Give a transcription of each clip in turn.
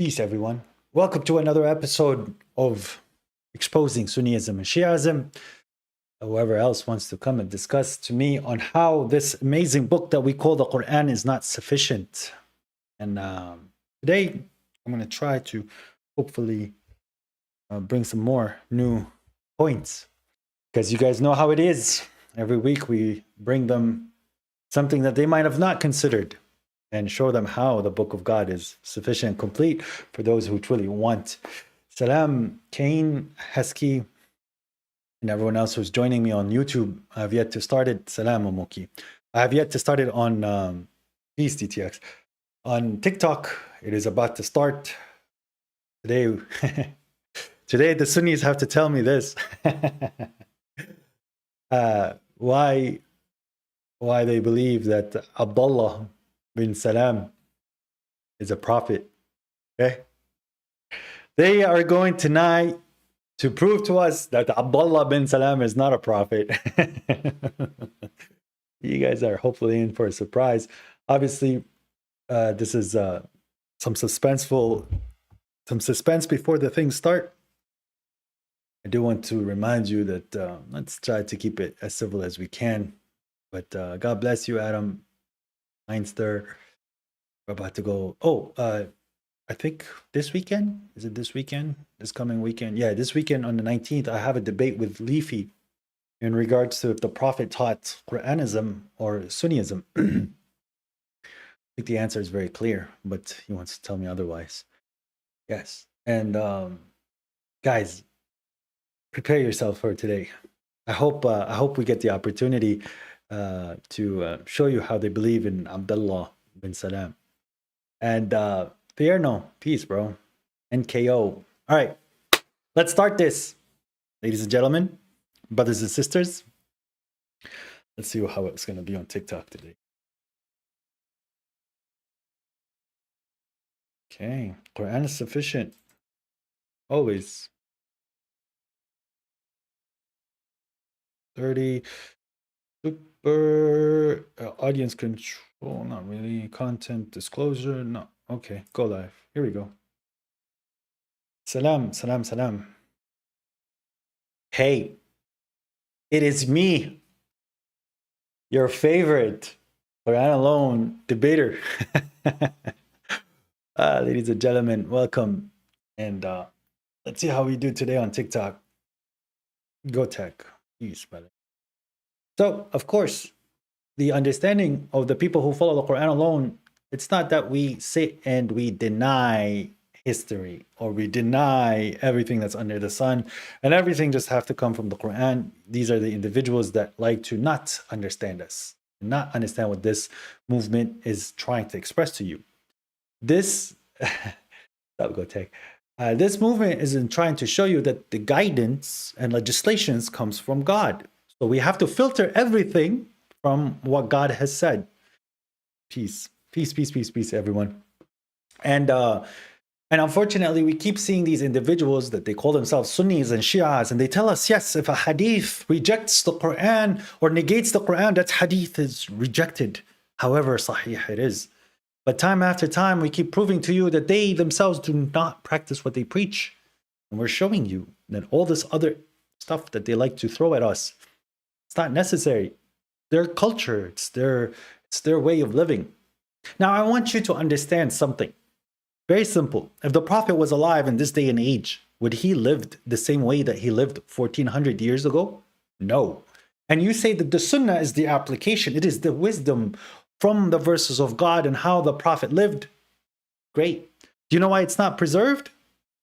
Peace, everyone. Welcome to another episode of Exposing Sunnism and Shiasm. Whoever else wants to come and discuss to me on how this amazing book that we call the Quran is not sufficient. And today, I'm going to try to hopefully bring some more new points. Because you guys know how it is. Every week we bring them something that they might have not considered, and show them how the Book of God is sufficient and complete for those who truly want. Salam, Kane, Hesky, and everyone else who's joining me on YouTube. I have yet to start it. Salam, Omoki. I have yet to start it on Peace DTX. On TikTok, it is about to start. Today, today the Sunnis have to tell me this. Why they believe that Abdullah bin Salam is a prophet. Okay, they are going tonight to prove to us that Abdullah bin Salam is not a prophet. You guys are hopefully in for a surprise. Obviously, this is some suspense before the things start. I do want to remind you that let's try to keep it as civil as we can. But God bless you, Adam Einster. We're about to go. I think this weekend. Is it this weekend? This coming weekend? Yeah, this weekend on the 19th, I have a debate with Leafy in regards to if the Prophet taught Quranism or Sunnism. I think the answer is very clear, but he wants to tell me otherwise. Yes. And guys, prepare yourself for today. I hope we get the opportunity to show you how they believe in Abdullah bin Salam. And Pierno, peace, bro. NKO. All right, let's start this. Ladies and gentlemen, brothers and sisters. Let's see how it's going to be on TikTok today. Okay, Quran is sufficient. Always. 30. Super audience control, not really. Content disclosure, no. Okay, go live. Here we go. Salam, salam, salam. Hey, it is me, your favorite Quran alone debater. Ladies and gentlemen, welcome. And let's see how we do today on TikTok. Go tech. Peace, brother. So, of course, the understanding of the people who follow the Quran alone, it's not that we sit and we deny history or we deny everything that's under the sun and everything just have to come from the Quran. These are the individuals that like to not understand us, not understand what this movement is trying to express to you. This, this movement isn't trying to show you that the guidance and legislations comes from God. So we have to filter everything from what God has said. Peace, peace, peace, peace, peace, everyone. And unfortunately, we keep seeing these individuals that they call themselves Sunnis and Shias, and they tell us, yes, if a hadith rejects the Quran or negates the Quran, that hadith is rejected, however sahih it is. But time after time, we keep proving to you that they themselves do not practice what they preach. And we're showing you that all this other stuff that they like to throw at us, it's not necessary. Their culture, it's their way of living. Now, I want you to understand something. Very simple. If the Prophet was alive in this day and age, would he lived the same way that he lived 1400 years ago? No. And you say that the Sunnah is the application. It is the wisdom from the verses of God and how the Prophet lived. Great. Do you know why it's not preserved?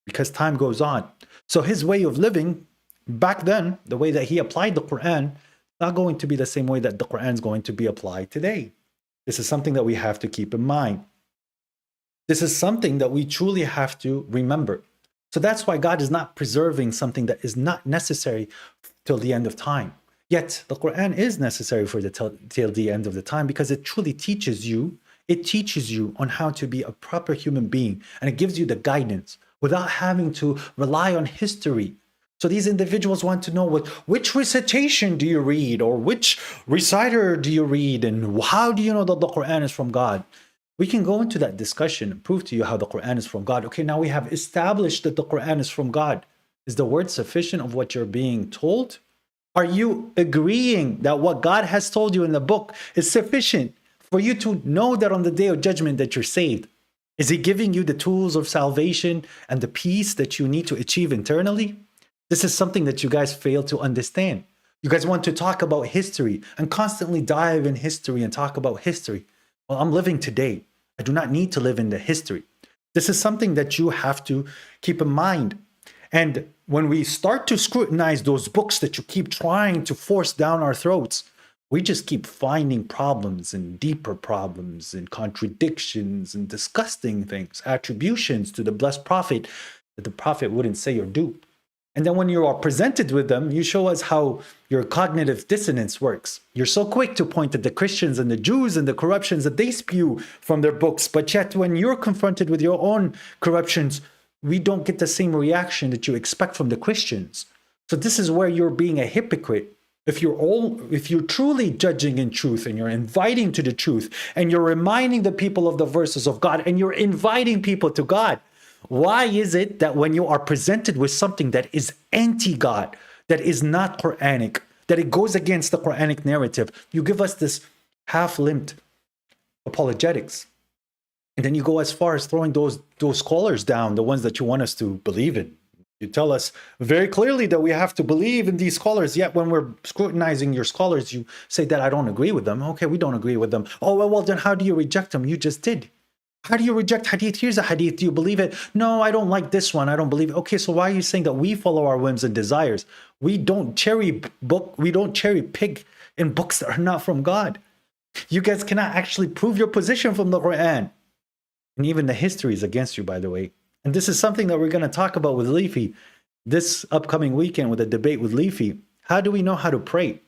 Because time goes on. So his way of living back then, the way that he applied the Quran, not going to be the same way that the Quran is going to be applied today. This is something that we have to keep in mind. This is something that we truly have to remember. So that's why God is not preserving something that is not necessary till the end of time. Yet the Quran is necessary for till the end of the time because it truly teaches you. It teaches you on how to be a proper human being, and it gives you the guidance without having to rely on history. So these individuals want to know which recitation do you read or which reciter do you read and how do you know that the Quran is from God? We can go into that discussion and prove to you how the Quran is from God. Okay, now we have established that the Quran is from God. Is the word sufficient of what you're being told? Are you agreeing that what God has told you in the book is sufficient for you to know that on the day of judgment that you're saved? Is he giving you the tools of salvation and the peace that you need to achieve internally? This is something that you guys fail to understand. You guys want to talk about history and constantly dive in history and talk about history. Well, I'm living today. I do not need to live in the history. This is something that you have to keep in mind. And when we start to scrutinize those books that you keep trying to force down our throats, we just keep finding problems and deeper problems and contradictions and disgusting things, attributions to the blessed prophet that the prophet wouldn't say or do. And then when you are presented with them, you show us how your cognitive dissonance works. You're so quick to point at the Christians and the Jews and the corruptions that they spew from their books. But yet when you're confronted with your own corruptions, we don't get the same reaction that you expect from the Christians. So this is where you're being a hypocrite. If you're truly judging in truth and you're inviting to the truth and you're reminding the people of the verses of God and you're inviting people to God, why is it that when you are presented with something that is anti-God, that is not Quranic, that it goes against the Quranic narrative, you give us this half-limbed apologetics? And then you go as far as throwing those scholars down, the ones that you want us to believe in. You tell us very clearly that we have to believe in these scholars, yet when we're scrutinizing your scholars, you say that I don't agree with them. Okay, we don't agree with them. Oh, well, then how do you reject them? You just did. How do you reject hadith? Here's a hadith. Do you believe it? No, I don't like this one. I don't believe it. Okay, so why are you saying that we follow our whims and desires? We don't cherry pick in books that are not from God. You guys cannot actually prove your position from the Quran. And even the history is against you, by the way. And this is something that we're going to talk about with Leafy this upcoming weekend with a debate with Leafy. How do we know how to pray?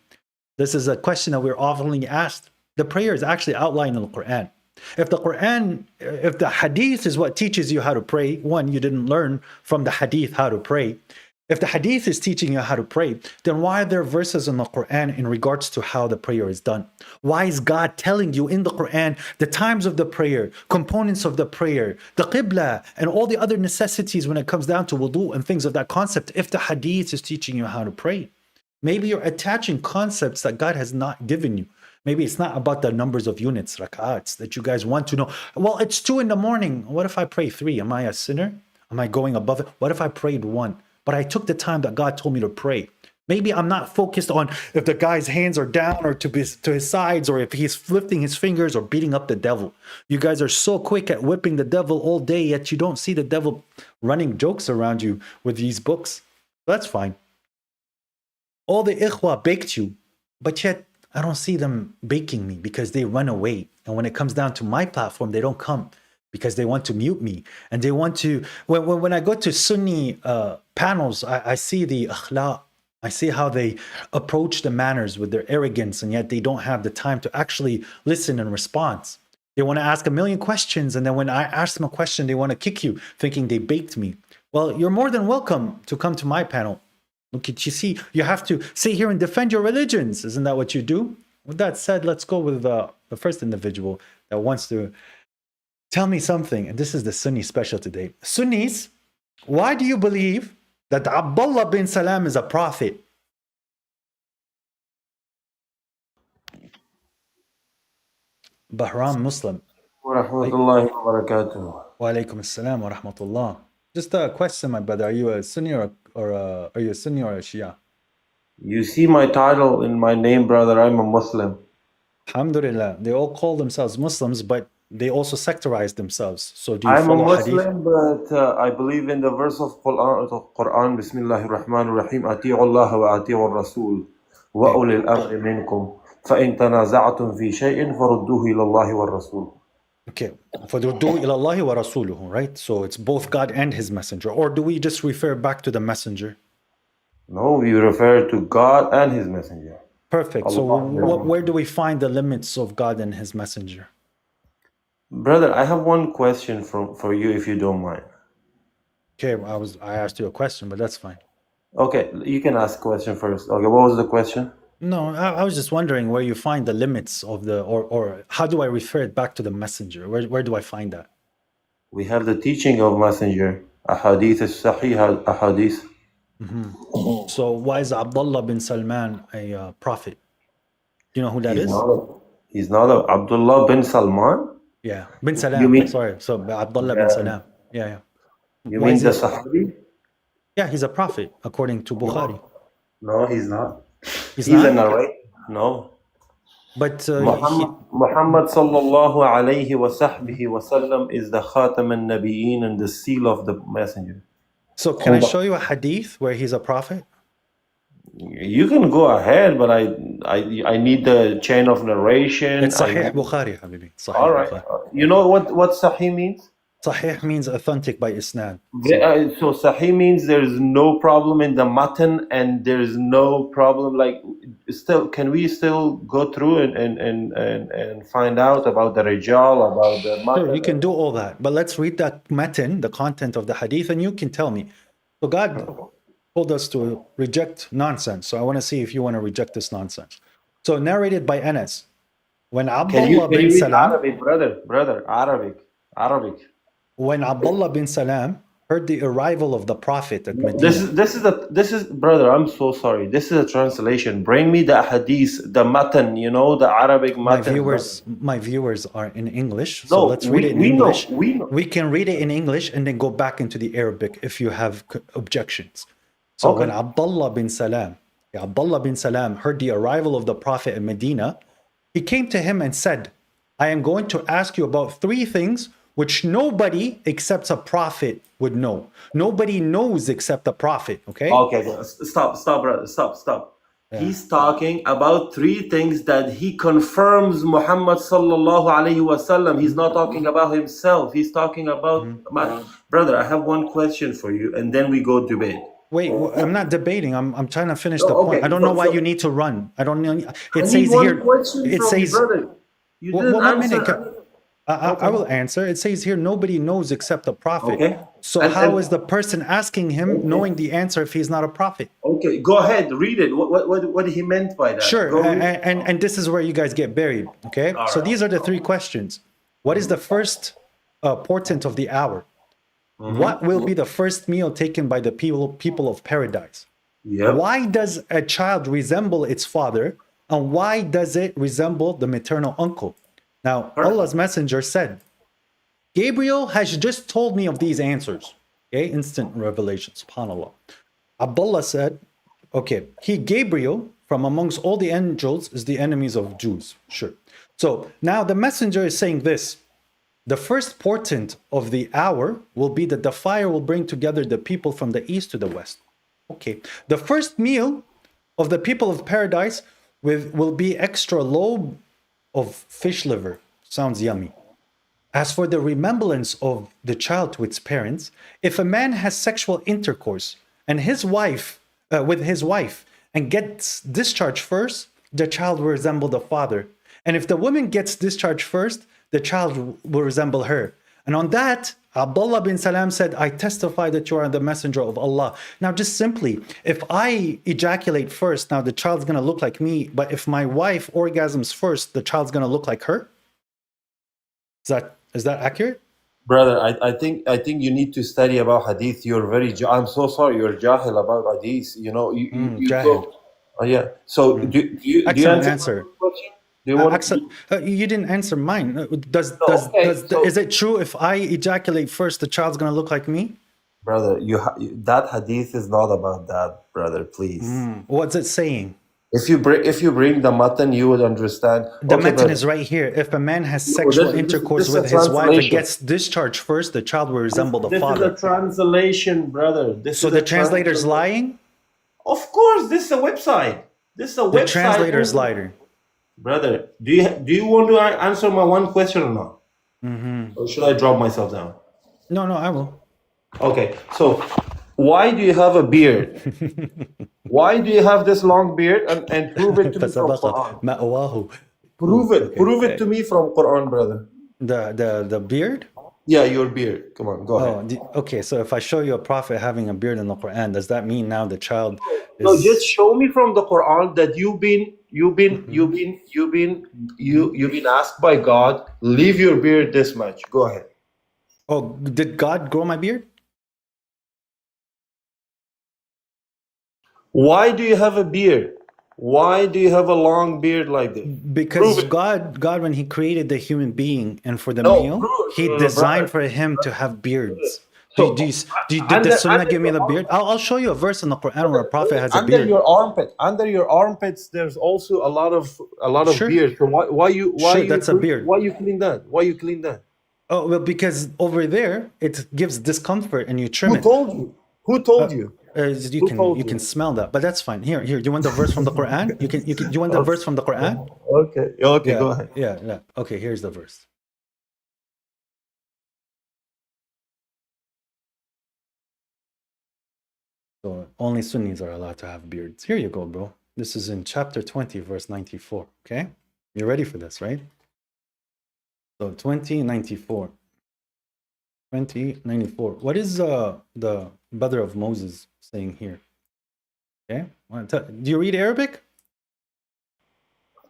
This is a question that we're often asked. The prayer is actually outlined in the Quran. If the hadith is what teaches you how to pray, one, you didn't learn from the hadith how to pray. If the hadith is teaching you how to pray, then why are there verses in the Quran in regards to how the prayer is done? Why is God telling you in the Quran the times of the prayer, components of the prayer, the qibla, and all the other necessities when it comes down to wudu and things of that concept if the hadith is teaching you how to pray? Maybe you're attaching concepts that God has not given you. Maybe it's not about the numbers of units, rak'ats, that you guys want to know. Well, it's 2 in the morning. What if I pray 3? Am I a sinner? Am I going above it? What if I prayed 1? But I took the time that God told me to pray. Maybe I'm not focused on if the guy's hands are down or to his sides, or if he's lifting his fingers or beating up the devil. You guys are so quick at whipping the devil all day, yet you don't see the devil running jokes around you with these books. That's fine. All the ikhwa baked you, but yet I don't see them baking me because they run away. And when it comes down to my platform, they don't come because they want to mute me. And they want to, when I go to Sunni panels, I see the akhlaq. I see how they approach the manners with their arrogance, and yet they don't have the time to actually listen and respond. They want to ask a million questions, and then when I ask them a question, they want to kick you, thinking they baked me. Well, you're more than welcome to come to my panel. Look at you, see, you have to sit here and defend your religions. Isn't that what you do? With that said, let's go with the first individual that wants to tell me something. And this is the Sunni special today. Sunnis, why do you believe that Abdullah bin Salam is a prophet? Bahram Muslim. Wa rahmatullahi wa barakatuh. Wa alaikum assalam wa rahmatullah. Just a question, my brother. Are you a Sunni or are you a Sunni or a Shia? You see my title in my name, brother. I'm a Muslim. Alhamdulillah. They all call themselves Muslims, but they also sectorize themselves. So do you I'm a follow Muslim, hadith? but I believe in the verse of Quran, Bismillahir Rahmanir Rahim, Ati'u Allah wa ati'u Rasul, wa ulil amri minkum, fa in tanaza'tum fi shay'in farudduhu ila Allah wa Rasul. Okay. فَدُرْدُوا إِلَى اللَّهِ وَرَسُولُهُ, right? So it's both God and His Messenger. Or do we just refer back to the Messenger? No, we refer to God and His Messenger. Perfect. So where do we find the limits of God and His Messenger? Brother, I have one question for you, if you don't mind. Okay, I asked you a question, but that's fine. Okay, you can ask a question first. Okay, what was the question? No, I was just wondering where you find the limits of the, or how do I refer it back to the messenger? Where do I find that? We have the teaching of Messenger, ahadith sahih ahadith. So why is Abdullah bin Salman a prophet? Do you know who that He's is? not. He's not a Abdullah bin Salman. Yeah, bin You Salam. mean? Sorry, so Abdullah bin Yeah. Salam. Yeah, yeah. You Why mean is the he? Sahabi? Yeah, he's a prophet according to Bukhari. No, he's not. He's He's a not, narrator. No. but Muhammad sallallahu alayhi wa sahbihi wa sallam is the Khatam al-Nabiyeen and the seal of the messenger. so can I show you a hadith where he's a prophet? You can go ahead, but I need the chain of narration. It's Sahih Bukhari, Habibi. Sahih All right. Bukhari. You know what Sahih means? Sahih means authentic by isnad. So Sahih means there's no problem in the matan and there's no problem. Like, still, can we still go through and find out about the rijal, about the matan? Sure, you can do all that, but let's read that matan, the content of the hadith, and you can tell me. So God told us to reject nonsense. So I want to see if you want to reject this nonsense. So narrated by Anas, when Abdullah bin read Salam, Arabic, brother, Arabic. when Abdullah bin Salam heard the arrival of the Prophet at Medina. This is brother. I'm so sorry. This is a translation. Bring me the hadith, the matan. You know, the Arabic matan. My viewers are in English, so No, let's read it in we English. know, we know. We can read it in English and then go back into the Arabic if you have objections. So when Abdullah bin Salam heard the arrival of the Prophet in Medina, he came to him and said, I am going to ask you about three things which nobody except a prophet would know. Nobody knows except a prophet, okay? Okay, stop, brother, stop. Yeah. He's talking about three things that he confirms Muhammad sallallahu alaihi wasallam. He's not talking about himself. He's talking about brother. I have one question for you, and then we go debate. Wait, I'm not debating. I'm trying to finish the point. I don't know why you need to run. I don't know. It says here. It says. Brother. You didn't answer. I will answer. It says here nobody knows except the prophet. Okay. So how is the person asking him knowing the answer if he's not a prophet? Okay, go ahead, read it. What he meant by that? Sure, and this is where you guys get buried. Okay, so these are the three questions. What is the first portent of the hour? What will be the first meal taken by the people of paradise? Yep. Why does a child resemble its father, and why does it resemble the maternal uncle? Now, Allah's messenger said, Gabriel has just told me of these answers. Okay, instant revelation, subhanAllah. Abdullah said, okay, Gabriel, from amongst all the angels, is the enemies of Jews. Sure. So now the messenger is saying this. The first portent of the hour will be that the fire will bring together the people from the east to the west. Okay. The first meal of the people of paradise will be extra lobe of fish liver. Sounds yummy. As for the remembrance of the child to its parents, if a man has sexual intercourse and with his wife and gets discharged first, the child will resemble the father. And if the woman gets discharged first, the child will resemble her. And on that, Abdullah bin Salam said, I testify that you are the messenger of Allah. Now, just simply, if I ejaculate first, now the child's going to look like me. But if my wife orgasms first, the child's going to look like her. Is that accurate? Brother, I think you need to study about hadith. You're I'm so sorry. You're jahil about hadith. You know, you jahil. Yeah. So do you answer? Do you want you didn't answer mine. Is it true if I ejaculate first, the child's going to look like me? Brother, that hadith is not about that, brother. Please. What's it saying? If you bring the matan, you would understand. The matan is right here. If a man has sexual intercourse with his wife and gets discharged first, the child will resemble the father. This is a translation, brother. So the translator's lying? Of course, this is a website. The translator's lying. Brother, do you want to answer my one question or not? Or should I drop myself down? No, I will. Okay, so why do you have a beard? Why do you have this long beard? And prove it to me from Quran. Prove it to me from Quran, brother. The beard? Yeah, your beard. Come on, go Oh, ahead. okay. So if I show you a prophet having a beard in the Quran, does that mean now the child No, just is? show me from the Quran that Mhm. you've been asked by God, leave your beard this much. Go ahead. Oh, did God grow my beard? Why do you have a beard? Why do you have a long beard like this? Prove Because it. God, when He created the human being and for the No, male, prove He it. No, no, designed brother. for him to have beards. So Did the Sunnah under give me your the beard? armpit, I'll show you a verse in the Quran where a prophet has a under beard. your armpit, under your armpits, there's also a lot of Sure, beard. So sure, that's a beard. why you clean that? Why you clean that? Oh, well, because over there it gives discomfort and you trim Who it. told you? Who told you? You Who can told you? smell that, but that's fine. Here. Do you want the verse from the Quran? You want the Okay. verse from the Quran? Okay, go ahead. Yeah. Okay, here's the verse. So only Sunnis are allowed to have beards. Here you go, bro. This is in chapter 20, verse 94. Okay? You're ready for this, right? So 2094. 2094. What is the brother of Moses saying here? Okay? Do you read Arabic?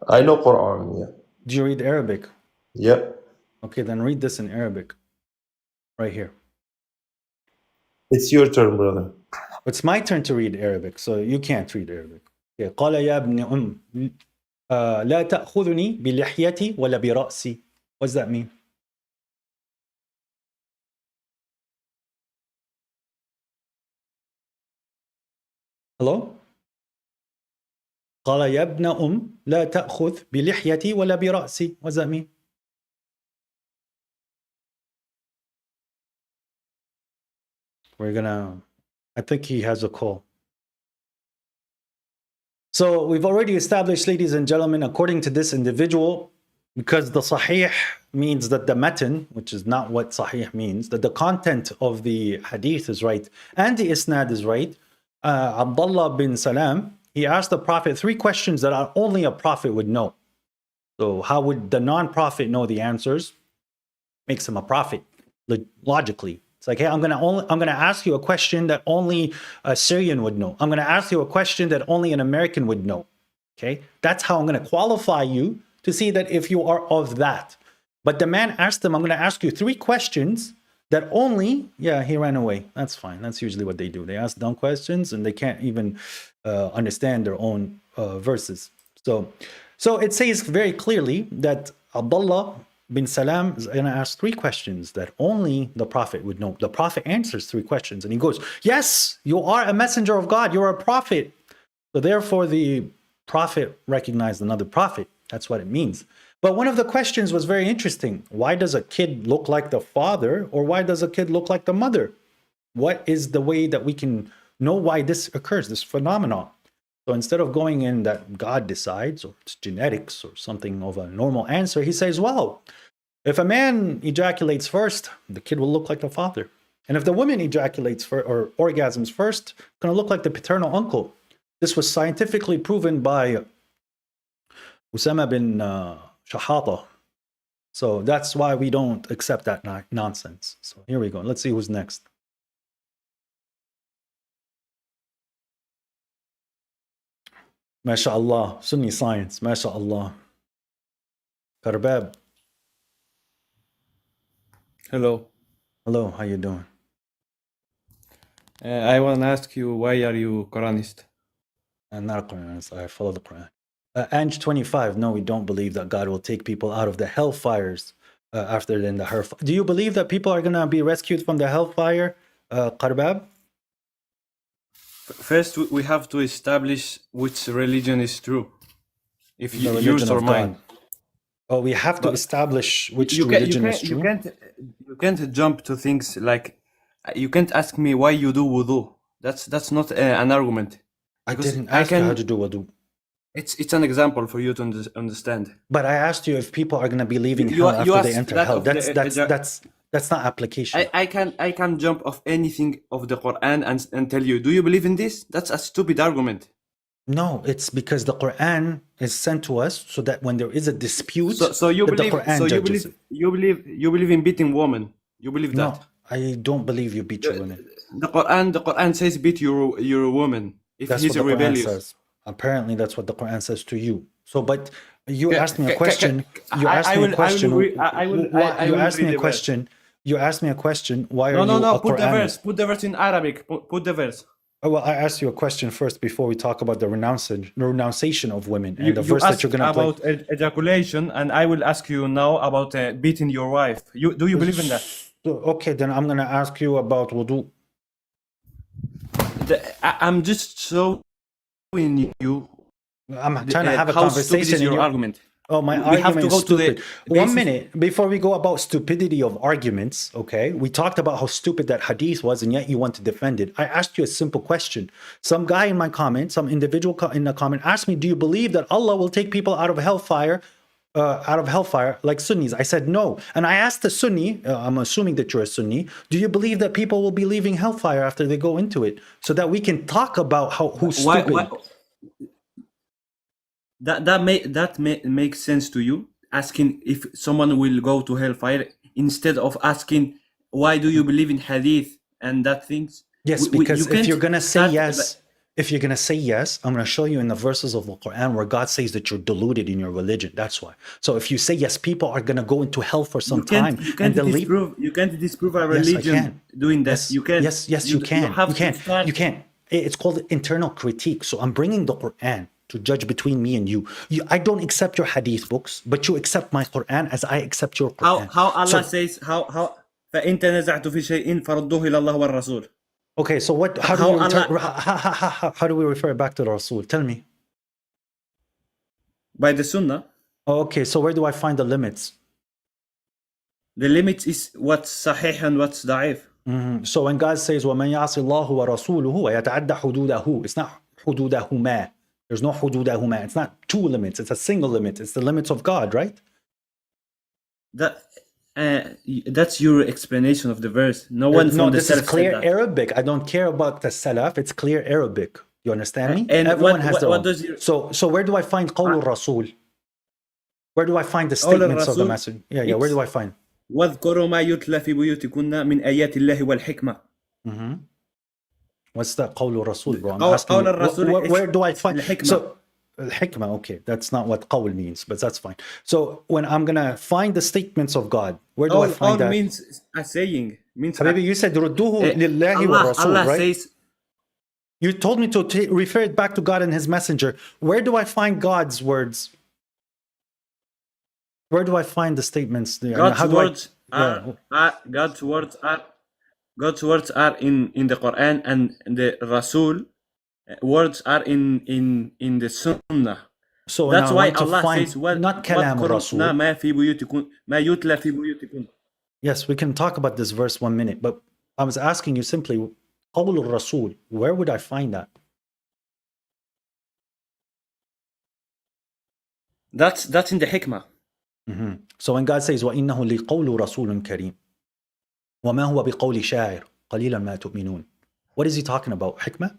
I know Quran, yeah. Do you read Arabic? Yep. Okay, then read this in Arabic. Right here. It's your turn, brother. It's my turn to read Arabic, so you can't read Arabic. Okay. قال يا ابن لا تأخذني بلحيتي ولا برأسي. What does that mean? Hello? قال يا ابن لا تأخذ بلحيتي ولا برأسي. What does that mean? We're gonna... I think he has a call. So we've already established, ladies and gentlemen, according to this individual, because the sahih means that the matan, which is not what sahih means, that the content of the hadith is right and the isnad is right. Abdullah bin Salam, he asked the Prophet 3 questions that only a prophet would know. So how would the non-prophet know the answers? Makes him a prophet, logically. It's like, hey, I'm gonna ask you a question that only a Syrian would know. I'm gonna ask you a question that only an American would know. Okay, that's how I'm gonna qualify you to see that if you are of that. But the man asked him, I'm gonna ask you 3 questions that only... Yeah, he ran away. That's fine. That's usually what they do. They ask dumb questions and they can't even understand their own verses. So it says very clearly that Abdullah bin Salam is going to ask 3 questions that only the Prophet would know. The Prophet answers 3 questions and he goes, yes, you are a messenger of God. You're a prophet. So therefore the Prophet recognized another prophet. That's what it means. But one of the questions was very interesting. Why does a kid look like the father, or why does a kid look like the mother? What is the way that we can know why this occurs, this phenomenon? So instead of going in that God decides, or it's genetics or something of a normal answer, he says, well, if a man ejaculates first, the kid will look like the father. And if the woman ejaculates or orgasms first, it's going to look like the paternal uncle. This was scientifically proven by Usama bin Shahata. So that's why we don't accept that nonsense. So here we go. Let's see who's next. MashaAllah, Sunni science, MashaAllah. Karbab. Hello. Hello, how you doing? I want to ask you, why are you Quranist? I'm not a Quranist. I follow the Quran. Anj 25. No, we don't believe that God will take people out of the hellfires after then the hellfire. Do you believe that people are going to be rescued from the hellfire, Qarbab? First, we have to establish which religion is true. If The you religion yours or of mine. God. Oh, we have to But establish which you religion is true. can't jump to things like you can't ask me why you do wudu. That's not an argument. I Because didn't ask you how to do wudu. It's an example for you to understand. But I asked you if people are going to be leaving You hell you after they asked enter that hell. of the That's not application. I can jump off anything of the Quran and tell you, do you believe in this? That's a stupid argument. No, it's because the Quran is sent to us so that when there is a dispute, So you that the believe Quran judges it. you believe in beating women. You believe No, that? I don't believe you beat your women. The Quran says beat your woman if That's he's what the Quran rebellious. says. Apparently, that's what the Quran says to you. So, but you Ca- asked me a ca- ca- question. ca- You asked I me a will question. Why you will asked me read a the verse. question? You asked me a question. Why are No, you a put the Quranist? verse. Put the verse in Arabic. Put the verse. Oh, well, I asked you a question first before we talk about the renunciation of women and the You verse that asked you're gonna play. about ejaculation, and I will ask you now about beating your wife. Do you believe in that? So, okay, then I'm gonna ask you about wudu. I'm just showing you I'm trying to have a how stupid conversation. is your and you're- argument. Oh, my We have argument to is go to the stupid. One basis. minute before we go about stupidity of arguments. Okay, we talked about how stupid that hadith was, and yet you want to defend it. I asked you a simple question. Some guy in my comment, some individual in the comment, asked me, "Do you believe that Allah will take people out of hellfire?" Like Sunnis. I said no. And I asked the Sunni, I'm assuming that you're a Sunni, do you believe that people will be leaving hellfire after they go into it? So that we can talk about who's stupid. That makes sense to you, asking if someone will go to hellfire instead of asking why do you believe in hadith and that things. Yes, because if you're gonna say yes, I'm gonna show you in the verses of the Quran where God says that you're deluded in your religion. That's why. So if you say yes, people are gonna go into hell for some time, you can't disprove a religion doing that. Yes, you can. Yes, you can. You can. It's called internal critique. So I'm bringing the Quran to judge between me and you. I don't accept your hadith books, but you accept my Quran as I accept your Quran. How Allah says how فإن تنازعتم في شيء فردوه إلى الله والرسول. Okay, so what? How do we refer back to the Rasul? Tell me. By the Sunnah. Okay, so where do I find the limits? The limit is what's sahih and what's da'if. So when God says وَمَنْ يَعْصِ اللَّهُ وَرَسُولُهُ وَيَتَعَدَّ حُدُودَهُ, it's not حُدُودَهُمَا. There's no حُدُودَهُمَا. It's not two limits. It's a single limit. It's the limits of God, right? That's your explanation of the verse. No one from the this Salaf is clear said that. Arabic. I don't care about the Salaf. It's clear Arabic. You understand me? And everyone has their what own. does your... So where do I find قول Rasul? Where do I find the statements of the message? Yeah. Where do I find? واذكروا ما يتلى في بيوتكن من آيات الله والحكمة. What's that قول Rasul, bro? I'm asking where do I find الحكمة. So الحكمة, okay, that's not what قول means, but that's fine. So when I'm gonna find the statements of God, where do I find that? means a saying. Means Habibi, you said ردوه لله والرسول, Allah right? says, you told me to refer it back to God and His Messenger. Where do I find God's words? Where do I find the statements there? God's words are in the Quran, and the Rasul words are in the Sunnah. So that's why Allah says, not kalam Rasul. ما في بيوتكن ما يتلى في بيوتكن. Yes, we can talk about this verse 1 minute, but I was asking you simply, قول Rasul, where would I find that? That's in the Hikmah. So when God says وَإِنَّهُ لِقَوْلُ رَسُولٌ كَرِيمٌ وَمَا هُوَ بِقَوْلِ شَاعِرٍ قَلِيلًا مَا تُؤْمِنُونَ, what is he talking about? Hikmah?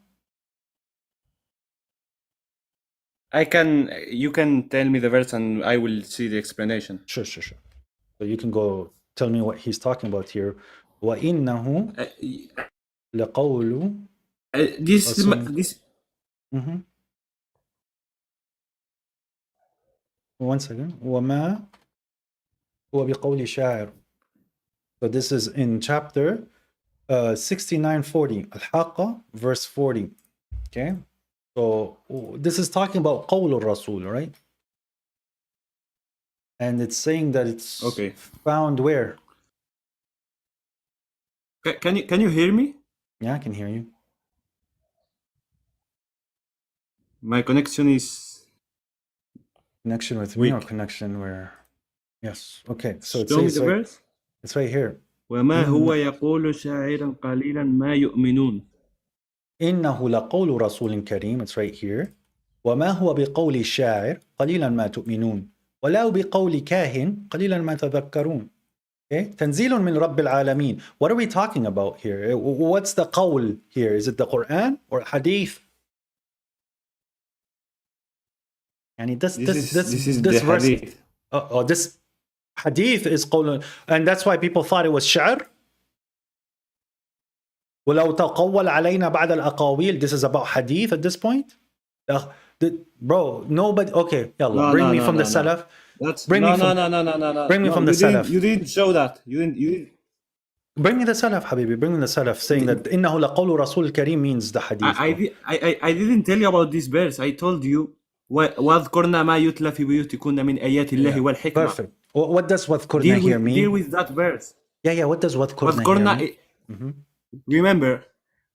You can tell me the verse and I will see the explanation. Sure. So you can go tell me what he's talking about here. وَإِنَّهُ لَقَوْلُ this 1 second. وَمَا هُوَ بِقَوْلِ شَاعِرٍ. So this is in chapter 69:40, Al-Haqqa, verse 40. Okay, so this is talking about قول الرسول, right? And it's saying that it's found where? Can you hear me? Yeah, I can hear you. My connection is connection with weak. Me or connection where? Yes. Okay. So it Show me says the verse. It's right here. وما هو يقول شاعرا قليلا ما يؤمنون. إنه لقول رسول كريم. It's right here. وما هو بقول الشاعر قليلا ما تؤمنون ولا بقول كاهن قليلا ما تذكرون. Okay. تنزيل من رب العالمين. What are we talking about here? What's the qawl here? Is it the Quran or hadith? And this verse. Hadith. This hadith is qawl, and that's why people thought it was sha'r. ولو تقول علينا بعد الأقاويل. This is about hadith at this point. Bro, nobody. Okay, يلا. Bring me from the Salaf. That's Bring me from. no. Bring me from the Salaf. You didn't show that. You didn't. Bring me the Salaf, حبيبي. Bring me the Salaf saying that إنه لقول رسول الكريم means the hadith. I didn't tell you about this verse. I told you واذكرنا ما يتلى في بيوتكن من آيات الله والحكمة. Perfect. What does واذكرنا here mean? Deal with that verse. Yeah. What does واذكرنا here mean? Remember,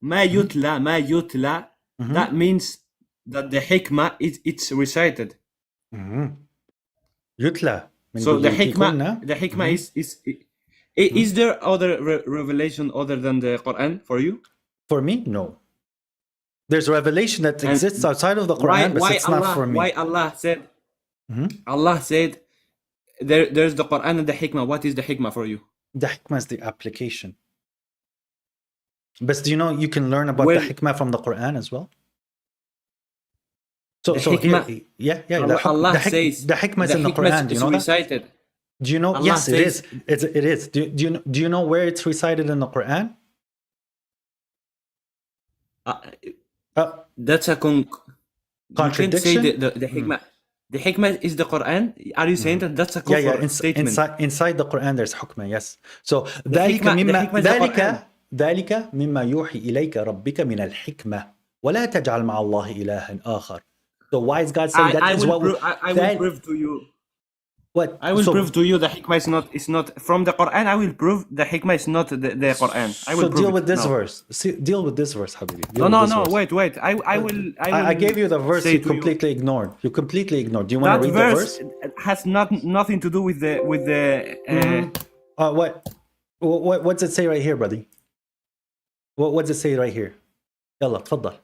ما يتلى. That means that the hikmah it's recited. يتلى. So the hikmah is there other revelation other than the Quran for you? For me, no. There's revelation that exists outside of the Quran, but it's not for me. Why Allah said? Allah said, there's the Quran and the hikmah. What is the hikmah for you? The hikmah is the application. But do you know you can learn about the hikmah from the Quran as well? So hikmah, Allah says the hikmah is in the Quran. Do you know recited. That? Do you know? Allah yes, says, it is. Do you know where it's recited in the Quran? That's a contradiction. You can say the hikmah. The hikmah is the Quran. Are you saying that that's a kufr statement? Inside the Quran there's hikmah. Yes. So ذلك مما يوحي إليك ربك من الحكمة ولا تجعل مع الله إلها آخر. So why is God saying I will prove to you. What? I will prove to you the hikmah is not from the Quran. I will prove the hikmah is not the Quran. I will deal with this verse. Deal with this verse, Habibi. No. Wait. I gave you the verse you completely ignored. You completely ignored. Do you want to read the verse? Has nothing to do with the What's it say right here, buddy? What does it say right here? يلا تفضل.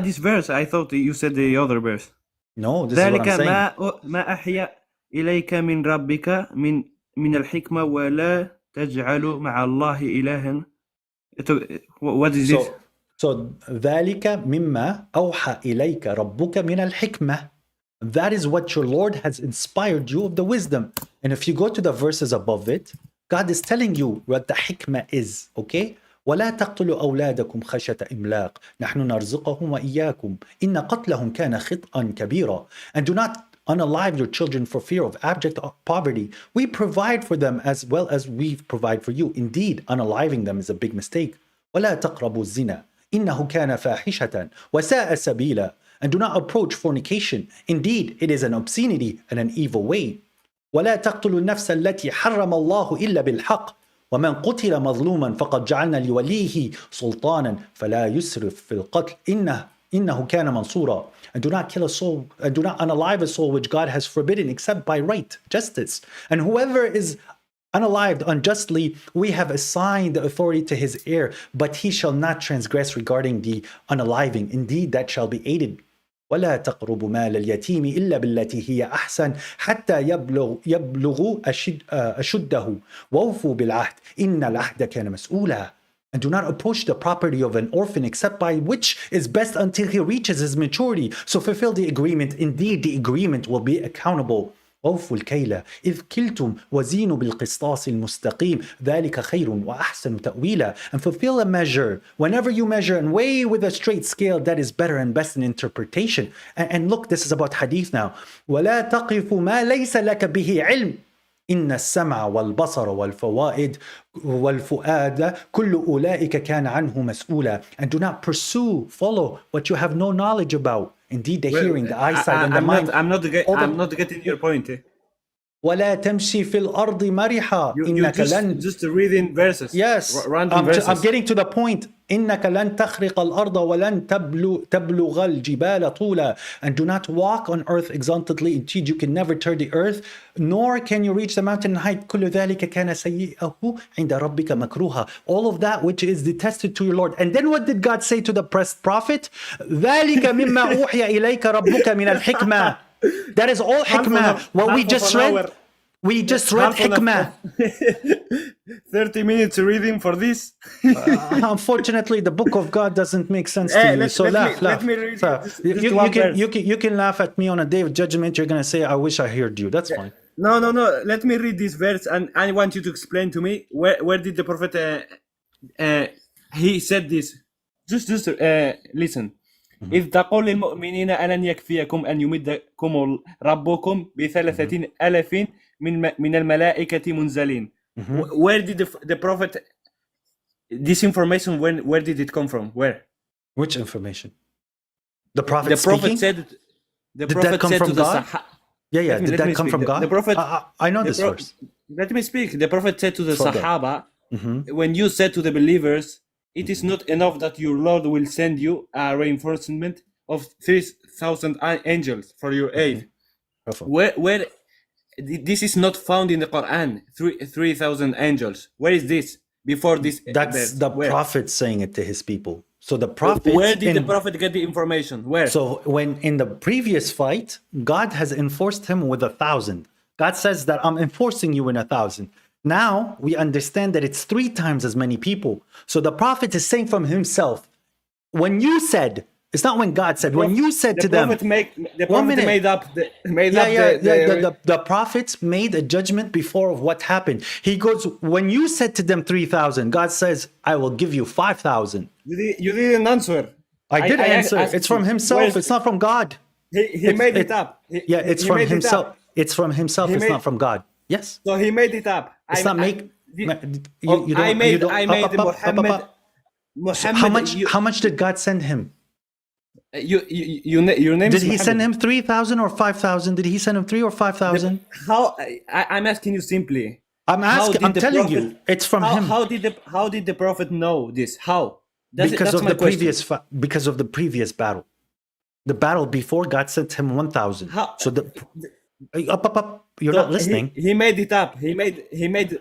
This verse. I thought you said the other verse. No, this is what I'm saying. ما أحيا إليك من ربك من الحكمة ولا تجعل مع الله إلها. What is this? So ذلك مما أوحى إليك ربك من الحكمة. That is what your Lord has inspired you of the wisdom. And if you go to the verses above it, God is telling you what the hikmah is, okay? ولا تقتلوا أولادكم خشية إملاق نحن نرزقهم وإياكم إن قتلهم كان خطأ كبيرا. And do not unalive your children for fear of abject poverty. We provide for them as well as we provide for you. Indeed, unaliving them is a big mistake. ولا تقربوا الزنا إنه كان فاحشة وساء سبيلا. And do not approach fornication. Indeed, it is an obscenity and an evil way. ولا تقتلوا النفس التي حرم الله إلا بالحق ومن قتل مظلوما فقد جعلنا لوليه سلطانا فلا يسرف في القتل إنه كان منصورا. And do not kill a soul, and do not unalive a soul which God has forbidden except by right, justice. And whoever is unalived unjustly, we have assigned the authority to his heir, but he shall not transgress regarding the unaliving. Indeed, that shall be aided. ولا تقربوا مال اليتيم إلا بالتي هي أحسن حتى يبلغوا أشده ووفوا بالعهد إن العهد كان مسؤولا. And do not approach the property of an orphan except by which is best until he reaches his maturity. So fulfill the agreement. Indeed, the agreement will be accountable. أوفوا الكيل إذ كلتم وزينوا بالقسطاس المستقيم ذلك خير وأحسن تأويلا. And fulfill a measure whenever you measure and weigh with a straight scale, that is better and best in interpretation. And look, this is about hadith now. ولا تقف ما ليس لك به علم إن السمع والبصر والفوائد والفؤاد كل أولئك كان عنه مسؤولا. And do not pursue, follow what you have no knowledge about. Indeed, the hearing, the eyesight, and the mind. I'm not getting your point. ولا تمشي في الأرض مرحا إنك لن. Just reading verses. Yes, random verses. I'm getting to the point. إنك لن تخرق الأرض ولن تبلغ الجبال طولا. And do not walk on earth exaltedly. Indeed, you can never turn the earth, nor can you reach the mountain height. كل ذلك كان سيئه عند ربك مكروها. All of that which is detested to your Lord. And then what did God say to the prophet? ذلك مما أوحي إليك ربك من الحكمة. That is all hikmah. What we just read. We just read hikmah. 30 minutes reading for this. Unfortunately, the book of God doesn't make sense to you. So laugh. Let me read you can laugh at me on a day of judgment. You're going to say, I wish I heard you. That's fine. No. Let me read this verse, and I want you to explain to me where did the prophet he said this. Just listen. إذ تقول للمؤمنين ألن يكفيكم أن يمدكم ربكم بثلاثة ألاف من الملائكة منزلين. Where did the prophet, this information, where did it come from? Where? Which information? The prophet The prophet speaking? said. The Did prophet that come said from to the God? Sahaba. Did that come from God? The prophet. I know this verse. Let me speak. The prophet said to the Forget. Sahaba, when you said to the believers, it is not enough that your Lord will send you a reinforcement of 3,000 angels for your aid. Where this is not found in the Quran. 3,000 angels. Where is this? Before this, That's the prophet saying it to his people. So the prophet. Where did the prophet get the information? Where? So when in the previous fight, God has enforced him with 1,000. God says that I'm enforcing you in 1,000. Now we understand that it's 3 times as many people. So the prophet is saying from himself, when you said, it's not when God said, when you said to them, the prophet made up the prophets made a judgment before of what happened. He goes, when you said to them 3,000, God says, I will give you 5,000. You didn't answer. I did answer. It's from himself. It's not from God. He made it up. It's from himself. It's from himself. It's not from God. Yes. So he made it up. It's not make. I made Muhammad. How much did God send him? Your name. Did he send him 3,000 or 5,000? Did he send him 3,000 or 5,000? How? I'm asking you simply. I'm asking. I'm telling you, it's from him. How did the prophet know this? How? Because of the previous battle. The battle before, God sent him 1,000. So you're not listening. He made it up. He made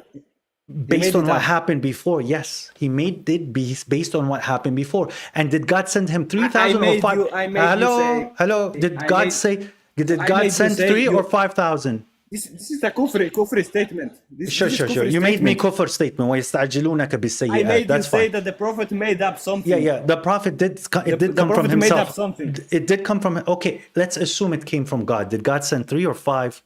based on what happened before. Yes, he made it based on what happened before. And did God send him 3,000 or 5,000? Hello. Did God send 3 or 5,000? This is a kufr statement. Sure. You made me kufr statement. وَيَسْتَعْجِلُونَكَ بِالسَّيِّئَاتِ. I made That's you say fine. that the prophet made up something. Yeah. The prophet did. It did come from himself. Made up something. It did come from. Okay, let's assume it came from God. Did God send 3 or 5?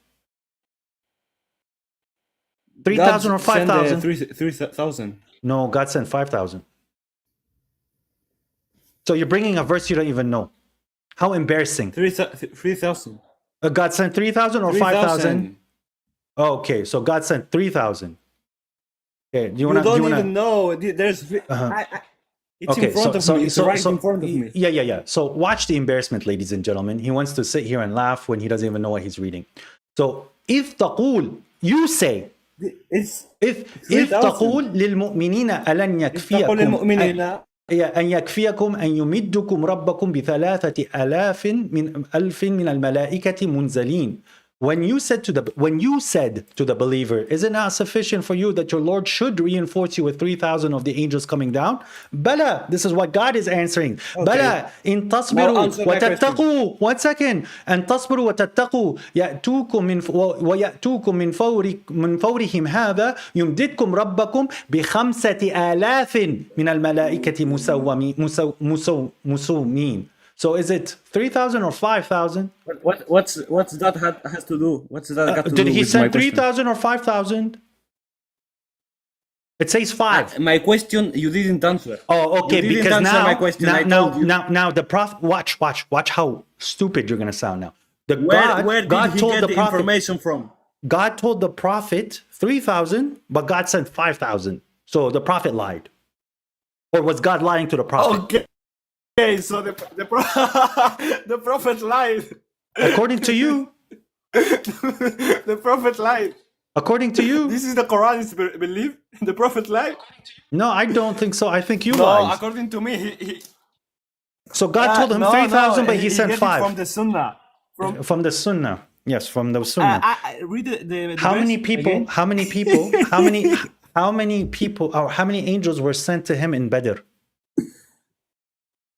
3,000 or 5,000? 3,000. No, God sent 5,000. So you're bringing a verse you don't even know. How embarrassing. 3,000. God sent 3,000 or 5,000? Okay, so God sent 3,000. Okay, do you want to? You don't even know. There's. It's in front of me. It's right in front of me. Yeah. So watch the embarrassment, ladies and gentlemen. He wants to sit here and laugh when he doesn't even know what he's reading. So if تقول, you say, if تقول للمؤمنين ألن يكفيكم أن يكفيكم أن يمدكم ربكم بثلاثة آلاف من الملائكة منزلين. When you said to the believer, is it not sufficient for you that your Lord should reinforce you with 3,000 of the angels coming down? Bala, this is what God is answering. Bala, in tasbiru wa tattaqu. 1 second. And tasbiru wa tattaqu ya'tukum min fawrihim hadha yumdidkum rabbakum bi 5,000 min al-malaikati musawmin. So is it 3,000 or 5,000? What's that has to do? What's that got to do? Did he send 3,000 or 5,000? It says 5. My question you didn't answer. Oh, okay. You didn't because answer my question. Now the prophet. Watch how stupid you're gonna sound now. Where did he get the information from? God told the prophet 3,000, but God sent 5,000. So the prophet lied, or was God lying to the prophet? Okay, so the prophet lied. According to you. The prophet lied. According to you. This is the Quranist belief? The prophet lied? No, I don't think so. I think you lied. No, according to me, he So God told him 3,000, but he sent 5. From the Sunnah. From the Sunnah. Yes, from the Sunnah. Read the how many people, again? How many people, or how many angels were sent to him in Badr?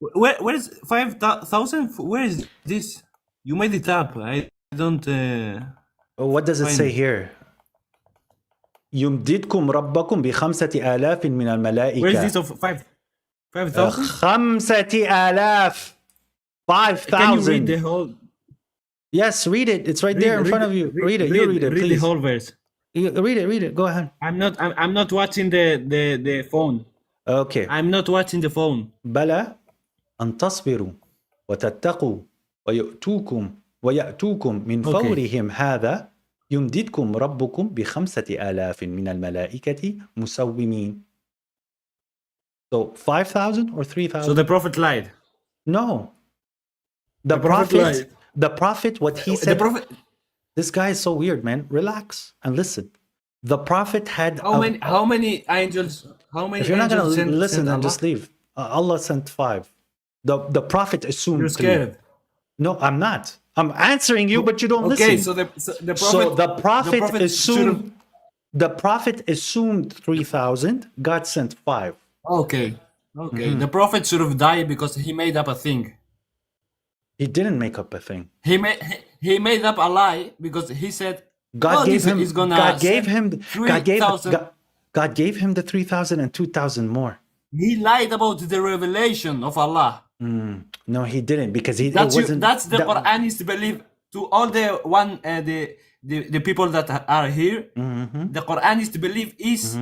Where is 5,000? Where is this? You made it up. I don't. What does it say here? يمددكم ربكم ب5,000 من الملائكة. Where is this of 5,000? 5,000. 5,000. Can you read the whole? Yes, read it. It's right there in front of you. Read it. You read it, please. Read the whole verse. Read it. Go ahead. I'm not watching the phone. Okay. I'm not watching the phone. بلى أن تصبروا وتتقوا ويأتوكم من Okay. فورهم هذا يمددكم ربكم ب5,000 من الملائكة مسومين. So 5,000 or 3,000? So the prophet lied. No. The prophet lied. The prophet, what he The said. prophet. This guy is so weird, man. Relax and listen. The prophet had. How many angels? How many If you're not angels going to listen, sent then Allah? just leave. Allah sent 5. The prophet assumed You're 3. scared. No, I'm not. I'm answering you, but you don't listen. Okay, so the prophet assumed. The prophet assumed 3,000. God sent 5. Okay. The prophet should have died because he made up a thing. He didn't make up a thing. He made up a lie because he said God gave him. God gave him 3,000. God gave him the 3,000 and 2,000 more. He lied about the revelation of Allah. No, he didn't, because That's the Quranist belief. To all the people that are here, the Quranist belief is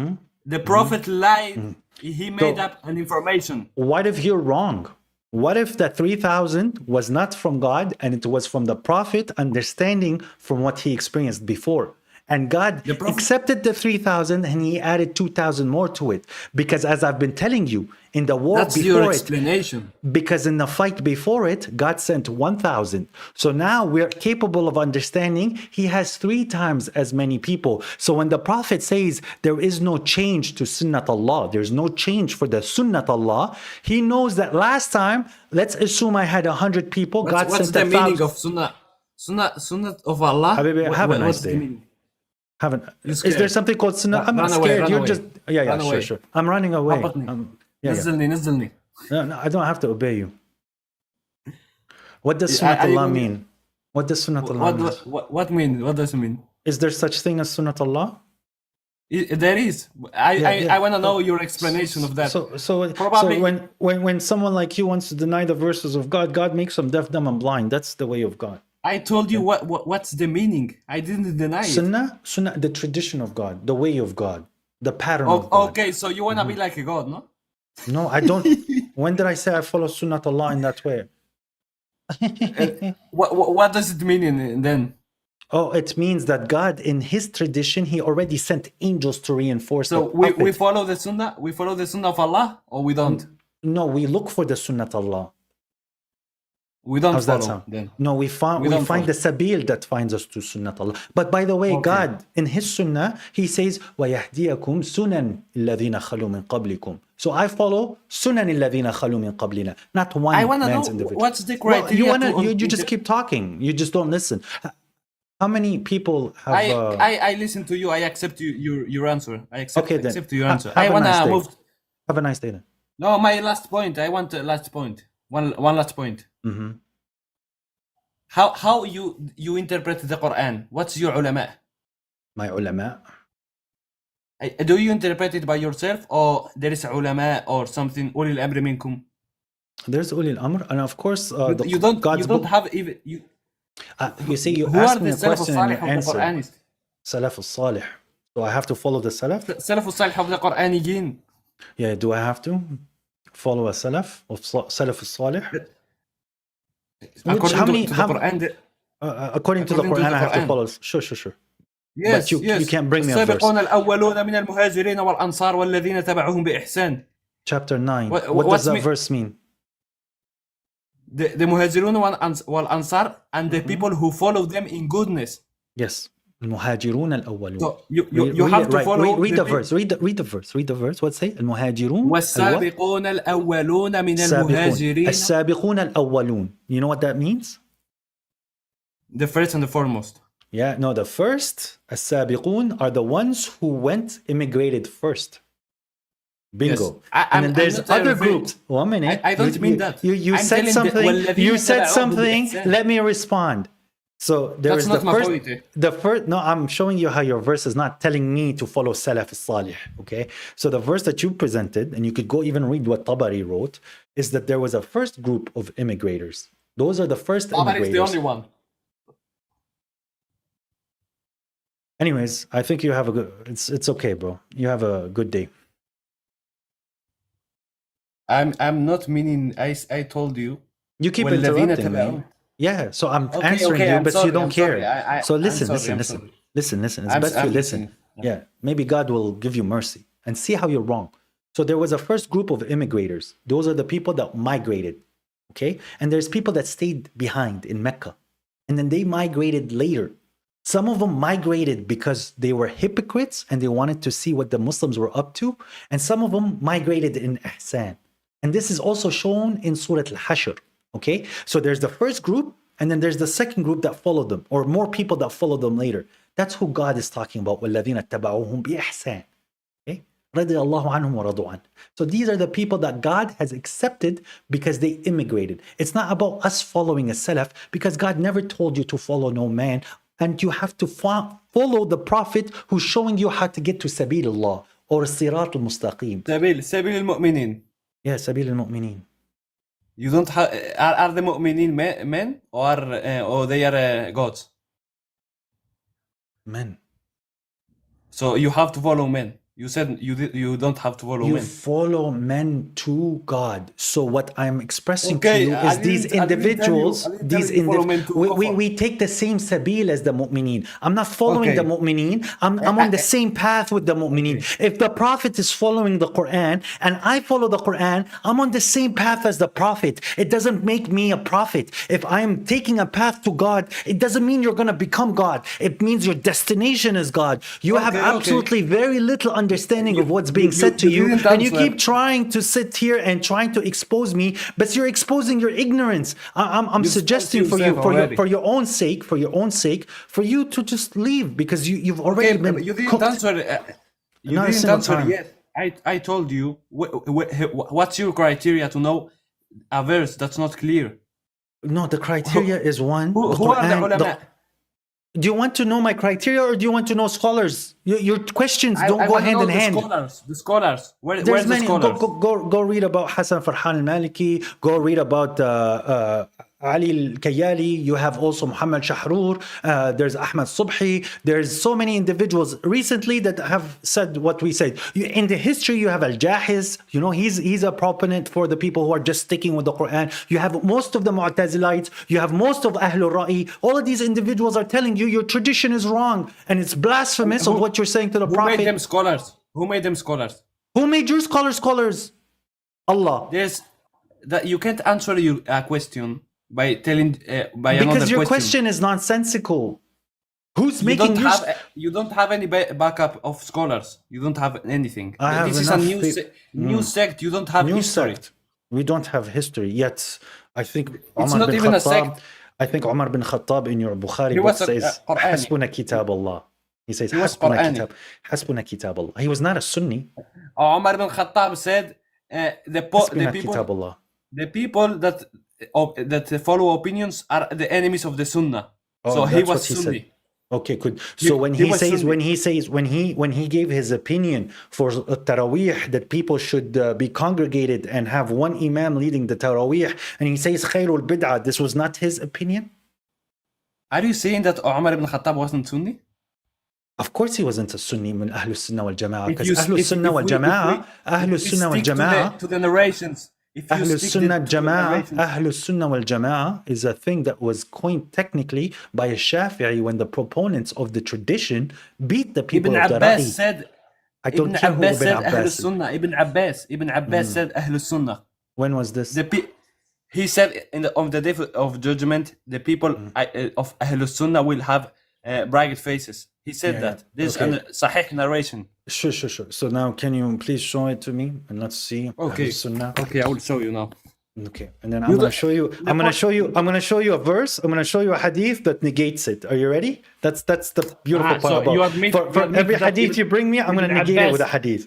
the prophet lied. He made up an information. What if you're wrong? What if the 3,000 was not from God and it was from the prophet understanding from what he experienced before? And God accepted the 3,000 and he added 2,000 more to it. Because as I've been telling you, in the war That's before your explanation. because in the fight before it, God sent 1,000. So now we're capable of understanding he has 3 times as many people. So when the Prophet says there is no change to Sunnat Allah, there's no change for the Sunnat Allah, he knows that last time, let's assume I had 100 people, God What's sent the 1,000. meaning of Sunnah? Sunnah of Allah? Habibi, have a nice what's the day. meaning? Is there something called Sunnah? I'm not Run away, scared. run You're away. just Run away. sure. I'm running away. Yeah. نزلني. No, I don't have to obey you. What does Sunnat Allah mean? What does Sunnat Allah mean? What mean? What does it mean? Is there such thing as Sunnat Allah? There is. I want to know your explanation of that. So Probably. when someone like you wants to deny the verses of God, God makes them deaf, dumb, and blind. That's the way of God. I told you what's the meaning. I didn't deny it. Sunnah, the tradition of God, the way of God, the pattern of God. Okay, so you want to be like a God, no? No, I don't. When did I say I follow Sunnat Allah in that way? What does it mean then? Oh, it means that God, in His tradition, He already sent angels to reinforce. So we follow the Sunnah. We follow the Sunnah of Allah, or we don't. No, we look for the Sunnat Allah. We don't How's follow. that sound? Then. No, we find the sabil that finds us to Sunnat Allah. But by the way, God, in His Sunnah, He says, وَيَهْدِيَكُمْ سُنَنْ الَّذِينَ خَلُوا مِنْ قَبْلِكُمْ. So I follow Sunan الَّذِينَ خَلُوا مِنْ قَبْلِنَا. Not one I want to know individual. what's the criteria. You just keep talking. You just don't listen. How many people have... I listen to you. I accept your answer. I accept your answer. I want to move. Have a nice day then. No, my last point. I want a last point. One last point. Mm-hmm. How you interpret the Quran? What's your ulama? My ulama? Do you interpret it by yourself, or there is ulama or something? أولي الأمر منكم. There's Ulil Amr, and of course you don't have even you. You see, you who asked are me the a Salaf question and you al-Salih of the answered. Quranists? Salaf al-Salih. So I have to follow the Salaf? Salaf al-Salih of the Quraniyin. Yeah, do I have to follow a Salaf of Salaf al-Salih? According to the Quran. According to the Quran, I have to follow. Sure. Yes, but you can't bring me a verse. السابقون الأولون من المهاجرين والأنصار والذين تبعوهم بإحسان. Chapter 9. What does that verse mean? The muhajirun wal-ansar and the people who follow them in goodness. Yes. المهاجرون الأولون. So you have to follow. Read the verse. Read the verse. What's it say? المهاجرون والسابقون الأولون من المهاجرين. السابقون الأولون. You know what that means? The first and the foremost. Yeah, no, the first, السابقون, are the ones who immigrated first. Bingo. Yes. And then there's other groups. 1 minute. I don't mean that. You said something. You said something. Let me respond. So there is the first. No, I'm showing you how your verse is not telling me to follow Salaf al-Salih. Okay. So the verse that you presented, and you could go even read what Tabari wrote, is that there was a first group of immigrators. Those are the first immigrators. Tabari is the only one. Anyways, I think you have a good. It's okay, bro. You have a good day. I'm not meaning. I told you. You keep والذين interrupting me. تبعون. Yeah, so I'm Okay, answering okay, you, I'm but sorry, you don't I'm care. sorry. So listen, I'm sorry, listen. I'm sorry. Listen. It's I'm best you I'm listen. listening. Yeah, maybe God will give you mercy and see how you're wrong. So there was a first group of immigrators. Those are the people that migrated, okay? And there's people that stayed behind in Mecca. And then they migrated later. Some of them migrated because they were hypocrites and they wanted to see what the Muslims were up to. And some of them migrated in ihsan. And this is also shown in Surah Al-Hashr, okay? So there's the first group, and then there's the second group that followed them, or more people that followed them later. That's who God is talking about. وَالَّذِينَ اتَّبَعُوهُمْ بِإِحْسَانٍ. Okay? رَضِيَ اللَّهُ عَنْهُمْ وَرَضُوا عَنْهُ. So these are the people that God has accepted because they immigrated. It's not about us following a salaf, because God never told you to follow no man, and you have to follow the Prophet who's showing you how to get to Sabilullah or Sirat al-Mustaqim. سبيل المؤمنين. Yeah, Sabil al-Mu'mineen. You don't have. Are the mu'minin men or they are gods? Men. So you have to follow men. You said you don't have to follow You men. follow men to God. So what I'm expressing Okay, to you is these individuals, we take the same sabil as the mu'mineen. I'm not following the mu'mineen. I'm on the same path with the mu'mineen. If the Prophet is following the Quran and I follow the Quran, I'm on the same path as the Prophet. It doesn't make me a prophet. If I'm taking a path to God, it doesn't mean you're going to become God. It means your destination is God. You have absolutely very little understanding of what's being said to you, and you keep trying to sit here and trying to expose me, but you're exposing your ignorance. I'm suggesting for you, for your own sake, for you to just leave, because you've already been you didn't cooked. answer. You didn't answer yet. I told you what's your criteria to know a verse that's not clear. No, the criteria is one. Who are the ulama? Do you want to know my criteria, or do you want to know scholars? Your questions don't go hand in hand. The scholars. Where's There's the many. scholars? Go read about Hassan Farhan al-Maliki. Go read about Ali al-Kayali. You have also Muhammad Shahrur. There's Ahmad Subhi. There's so many individuals recently that have said what we said. In the history, you have Al-Jahiz. You know, he's a proponent for the people who are just sticking with the Quran. You have most of the Mu'tazilites. You have most of Ahlul Ra'i. All of these individuals are telling you your tradition is wrong and it's blasphemous of what you're saying to the Prophet. Who made them scholars? Who made them scholars? Who made your scholars? Allah. There's that you can't answer your question by telling by another because your question. question is nonsensical. Who's You making you don't have any backup of scholars. You don't have anything. I have this is a enough new sect. You don't have new history. sect. We don't have history yet. I think It's Umar not bin even a Khattab. sect. I think Umar bin Khattab in your Bukhari He book was says Qur'ani. Hasbuna kitab Allah. He says He was Hasbuna kitab Allah. He was not a Sunni. Umar bin Khattab said Hasbuna kitab Allah. the people that follow opinions are the enemies of the Sunnah. Oh, so he that's was what he Sunni. said. Okay, good. So when he gave his opinion for Taraweeh that people should be congregated and have one imam leading the Taraweeh, and he says Khairul Bid'ah, this was not his opinion? Are you saying that Umar ibn Khattab wasn't Sunni? Of course he wasn't a Sunni min Ahlus Sunnah wal Jama'ah, If because you- Ahlus if- Sunnah if wal we- Jama'ah, if Ahlus we Sunnah wal stick to Jama'ah, to the narrations. If you Ahlus stick Sunnah to the Jama'ah, narrations- Ahlus Sunnah wal Jama'ah is a thing that was coined technically by a Shafi'i when the proponents of the tradition beat the people Ibn of the Abbas Ra'i. said. I don't Ibn care who Abbas Ibn said Ahlul Abbas is. Sunnah. Ibn Abbas said Ahlul Sunnah. When was this? He said on the day of judgment, the people of Ahlul Sunnah will have bright faces. He said Yeah, that. yeah. This Okay. is a Sahih narration. Sure. So now can you please show it to me and let's see. Okay. Ahlus Sunnah. Okay, I will show you now. Okay, and then I'm gonna show you a verse. I'm gonna show you a hadith that negates it. Are you ready? That's the beautiful so part about you admit- for you admit every that hadith you bring me, I'm gonna Ibn negate it with a Abbas- hadith.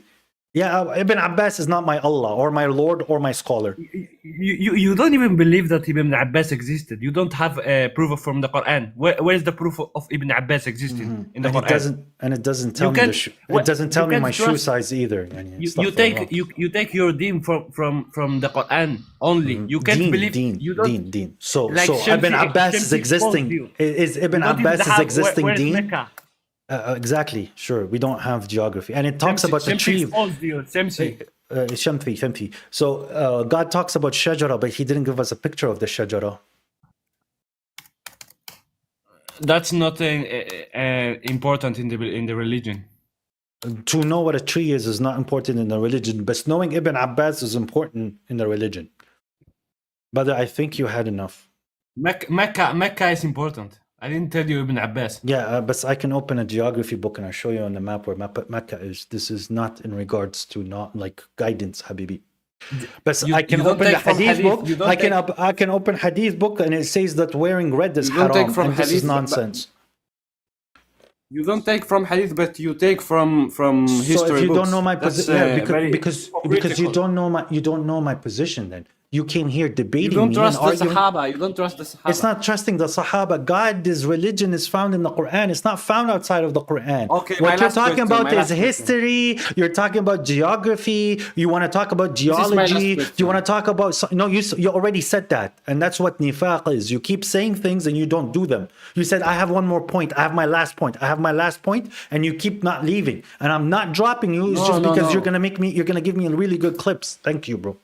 Yeah, Ibn Abbas is not my Allah or my Lord or my scholar. You don't even believe that Ibn Abbas existed. You don't have proof from the Quran. Where's the proof of Ibn Abbas existing in the And Quran? it doesn't tell me can't- it doesn't tell you me can't my shoe trust- size either. Yani, You take your deen from the Quran only. You can't believe you don't. Deen. So Like Ibn Shamsi- Abbas is Shamsi existing. told you. Is Ibn You don't even Abbas is have- existing where's deen? Mecca? Exactly. Sure. We don't have geography, and it talks about the tree. Shamsi exposed you. Shamsi. Shamfi. So God talks about shajara, but he didn't give us a picture of the shajara. That's not important in the religion. To know what a tree is not important in the religion, but knowing Ibn Abbas is important in the religion. But I think you had enough. Mecca is important. I didn't tell you Ibn Abbas. Yeah, but I can open a geography book and I'll show you on the map where Mecca is. This is not in regards to not like guidance, Habibi. But I can open the Hadith book. I can open Hadith book and it says that wearing red is haram, and this is nonsense. You don't take from Hadith, but you take from history. So if you books. don't know my position, because you don't know my position, then you came here debating. You don't me trust and the Sahaba. You don't trust the Sahaba. It's not trusting the Sahaba. God's religion is found in the Quran. It's not found outside of the Quran. Okay, what you're talking about is history. You're talking about geography. You want to talk about geology. You want to talk about... No, you already said that. And that's what nifaq is. You keep saying things and you don't do them. You said, I have one more point. I have my last point. I have my last point. And you keep not leaving. And I'm not dropping you. It's just because you're going to give me really good clips. Thank you, bro.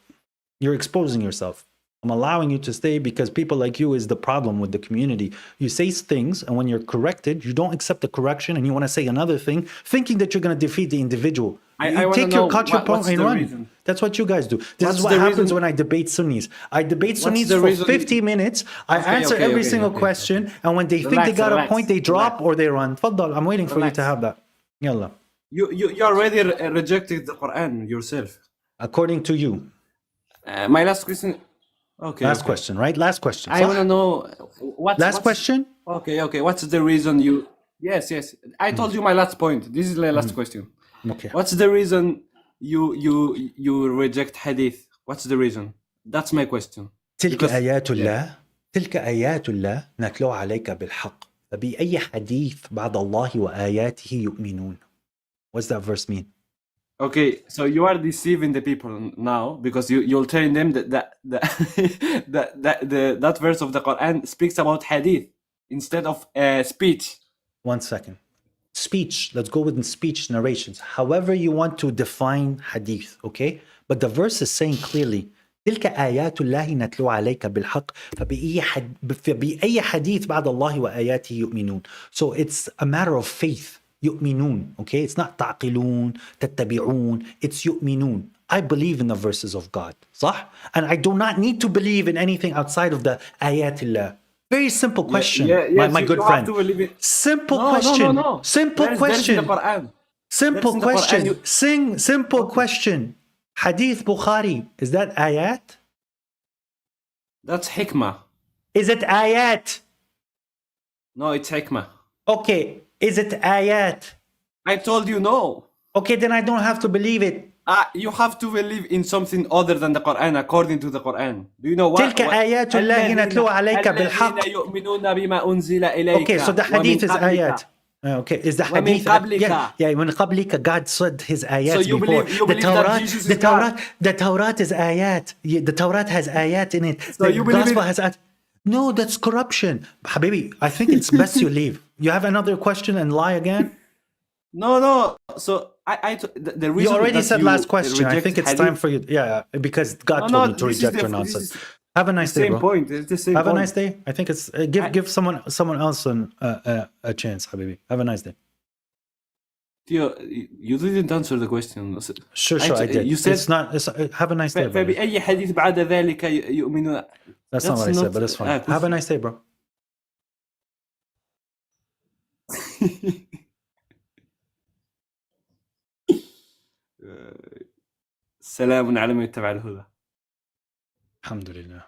You're exposing yourself. I'm allowing you to stay because people like you is the problem with the community. You say things, and when you're corrected, you don't accept the correction, and you want to say another thing, thinking that you're going to defeat the individual. You take your point and run. Reason? That's what you guys do. This is what happens when I debate Sunnis. I debate Sunnis for 50 minutes. I answer every single question, and when they think they got a point, they drop or they run. Faddal, I'm waiting for you to have that. Yalla. You already rejected the Quran yourself. According to you. My last question. Okay. Last question, right? Last question. I want to know what's question. Okay. What's the reason you? Yes. I told you my last point. This is the last question. Okay. What's the reason you reject Hadith? What's the reason? That's my question. تلك آيات الله نتلوها عليك بالحق فبأي حديث بعد الله وآياته يؤمنون. What's that verse mean? Okay, so you are deceiving the people now because you're telling them that verse of the Quran speaks about hadith instead of speech. 1 second. Speech. Let's go with speech narrations. However you want to define hadith, okay? But the verse is saying clearly, تلك آيات الله نتلو عليك بالحق فبأي حديث بعد الله وآياته يؤمنون. So it's a matter of faith. يؤمنون, okay? It's not تعقلون, تتبعون, it's يؤمنون. I believe in the verses of God, صح? And I do not need to believe in anything outside of the آيات الله. Very simple question, my good friend. Simple question. No. Simple question. Simple question. Simple question. Hadith Bukhari, is that ayat? That's hikmah. Is it ayat? No, it's hikmah. Okay. Is it ayat? I told you no. Okay, then I don't have to believe it. You have to believe in something other than the Quran, according to the Quran. Do you know what? تلك آيات الله نتلوها عليك بالحق. Okay, so the hadith is ayat. Okay, is the hadith? من قبلك. God said his ayat so you before. Believe that Jesus is God. The Torah is ayat. The Torah has ayat in it. So the gospel has ayat. No, that's corruption. Habibi, I think it's best you leave. You have another question and lie again? No. So the reason you already said last question. I think it's hadith. Time for you. Yeah, because God told me to reject your nonsense. Have a nice day, bro. Point. It's the same Have point. a nice day. I think it's give someone else a chance, Habibi. Have a nice day. Theo, you didn't answer the question. Sure, I did. You said it's not. Have a nice day. فبأي حديث بعد ذلك يؤمنون. That's not what I said, but it's fine. Have a nice day, bro. سلام على من يتبع الهدى. Alhamdulillah.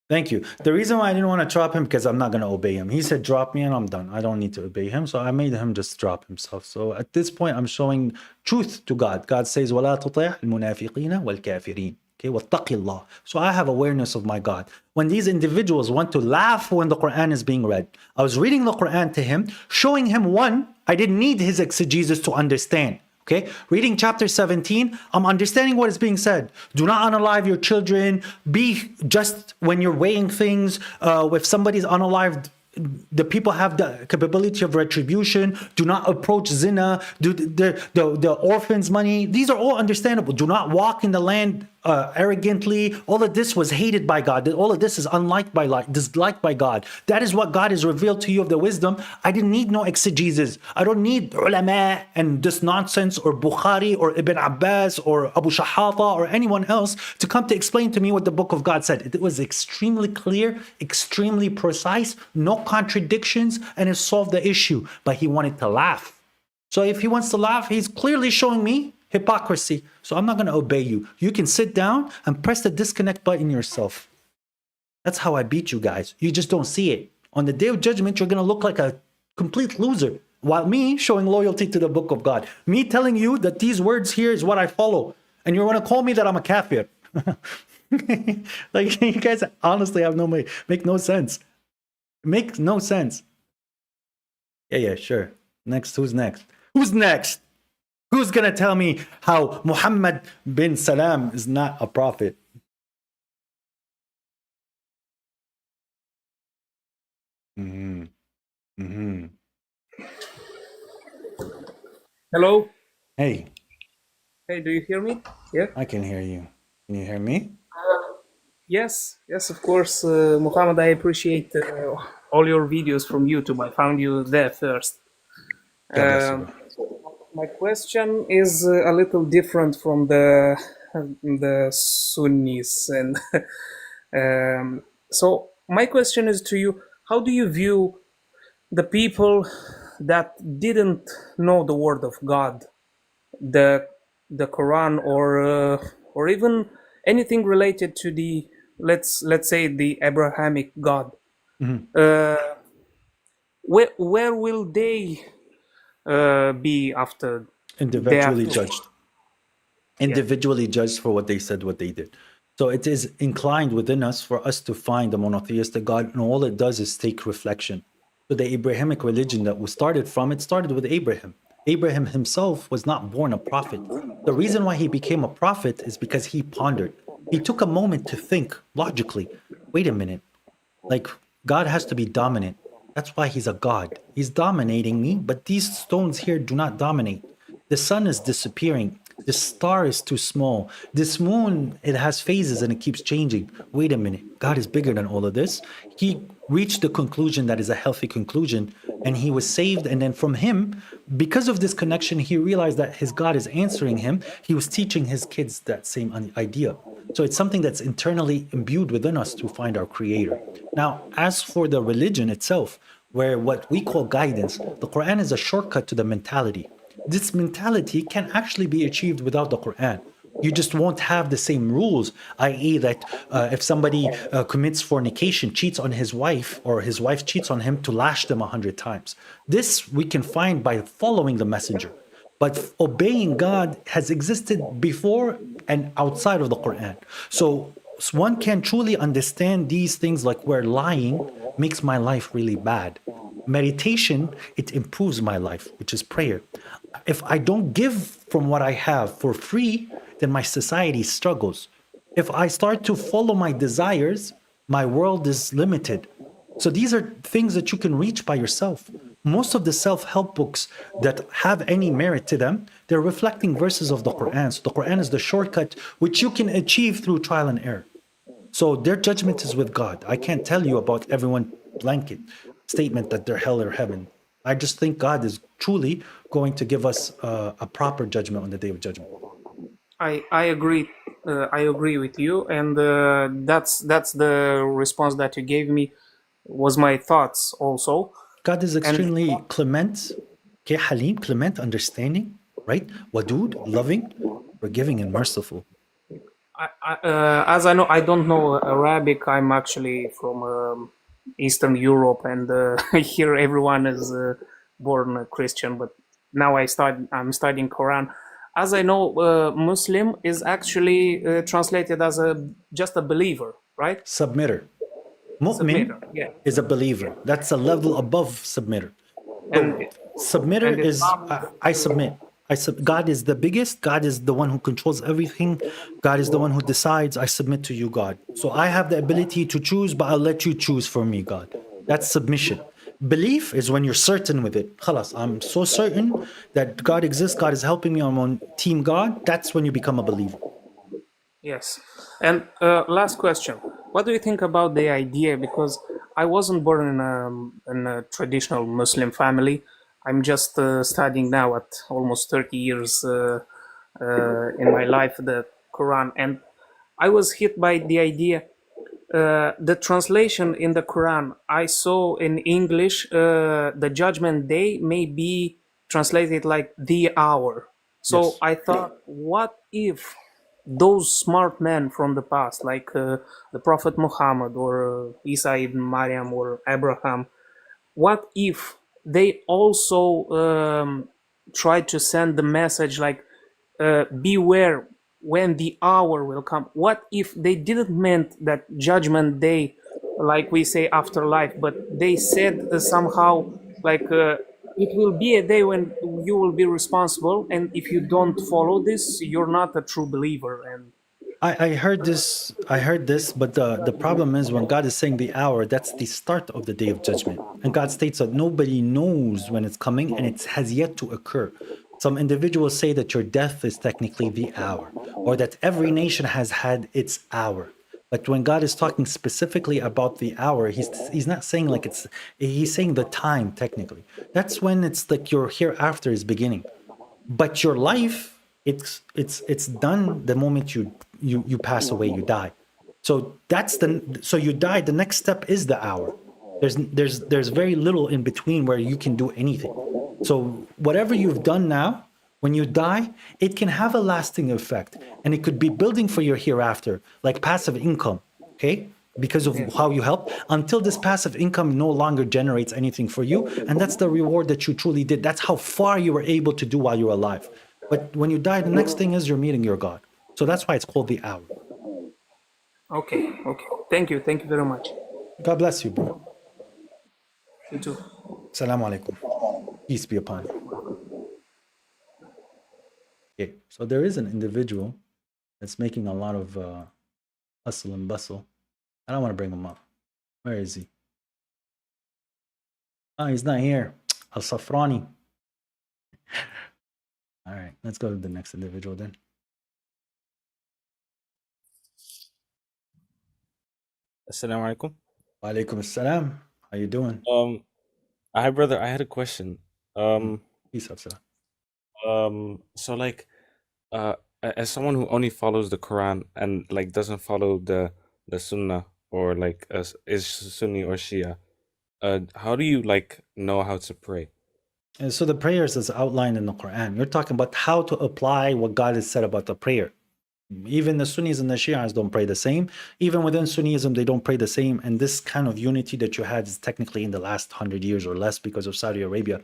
Thank you. The reason why I didn't want to drop him because I'm not going to obey him. He said drop me and I'm done. I don't need to obey him. So I made him just drop himself. So at this point, I'm showing truth to God. God says, وَلَا تُطِعْ الْمُنَافِقِينَ وَالْكَافِرِينَ. Okay, وَاتَّقِ اللَّهِ. So I have awareness of my God. When these individuals want to laugh when the Quran is being read, I was reading the Quran to him, showing him one, I didn't need his exegesis to understand. Okay, reading chapter 17, I'm understanding what is being said. Do not unalive your children. Be just when you're weighing things. If somebody's unalived the people have the capability of retribution. Do not approach zina. Do the orphans' money. These are all understandable. Do not walk in the land arrogantly. All of this was hated by God. All of this is disliked by God. That is what God has revealed to you of the wisdom. I didn't need no exegesis. I don't need ulama and this nonsense or Bukhari or Ibn Abbas or Abu Shahata or anyone else to come to explain to me what the book of God said. It was extremely clear, extremely precise, no contradictions, and it solved the issue. But he wanted to laugh. So if he wants to laugh, he's clearly showing me hypocrisy. So I'm not going to obey you. You can sit down and press the disconnect button yourself. That's how I beat you guys. You just don't see it. On the day of judgment, you're going to look like a complete loser. While me showing loyalty to the book of God. Me telling you that these words here is what I follow. And you're going to call me that I'm a kafir. Like, you guys honestly have make no sense. Make no sense. Yeah, sure. Next, who's next? Who's next? Who's going to tell me how Muhammad bin Salam is not a prophet? Hello. Hey. Hey, do you hear me? Yeah. I can hear you. Can you hear me? Yes, of course, Muhammad. I appreciate all your videos from YouTube. I found you there first. My question is a little different from the Sunnis, and so my question is to you: how do you view the people that didn't know the word of God, the Quran, or even anything related to the let's say the Abrahamic God? Where will they be after? Individually judged. Individually judged for what they said, what they did. So it is inclined within us for us to find a monotheistic God, and all it does is take reflection. So the Abrahamic religion that we started from, it started with Abraham. Abraham himself was not born a prophet. The reason why he became a prophet is because he pondered. He took a moment to think logically. Wait a minute. Like, God has to be dominant. That's why he's a God. He's dominating me, but these stones here do not dominate. The sun is disappearing. The star is too small. This moon, it has phases and it keeps changing. Wait a minute. God is bigger than all of this. He reached the conclusion that is a healthy conclusion, and he was saved. And then from him, because of this connection, he realized that his God is answering him. He was teaching his kids that same idea. So it's something that's internally imbued within us to find our creator. Now, as for the religion itself, where what we call guidance, the Quran is a shortcut to the mentality. This mentality can actually be achieved without the Quran. You just won't have the same rules, i.e. that if somebody commits fornication, cheats on his wife, or his wife cheats on him, to lash them 100 times. This we can find by following the messenger. But obeying God has existed before and outside of the Quran. So one can truly understand these things, like where lying makes my life really bad. Meditation, it improves my life, which is prayer. If I don't give from what I have for free, then my society struggles. If I start to follow my desires, my world is limited. So these are things that you can reach by yourself. Most of the self-help books that have any merit to them, they're reflecting verses of the Quran. So the Quran is the shortcut which you can achieve through trial and error. So their judgment is with God. I can't tell you about everyone blanket statement that they're hell or heaven. I just think God is truly going to give us a proper judgment on the day of judgment. I agree. I agree with you, and that's the response that you gave me. Was my thoughts also. God is extremely clement, Halim, clement, understanding, right? Wadud, loving, forgiving, and merciful. As I know, I don't know Arabic. I'm actually from Eastern Europe, and here everyone is born a Christian. But now I'm studying Quran. As I know, Muslim is actually translated as just a believer, right? Submitter. Mu'min is a believer. That's a level above submitter. And submitter is I submit. God is the biggest. God is the one who controls everything. God is the one who decides. I submit to you, God. So I have the ability to choose, but I'll let you choose for me, God. That's submission. Belief is when you're certain with it. Khalas, I'm so certain that God exists, God is helping me, I'm on team God. That's when you become a believer. Yes. And last question. What do you think about the idea? Because I wasn't born in a traditional Muslim family. I'm just studying now at almost 30 years in my life the Quran. And I was hit by the idea. The translation in the Quran I saw in English, the Judgment Day may be translated like the hour. So Yes. I thought, what if those smart men from the past, like the Prophet Muhammad or Isa ibn Maryam or Abraham, what if they also tried to send the message like, beware when the hour will come? What if they didn't meant that judgment day, like we say afterlife, but they said somehow like it will be a day when you will be responsible, and if you don't follow this, you're not a true believer. And I heard this. I heard this, but the problem is when God is saying the hour, that's the start of the day of judgment. And God states that nobody knows when it's coming and it has yet to occur. Some individuals say that your death is technically the hour, or that every nation has had its hour. But when God is talking specifically about the hour, he's not saying like he's saying the time technically. That's when it's like your hereafter is beginning. But your life, it's done the moment you pass away, you die. So so you die, the next step is the hour. There's very little in between where you can do anything. So whatever you've done now, when you die, it can have a lasting effect, and it could be building for your hereafter, like passive income. Okay, because of how you help, until this passive income no longer generates anything for you, and that's the reward that you truly did. That's how far you were able to do while you're alive. But when you die, the next thing is you're meeting your God. So that's why it's called the hour. okay, okay. Thank you very much. God bless you, bro. You too. Assalamu alaikum. Peace be upon you. Okay, so there is an individual that's making a lot of hustle and bustle. I don't want to bring him up. Where is he? Oh, he's not here. Al Safrani. All right, let's go to the next individual then. Assalamu alaikum. Wa alaikum assalam. How you doing? Hi brother, I had a question. Peace up, sir. So like as someone who only follows the Quran and like doesn't follow the Sunnah or like is Sunni or Shia, how do you like know how to pray? And so the prayers is outlined in the Quran. You're talking about how to apply what God has said about the prayer. Even the Sunnis and the Shias don't pray the same. Even within Sunnism, they don't pray the same. And this kind of unity that you had is technically in the last 100 years or less because of Saudi Arabia.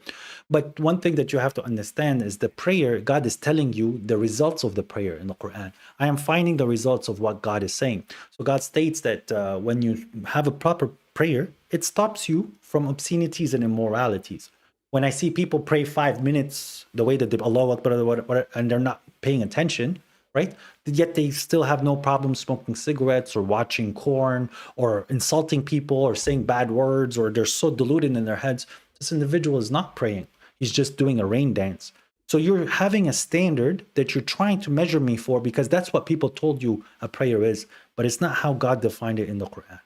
But one thing that you have to understand is the prayer, God is telling you the results of the prayer in the Quran. I am finding the results of what God is saying. So God states that when you have a proper prayer, it stops you from obscenities and immoralities. When I see people pray 5 minutes the way that they Allah Akbar, and they're not paying attention, right? Yet they still have no problem smoking cigarettes or watching porn or insulting people or saying bad words, or they're so deluded in their heads. This individual is not praying. He's just doing a rain dance. So you're having a standard that you're trying to measure me for because that's what people told you a prayer is, but it's not how God defined it in the Quran.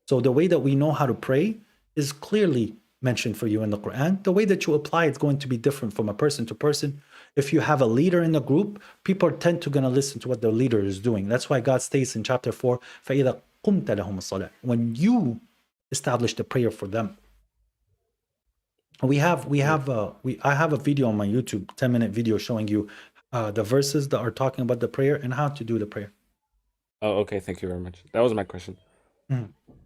So the way that we know how to pray is clearly mentioned for you in the Quran. The way that you apply it's going to be different from a person to person. If you have a leader in the group, people tend to going to listen to what the leader is doing. That's why God states in chapter 4, فَإِذَا قُمْتَ لَهُمُ الصَّلَاةِ, when you establish the prayer for them. I have a video on my YouTube, 10-minute video showing you the verses that are talking about the prayer and how to do the prayer. Oh, okay, thank you very much. That was my question.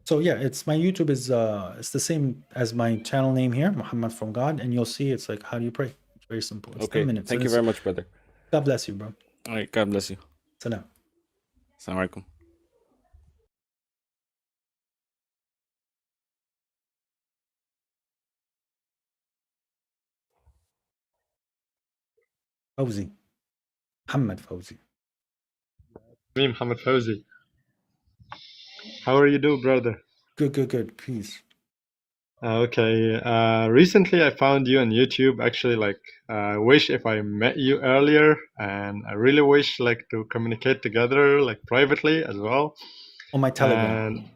So yeah, it's my YouTube is it's the same as my channel name here, Muhammad from God, and you'll see it's like how do you pray. It's very simple. It's Okay, 10 minutes. thank you very much, brother. God bless you, bro. All right, God bless you. Salam. Assalamu alaikum. Fawzi. Muhammad Fawzi. Me, Muhammad Fawzi. How are you doing, brother? Good. Peace. Okay. Recently, I found you on YouTube. Actually, like, I wish if I met you earlier, and I really wish like to communicate together, like privately as well. On my Telegram. And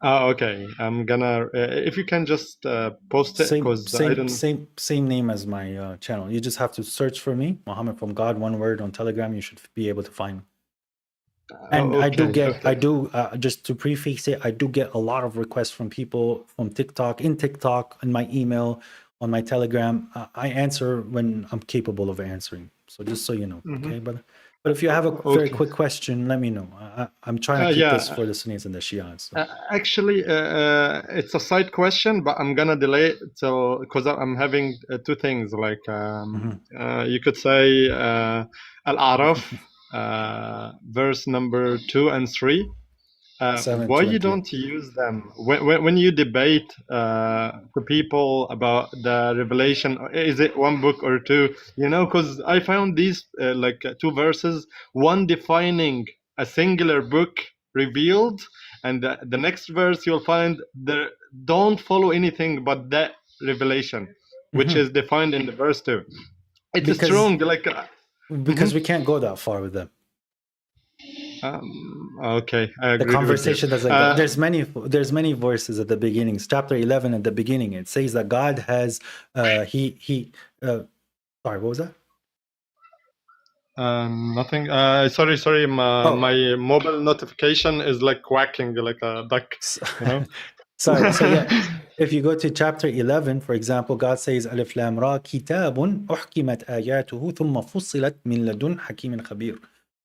okay, I'm gonna if you can just post it because I don't. Same name as my channel. You just have to search for me, Muhammad from God, one word on Telegram. You should be able to find me. And I do get, just to prefix it, I do get a lot of requests from people from TikTok, in my email, on my Telegram. I answer when I'm capable of answering. So just so you know, okay? But if you have a very quick question, let me know. I'm trying to keep this for the Sunnis and the Shias. So. Actually, it's a side question, but I'm gonna delay it till because I'm having two things. Like you could say Al-Araf, verse number 2 and 3. Why you don't use them when you debate to people about the revelation? Is it one book or two? You know, because I found these like two verses, one defining a singular book revealed, and the next verse you'll find there don't follow anything but that revelation, which is defined in the verse 2. It's strong, like because we can't go that far with them. Okay, I agree. The conversation doesn't go. There's many verses at the beginning. Chapter 11 at the beginning, it says that God has sorry, what was that? Nothing. Sorry. My mobile notification is like quacking like a duck. You know? Sorry. So yeah, if you go to chapter 11, for example, God says, Alif Lam Ra, Kitabun uhkimat ayatuhu thumma fussilat min ladun hakimin khabir.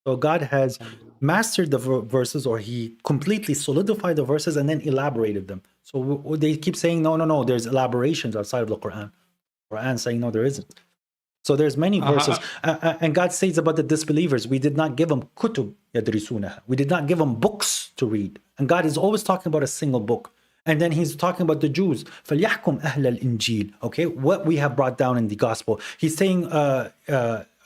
So God has mastered the verses, or he completely solidified the verses and then elaborated them. So they keep saying, no, there's elaborations outside of the Quran. Quran saying, no, there isn't. So there's many verses. And God says about the disbelievers, we did not give them kutub yadrisunaha. We did not give them books to read. And God is always talking about a single book. And then he's talking about the Jews. فَلْيَحْكُمْ أَهْلَ الْإِنْجِيلِ. Okay, what we have brought down in the gospel. He's saying,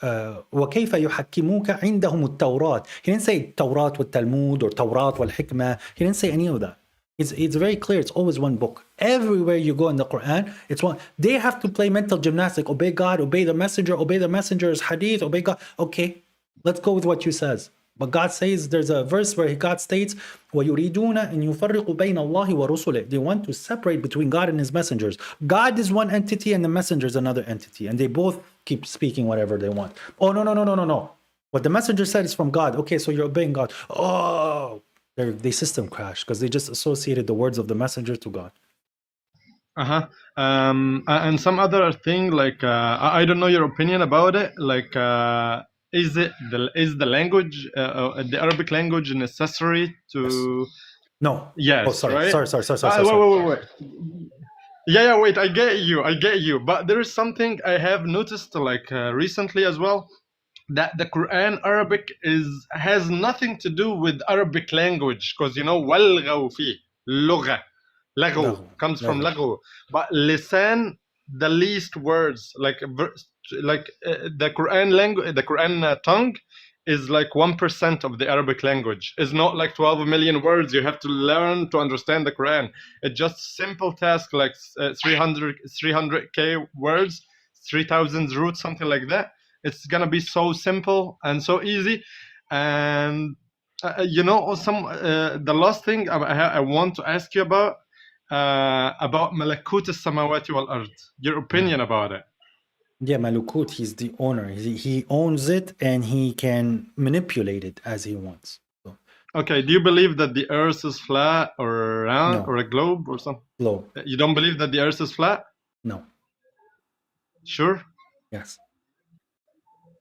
وكيف يحكموك عندهم التوراة. He didn't say Tawrat with Talmud or Tawrat wal Hikmah. He didn't say any of that. It's very clear. It's always one book. Everywhere you go in the Quran, it's one. They have to play mental gymnastics. Obey God, obey the messenger's hadith, obey God. Okay, let's go with what you says. But God says, there's a verse where God states, وَيُرِيدُونَ أَن يُفَرِّقُوا بَيْنَ اللَّهِ وَرُسُلِهِ. They want to separate between God and his messengers. God is one entity and the messenger is another entity. And they both keep speaking whatever they want. Oh, no. What the messenger said is from God. Okay, so you're obeying God. Oh, they system crashed because they just associated the words of the messenger to God. And some other thing, like I don't know your opinion about it. Like, is the language, the Arabic language, necessary to? Yes. No. Yes. Oh, sorry. Right? Sorry. Wait. Yeah. Wait. I get you. But there is something I have noticed, like recently as well, that the Quran Arabic has nothing to do with Arabic language, because walghaw fi lugha. Laghu comes from laghu, but lisan, the least words, like the Quran language, the Quran tongue is like 1% of the Arabic language. It's not like 12 million words you have to learn to understand the Quran. It's just simple task, like 300k words, 3,000 roots, something like that. It's gonna be so simple and so easy. And the last thing I want to ask you about Malakut as-samawati wal ard. Your opinion about it? Yeah, Malakut, he's the owner. He owns it and he can manipulate it as he wants. So. Okay, do you believe that the earth is flat or round or a globe or something? Globe. You don't believe that the earth is flat? No. Sure? Yes.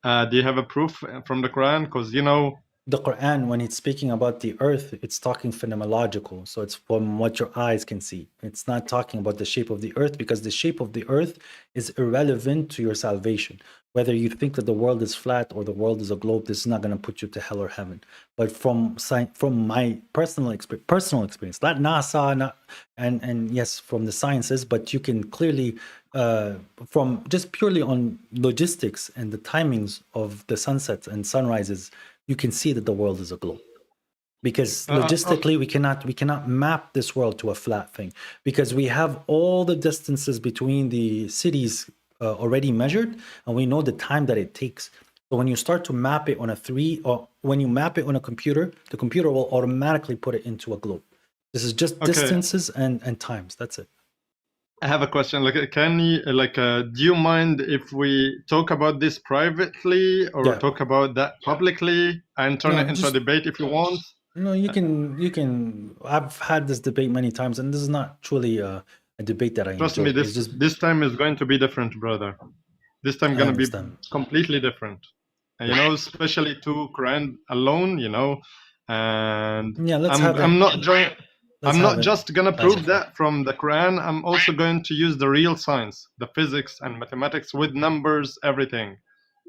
Do you have a proof from the Quran? Because the Quran, when it's speaking about the earth, it's talking phenomenological. So it's from what your eyes can see. It's not talking about the shape of the earth, because the shape of the earth is irrelevant to your salvation. Whether you think that the world is flat or the world is a globe, this is not going to put you to hell or heaven. But from my personal experience, not NASA, and yes, from the sciences, but you can clearly, from just purely on logistics and the timings of the sunsets and sunrises, you can see that the world is a globe. because logistically we cannot map this world to a flat thing, because we have all the distances between the cities already measured, and we know the time that it takes. So when you start to map it on or when you map it on a computer, the computer will automatically put it into a globe. This is just distances and times. That's it. I have a question. Like, can you do you mind if we talk about this privately or talk about that publicly and turn it into a debate if you want? No, you can. I've had this debate many times, and this is not truly a debate that I Trust enjoy. me, this time is going to be different, brother. This time going to be completely different. And, you know, especially to Quran alone, you know, and I'm not just going to prove that from the Quran. I'm also going to use the real science, the physics and mathematics with numbers, everything.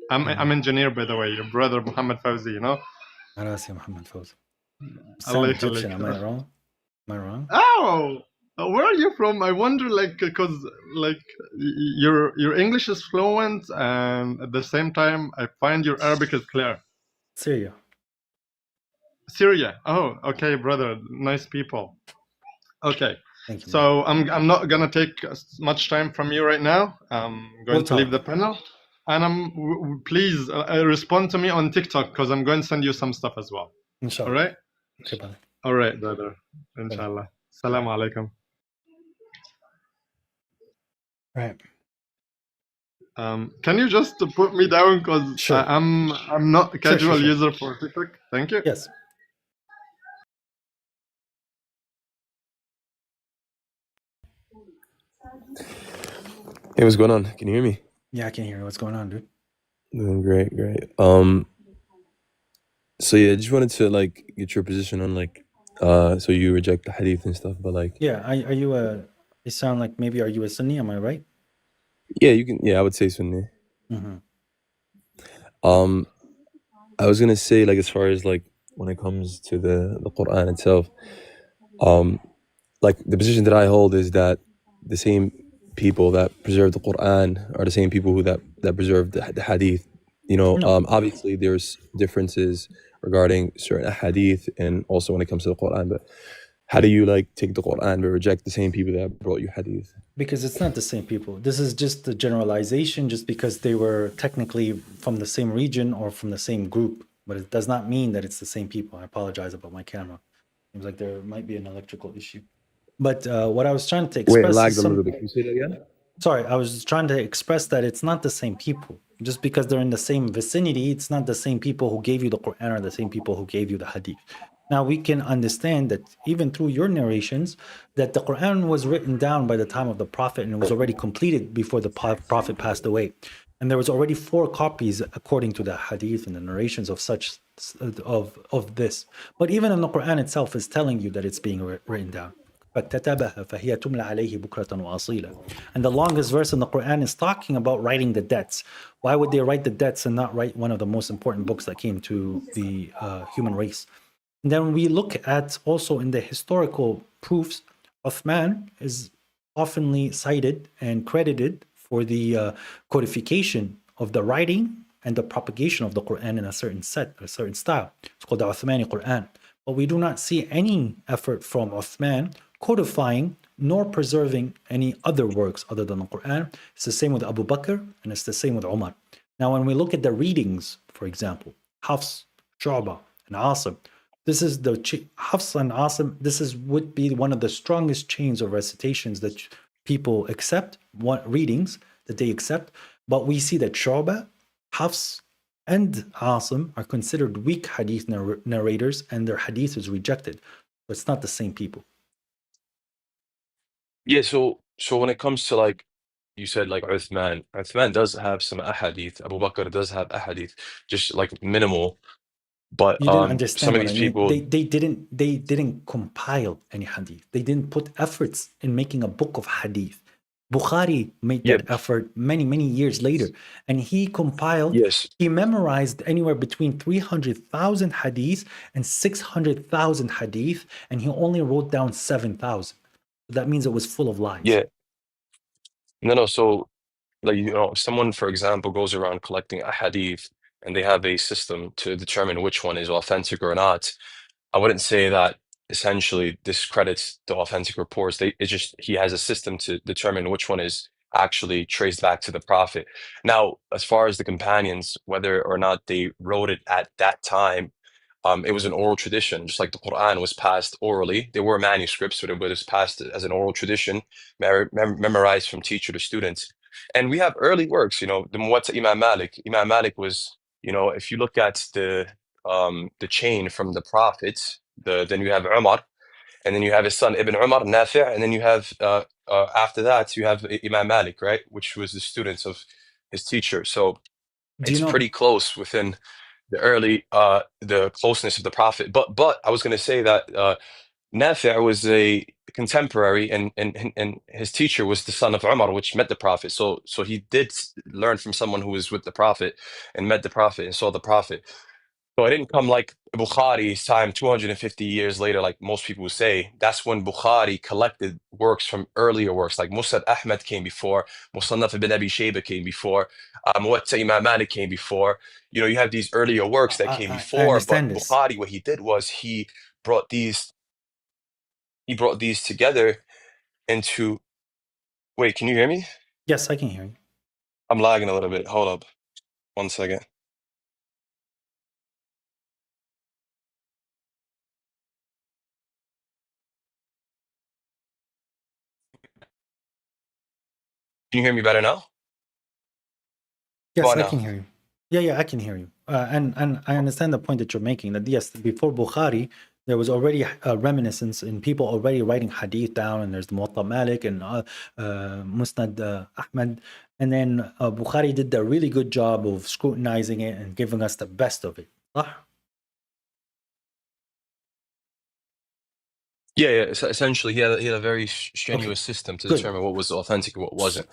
I'm engineer, by the way, your brother Muhammad Fawzi, you know. Muhammad Fawzi. Sound Egyptian, am I wrong? Am I wrong? Oh, where are you from? I wonder, like, because like your English is fluent, and at the same time, I find your Arabic is clear. Syria. Syria. Oh, okay, brother. Nice people. Okay. Thank you, so I'm not gonna take much time from you right now. I'm going to leave the panel, and please respond to me on TikTok, because I'm going to send you some stuff as well. Inshallah. All right. Okay, brother. All right, brother. Inshallah. Assalamu alaikum. Right. Can you just put me down, because I'm not a casual user for TikTok. Thank you. Yes. Hey, what's going on? Can you hear me? Yeah, I can hear you. What's going on, dude? Doing great. So yeah, I just wanted to like get your position on like, so you reject the hadith and stuff, but like, yeah, are you a? You sound like maybe are you a Sunni? Am I right? Yeah, you can. Yeah, I would say Sunni. Mm-hmm. I was gonna say, like, as far as like when it comes to the Quran itself, like the position that I hold is that the same people that preserve the Quran are the same people who that preserve the hadith. You know, obviously there's differences regarding certain hadith and also when it comes to the Quran, but how do you like take the Quran but reject the same people that brought you hadith? Because it's not the same people. This is just a generalization, just because they were technically from the same region or from the same group, but it does not mean that it's the same people. I apologize about my camera. Seems like there might be an electrical issue. But what I was trying to express. Wait, it lagged a little bit. Can you say that again? Sorry, I was trying to express that it's not the same people. Just because they're in the same vicinity, it's not the same people who gave you the Quran or the same people who gave you the Hadith. Now we can understand that even through your narrations, that the Quran was written down by the time of the Prophet and it was already completed before the Prophet passed away. And there was already 4 copies according to the Hadith and the narrations of such of this. But even in the Quran itself is telling you that it's being written down. And the longest verse in the Quran is talking about writing the debts. Why would they write the debts and not write one of the most important books that came to the human race? And then we look at also in the historical proofs, Uthman is oftenly cited and credited for the codification of the writing and the propagation of the Quran in a certain style. It's called the Uthmani Quran. But we do not see any effort from Uthman codifying nor preserving any other works other than the Quran. It's the same with Abu Bakr and it's the same with Umar. Now, when we look at the readings, for example, Hafs, Shu'bah, and Asim, this is the Hafs and Asim. This would be one of the strongest chains of recitations that people accept, readings that they accept. But we see that Shu'bah, Hafs, and Asim are considered weak hadith narrators, and their hadith is rejected. But it's not the same people. Yeah, so when it comes to like you said, like Uthman does have some ahadith. Abu Bakr does have ahadith, just like minimal. But you didn't understand some of what these I mean. people They didn't compile any hadith. They didn't put efforts in making a book of hadith. Bukhari made that effort many years later, and he compiled. Yes. He memorized anywhere between 300,000 hadith and 600,000 hadith, and he only wrote down 7,000. That means it was full of lies. Yeah. No. So, like, you know, if someone, for example, goes around collecting a hadith and they have a system to determine which one is authentic or not, I wouldn't say that essentially discredits the authentic reports. It's just he has a system to determine which one is actually traced back to the Prophet. Now, as far as the companions, whether or not they wrote it at that time, it was an oral tradition, just like the Quran was passed orally. There were manuscripts, but it was passed as an oral tradition, memorized from teacher to student. And we have early works, the Muwatta Imam Malik. Imam Malik was, if you look at the chain from the prophets, then you have Umar, and then you have his son Ibn Umar, Nafi', and then you have after that you have Imam Malik, right, which was the students of his teacher. So Do you it's know? pretty close within the early the closeness of the prophet. But I was going to say that Nafi' was a contemporary, and his teacher was the son of Umar, which met the prophet. So he did learn from someone who was with the prophet and met the prophet and saw the prophet. So it didn't come like Bukhari's time 250 years later, like most people would say. That's when Bukhari collected works from earlier works, like Musnad Ahmad came before, Musannaf ibn Abi Shayba came before, Muwatta Imam Malik came before. You have these earlier works that came I before, but understand this. Bukhari, what he did was he brought these together into. Wait, can you hear me? Yes, I can hear you. I'm lagging a little bit. Hold up, 1 second. Can you hear me better now? Yes, Go on I now. can hear you. Yeah, I can hear you. And I understand the point that you're making, that yes, before Bukhari, there was already a reminiscence in people already writing hadith down, and there's the Muwatta Malik and Musnad Ahmad. And then Bukhari did a really good job of scrutinizing it and giving us the best of it. Yeah. Essentially, he had a very strenuous system to Good. determine what was authentic and what wasn't.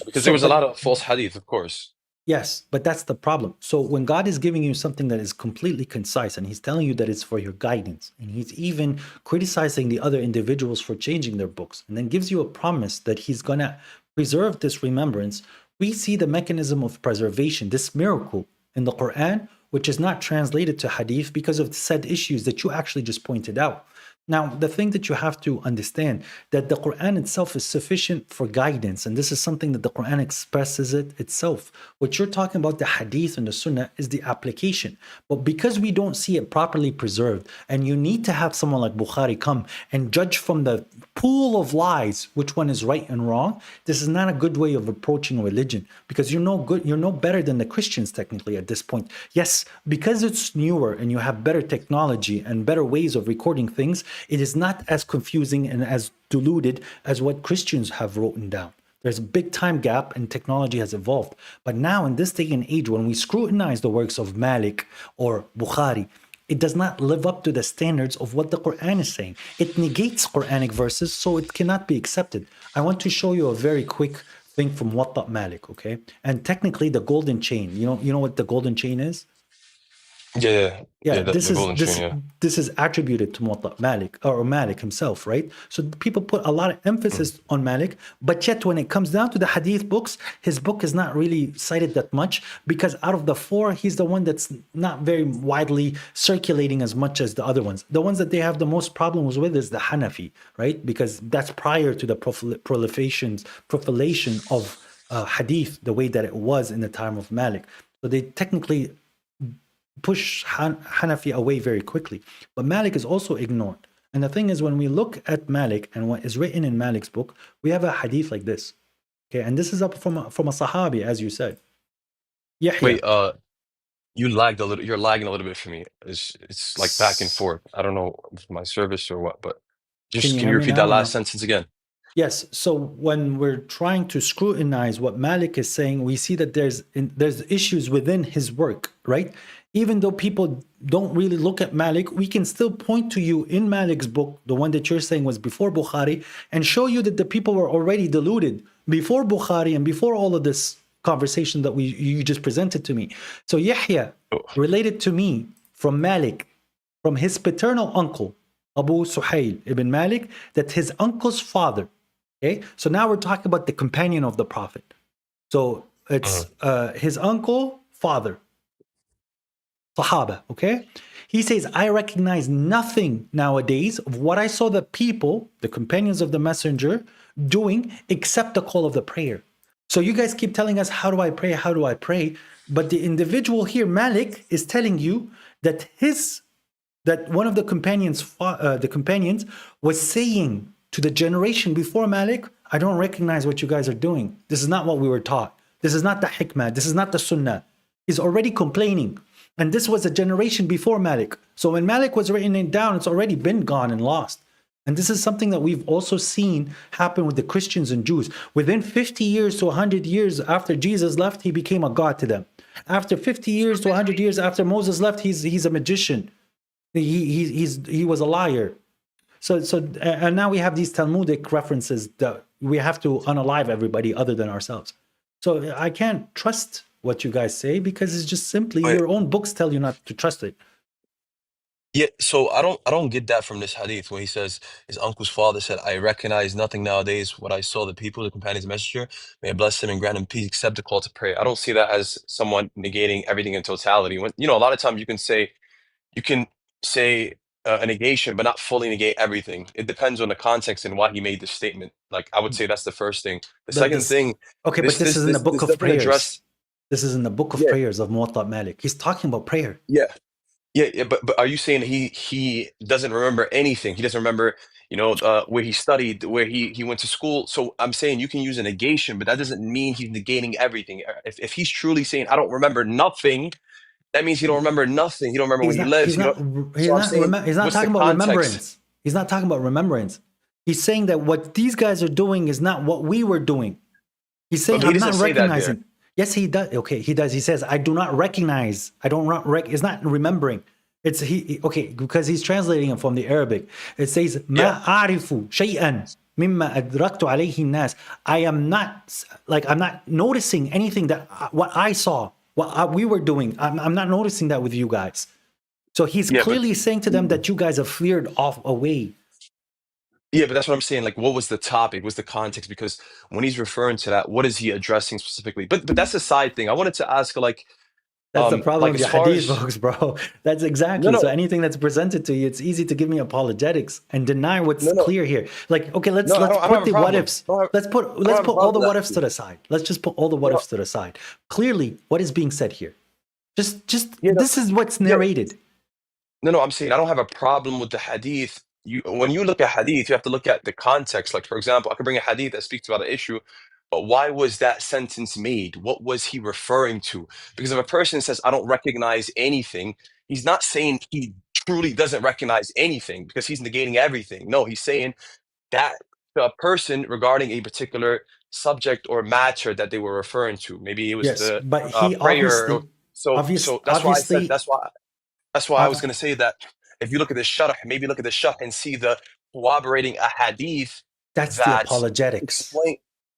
Because So, there was a but- lot of false hadith, of course. Yes, but that's the problem. So when God is giving you something that is completely concise and he's telling you that it's for your guidance, and he's even criticizing the other individuals for changing their books, and then gives you a promise that he's going to preserve this remembrance, we see the mechanism of preservation, this miracle in the Quran, which is not translated to hadith because of the said issues that you actually just pointed out. Now, the thing that you have to understand, that the Quran itself is sufficient for guidance, and this is something that the Quran expresses it itself. What you're talking about, the hadith and the sunnah, is the application. But because we don't see it properly preserved, and you need to have someone like Bukhari come and judge from the pool of lies which one is right and wrong, this is not a good way of approaching religion, because you're no better than the Christians technically at this point. Yes, because it's newer and you have better technology and better ways of recording things, it is not as confusing and as diluted as what Christians have written down. There's a big time gap and technology has evolved. But now in this day and age, when we scrutinize the works of Malik or Bukhari, it does not live up to the standards of what the Quran is saying. It negates Quranic verses, so it cannot be accepted. I want to show you a very quick thing from Muwatta Malik, okay? And technically the golden chain, you know what the golden chain is? Yeah, This chain, yeah. this is attributed to Muwatta Malik, or Malik himself, right? So people put a lot of emphasis on Malik, but yet when it comes down to the hadith books, his book is not really cited that much, because out of the four, he's the one that's not very widely circulating as much as the other ones. The ones that they have the most problems with is the Hanafi, right? Because that's prior to the proliferation of hadith the way that it was in the time of Malik. So they technically push Hanafi away very quickly. But Malik is also ignored. And the thing is, when we look at Malik and what is written in Malik's book, we have a hadith like this. Okay, and this is up from a Sahabi, as you said. Yahya. Wait, you lagged a little. You're lagging a little bit for me. It's like back and forth. I don't know if it's my service or what, but can you repeat that last sentence again? Yes. So when we're trying to scrutinize what Malik is saying, we see that there's issues within his work, right? Even though people don't really look at Malik, we can still point to you in Malik's book, the one that you're saying was before Bukhari, and show you that the people were already deluded before Bukhari and before all of this conversation that you just presented to me. So Yahya related to me from Malik, from his paternal uncle, Abu Suhail ibn Malik, that his uncle's father. Okay, so now we're talking about the companion of the Prophet. So it's his uncle, father. Sahaba, okay? He says, I recognize nothing nowadays of what I saw the people, the companions of the messenger, doing except the call of the prayer. So you guys keep telling us, how do I pray? How do I pray? But the individual here, Malik, is telling you that one of the companions was saying to the generation before Malik, I don't recognize what you guys are doing. This is not what we were taught. This is not the hikmah. This is not the sunnah. He's already complaining. And this was a generation before Malik. So when Malik was written it down, it's already been gone and lost. And this is something that we've also seen happen with the Christians and Jews. Within 50 years to 100 years after Jesus left, he became a god to them. After 50 years to 100 years after Moses left, he's a magician. He was a liar. So and now we have these Talmudic references that we have to unalive everybody other than ourselves. So I can't trust what you guys say because it's just simply your own books tell you not to trust it. Yeah, so I don't get that from this hadith where he says his uncle's father said, I recognize nothing nowadays what I saw the people, the companions of the messenger, may I bless him and grant him peace, except the call to prayer. I don't see that as someone negating everything in totality. When a lot of times you can say a negation, but not fully negate everything. It depends on the context and why he made the statement. Like I would say that's the first thing. The second thing, okay, but this is in the book of prayers. This is in the book of prayers of Muwatta Malik. He's talking about prayer. Yeah, but are you saying he doesn't remember anything? He doesn't remember, where he studied, where he went to school. So I'm saying you can use a negation, but that doesn't mean he's negating everything. If he's truly saying I don't remember nothing, that means he don't remember nothing. He don't remember when he lives. He's not talking about remembrance. He's not talking about remembrance. He's saying that what these guys are doing is not what we were doing. He's saying I'm not recognizing. Yes, he does. Okay, he does. He says, I do not recognize. I don't it's not remembering. It's because he's translating it from the Arabic. It says, ما أعرف شيئا مما أدركت عليه الناس. I'm not noticing anything that what I saw, what we were doing. I'm not noticing that with you guys. So he's clearly saying to them that you guys have veered off away. Yeah, but that's what I'm saying. Like, what was the topic? What's the context? Because when he's referring to that, what is he addressing specifically? But that's a side thing. I wanted to ask, that's the problem with the hadith books, bro. That's exactly. No. So anything that's presented to you, it's easy to give me apologetics and deny what's clear here. Like, okay, let's put the what ifs. Let's put all the what ifs to the side. Let's just put all the what ifs to the side. Clearly, what is being said here? This is what's narrated. No, I'm saying I don't have a problem with the hadith. When you look at hadith, you have to look at the context. Like, for example, I could bring a hadith that speaks about an issue, but why was that sentence made? What was he referring to? Because if a person says, I don't recognize anything, he's not saying he truly doesn't recognize anything because he's negating everything. No, he's saying that a person regarding a particular subject or matter that they were referring to. Maybe it was but he prayer. So that's why I said, that's why I was going to say that. If you look at the sharh, maybe look at the sharh and see the corroborating a hadith. That's the apologetics.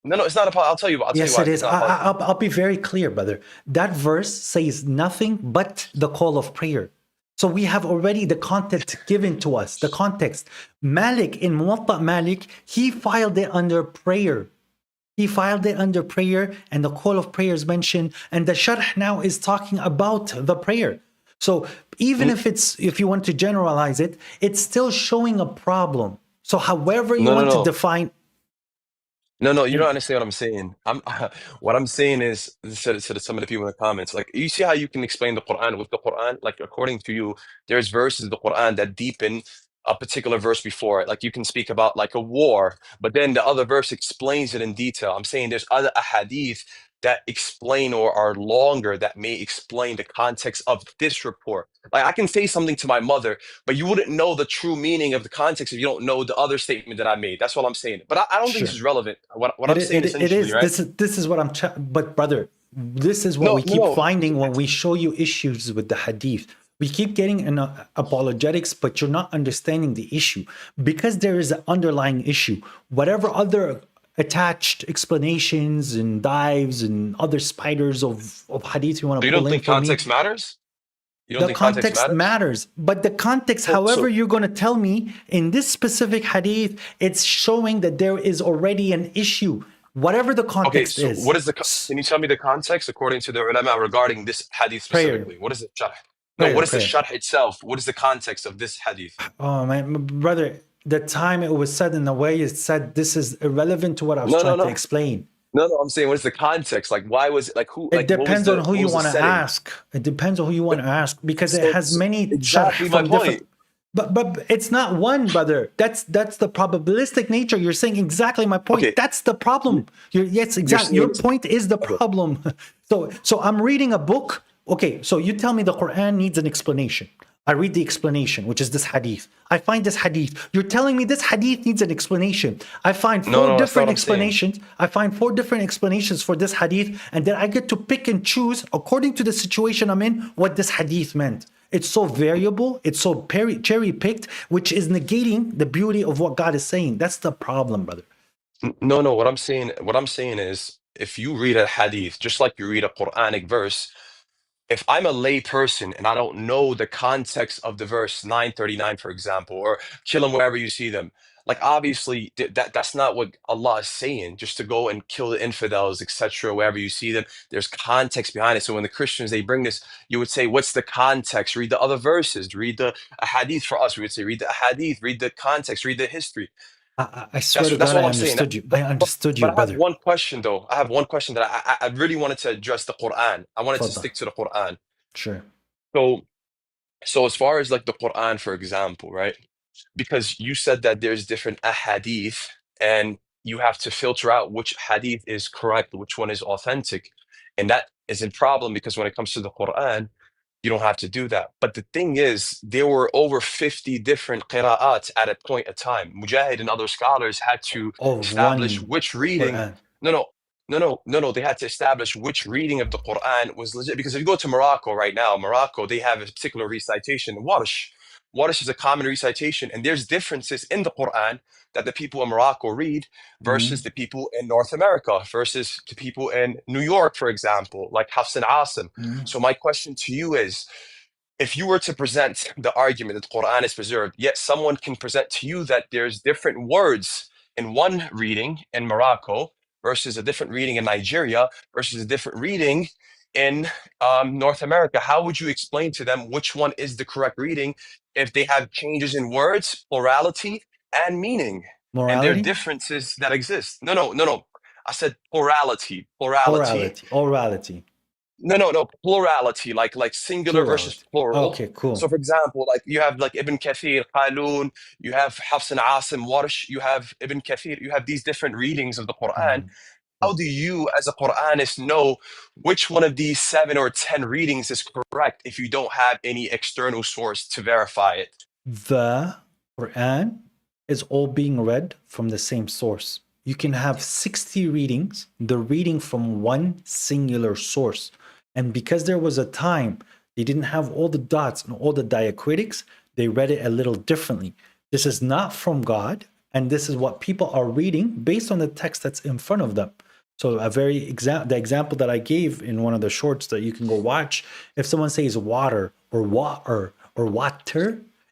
No, it's not. I'll tell you. Yes, it is. I'll be very clear, brother. That verse says nothing but the call of prayer. So we have already the context given to us. The context. Malik in Muwatta Malik, he filed it under prayer. He filed it under prayer, and the call of prayer is mentioned. And the sharh now is talking about the prayer. So even if you want to generalize it, it's still showing a problem. So however you want to define. No, you don't understand what I'm saying. What I'm saying is, to some of the people in the comments, like, you see how you can explain the Quran with the Quran? Like, according to you, there's verses of the Quran that deepen a particular verse before it. Like, you can speak about like a war, but then the other verse explains it in detail. I'm saying there's other ahadith that explain or are longer that may explain the context of this report. Like, I can say something to my mother, but you wouldn't know the true meaning of the context if you don't know the other statement that I made. That's all I'm saying. But I don't think this is relevant. What I'm saying essentially, right? This is what I'm. But brother, this is what we keep finding when we show you issues with the hadith. We keep getting an apologetics, but you're not understanding the issue because there is an underlying issue. Whatever other attached explanations and dives and other spiders of hadith you want to pull in. You don't think context matters? The context matters, but the context, however you're going to tell me in this specific hadith, it's showing that there is already an issue, whatever the context is. What is can you tell me the context according to the ulama regarding this hadith specifically? Prayer. What is it? No, Right, what is the okay. sharh itself? What is the context of this hadith? Oh man, brother, the time it was said in a way it said this is irrelevant to what I was No, no, trying to no. explain. No, no, I'm saying what is the context? Like why was it like who It like depends on who what you was the want to setting? ask. It depends on who you want to ask because it So, has many exactly sharh my from different. point. But it's not one, brother. That's the probabilistic nature. You're saying exactly my point. Okay. That's the problem. Yes, exactly. Your saying- point is the Okay. problem. So I'm reading a book. Okay, so you tell me the Quran needs an explanation. I read the explanation, which is this hadith. I find this hadith. You're telling me this hadith needs an explanation. I find four No, that's not different what I'm saying. explanations. I find 4 different explanations for this hadith, and then I get to pick and choose according to the situation I'm in what this hadith meant. It's so variable, it's so cherry picked, which is negating the beauty of what God is saying. That's the problem, brother. No, no, what I'm saying is if you read a hadith, just like you read a Quranic verse, if I'm a lay person and I don't know the context of the verse 939, for example, or kill them wherever you see them, like obviously that's not what Allah is saying, just to go and kill the infidels, etc. Wherever you see them, there's context behind it. So when the Christians they bring this, you would say, what's the context? Read the other verses, read the hadith for us. We would say, read the hadith, read the context, read the history. I swear to That's God, all I I'm saying. understood you. I understood you, But I have brother. one question though. I have one question that I really wanted to address the Quran. I wanted to Fadda. stick to the Quran. Sure. So as far as like the Quran, for example, right? Because you said that there's different ahadith and you have to filter out which hadith is correct, which one is authentic. And that is a problem because when it comes to the Quran, you don't have to do that. But the thing is, there were over 50 different qira'at at a point of time. Mujahid and other scholars had to Of establish one which reading. Quran. No. They had to establish which reading of the Quran was legit. Because if you go to Morocco right now, Morocco, they have a particular recitation, Warsh. Warsh is a common recitation, and there's differences in the Quran that the people in Morocco read versus the people in North America, versus the people in New York, for example, like Hafs and Asim. So my question to you is, if you were to present the argument that the Quran is preserved, yet someone can present to you that there's different words in one reading in Morocco versus a different reading in Nigeria versus a different reading in North America, how would you explain to them which one is the correct reading if they have changes in words, plurality, and meaning? And there are Morality? differences that exist. No. I said plurality. Orality. No. Plurality, like singular versus Plurality. plural. Okay, cool. So, for example, like you have like Ibn Kathir, Qalun, you have Hafs and Asim, Warsh, you have Ibn Kathir, you have these different readings of the Quran. How do you, as a Quranist, know which one of these 7 or 10 readings is correct if you don't have any external source to verify it? The Quran is all being read from the same source. You can have 60 readings, the reading from one singular source. And because there was a time they didn't have all the dots and all the diacritics, they read it a little differently. This is not from God, and this is what people are reading based on the text that's in front of them. So the example that I gave in one of the shorts that you can go watch, if someone says water or water,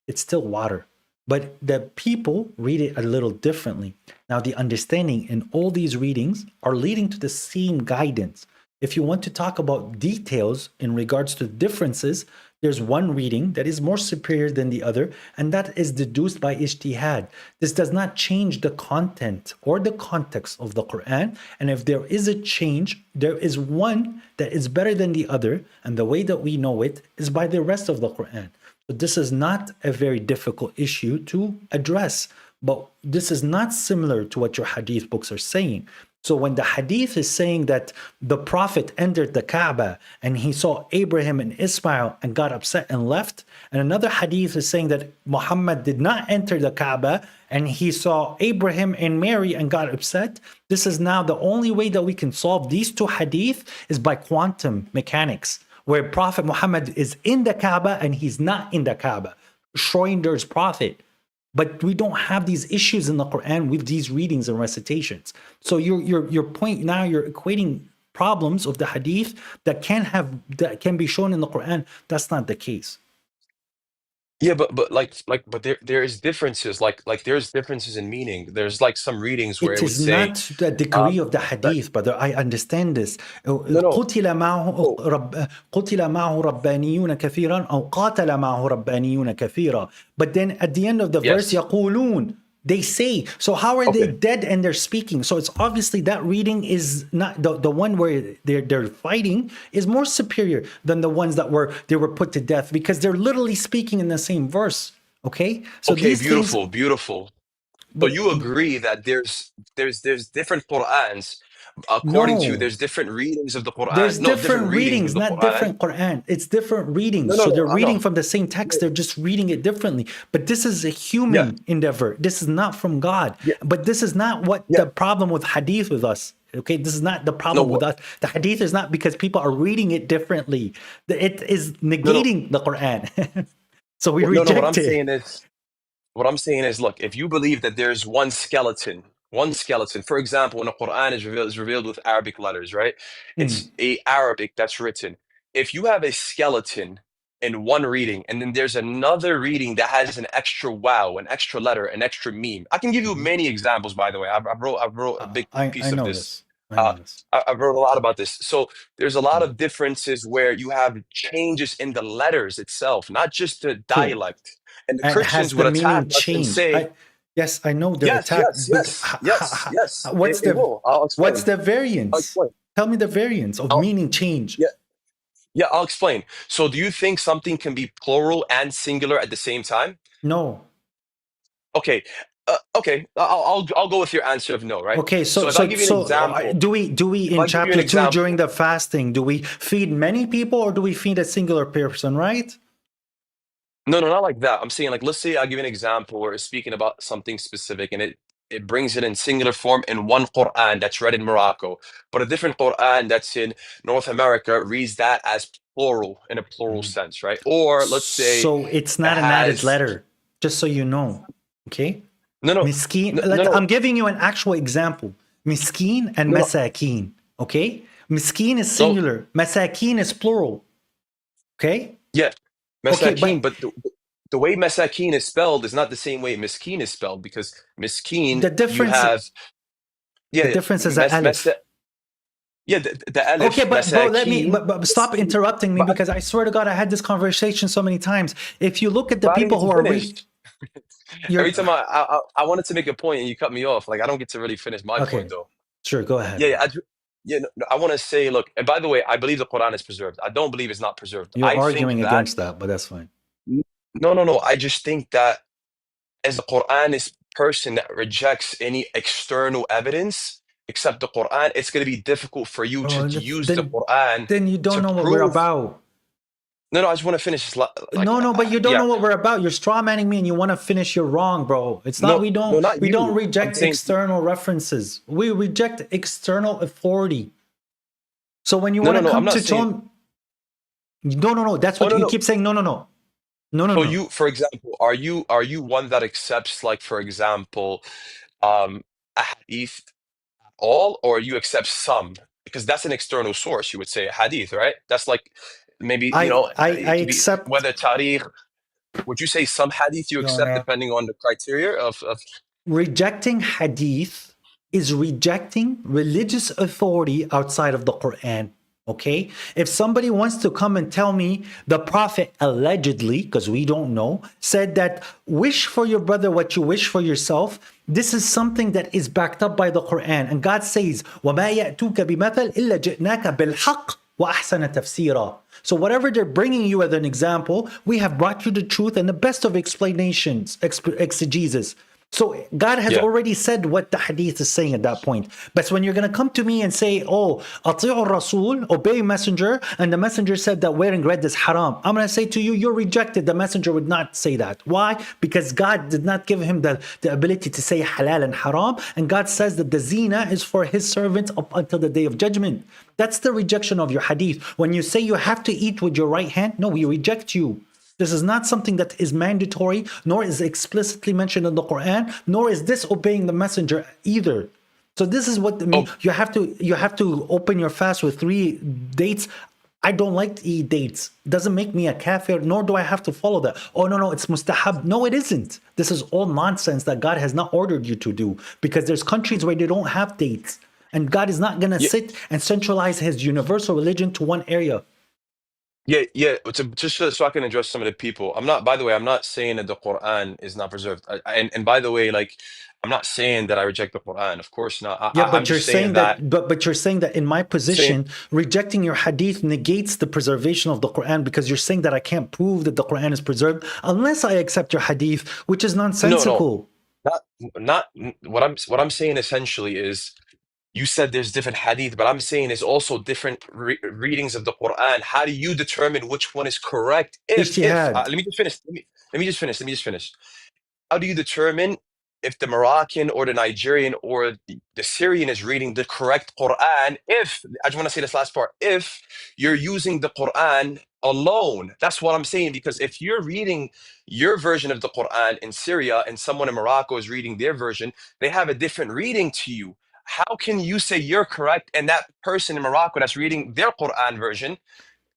it's still water. But the people read it a little differently. Now, the understanding in all these readings are leading to the same guidance. If you want to talk about details in regards to differences, there's one reading that is more superior than the other, and that is deduced by ijtihad. This does not change the content or the context of the Quran. And if there is a change, there is one that is better than the other, and the way that we know it is by the rest of the Quran. So this is not a very difficult issue to address, but this is not similar to what your hadith books are saying. So when the hadith is saying that the Prophet entered the Kaaba and he saw Abraham and Ismail and got upset and left, and another hadith is saying that Muhammad did not enter the Kaaba and he saw Abraham and Mary and got upset, this is now the only way that we can solve these 2 hadith is by quantum mechanics, where Prophet Muhammad is in the Kaaba and he's not in the Kaaba. Schrodinger's prophet. But we don't have these issues in the Quran with these readings and recitations. So your point now, you're equating problems of the hadith that can be shown in the Quran. That's not the case. Yeah, but there is differences. Like there's differences in meaning. There's like some readings where It it would is say, not the degree of the that hadith, brother. I understand this. no no قتل معه no قتل معه ربانيون كثيرا أو قاتل معه ربانيون كثيرا. But then at the end of the verse, yes يقولون, they say. So how are they okay dead and they're speaking? So it's obviously that reading is not the one where they're fighting is more superior than the ones that they were put to death, because they're literally speaking in the same verse. Okay, so okay these things, beautiful. So but you agree that there's different Qur'ans. According to you, no. there's different readings of the There's Qur'an. No, different different readings of readings, the not Qur'an. different Quran. It's different No, readings. no, So no, they're I reading know. from the same text. They're just reading it differently. But this is a Yeah, human endeavor. This is not from God. yeah, But this is not what yeah. the problem with hadith with us. Okay, this is not the No, problem with us. The hadith is not because people are reading it differently. It is no, no, negating the Quran. So we no, no. reject it. What I'm saying is, look, if you believe that there's one skeleton, for example, when the Quran is revealed with Arabic letters, right? Mm, It's a Arabic that's written. If you have a skeleton in one reading, and then there's another reading that has an extra wow, an extra letter, an extra meme. I can give you mhm. many examples, by the way. I wrote a big I piece of know this. this. I Uh, know this. I wrote a lot about this. So there's a lot Mm, of differences where you have changes in the letters itself, not just the cool. dialect. And the And has Christians the would attack meaning us and changed? say, Yes, I know they're yes, attacked. yes, yes, yes, yes. What's It the will. I'll what's explain. the I'll variance? explain. Tell me the variance of I'll, meaning change. yeah, yeah, I'll explain. So do you think something can be plural and singular at the same time? No. Okay. Okay. I'll go with your answer of no, right? Okay, So if I give you an example, do we if in I give you an chapter 2 during example, the fasting, do we feed many people or do we feed a singular person, right? no, no, not like that. I'm saying, like, let's say I give you an example where it's speaking about something specific and it brings it in singular form in one Quran that's read in Morocco, but a different Quran that's in North America reads that as plural in a plural Mhm. sense, right? Or let's say So it's it not an added has letter, just so you know. Okay? no, no, Miskin, no, no, I'm giving you an actual example. Miskin and no, no. masakin. Okay? Miskin is So singular, masakin is plural. Okay? yeah, Okay, masakin, but but the way masakin is spelled is not the same way miskin is spelled because miskin the you difference have the yeah difference is an alif. yeah the Okay, alif but bro, let me masakin stop miskin. interrupting me, But because I swear to God, I had this conversation so many times. If you look at the but I didn't people get who to are finish. you're Every time I wanted to make a point and you cut me off. Like I don't get to really finish my point okay. though. Sure, go ahead, Yeah, bro. yeah, yeah. No, I want to say, look, and by the way, I believe the Quran is preserved. I don't believe it's not preserved. You're I think arguing that against that, but that's fine. no, no, no. I just think that as a Quranist person that rejects any external evidence except the Quran, it's going to be difficult for you Bro, to use the Quran then you to don't know what we're prove. about. No, no. I just want to finish this. No, but you don't Yeah. know what we're about. You're straw manning me and you want to finish. You're wrong, bro. It's not, No, no, not we don't you. I'm reject saying external references. We reject external authority. So when you no, want no, to no. I'm come not to saying. tell no, that's Oh what no, you no. keep saying. So No. you, for example, are you one that accepts, like, for example, a hadith all, or you accept some? Because that's an external source. You would say a hadith, right? That's like maybe I it could be accept, whether tariq. Would you say some hadith you accept Your depending on the criteria of rejecting hadith is rejecting religious authority outside of the Quran. Okay? If somebody wants to come and tell me the Prophet allegedly, because we don't know, said that wish for your brother what you wish for yourself, this is something that is backed up by the Quran. And God says, وَمَا يَأْتُوكَ بِمَثَلٍ إِلَّا جِئْنَاكَ بِالْحَقِّ وَأَحْسَنَ تَفْسِيرًا. So whatever they're bringing you as an example, we have brought you the truth and the best of explanations, exegesis. So God has yeah. already said what the hadith is saying at that point. But when you're going to come to me and say, oh, ati'u Rasul, obey messenger, and the messenger said that wearing red is haram, I'm going to say to you, you're rejected. The messenger would not say that. Why? Because God did not give him the ability to say halal and haram. And God says that the zina is for his servants up until the day of judgment. That's the rejection of your hadith. When you say you have to eat with your right hand, no, we reject you. This is not something that is mandatory, nor is explicitly mentioned in the Quran, nor is disobeying the messenger either. So this is what I mean. Oh, You have to open your fast with 3 dates I don't like to eat dates. Doesn't make me a kafir, nor do I have to follow that. Oh, no, it's mustahab. No, it isn't. This is all nonsense that God has not ordered you to do, because there's countries where they don't have dates. And God is not going to sit and centralize his universal religion to one area. Yeah. Just so I can address some of the people. By the way, I'm not saying that the Quran is not preserved. And by the way, like, I'm not saying that I reject the Quran. Of course not. Yeah, I'm but you're just saying saying that, but you're saying that in my position, rejecting your hadith negates the preservation of the Quran, because you're saying that I can't prove that the Quran is preserved unless I accept your hadith, which is nonsensical. not what I'm saying essentially is, you said there's different hadith, but I'm saying there's also different readings of the Quran. How do you determine which one is correct? If Ijtihad. let me just finish. Let me just finish. How do you determine if the Moroccan or the Nigerian or the Syrian is reading the correct Quran? If I just want to say this last part, if you're using the Quran alone, that's what I'm saying. Because if you're reading your version of the Quran in Syria and someone in Morocco is reading their version, they have a different reading to you. How can you say you're correct and that person in Morocco that's reading their Quran version,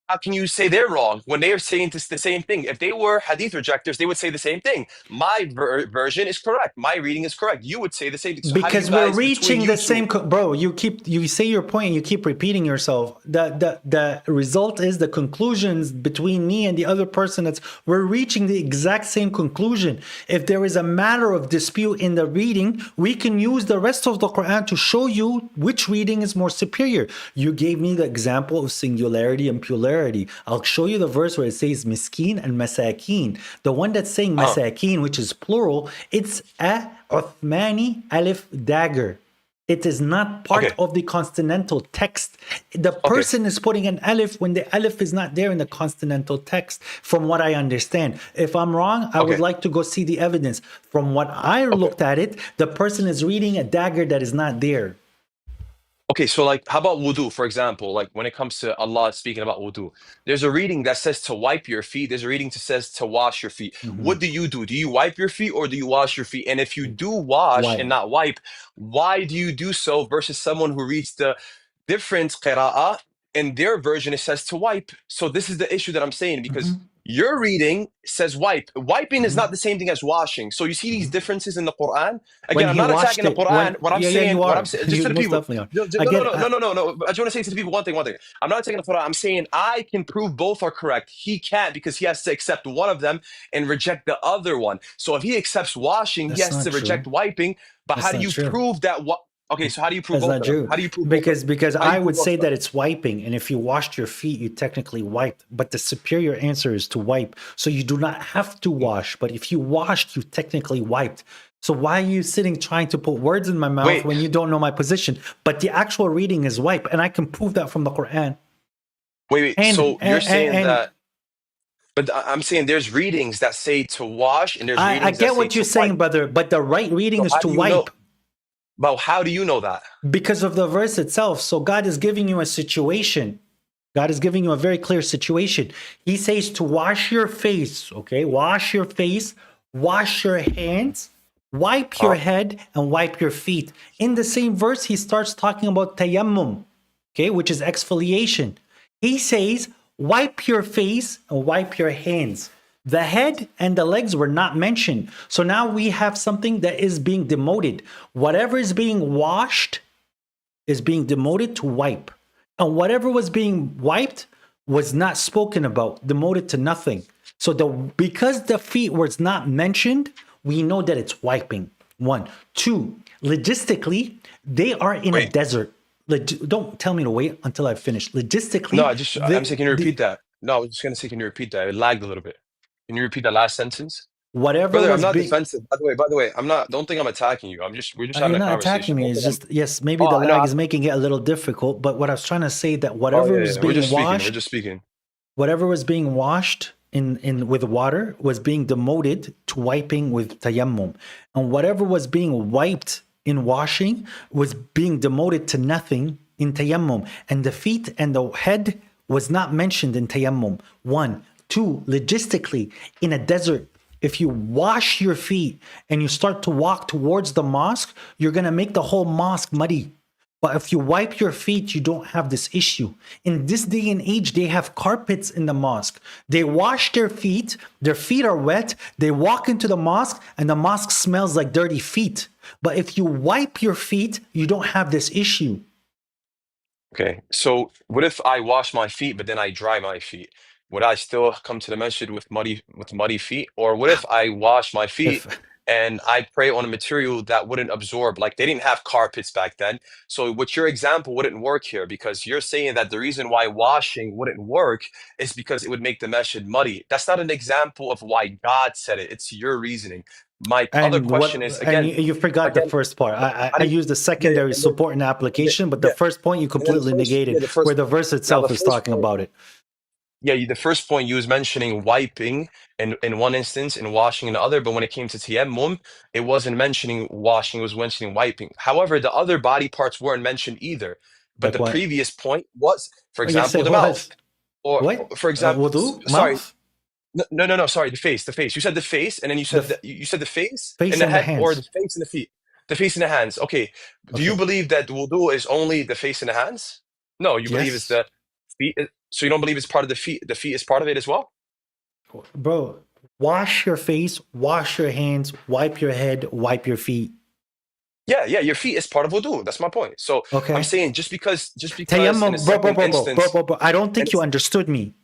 how can you say they're wrong when they are saying this, the same thing? If they were Hadith rejectors, they would say the same thing. My version is correct. My reading is correct. You would say the same thing. So how do you Because we're guys, between reaching you the two, same, bro. You say your point, and you keep repeating yourself. The result is the conclusions between me and the other person. We're reaching the exact same conclusion. If there is a matter of dispute in the reading, we can use the rest of the Quran to show you which reading is more superior. You gave me the example of singularity and plurality. I'll show you the verse where it says miskin and masakin. The one that's saying masakin, which is plural, it's a Uthmani alif dagger. It is not part of the consonantal text. The person is putting an alif when the alif is not there in the consonantal text, from what I understand. If I'm wrong, I would like to go see the evidence. From what I looked at it, the person is reading a dagger that is not there. Okay, so like, how about wudu, for example? Like when it comes to Allah speaking about wudu, there's a reading that says to wipe your feet. There's a reading that says to wash your feet. What do you do? Do you wipe your feet or do you wash your feet? And if you do wash and not wipe, why do you do so versus someone who reads the different qira'ah, in their version it says to wipe? So this is the issue that I'm saying, because your reading says wipe. Wiping is not the same thing as washing. So you see these differences in the Quran. Again, I'm not attacking the Quran. What I'm saying, just to the people. No. I just want to say to the people one thing. I'm not attacking the Quran. I'm saying I can prove both are correct. He can't, because he has to accept one of them and reject the other one. So if he accepts washing, he has to reject wiping. But how do you prove that? Okay, so how do you prove both of them? How do you prove because I would say that it's wiping, and if you washed your feet, you technically wiped. But the superior answer is to wipe. So you do not have to wash, but if you washed, you technically wiped. So why are you sitting trying to put words in my mouth when you don't know my position? But the actual reading is wipe, and I can prove that from the Quran. So you're saying that? But I'm saying there's readings that say to wash, and there's readings I get what you're saying, brother. But the right reading is to wipe. But how do you know that? Because of the verse itself. So God is giving you a situation. God is giving you a very clear situation. He says to wash your face, okay? Wash your face, wash your hands, wipe your head, and wipe your feet. In the same verse, he starts talking about tayammum, okay, which is exfoliation. He says, wipe your face and wipe your hands. The head and the legs were not mentioned. So now we have something that is being demoted. Whatever is being washed is being demoted to wipe. And whatever was being wiped was not spoken about, demoted to nothing. So because the feet was not mentioned, we know that it's wiping. 1. 2, logistically, they are in a desert. Don't tell me to wait until I finish. Logistically. No, I'm saying, can you repeat that? No, I was just going to say, can you repeat that? It lagged a little bit. Can you repeat that last sentence? Whatever. Brother, I'm not defensive. By the way, I'm not. Don't think I'm attacking you. We're just having a conversation. You're not attacking me. It's just, yes, maybe the lag is making it a little difficult. But what I was trying to say, that whatever is being washed, we're just speaking. Whatever was being washed in with water was being demoted to wiping with tayammum, and whatever was being wiped in washing was being demoted to nothing in tayammum. And the feet and the head was not mentioned in tayammum. 1. 2, logistically, in a desert, if you wash your feet and you start to walk towards the mosque, you're going to make the whole mosque muddy. But if you wipe your feet, you don't have this issue. In this day and age, they have carpets in the mosque. They wash their feet are wet, they walk into the mosque, and the mosque smells like dirty feet. But if you wipe your feet, you don't have this issue. Okay, so what if I wash my feet, but then I dry my feet? Would I still come to the masjid with muddy feet? Or what if I wash my feet If and I pray on a material that wouldn't absorb? Like they didn't have carpets back then. So what your example wouldn't work here, because you're saying that the reason why washing wouldn't work is because it would make the masjid muddy. That's not an example of why God said it. It's your reasoning. My other question is, again, you forgot the first part. I used the secondary support and application, but the first point you completely negated, where the verse itself is talking about it. Yeah, the first point you was mentioning wiping in one instance and washing in the other, but when it came to tayammum, it wasn't mentioning washing, it was mentioning wiping. However, the other body parts weren't mentioned either. But Like the what? previous point was, for Yes, example, it the was. mouth. Or What? for example, Wudu? sorry. Mouth? No, sorry, the face. You said the face, and then you said you said the face Face and the and the head, or hands. the face and the feet. The face and the hands. Okay. Do you believe that wudu is only the face and the hands? No, you believe it's Yes. the feet. So you don't believe it's part of the feet. The feet is part of it as well? Bro, wash your face, wash your hands, wipe your head, wipe your feet. Yeah, your feet is part of wudu. That's my point. So Okay. I'm saying just because in a Tayammum, second instance, bro. I don't think you understood me.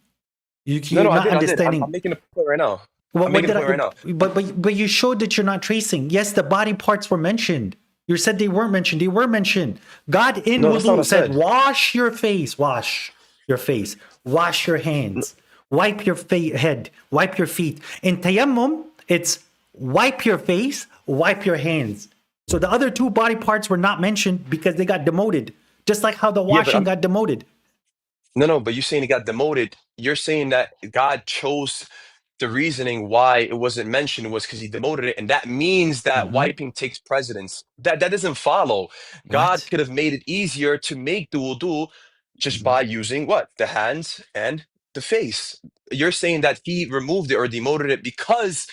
You're no, not I did. understanding. I'm making a point right now. What I'm making a did point right now. But you showed that you're not tracing. Yes, the body parts were mentioned. You said they weren't mentioned. They were mentioned. God in No, that's not wudu what I said, said. wash your face, wash your face, wash your hands, wipe your head, wipe your feet. In tayammum, it's wipe your face, wipe your hands. So the other two body parts were not mentioned because they got demoted, just like how the washing got demoted. No, but you're saying it got demoted. You're saying that God chose the reasoning why it wasn't mentioned was because he demoted it, and that means that wiping takes precedence. That doesn't follow. God What? could have made it easier to make the wudu just by using what? The hands and the face. You're saying that he removed it or demoted it because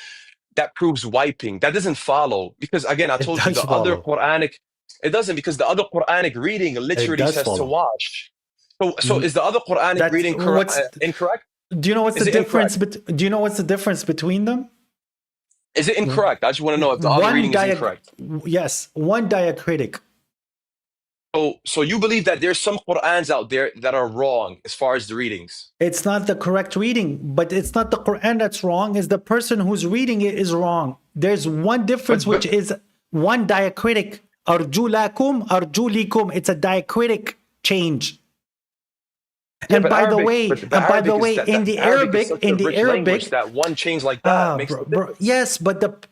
that proves wiping. That doesn't follow. Because again, I It told you does the other follow. Quranic, it doesn't, because the other Quranic reading It literally does says to follow. wash. So is the other Quranic That's reading incorrect? Do you know what's Is the it difference? incorrect? Do you know what's the difference between them? Is it incorrect? I just want to know if the other reading is incorrect. Yes, one diacritic. So you believe that there's some Qur'ans out there that are wrong as far as the readings? It's not the correct reading, but it's not the Quran that's wrong. It's the person who's reading it is wrong. There's one difference, which is one diacritic. Arjulakum, arjulikum. It's a diacritic change. Yeah, And by the way, in the Arabic, that one change like that makes yes, but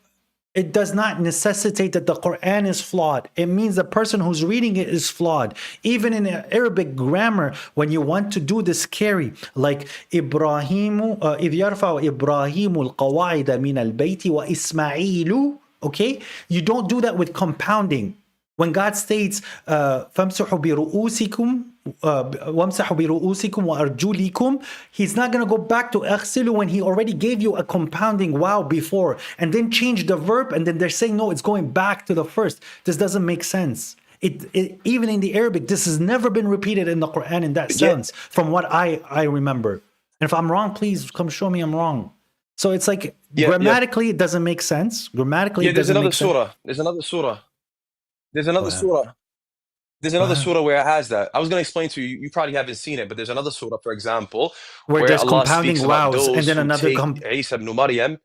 it does not necessitate that the Quran is flawed. It means the person who's reading it is flawed. Even in Arabic grammar, when you want to do this carry, like Ibrahimu, إِذْ يَرْفَعُ إِبْرَاهِيمُ الْقَوَاعِدَ مِنَ الْبَيْتِ وَإِسْمَعِيلُ, okay? You don't do that with compounding. When God states, فَامْسُحُوا بِرُؤُوسِكُمْ وَامْسَحُوا بِرُؤُوسِكُمْ وَأَرْجُلِكُمْ, he's not going to go back to أَغْسِلُ when he already gave you a compounding wow before and then change the verb, and then they're saying, no, it's going back to the first. This doesn't make sense. Even in the Arabic, this has never been repeated in the Quran in that sense, from what I remember. And if I'm wrong, please come show me I'm wrong. So it's like, grammatically, it doesn't make sense. Grammatically, it doesn't make sense. There's another surah. There's another surah where it has that. I was going to explain to you. You probably haven't seen it, but there's another surah, for example, where there's Allah compounding speaks about wows, those and then who another take Isa ibn Maryam.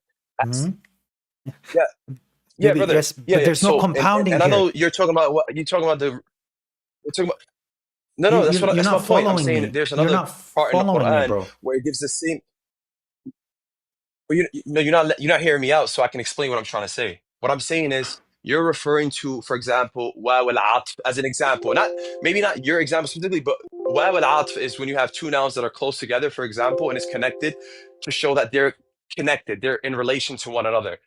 Yeah, brother. Yes, but there's no compounding. And I know you're talking about what you're talking about. No, that's my point. I'm saying there's another part in the Quran where it gives the same. Well, you're not hearing me out, so I can explain what I'm trying to say. What I'm saying is, you're referring to, for example, waw al-atf as an example. Maybe not your example specifically, but waw al-atf is when you have two nouns that are close together, for example, and it's connected to show that they're connected, they're in relation to one another.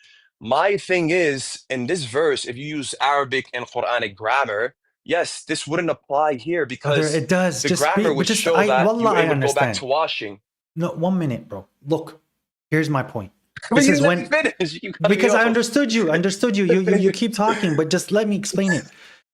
My thing is, in this verse, if you use Arabic and Quranic grammar, yes, this wouldn't apply here because it does. The grammar would show that it would go back to washing. No, 1 minute, bro. Look, here's my point. This is when because I understood you. You keep talking, but just let me explain it.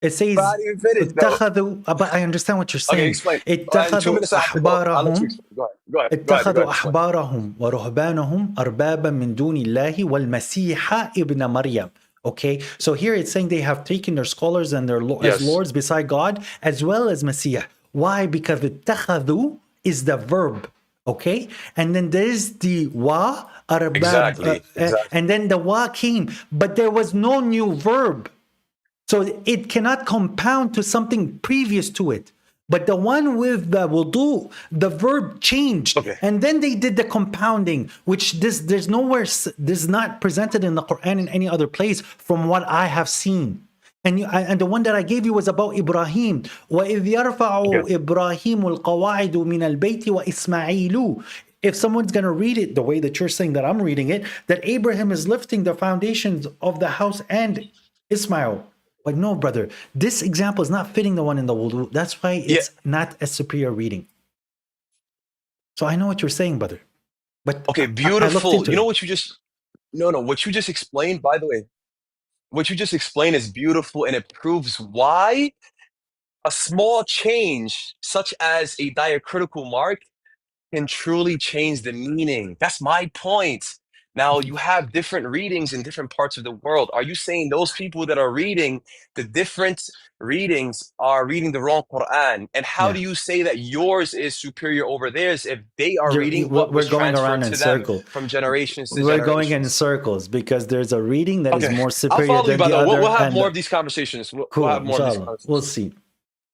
It says, But I didn't even finish though. اتخذوا, but I understand what you're Okay, saying. explain. In 2 اتخذوا minutes I have to go. I'll let you أحبارهم explain. Go ahead. Go ahead. Go ahead. Go اتخذوا ahead. Explain. أحبارهم ورهبانهم أربابا من دون الله والمسيح ابن مريم. Okay, so here it's saying they have taken their scholars and their as Yes. lords beside God, as well as Messiah. Why? Because اتخذوا is the verb. Okay, and then there's the wa arbab, Exactly. and then the wa came, but there was no new verb. So it cannot compound to something previous to it. But the one with the wudu, the verb changed. Okay. And then they did the compounding, which there's nowhere, this is not presented in the Quran in any other place from what I have seen. And the one that I gave you was about Ibrahim. وَإِذْ يَرْفَعُ إِبْرَاهِيمُ الْقَوَاعِدُ مِنَ الْبَيْتِ وَإِسْمَعِيلُ. If someone's going to read it the way that you're saying that I'm reading it, that Abraham is lifting the foundations of the house and Ismail. But no, brother, this example is not fitting the one in the wudu. That's why it's not a superior reading. So I know what you're saying, brother. But Okay, I looked beautiful. into You know it. what you just what you just explained, by the way, what you just explained is beautiful, and it proves why a small change, such as a diacritical mark, can truly change the meaning. That's my point. Now, you have different readings in different parts of the world. Are you saying those people that are reading the different readings are reading the wrong Quran? And how do you say that yours is superior over theirs if they are reading what was We're going transferred around in to them circle. from generations to We're going in generations? circles because there's a reading that is Okay, more I'll superior follow you, than the brother. other. We'll have and more of these conversations. We'll cool, have more of these inshallah. conversations. We'll see.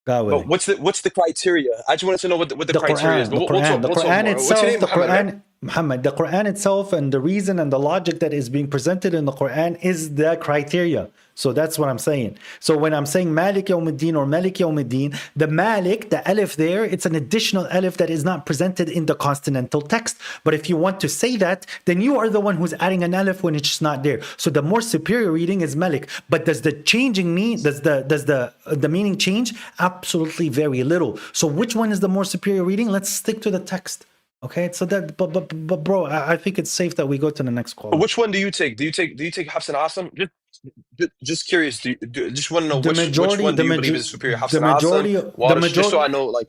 God But willing. what's the criteria? I just wanted to know what the criteria is. But The Quran more. itself, What's your name, the Muhammad, right? Quran, Muhammad, the Quran itself and the reason and the logic that is being presented in the Quran is the criteria. So that's what I'm saying. So when I'm saying Malik Yawmuddin or Malik Yawmuddin, the Malik, the alif there, it's an additional alif that is not presented in the consonantal text. But if you want to say that, then you are the one who's adding an alif when it's not there. So the more superior reading is Malik. But does the changing mean, does the meaning change? Absolutely very little. So which one is the more superior reading? Let's stick to the text. Okay, so that, but bro, I think it's safe that we go to the next call. Which one do you take? Do you take Hafs and Asim? Just curious. Just want to know which one do you believe is superior? Hafs and Asim, just so I know, like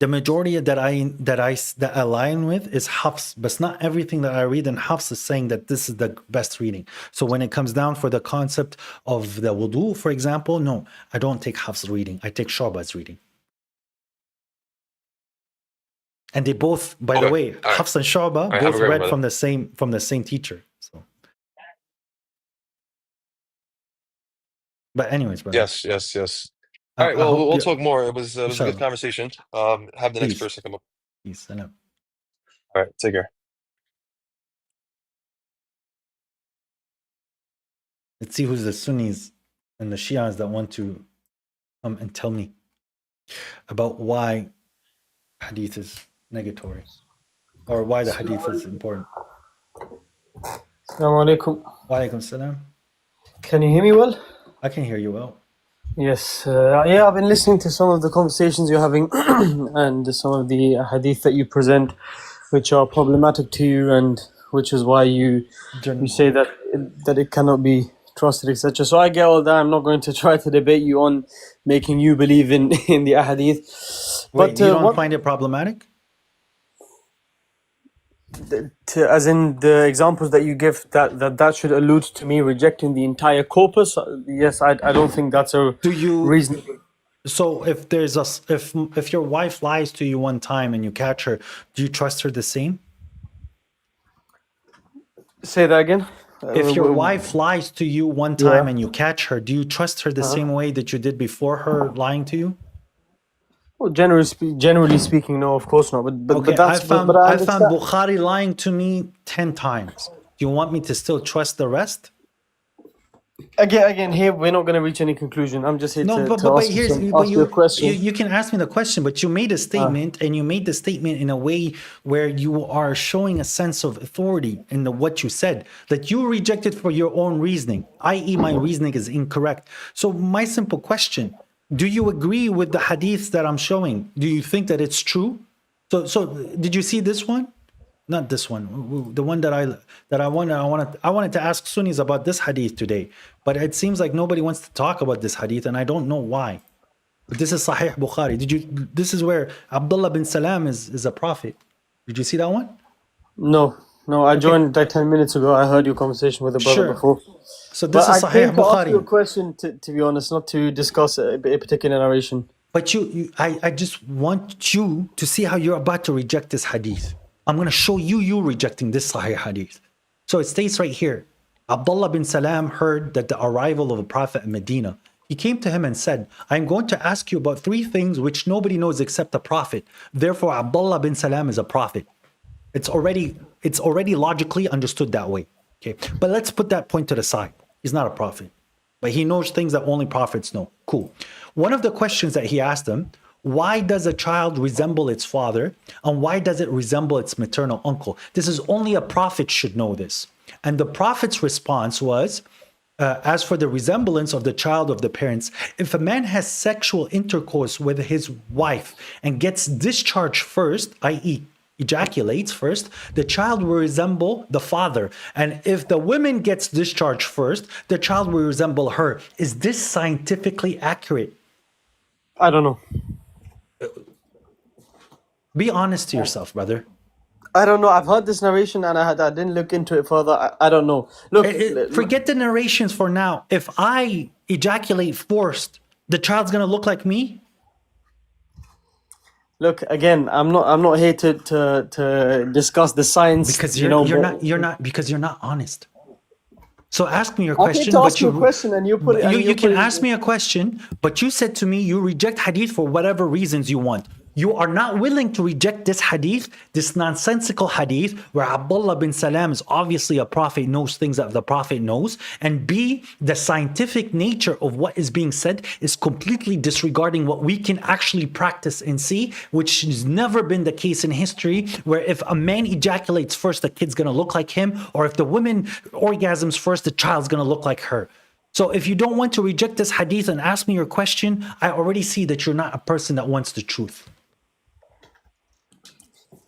the majority that I align with is Hafs, but not everything that I read in Hafs is saying that this is the best reading. So when it comes down for the concept of the wudu, for example, no, I don't take Hafs reading. I take Shu'ba's reading. And they both, by the way, Hafs and Shu'ba both read from the same teacher. So, but anyways, brother. Yes. All right. Well, we'll talk more. It was a good conversation. Have the next person come up. Peace. All right. Take care. Let's see who's the Sunnis and the Shias that want to come and tell me about why Hadith is negatory, or why the Hadith is important. Assalamu alaikum. Wa alaikum salam. Can you hear me well? I can hear you well. Yes. I've been listening to some of the conversations you're having and some of the hadith that you present, which are problematic to you, and which is why you say that it cannot be trusted, etc. So I get all that. I'm not going to try to debate you on making you believe in the ahadith. Wait, you don't find it problematic? As in the examples that you give, that should allude to me rejecting the entire corpus. Yes, I don't think that's a reasonable. So if there's if your wife lies to you one time and you catch her, do you trust her the same? Say that again. If your wife lies to you one time and you catch her, do you trust her the same way that you did before her lying to you? Well, generally speaking, no, of course not. But okay, that's, I found Bukhari lying to me 10 times. Do you want me to still trust the rest? Again, here we're not going to reach any conclusion. I'm just here to ask you a question. You can ask me the question, but you made a statement, and you made the statement in a way where you are showing a sense of authority in what you said, that you rejected for your own reasoning, i.e. my reasoning is incorrect. So my simple question, do you agree with the hadiths that I'm showing? Do you think that it's true? So did you see this one? not this one. The one that I wanted to ask Sunnis about this hadith today, but it seems like nobody wants to talk about this hadith, and I don't know why. But this is Sahih Bukhari. This is where Abdullah bin Salam is a prophet. Did you see that one? No, I joined like 10 minutes ago. I heard your conversation with the brother before. So this is I Sahih came to ask Bukhari. you a question, to be honest, not to discuss a particular narration. But I just want you to see how you're about to reject this hadith. I'm going to show you rejecting this Sahih hadith. So it states right here, Abdullah bin Salam heard that the arrival of the Prophet in Medina. He came to him and said, I'm going to ask you about 3 things which nobody knows except the Prophet. Therefore, Abdullah bin Salam is a prophet. It's already logically understood that way. Okay, but let's put that point to the side. He's not a prophet, but he knows things that only prophets know. Cool. One of the questions that he asked him, why does a child resemble its father, and why does it resemble its maternal uncle? This is only a prophet should know this. And the prophet's response was, as for the resemblance of the child of the parents, if a man has sexual intercourse with his wife and gets discharged first, i.e., ejaculates first, the child will resemble the father. And if the woman gets discharged first, the child will resemble her. Is this scientifically accurate? I don't know. Be honest to yourself, brother. I don't know. I've heard this narration and I didn't look into it further. I don't know. Look, forget the narrations for now. If I ejaculate first, the child's gonna look like me. Look, again, I'm not here to discuss the science because you're not honest. So ask me your question. I ask you a question and you put it. You can ask me a question, but you said to me you reject hadith for whatever reasons you want. You are not willing to reject this hadith, this nonsensical hadith, where Abdullah bin Salam is obviously a prophet, knows things that the prophet knows, and B, the scientific nature of what is being said is completely disregarding what we can actually practice and see, which has never been the case in history, where if a man ejaculates first, the kid's gonna look like him, or if the woman orgasms first, the child's gonna look like her. So if you don't want to reject this hadith and ask me your question, I already see that you're not a person that wants the truth.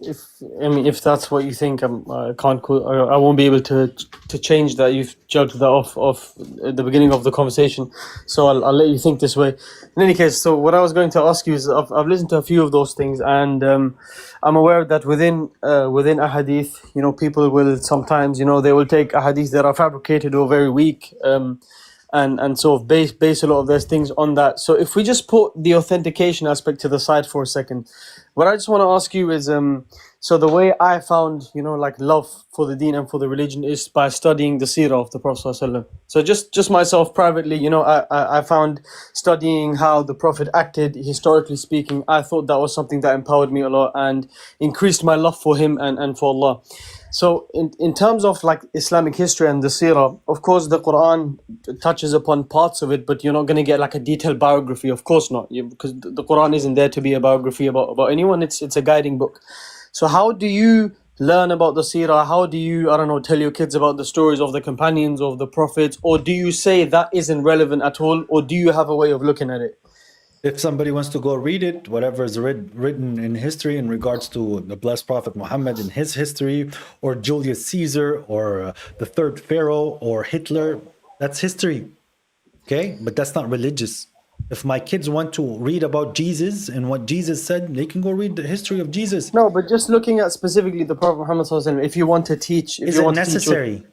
If that's what you think, I won't be able to change that. You've judged that off at the beginning of the conversation, so I'll let you think this way. In any case, so what I was going to ask you is, I've listened to a few of those things, and I'm aware that within a hadith, people will sometimes, they will take a hadith that are fabricated or very weak, and sort of base a lot of those things on that. So if we just put the authentication aspect to the side for a second, what I just want to ask you is, so the way I found, like love for the deen and for the religion is by studying the seerah of the Prophet ﷺ. So just myself privately, I found studying how the Prophet acted, historically speaking, I thought that was something that empowered me a lot and increased my love for him and for Allah. So in terms of like Islamic history and the seerah, of course the Quran touches upon parts of it, but you're not going to get like a detailed biography. Of course not, because the Quran isn't there to be a biography about anyone. It's a guiding book. So how do you learn about the seerah? How do you, tell your kids about the stories of the companions of the prophets? Or do you say that isn't relevant at all? Or do you have a way of looking at it? If somebody wants to go read it, whatever is written in history in regards to the blessed Prophet Muhammad in his history, or Julius Caesar, or the third Pharaoh, or Hitler, that's history. Okay? But that's not religious. If my kids want to read about Jesus and what Jesus said, they can go read the history of Jesus. No, but just looking at specifically the Prophet Muhammad ﷺ, if you want to teach... Is it necessary?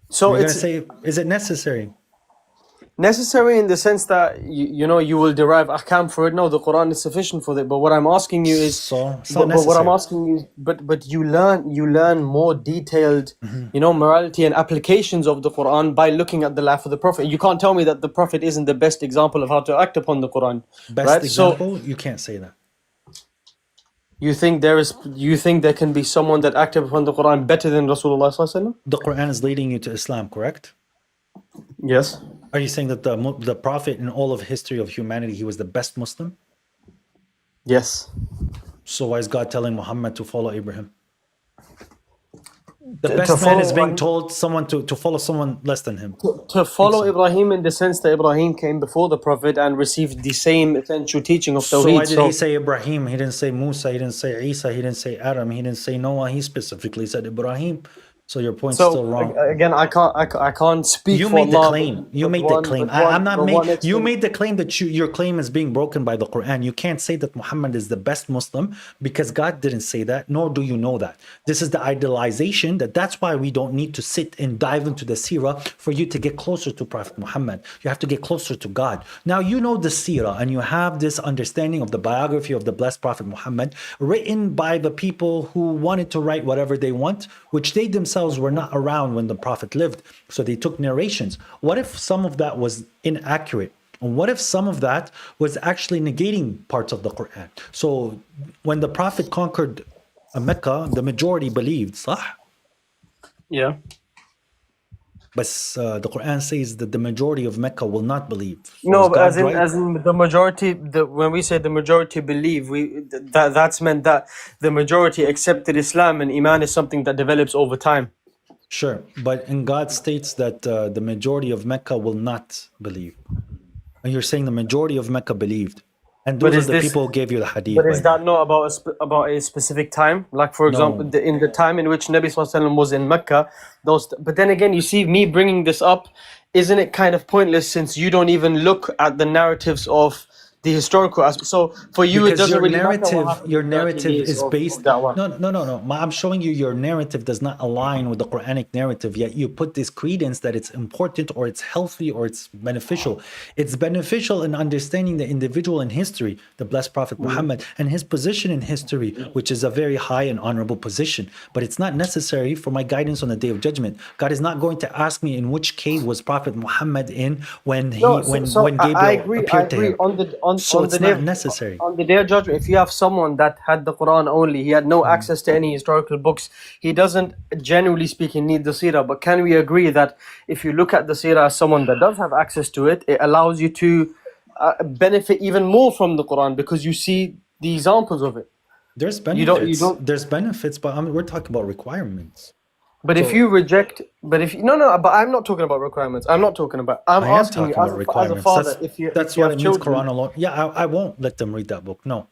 So you're going to say, is it necessary? Necessary in the sense that you will derive ahkam for it. No, the Quran is sufficient for that. But what I'm asking you is, but you learn more detailed, morality and applications of the Quran by looking at the life of the Prophet. You can't tell me that the Prophet isn't the best example of how to act upon the Quran. Best example? So, you can't say that. You think there can be someone that acted upon the Quran better than Rasulullah sallallahu alaihi wasallam? The Quran is leading you to Islam, correct? Yes. Are you saying that the Prophet in all of history of humanity, he was the best Muslim? Yes. So why is God telling Muhammad to follow Abraham? The best man is being told someone to follow someone less than him. To follow Ibrahim in the sense that Ibrahim came before the Prophet and received the same essential teaching of Tawheed. So why did he say Ibrahim? He didn't say Musa, he didn't say Isa, he didn't say Adam, he didn't say Noah, he specifically said Ibrahim. So your point's still wrong. Again, I can't speak you for made the Allah, claim. You made the claim. I'm not making. You made the claim that your claim is being broken by the Quran. You can't say that Muhammad is the best Muslim because God didn't say that, nor do you know that. This is the idealization that's why we don't need to sit and dive into the seerah for you to get closer to Prophet Muhammad. You have to get closer to God. Now you know the seerah and you have this understanding of the biography of the blessed Prophet Muhammad written by the people who wanted to write whatever they want, which they themselves were not around when the Prophet lived, so they took narrations. What if some of that was inaccurate? And what if some of that was actually negating parts of the Quran? So when the Prophet conquered Mecca, the majority believed, صح? Yeah. But the Quran says that the majority of Mecca will not believe. So no, but as in the majority, when we say the majority believe, that's meant that the majority accepted Islam, and Iman is something that develops over time. Sure, but in God states that the majority of Mecca will not believe. And you're saying the majority of Mecca believed. And those are the people who gave you the hadith. But is that not about a specific time? Like, for example, in the time in which Nabi Sallallahu Alaihi Wasallam was in Mecca, but then again, you see me bringing this up, isn't it kind of pointless since you don't even look at the narratives of the historical aspect? So for you, because it doesn't really matter. Your narrative is based. No. I'm showing you your narrative does not align with the Quranic narrative. Yet you put this credence that it's important or it's healthy or it's beneficial. It's beneficial in understanding the individual in history, the blessed Prophet Muhammad, and his position in history, which is a very high and honorable position. But it's not necessary for my guidance on the Day of Judgment. God is not going to ask me in which cave was Prophet Muhammad in when Gabriel appeared to him. So it's not necessary. On the Day of Judgment, if you have someone that had the Quran only, he had no access to any historical books, he doesn't, generally speaking, need the seerah. But can we agree that if you look at the seerah as someone that does have access to it, it allows you to benefit even more from the Quran because you see the examples of it? There's benefits. There's benefits, but we're talking about requirements. But if you reject, but I'm not talking about requirements. I'm asking you as a father, that's what it means, Quran alone. Yeah, I won't let them read that book. No,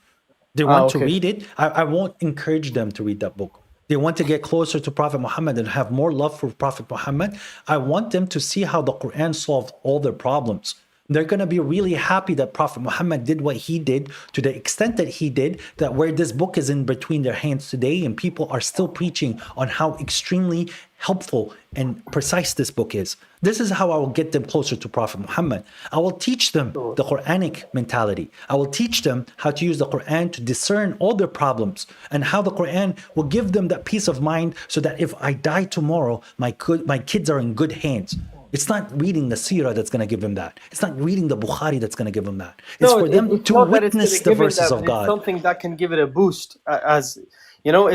they want to read it. I won't encourage them to read that book. They want to get closer to Prophet Muhammad and have more love for Prophet Muhammad. I want them to see how the Quran solved all their problems. They're going to be really happy that Prophet Muhammad did what he did to the extent that he did, that where this book is in between their hands today and people are still preaching on how extremely helpful and precise this book is. This is how I will get them closer to Prophet Muhammad. I will teach them the Quranic mentality. I will teach them how to use the Quran to discern all their problems and how the Quran will give them that peace of mind so that if I die tomorrow, my kids are in good hands. It's not reading the seerah that's going to give them that. It's not reading the Bukhari that's going to give them that. It's for them to witness the verses of God. It's something that can give it a boost. There's no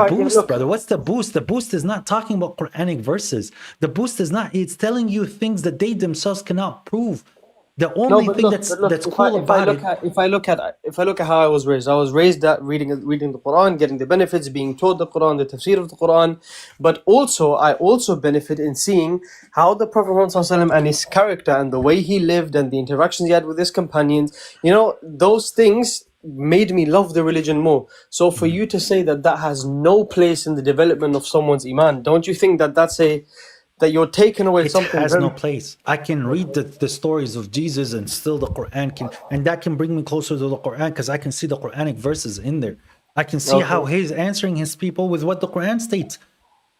boost, brother. What's the boost? The boost is not talking about Quranic verses. The boost is not. It's telling you things that they themselves cannot prove. The only thing that's cool about it. If I look at how I was raised that reading the Quran, getting the benefits, being taught the Quran, the tafsir of the Quran, but I also benefit in seeing how the Prophet ﷺ and his character and the way he lived and the interactions he had with his companions, those things made me love the religion more. So for you to say that has no place in the development of someone's iman, don't you think that you're taking away something? It has no place. I can read the stories of Jesus and still the Quran that can bring me closer to the Quran because I can see the Quranic verses in there. I can see how he's answering his people with what the Quran states.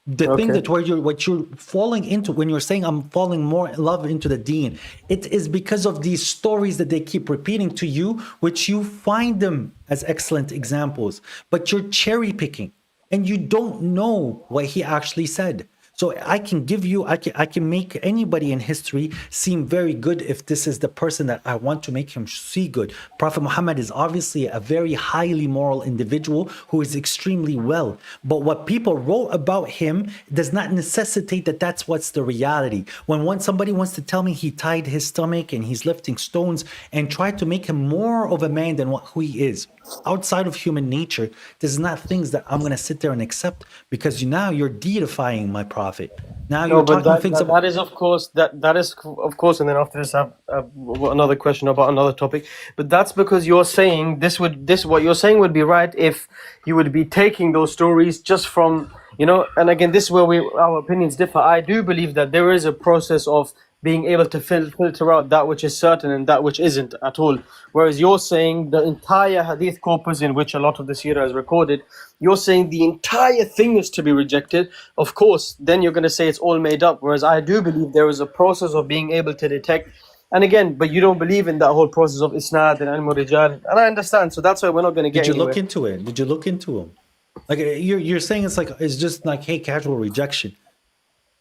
The thing that what you're falling into when you're saying I'm falling more in love into the deen, it is because of these stories that they keep repeating to you, which you find them as excellent examples, but you're cherry picking and you don't know what he actually said. So I can give you, I can make anybody in history seem very good if this is the person that I want to make him see good. Prophet Muhammad is obviously a very highly moral individual who is extremely well. But what people wrote about him does not necessitate that that's what's the reality. When somebody wants to tell me he tied his stomach and he's lifting stones and tried to make him more of a man than who he is. outside of human nature, this is not things that I'm going to sit there and accept, because now you're deifying my prophet. Now No, you're but talking things about. that is of course that is of course, and then after this, I have another question about another topic. But that's because you're saying what you're saying would be right if you would be taking those stories just from, you know. And again, this is where our opinions differ. I do believe that there is a process of being able to filter out that which is certain and that which isn't at all. Whereas you're saying the entire hadith corpus in which a lot of the seerah is recorded, you're saying the entire thing is to be rejected. Of course, then you're going to say it's all made up. Whereas I do believe there is a process of being able to detect. And again, but you don't believe in that whole process of isnad and ilm rijal. And I understand. So that's why we're not going to get Did you anywhere. look into it? Did you look into them? Like you're saying it's just like, hey, casual rejection.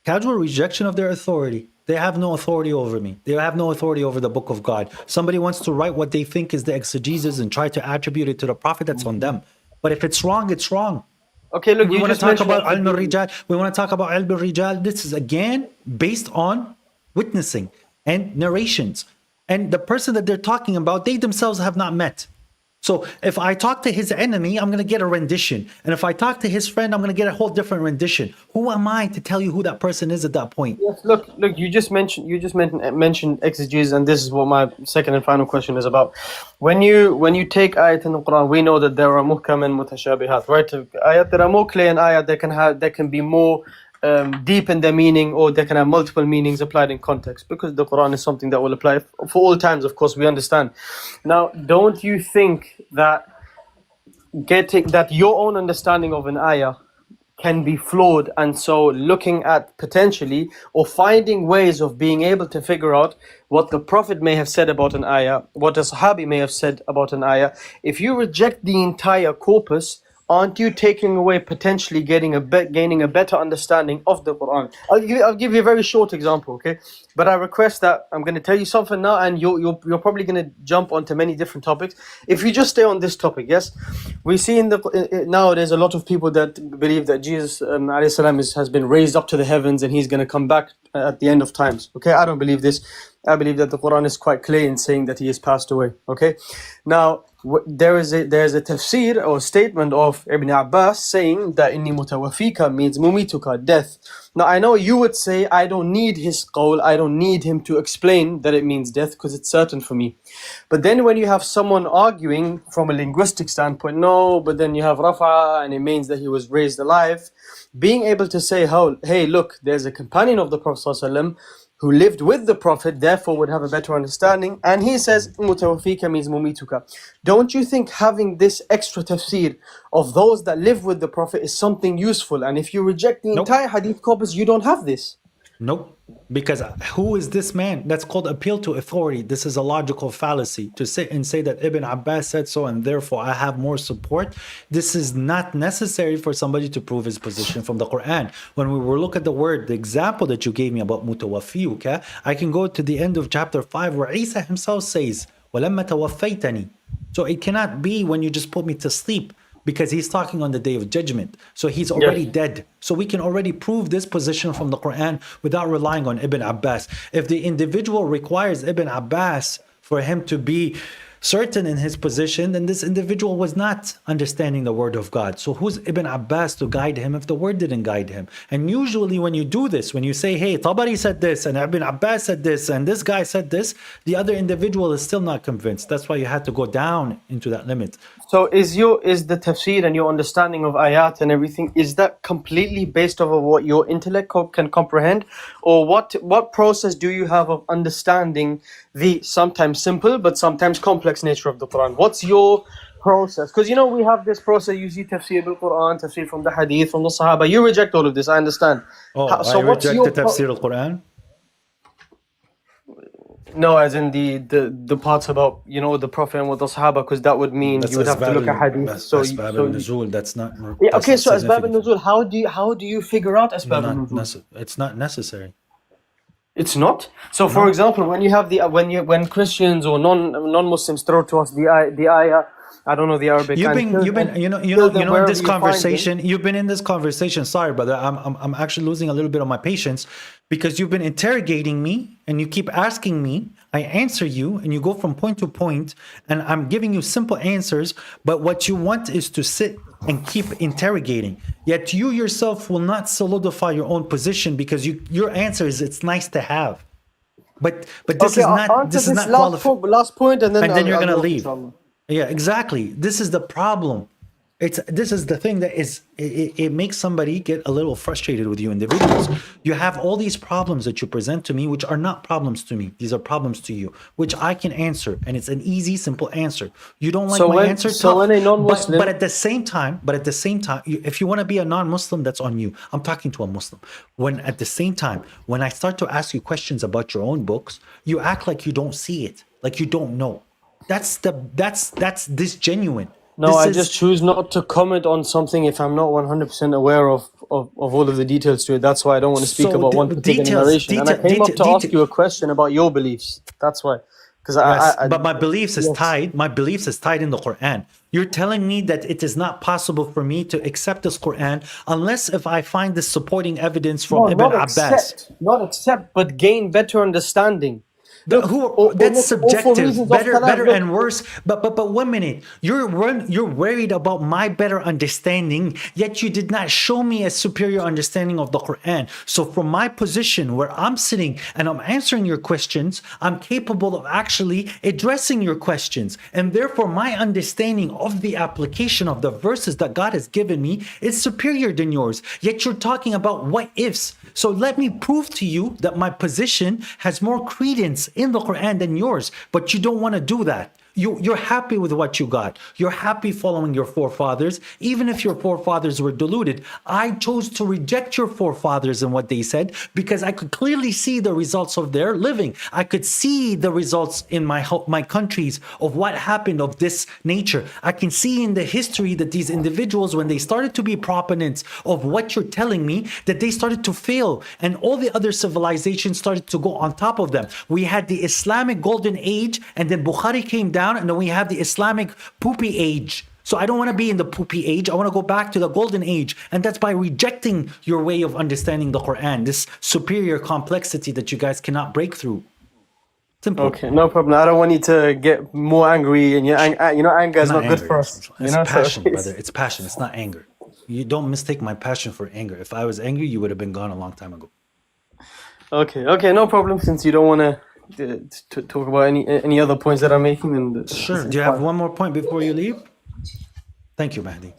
Casual rejection of their authority. They have no authority over me. They have no authority over the book of God. Somebody wants to write what they think is the exegesis and try to attribute it to the prophet, that's on them. But if it's wrong, it's wrong. Okay, look, We you want to just talk mentioned about ilm al-rijal. We want to talk about ilm al-rijal. This is again based on witnessing and narrations. And the person that they're talking about, they themselves have not met. So if I talk to his enemy, I'm going to get a rendition. And if I talk to his friend, I'm going to get a whole different rendition. Who am I to tell you who that person is at that point? Yes, look, you just mentioned exegesis, and this is what my second and final question is about. When you take ayat in the Quran, we know that there are muhkam and mutashabihat, right? Ayat that are more clear and ayat that can be more deep in their meaning, or they can have multiple meanings applied in context, because the Quran is something that will apply for all times. Of course, we understand. Now, don't you think that your own understanding of an ayah can be flawed, and so looking at potentially or finding ways of being able to figure out what the Prophet may have said about an ayah, what a Sahabi may have said about an ayah, if you reject the entire corpus, aren't you taking away potentially gaining a better understanding of the Quran? I'll give you a very short example, okay? But I request that I'm going to tell you something now, and you're probably going to jump onto many different topics. If you just stay on this topic, yes, we see nowadays a lot of people that believe that Jesus alayhi salam has been raised up to the heavens and he's going to come back at the end of times. Okay, I don't believe this. I believe that the Quran is quite clear in saying that he has passed away. Okay, now there's a tafsir or statement of Ibn Abbas saying that inni mutawafika means mumituka, death. Now I know you would say I don't need his qawl, I don't need him to explain that it means death because it's certain for me. But then when you have someone arguing from a linguistic standpoint, no, but then you have rafa and it means that he was raised alive, being able to say, hey, look, there's a companion of the Prophet ﷺ who lived with the Prophet, therefore would have a better understanding, and he says mutawafika means mumituka. Don't you think having this extra tafsir of those that live with the Prophet is something useful? And if you reject the entire hadith corpus, you don't have this. Nope. Because who is this man? That's called appeal to authority. This is a logical fallacy to sit and say that Ibn Abbas said so and therefore I have more support. This is not necessary for somebody to prove his position from the Quran. When we will look at the example that you gave me about mutawaffi, okay, I can go to the end of chapter 5 where Isa himself says, وَلَمَّا تَوَفَّيْتَنِي. So it cannot be when you just put me to sleep, because he's talking on the day of judgment. So he's already dead. So we can already prove this position from the Quran without relying on Ibn Abbas. If the individual requires Ibn Abbas for him to be certain in his position, then this individual was not understanding the word of God. So who's Ibn Abbas to guide him if the word didn't guide him? And usually when you do this, when you say, hey, Tabari said this and Ibn Abbas said this and this guy said this, the other individual is still not convinced. That's why you had to go down into that limit. So is the tafsir and your understanding of ayat and everything, is that completely based off of what your intellect can comprehend? Or what process do you have of understanding the sometimes simple but sometimes complex nature of the Quran? What's your process? Because we have this process, you see tafsir al-Quran, tafsir from the hadith, from the Sahaba. You reject all of this, I understand. So I reject the tafsir al-Quran? No, as in the parts about the Prophet and what the Sahaba, because that would mean you would have to look at hadith. Asbab al-Nuzul, that's not. Yeah, okay, so Asbab al-Nuzul, how do you figure out Asbab al-Nuzul? It's not necessary. It's not. So, for example, when you have when Christians or non-Muslims throw to us the ayah I don't know the Arabic. You've and been, kill- you've been, and you know, kill them in wherever this you find them. conversation. You've been in this conversation. Sorry, brother. I'm actually losing a little bit of my patience because you've been interrogating me and you keep asking me. I answer you, and you go from point to point, and I'm giving you simple answers. But what you want is to sit and keep interrogating. Yet you yourself will not solidify your own position because your answer is it's nice to have. But this Okay, is I'll not answer this is this not last qualified. last point, and then And then I'll you're gonna go, leave. inshallah. Yeah, exactly. This is the problem. This is the thing that is it makes somebody get a little frustrated with you individuals. You have all these problems that you present to me, which are not problems to me. These are problems to you, which I can answer, and it's an easy, simple answer. You don't like So my when- answer, so tough. when a non-Muslim- but at the same time, if you want to be a non-Muslim, that's on you. I'm talking to a Muslim. When at the same time, when I start to ask you questions about your own books, you act like you don't see it, like you don't know. That's disgenuine. No, This I is- just choose not to comment on something if I'm not 100% aware of all of the details to it. That's why I don't want to speak So about the one particular details- narration. And I came up to detail- ask you a question about your beliefs. That's why. Because Yes, I but my beliefs is yes. tied. My beliefs is tied in the Quran. You're telling me that it is not possible for me to accept this Quran unless if I find the supporting evidence from No, Ibn not Abbas. not accept, but gain better understanding. Look, That's for subjective. reasons of Better, kalam, better look, and worse. But 1 minute. You're worried about my better understanding, yet you did not show me a superior understanding of the Quran. So from my position where I'm sitting and I'm answering your questions, I'm capable of actually addressing your questions. And therefore my understanding of the application of the verses that God has given me is superior than yours. Yet you're talking about what ifs. So let me prove to you that my position has more credence in the Quran than yours, but you don't want to do that. You're happy with what you got. You're happy following your forefathers, even if your forefathers were deluded. I chose to reject your forefathers and what they said because I could clearly see the results of their living. I could see the results in my countries of what happened of this nature. I can see in the history that these individuals, when they started to be proponents of what you're telling me, that they started to fail and all the other civilizations started to go on top of them. We had the Islamic golden age, and then Bukhari came down, and then we have the Islamic poopy age. So I don't want to be in the poopy age. I want to go back to the golden age. And that's by rejecting your way of understanding the Quran, this superior complexity that you guys cannot break through. Simple. Okay, no problem. I don't want you to get more angry, and anger is not good for us. It's So passion, brother. It's passion. It's not anger. You don't mistake my passion for anger. If I was angry, you would have been gone a long time ago. Okay, no problem. Since you don't want to talk about any other points that I'm making, then Sure. Do you have one more point before you leave? Thank you, Mahdi.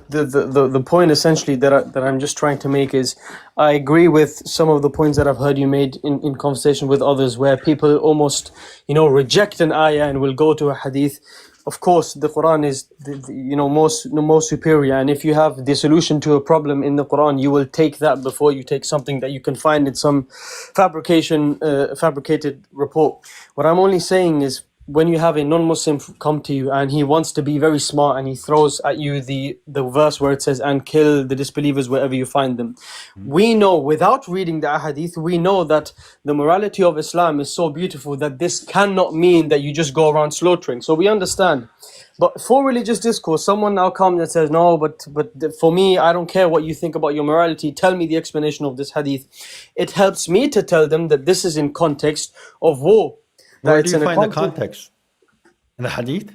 The point essentially that I'm just trying to make is I agree with some of the points that I've heard you made in conversation with others, where people almost reject an ayah and will go to a hadith. Of course, the Quran is most superior, and if you have the solution to a problem in the Quran, you will take that before you take something that you can find in some fabricated report. What I'm only saying is, when you have a non-Muslim come to you and he wants to be very smart and he throws at you the verse where it says, and kill the disbelievers wherever you find them. We know, without reading the hadith, we know that the morality of Islam is so beautiful that this cannot mean that you just go around slaughtering. So we understand. But for religious discourse, someone now comes and says, no, but for me, I don't care what you think about your morality. Tell me the explanation of this hadith. It helps me to tell them that this is in context of war. Where do you find the context? In the hadith?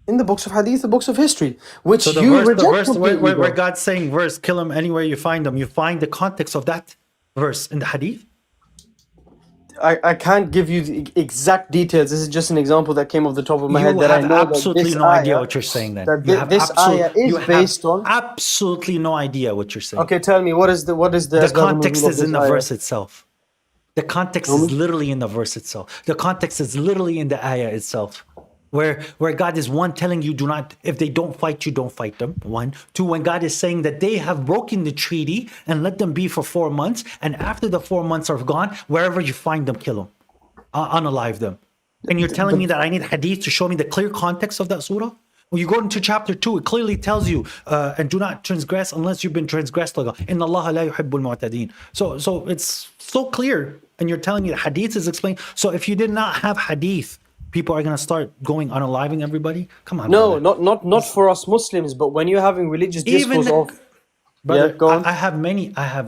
In the books of hadith, the books of history, which So you reject the verse completely, where though. God's saying, verse, kill them anywhere you find them. You find the context of that verse in the hadith? I can't give you the exact details. This is just an example that came off the top of my head. You That I have know absolutely that this no idea ayah, what you're saying then. that You have this ayah is you have based on. absolutely no idea what you're saying. Okay, tell me, what is the The context of is this in the ayah? verse itself. The context is literally in the verse itself. The context is literally in the ayah itself. Where God is, one, telling you, do not, if they don't fight you, don't fight them. One. Two, when God is saying that they have broken the treaty and let them be for 4 months, and after the 4 months are gone, wherever you find them, kill them, unalive them. And you're telling me that I need hadith to show me the clear context of that surah? When you go into chapter 2, it clearly tells you, and do not transgress unless you've been transgressed. Inna Allah la yuhibbul mu'tadeen. So it's so clear, and you're telling me that hadith is explained. So if you did not have hadith, people are gonna start going unaliving everybody. Come on, No, brother. not for us Muslims, but when you're having religious Even discourse of brother, go on. I have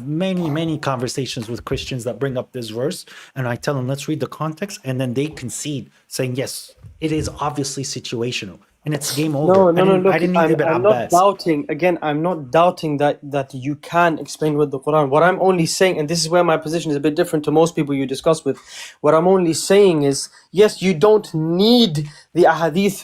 many conversations with Christians that bring up this verse, and I tell them, let's read the context, and then they concede, saying, yes, it is obviously situational, and it's game over. No. Look, I didn't need Ibn I'm not Abbas. doubting. Again, I'm not doubting that you can explain with the Quran. What I'm only saying, and this is where my position is a bit different to most people you discuss with. What I'm only saying is, yes, you don't need the ahadith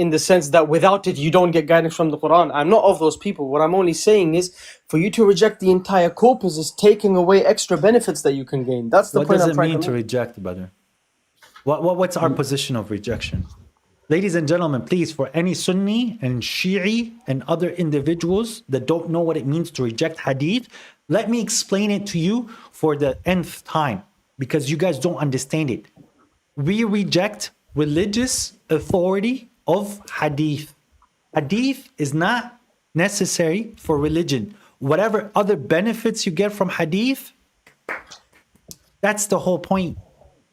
in the sense that without it you don't get guidance from the Quran. I'm not of those people. What I'm only saying is, for you to reject the entire corpus is taking away extra benefits that you can gain. That's the What point does I'm it trying mean to to make. reject, brother? What's our position of rejection? Ladies and gentlemen, please, for any Sunni and Shi'i and other individuals that don't know what it means to reject hadith, let me explain it to you for the nth time, because you guys don't understand it. We reject religious authority of hadith. Hadith is not necessary for religion. Whatever other benefits you get from hadith, that's the whole point.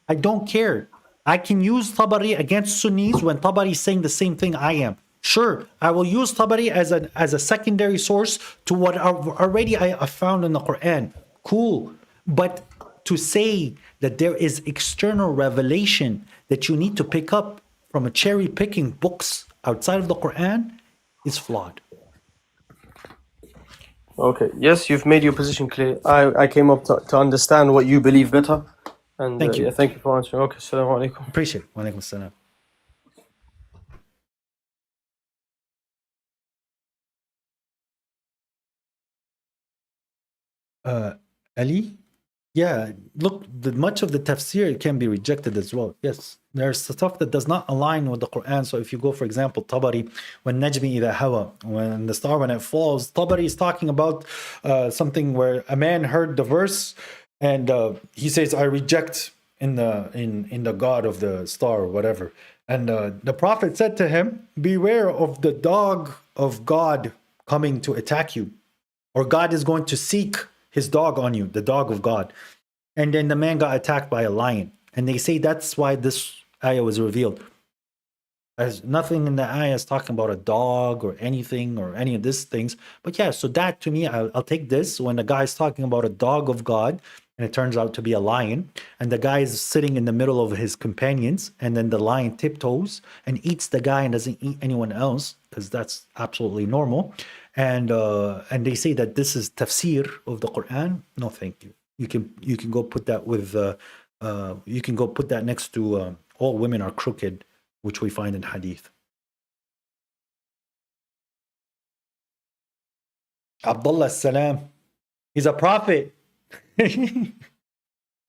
I don't care. I can use Tabari against Sunnis when Tabari is saying the same thing I am. Sure, I will use Tabari as a secondary source to what already I found in the Quran. Cool. But to say that there is external revelation that you need to pick up from a cherry picking books outside of the Quran is flawed. Okay. Yes, you've made your position clear. I came up to understand what you believe better. And Thank you. Yeah, thank you for answering. Okay, assalamu alaikum. Appreciate it. Wa alaikum assalam. Ali? Yeah, look, much of the tafsir can be rejected as well. Yes, there's stuff that does not align with the Quran. So if you go, for example, Tabari, when Najmi idha hawa, when the star, when it falls, Tabari is talking about something where a man heard the verse and he says, I reject in the God of the star or whatever. And the Prophet said to him, beware of the dog of God coming to attack you, or God is going to seek his dog on you, the dog of God. And then the man got attacked by a lion. And they say that's why this ayah was revealed. There's nothing in the ayah is talking about a dog or anything or any of these things. But yeah, so that to me, I'll take this when the guy is talking about a dog of God and it turns out to be a lion. And the guy is sitting in the middle of his companions. And then the lion tiptoes and eats the guy and doesn't eat anyone else, because that's absolutely normal. And they say that this is tafsir of the Quran. No, thank you. You can go put that with you can go put that next to all women are crooked, which we find in hadith. Abdullah Salam, he's a prophet.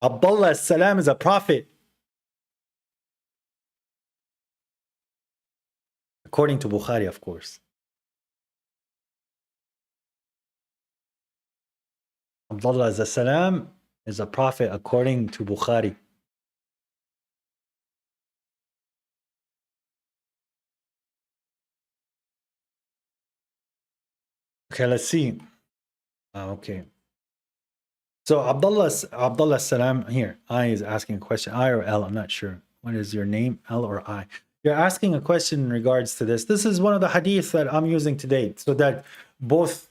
Abdullah Salam is a prophet, according to Bukhari, of course. Abdullah Salam is a prophet according to Bukhari. Okay, let's see. Okay. So Abdullah Salam here. I is asking a question. I or L, I'm not sure. What is your name? L or I? You're asking a question in regards to this. This is one of the hadiths that I'm using today, so that both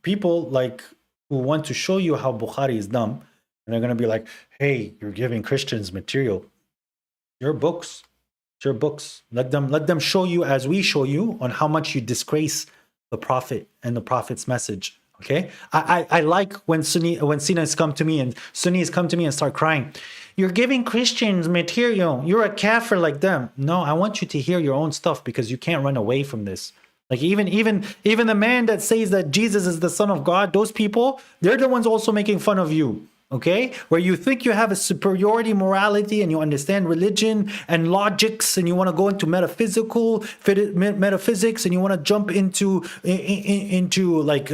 people like who want to show you how Bukhari is dumb, and they're gonna be like, "Hey, you're giving Christians material. Your books, it's your books. Let them show you as we show you on how much you disgrace the Prophet and the Prophet's message." Okay, I like when Sunnis come to me and Sunnis come to me and start crying. You're giving Christians material. You're a kafir like them. No, I want you to hear your own stuff, because you can't run away from this. Like even the man that says that Jesus is the Son of God, those people, they're the ones also making fun of you. Okay, where you think you have a superiority morality and you understand religion and logics, and you want to go into metaphysics, and you want to jump into like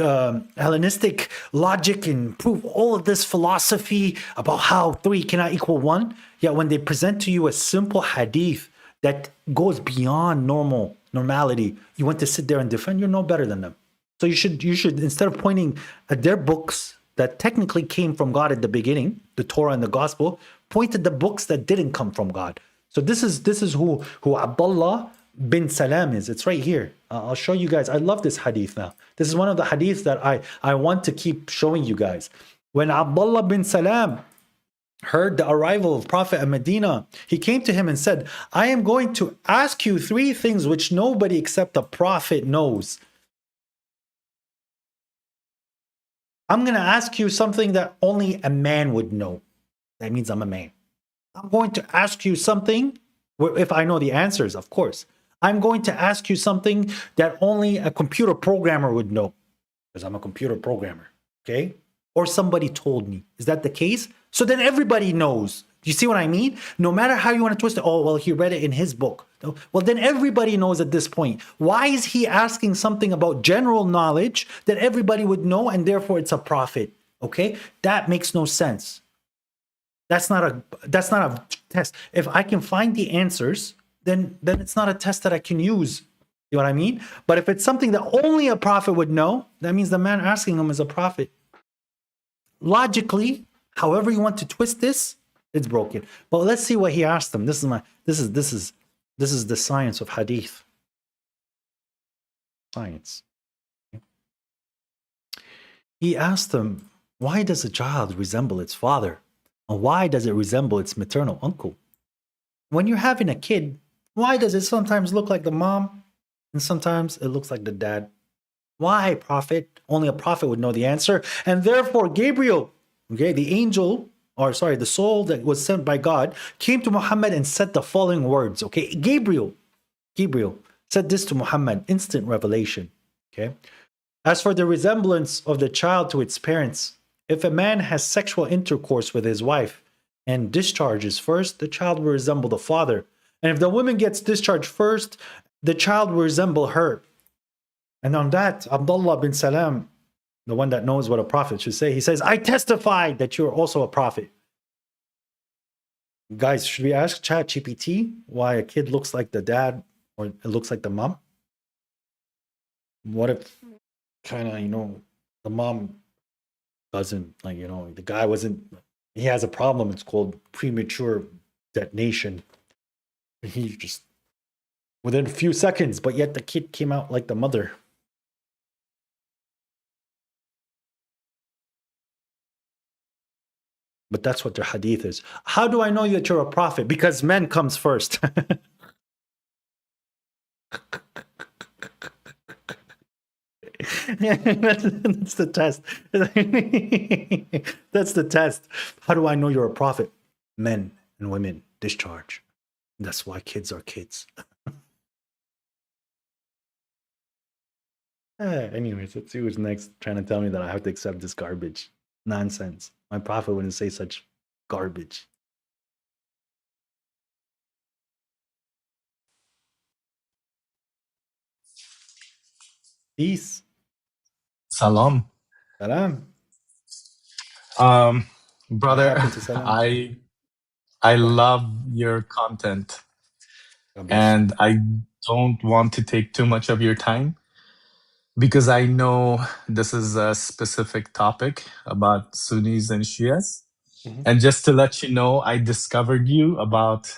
Hellenistic logic and prove all of this philosophy about how 3 cannot equal 1. Yet when they present to you a simple hadith that goes beyond normality, you want to sit there and defend. You're no better than them. So you should instead of pointing at their books that technically came from God at the beginning, the Torah and the Gospel, point at the books that didn't come from God. So this is who Abdullah bin Salam is. It's right here. I'll show you guys. I love this hadith now. This is one of the hadiths that I want to keep showing you guys. When Abdullah bin Salam heard the arrival of Prophet in Medina, he came to him and said, I am going to ask you 3 things which nobody except the Prophet knows. I'm going to ask you something that only a man would know. That means I'm a man. I'm going to ask you something, if I know the answers, of course. I'm going to ask you something that only a computer programmer would know, because I'm a computer programmer, okay? Or somebody told me. Is that the case? So then everybody knows. Do you see what I mean? No matter how you want to twist it, oh, well, he read it in his book. Well, then everybody knows at this point. Why is he asking something about general knowledge that everybody would know and therefore it's a prophet? Okay? That makes no sense. That's not a test. If I can find the answers, then it's not a test that I can use. You know what I mean? But if it's something that only a prophet would know, that means the man asking him is a prophet. Logically, however you want to twist this, it's broken. But let's see what he asked him. This is the science of hadith. Science. He asked him, why does a child resemble its father? And why does it resemble its maternal uncle? When you're having a kid, why does it sometimes look like the mom and sometimes it looks like the dad? Why, prophet? Only a prophet would know the answer. And therefore, Gabriel, okay, the soul that was sent by God, came to Muhammad and said the following words. Okay, Gabriel said this to Muhammad, instant revelation. Okay, as for the resemblance of the child to its parents, if a man has sexual intercourse with his wife and discharges first, the child will resemble the father. And if the woman gets discharged first, the child will resemble her. And on that, Abdullah bin Salam, the one that knows what a prophet should say, he says, I testify that you're also a prophet. Guys, should we ask ChatGPT why a kid looks like the dad or it looks like the mom? What if the mom doesn't, the guy he has a problem. It's called premature detonation. He just, within a few seconds, but yet the kid came out like the mother. But that's what their hadith is. How do I know that you're a prophet? Because men comes first. That's the test. That's the test. How do I know you're a prophet? Men and women discharge. That's why kids are kids. Anyways, let's see who's next trying to tell me that I have to accept this garbage. Nonsense. My prophet wouldn't say such garbage. Peace. Salam. Salam. Brother, Salam? I love your content, and I don't want to take too much of your time because I know this is a specific topic about Sunnis and Shias. Mhm. And just to let you know, I discovered you about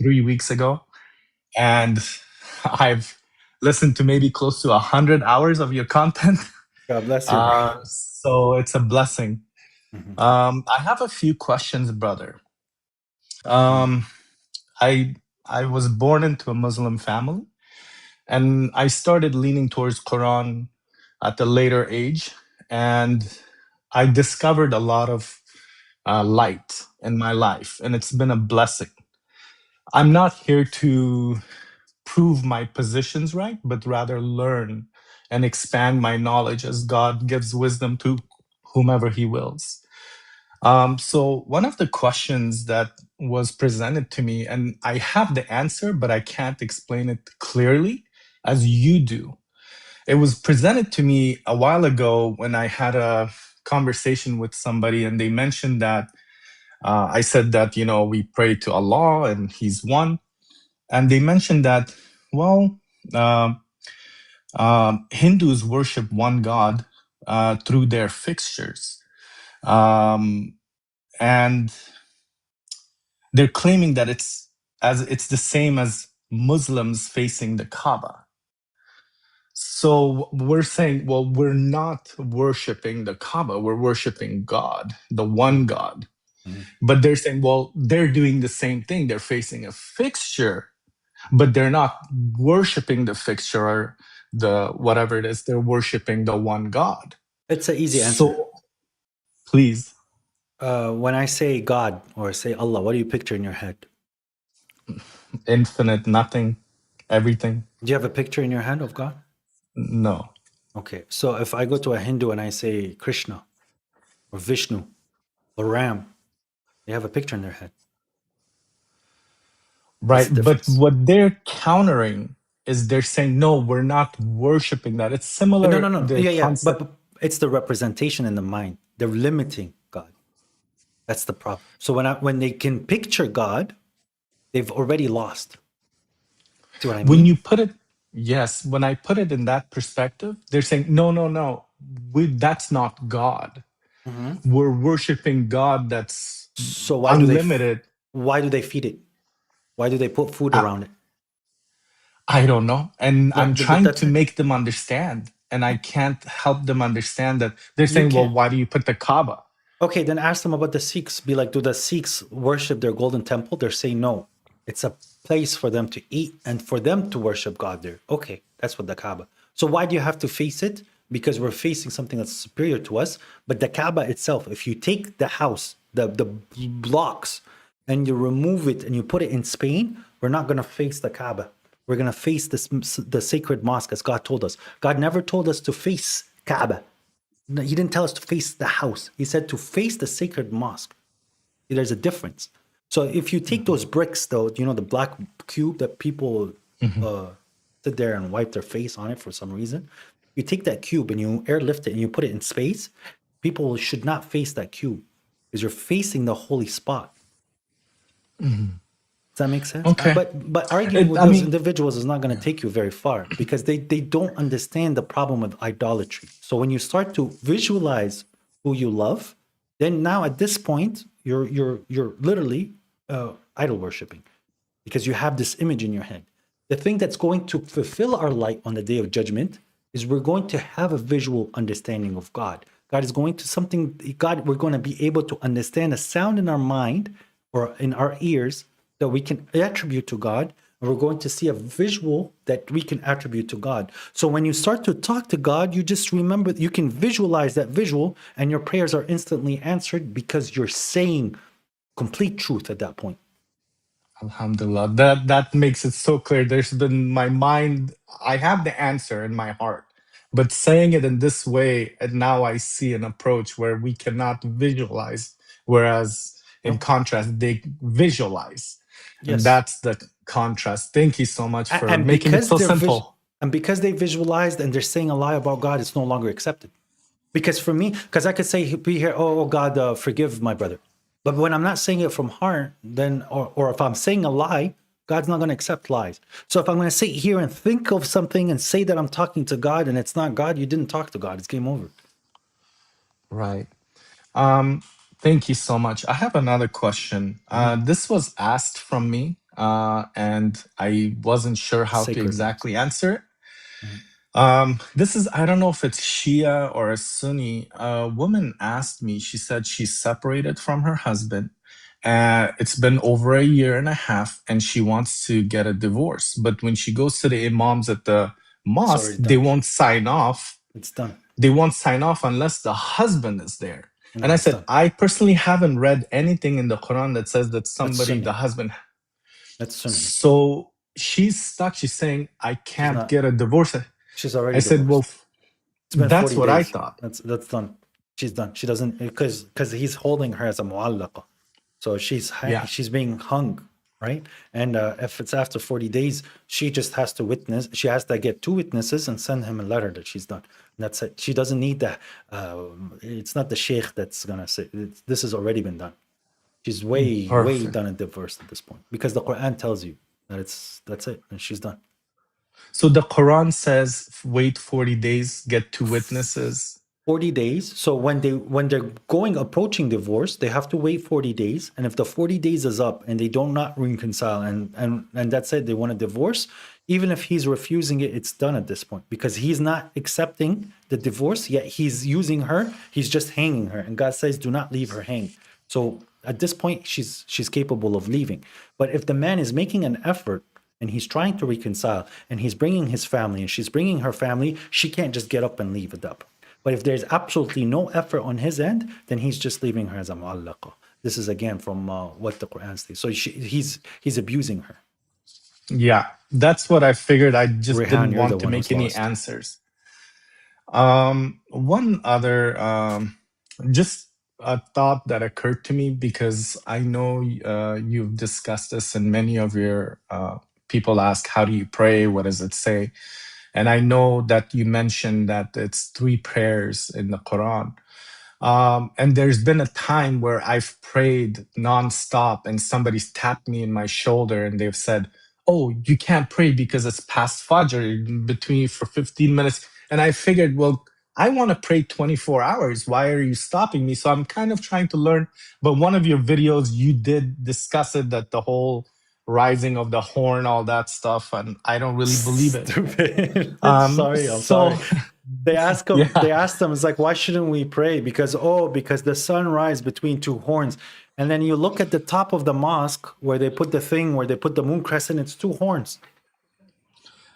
3 weeks ago, and I've listened to maybe close to 100 hours of your content. God bless you. So it's a blessing. I have a few questions, brother. I was born into a Muslim family, and I started leaning towards Quran at a later age, and I discovered a lot of light in my life, and it's been a blessing. I'm not here to prove my positions right, but rather learn and expand my knowledge as God gives wisdom to whomever He wills. So one of the questions that was presented to me, and I have the answer, but I can't explain it clearly as you do. It was presented to me a while ago when I had a conversation with somebody, and they mentioned that I said that, we pray to Allah and He's one. And they mentioned that, well, Hindus worship one God through their fixtures. And they're claiming that it's as it's the same as Muslims facing the Kaaba. So we're saying, well, we're not worshiping the Kaaba, we're worshiping God, the one God. But they're saying, well, they're doing the same thing. They're facing a fixture, but they're not worshiping the fixture or the whatever it is. They're worshiping the one God. It's an easy answer. So, please. When I say God or say Allah, what do you picture in your head? Infinite, nothing, everything. Do you have a picture in your head of God? No. Okay, so if I go to a Hindu and I say Krishna or Vishnu or Ram, they have a picture in their head. Right, but what they're countering is they're saying, no, we're not worshiping that. It's similar. No. The Yeah. concept. But it's the representation in the mind. They're limiting God. That's the problem. So when they can picture God, they've already lost. See what I mean? When you put it, yes, when I put it in that perspective, they're saying, no, that's not God. We're worshiping God that's so unlimited. Why do they feed it? Why do they put food around it? I don't know. And I'm trying to it. make them understand. And I can't help them understand that. They're saying, well, why do you put the Kaaba? Okay, then ask them about the Sikhs. Be like, do the Sikhs worship their golden temple? They're saying no. It's a place for them to eat and for them to worship God there. Okay, that's what the Kaaba. So why do you have to face it? Because we're facing something that's superior to us. But the Kaaba itself, if you take the house, the blocks, and you remove it and you put it in Spain, we're not going to face the Kaaba. We're going to face the sacred mosque as God told us. God never told us to face Kaaba. No, he didn't tell us to face the house. He said to face the sacred mosque. There's a difference. So if you take those bricks, though, you know, the black cube that people sit there and wipe their face on it for some reason, you take that cube and you airlift it and you put it in space, people should not face that cube because you're facing the holy spot. Does that make sense? Okay. But arguing with those individuals is not going to take you very far because they don't understand the problem of idolatry. So when you start to visualize who you love, then now at this point you're literally idol worshiping because you have this image in your head. The thing that's going to fulfill our light on the day of judgment is we're going to have a visual understanding of God. God is going to we're going to be able to understand a sound in our mind or in our ears that we can attribute to God, and we're going to see a visual that we can attribute to God. So when you start to talk to God, you just remember, you can visualize that visual, and your prayers are instantly answered because you're saying complete truth at that point. Alhamdulillah. That makes it so clear. There's been my mind, I have the answer in my heart, but saying it in this way, and now I see an approach where we cannot visualize, whereas in contrast, they visualize. Yes. And that's the contrast. Thank you so much for making it so simple. And because they visualized and they're saying a lie about God, it's no longer accepted. Because for me, because I could say, be here, oh God, forgive my brother. But when I'm not saying it from heart, then, or if I'm saying a lie, God's not going to accept lies. So if I'm going to sit here and think of something and say that I'm talking to God and it's not God, you didn't talk to God. It's game over. Right. Thank you so much. I have another question. This was asked from me, and I wasn't sure how to exactly answer it. This is, I don't know if it's Shia or a Sunni. A woman asked me, she said she's separated from her husband. It's been over a year and a half, and she wants to get a divorce. But when she goes to the imams at the mosque, they won't sign off. It's done. They won't sign off unless the husband is there. And I said, I personally haven't read anything in the Quran that says that somebody, the husband. That's Sunni. So she's stuck. She's saying, I can't get a divorce. She's already I said, divorced. well, that's what I thought. That's done. She's done. She doesn't, because he's holding her as a mu'allaqa. So she's being hung, right? And if it's after 40 days, she just has to witness. She has to get 2 witnesses and send him a letter that she's done. And that's it. She doesn't need that. It's not the sheikh that's going to say, this has already been done. She's way done and divorced at this point. Because the Quran tells you that that's it. And she's done. So the Quran says, wait 40 days, get 2 witnesses. 40 days. So when they're approaching divorce, they have to wait 40 days. And if the 40 days is up and they do not reconcile and that's it, they want a divorce, even if he's refusing it, it's done at this point because he's not accepting the divorce, yet he's using her, he's just hanging her. And God says, do not leave her hanging. So at this point, she's capable of leaving. But if the man is making an effort and he's trying to reconcile and he's bringing his family and she's bringing her family, she can't just get up and leave it up. But if there's absolutely no effort on his end, then he's just leaving her as a mu'allaqa. This is again from what the Quran states. So he's abusing her. Yeah, that's what I figured. I just Rehan, didn't you're the want to one make who's any lost. answers. One other just a thought that occurred to me, because I know you've discussed this and many of your people ask, how do you pray? What does it say? And I know that you mentioned that it's 3 prayers in the Quran. And there's been a time where I've prayed nonstop and somebody's tapped me in my shoulder and they've said, oh, you can't pray because it's past Fajr between for 15 minutes. And I figured, well, I want to pray 24 hours. Why are you stopping me? So I'm kind of trying to learn. But one of your videos, you did discuss it, that the whole rising of the horn, all that stuff. And I don't really believe it. Stupid. I'm sorry. They ask him, Yeah. they asked them, it's like, why shouldn't we pray? Because the sun rises between 2 horns. And then you look at the top of the mosque where they put the moon crescent, it's 2 horns.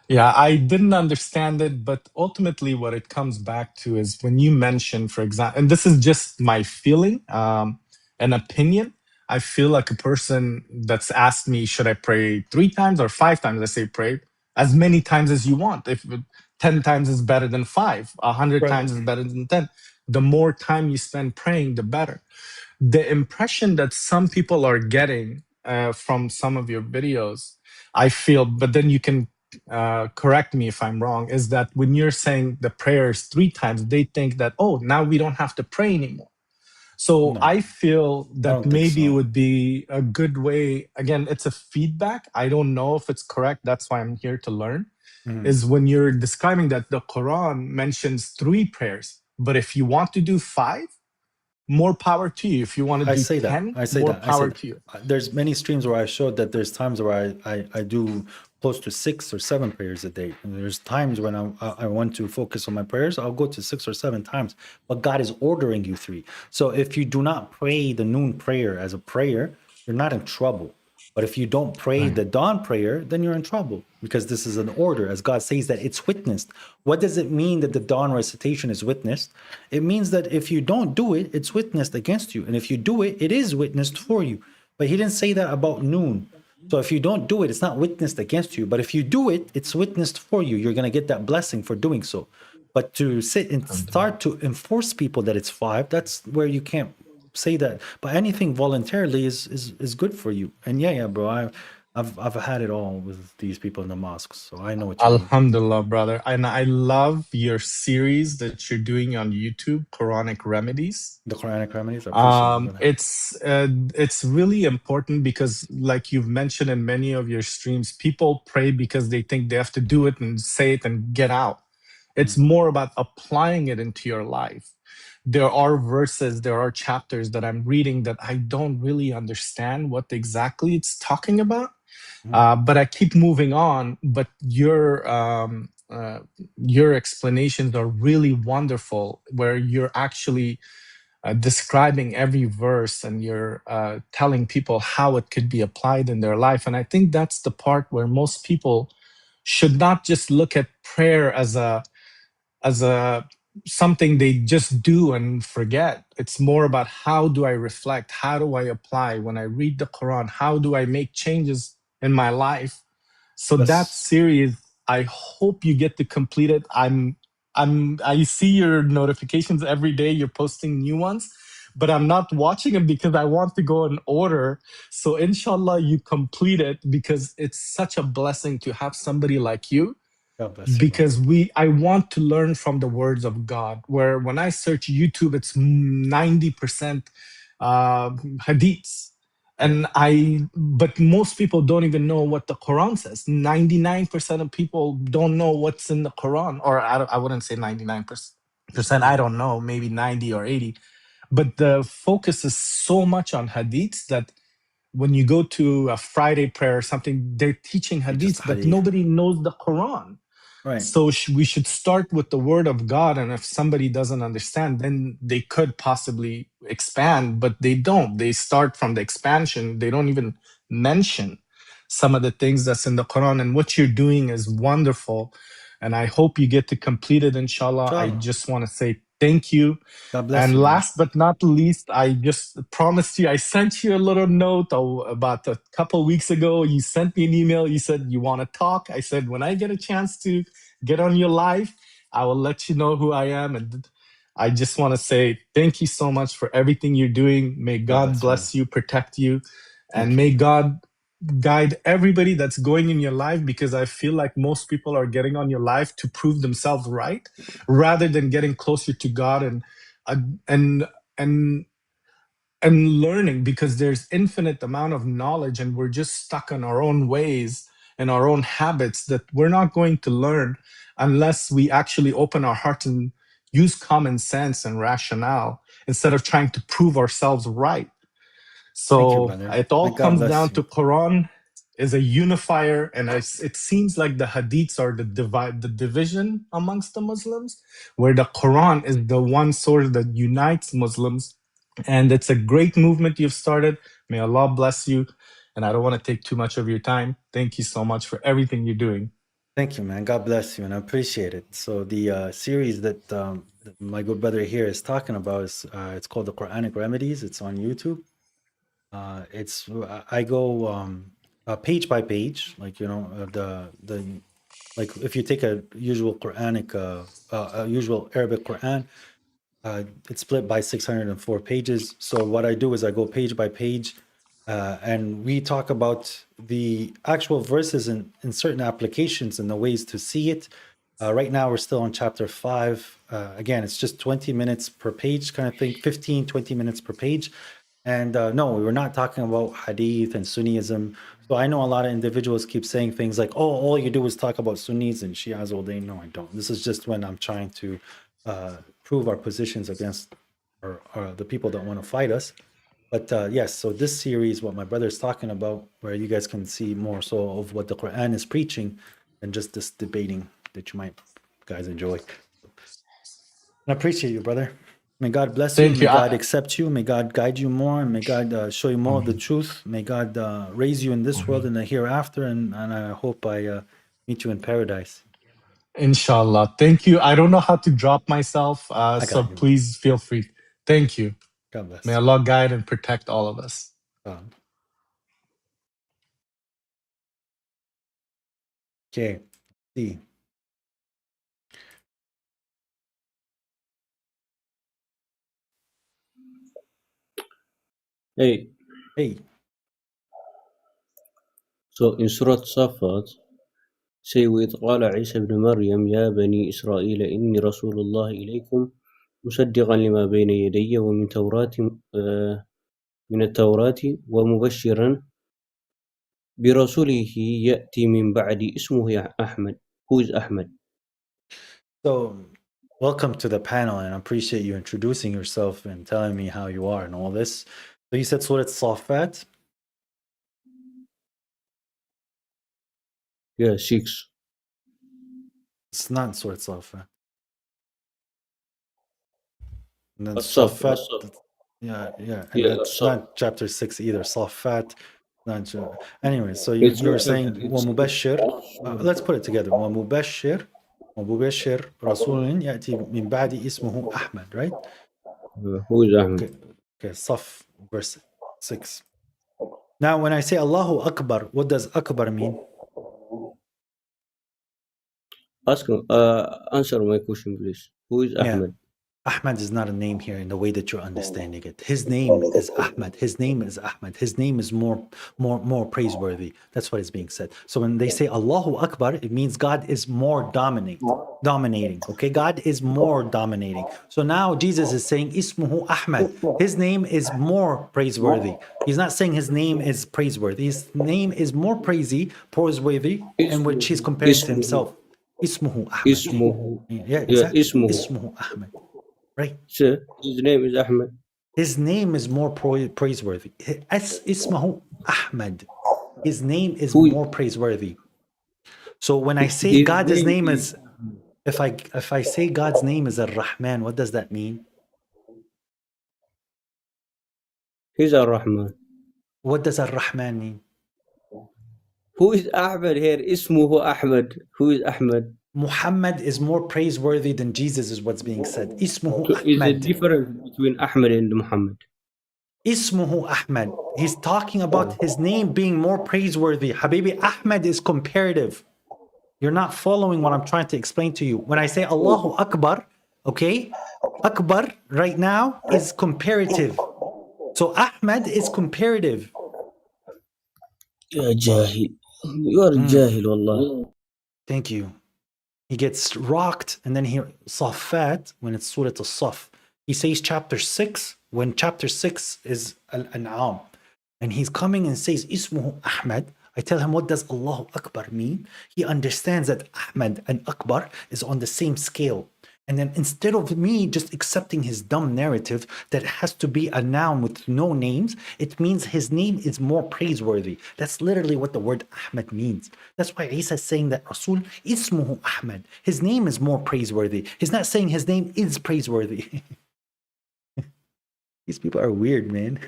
Yeah, I didn't understand it, but ultimately what it comes back to is when you mention, for example, and this is just my feeling, an opinion. I feel like a person that's asked me, should I pray 3 times or 5 times? I say, pray as many times as you want. If 10 times is better than 5, 100 times is better than 10. The more time you spend praying, the better. The impression that some people are getting from some of your videos, I feel, but then you can correct me if I'm wrong, is that when you're saying the prayers 3 times, they think that, oh, now we don't have to pray anymore. So I feel that maybe it would be a good way. Again, it's a feedback. I don't know if it's correct. That's why I'm here to learn. Is when you're describing that the Quran mentions 3 prayers, but if you want to do 5, more power to you. If you want to do 10, more power to you. There's many streams where I showed that there's times where I do close to 6 or 7 prayers a day. And there's times when I want to focus on my prayers, I'll go to 6 or 7 times. But God is ordering you 3. So if you do not pray the noon prayer as a prayer, you're not in trouble. But if you don't pray the dawn prayer, then you're in trouble, because this is an order, as God says that it's witnessed. What does it mean that the dawn recitation is witnessed? It means that if you don't do it, it's witnessed against you. And if you do it, it is witnessed for you. But he didn't say that about noon. So if you don't do it, it's not witnessed against you. But if you do it, it's witnessed for you. You're going to get that blessing for doing so. But to sit and start to enforce people that it's 5, that's where you can't say that. But anything voluntarily is good for you. And yeah, bro, I've had it all with these people in the mosques, so I know what you mean. Alhamdulillah, brother. And I love your series that you're doing on YouTube, Quranic Remedies. The Quranic Remedies. I appreciate it's really important because, like you've mentioned in many of your streams, people pray because they think they have to do it and say it and get out. It's more about applying it into your life. There are verses, there are chapters that I'm reading that I don't really understand what exactly it's talking about, but I keep moving on. But your explanations are really wonderful, where you're actually describing every verse and you're telling people how it could be applied in their life. And I think that's the part where most people should not just look at prayer as a something they just do and forget. It's more about, how do I reflect? How do I apply when I read the Quran? How do I make changes in my life? So that series, I hope you get to complete it. I see your notifications every day. You're posting new ones, but I'm not watching them because I want to go in order. So inshallah, you complete it, because it's such a blessing to have somebody like you. Because I want to learn from the words of God, where when I search YouTube, it's 90% hadiths. But most people don't even know what the Quran says. 99% of people don't know what's in the Quran, or I wouldn't say 99%. I don't know, maybe 90 or 80. But the focus is so much on hadiths that when you go to a Friday prayer or something, they're teaching hadiths, but hadith. nobody knows the Quran. Right. So we should start with the word of God. And if somebody doesn't understand, then they could possibly expand, but they don't. They start from the expansion. They don't even mention some of the things that's in the Quran. And what you're doing is wonderful. And I hope you get to complete it, inshallah. I just want to say thank you. God bless and you. Last but not least, I just promised you, I sent you a little note about a couple weeks ago. You sent me an email. You said you want to talk. I said, when I get a chance to get on your live, I will let you know who I am. And I just want to say thank you so much for everything you're doing. May God bless you, protect you, and may God guide everybody that's going in your life, because I feel like most people are getting on your life to prove themselves right rather than getting closer to God and learning, because there's infinite amount of knowledge and we're just stuck in our own ways and our own habits that we're not going to learn unless we actually open our heart and use common sense and rationale instead of trying to prove ourselves right. So it all comes down to Quran is a unifier, and it seems like the hadiths are the division amongst the Muslims, where the Quran is the one source that unites Muslims. And it's a great movement you've started. May Allah bless you. And I don't want to take too much of your time. Thank you so much for everything you're doing. Thank you, man. God bless you, and I appreciate it. So the series that my good brother here is talking about is it's called the Quranic Remedies. It's on YouTube. I go page by page, like the like if you take a usual Quranic a usual Arabic Quran, it's split by 604 pages. So what I do is I go page by page, and we talk about the actual verses in certain applications and the ways to see it. Right now, we're still on chapter 5. Again, it's just 20 minutes per page kind of thing, 15, 20 minutes per page. And no, we were not talking about Hadith and Sunnism. So I know a lot of individuals keep saying things like, oh, all you do is talk about Sunnis and Shias all day. No, I don't. This is just when I'm trying to prove our positions against or the people that want to fight us. But yes, so this series, what my brother is talking about, where you guys can see more so of what the Quran is preaching than just this debating that you might guys enjoy. I appreciate you, brother. May God bless you. May God accept you. May God guide you more. And may God show you more of the truth. May God raise you in this world and the hereafter. And I hope I meet you in paradise. Inshallah. Thank you. I don't know how to drop myself, so please feel free. Thank you. God bless. May Allah guide and protect all of us. Okay. See. Hey. Hey. So in Surah Safat, say وإذ قال عيسى ابن مريم يا بني إسرائيل إني رسول الله إليكم مصدقا لما بين يدي ومن من التوراة ومبشرا برسوله يأتي من بعد اسمه أحمد. Who is Ahmad? So welcome to the panel, and I appreciate you introducing yourself and telling me how you are and all this. So you said Surah Safat? Yeah, 6. It's not Surah Safat. And then Safat, yeah, and that's not chapter 6 either. Safat, not anyway. So you're saying ومبشر. Let's put it together. ومبشر رسول يأتي من بعد اسمه أحمد, right? Who is Ahmad? Okay, Saf, verse 6. Now, when I say Allahu Akbar, what does Akbar mean? Answer my question, please. Who is Ahmad? Ahmad is not a name here in the way that you're understanding it. His name is Ahmad. His name is Ahmad. His name is more praiseworthy. That's what is being said. So when they say Allahu Akbar, it means God is more dominating. Okay, God is more dominating. So now Jesus is saying Ismuhu Ahmad. His name is more praiseworthy. He's not saying his name is praiseworthy. His name is more praiseworthy in which he's comparing to himself. Ismuhu Ahmed. اسمه Yeah, yeah, exactly. اسمه. Ismuhu Ahmed. Right. So his name is Ahmed. His name is more praiseworthy. Ismuhu Ahmed. His name is Who more praiseworthy. So when I say his God's name is is, if I say God's name is Ar-Rahman, what does that mean? he's Ar-Rahman. What does Ar-Rahman mean? Who is Ahmed here? اسمه Ahmed. Who is Ahmed? Muhammad is more praiseworthy than Jesus is what's being said. Ismuhu So is the Ahmed. difference between Ahmed and Muhammad? Ismuhu Ahmed. He's talking about his name being more praiseworthy. Habibi, Ahmed is comparative. You're not following what I'm trying to explain to you. When I say Allahu Akbar, okay, Akbar right now is comparative. So Ahmed is comparative. يا جاهل. You are جاهل والله. Thank you. He gets rocked, and then he Safat, when it's Surah Al-Saf, he says chapter 6, when chapter 6 is Al-An'am, and he's coming and says Ismuhu Ahmed. I tell him, what does Allahu Akbar mean? He understands that Ahmed and Akbar is on the same scale. And then instead of me just accepting his dumb narrative that it has to be a noun with no names, it means his name is more praiseworthy. That's literally what the word Ahmed means. That's why Isa is saying that Rasul Ismuhu Ahmed. His name is more praiseworthy. He's not saying his name is praiseworthy. These people are weird, man.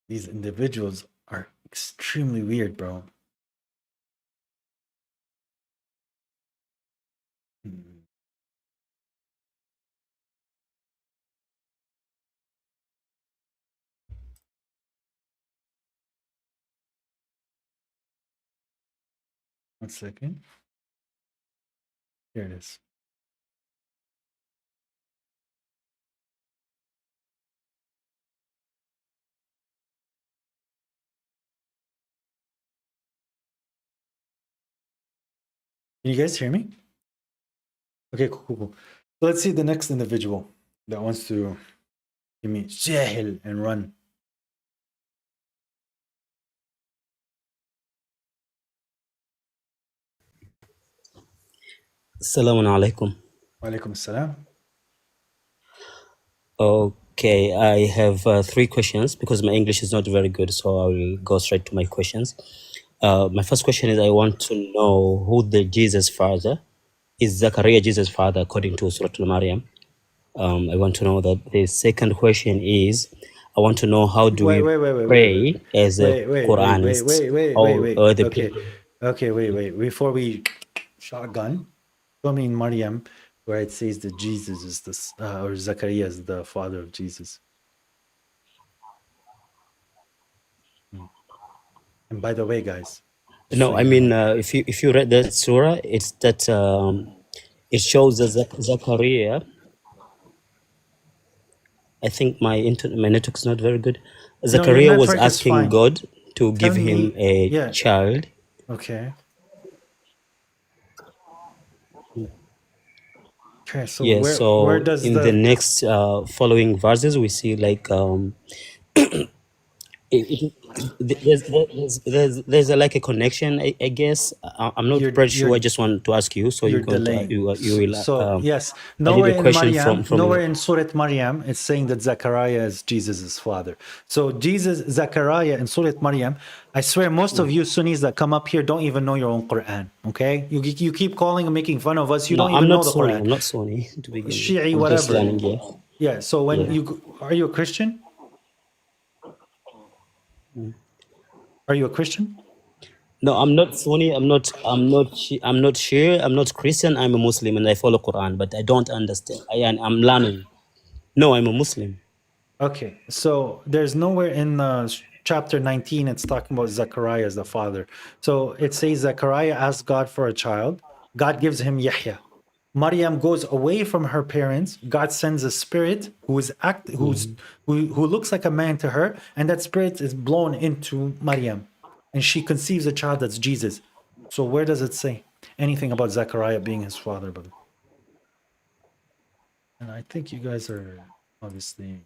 These individuals are extremely weird, bro. One second. Here it is. Can you guys hear me? Okay, cool. So let's see the next individual that wants to give me jahil and run. Assalamu alaikum. Walaikum assalam. Okay, I have 3 questions because my English is not very good, so I will go straight to my questions. My first question is I want to know who the Jesus father is. Zachariah Jesus father according to Surah Al-Maryam. I want to know that. The second question is I want to know how do we pray as a Quranist or the people. Okay, wait. Before we shotgun, show me in Maryam where it says that Jesus is this, or Zachariah is the father of Jesus. And by the way, guys. No, I mean, if you read that surah, it's that it shows that Zachariah. I think my network is not very good. Zachariah was asking God to give him a child. Okay. Okay, so where does in the next following verses we see like there's like a connection, I guess. I'm not pretty sure. I just want to ask you, so you will. So yes, nowhere in Maryam, nowhere in Surah Maryam, it's saying that Zachariah is Jesus's father. So Zachariah in Surah Maryam, I swear most of you Sunnis that come up here don't even know your own Quran. Okay, you keep calling and making fun of us. You don't even know the Quran. I'm not Sunni to begin with. Shi'i, whatever. Yeah. So when are you a Christian? Are you a Christian? No, I'm not Sunni. I'm not Shia. I'm not Christian. I'm a Muslim and I follow Quran, but I don't understand. I'm learning. No, I'm a Muslim. Okay, so there's nowhere in chapter 19 it's talking about Zechariah as the father. So it says Zechariah asks God for a child. God gives him Yahya. Maryam goes away from her parents. God sends a spirit who looks like a man to her, and that spirit is blown into Maryam, and she conceives a child that's Jesus. So where does it say anything about Zechariah being his father, brother? And I think you guys are obviously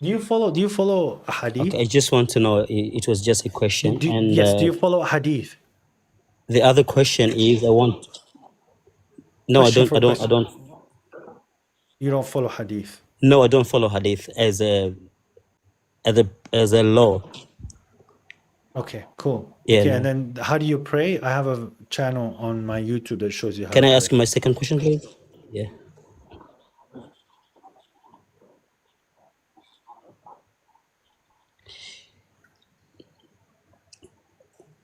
Do you follow a hadith? Okay, I just want to know. It was just a question, and Yes, do you follow a hadith? the other question is, I want. No, I Question don't. for I don't. I question. don't. You don't follow hadith. No, I don't follow hadith as a law. Okay, cool. Yeah. Okay, No. and then how do you pray? I have a channel on my YouTube that shows you how Can to I pray. ask you my second question, please? Yeah.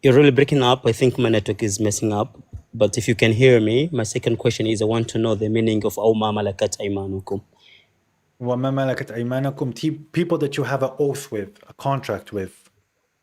You're really breaking up. I think my network is messing up. But if you can hear me, my second question is, I want to know the meaning of أَوْ مَا مَلَكَتْ أَيْمَانُكُمْ. وَمَا مَلَكَتْ أَيْمَانُكُمْ, people that you have an oath with, a contract with.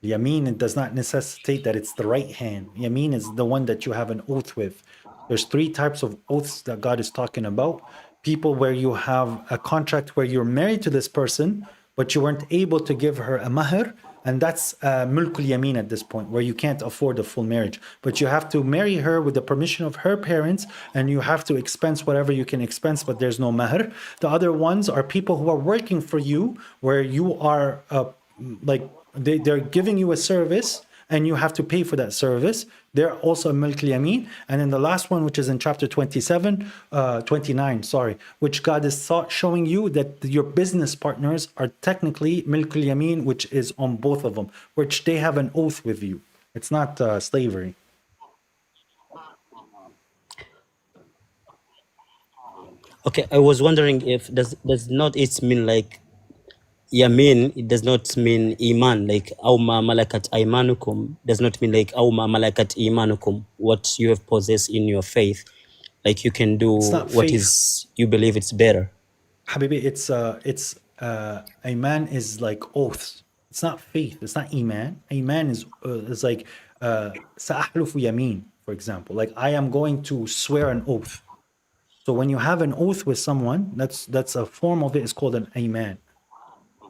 Yameen, it does not necessitate that it's the right hand. Yameen is the one that you have an oath with. There's three types of oaths that God is talking about. People where you have a contract where you're married to this person, but you weren't able to give her a mahr, and that's mulkul yameen at this point, where you can't afford a full marriage. But you have to marry her with the permission of her parents, and you have to expense whatever you can expense, but there's no mahr. The other ones are people who are working for you, where you are like they're giving you a service and you have to pay for that service. They're also a milk yamin. And then the last one, which is in chapter 29, sorry, which God is showing you that your business partners are technically milk yamin, which is on both of them, which they have an oath with you. It's not slavery. Okay, I was wondering if does not it mean like Yamin, it does not mean Iman, like Auma Malakat Aimanukum, does not mean like Auma Malakat Imanukum, what you have possessed in your faith. Like you can do what is you believe it's better. Habibi, it's Iman is like oaths. It's not faith. It's not Iman. Iman is like Sa'ahlufu Yamin, for example. Like I am going to swear an oath. So when you have an oath with someone, that's a form of it is called an Iman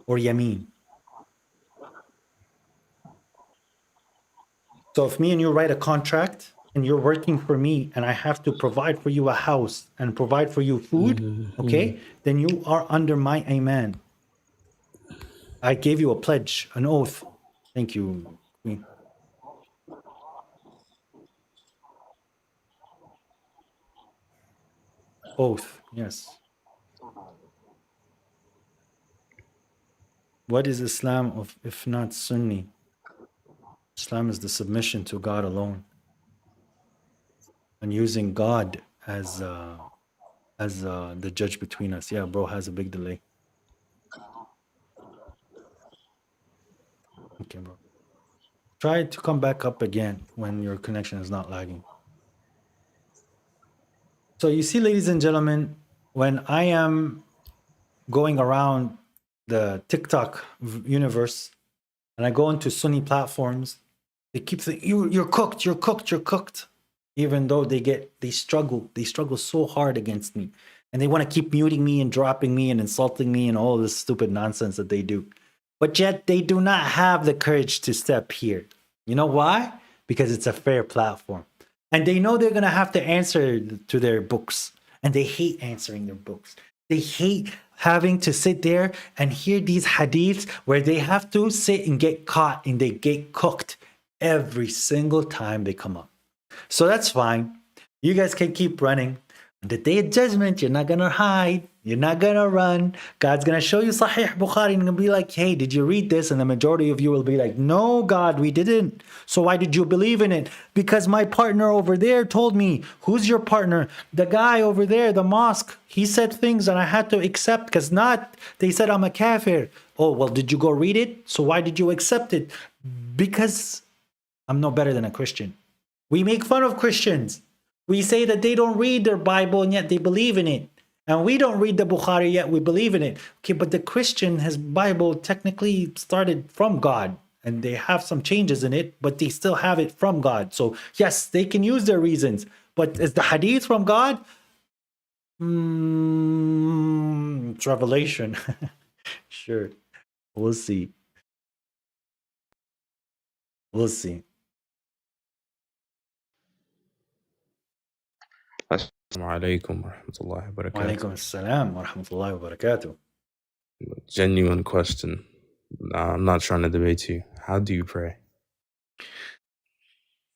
or Yamin. So if me and you write a contract and you're working for me and I have to provide for you a house and provide for you food, okay, then you are under my Iman. I gave you a pledge, an oath. Thank you, Queen. Oath, yes. What is Islam if not Sunni? Islam is the submission to God alone and using God as the judge between us. Yeah, bro has a big delay. Okay, bro. Try to come back up again when your connection is not lagging. So you see, ladies and gentlemen, when I am going around the TikTok universe and I go into Sunni platforms, they keep saying, you're cooked, you're cooked, you're cooked. Even though they struggle so hard against me. And they want to keep muting me and dropping me and insulting me and all this stupid nonsense that they do. But yet they do not have the courage to step here. You know why? Because it's a fair platform. And they know they're going to have to answer to their books. And they hate answering their books. They hate having to sit there and hear these hadiths where they have to sit and get caught and they get cooked every single time they come up. So that's fine. You guys can keep running. On the day of judgment, you're not going to hide. You're not going to run. God's going to show you Sahih Bukhari and be like, hey, did you read this? And the majority of you will be like, no, God, we didn't. So why did you believe in it? Because my partner over there told me. Who's your partner? The guy over there, the mosque. He said things and I had to accept because they said I'm a kafir. Oh, well, did you go read it? So why did you accept it? Because I'm no better than a Christian. We make fun of Christians. We say that they don't read their Bible and yet they believe in it. And we don't read the Bukhari yet we believe in it. Okay, but the Christian, his Bible technically started from God. And they have some changes in it, but they still have it from God. So yes, they can use their reasons. But is the hadith from God? It's revelation. Sure. We'll see. We'll see. Assalamu alaikum wa rahmatullahi wa barakatuh. Wa alaikum assalam wa rahmatullahi wa barakatuh. Genuine question. I'm not trying to debate you. How do you pray?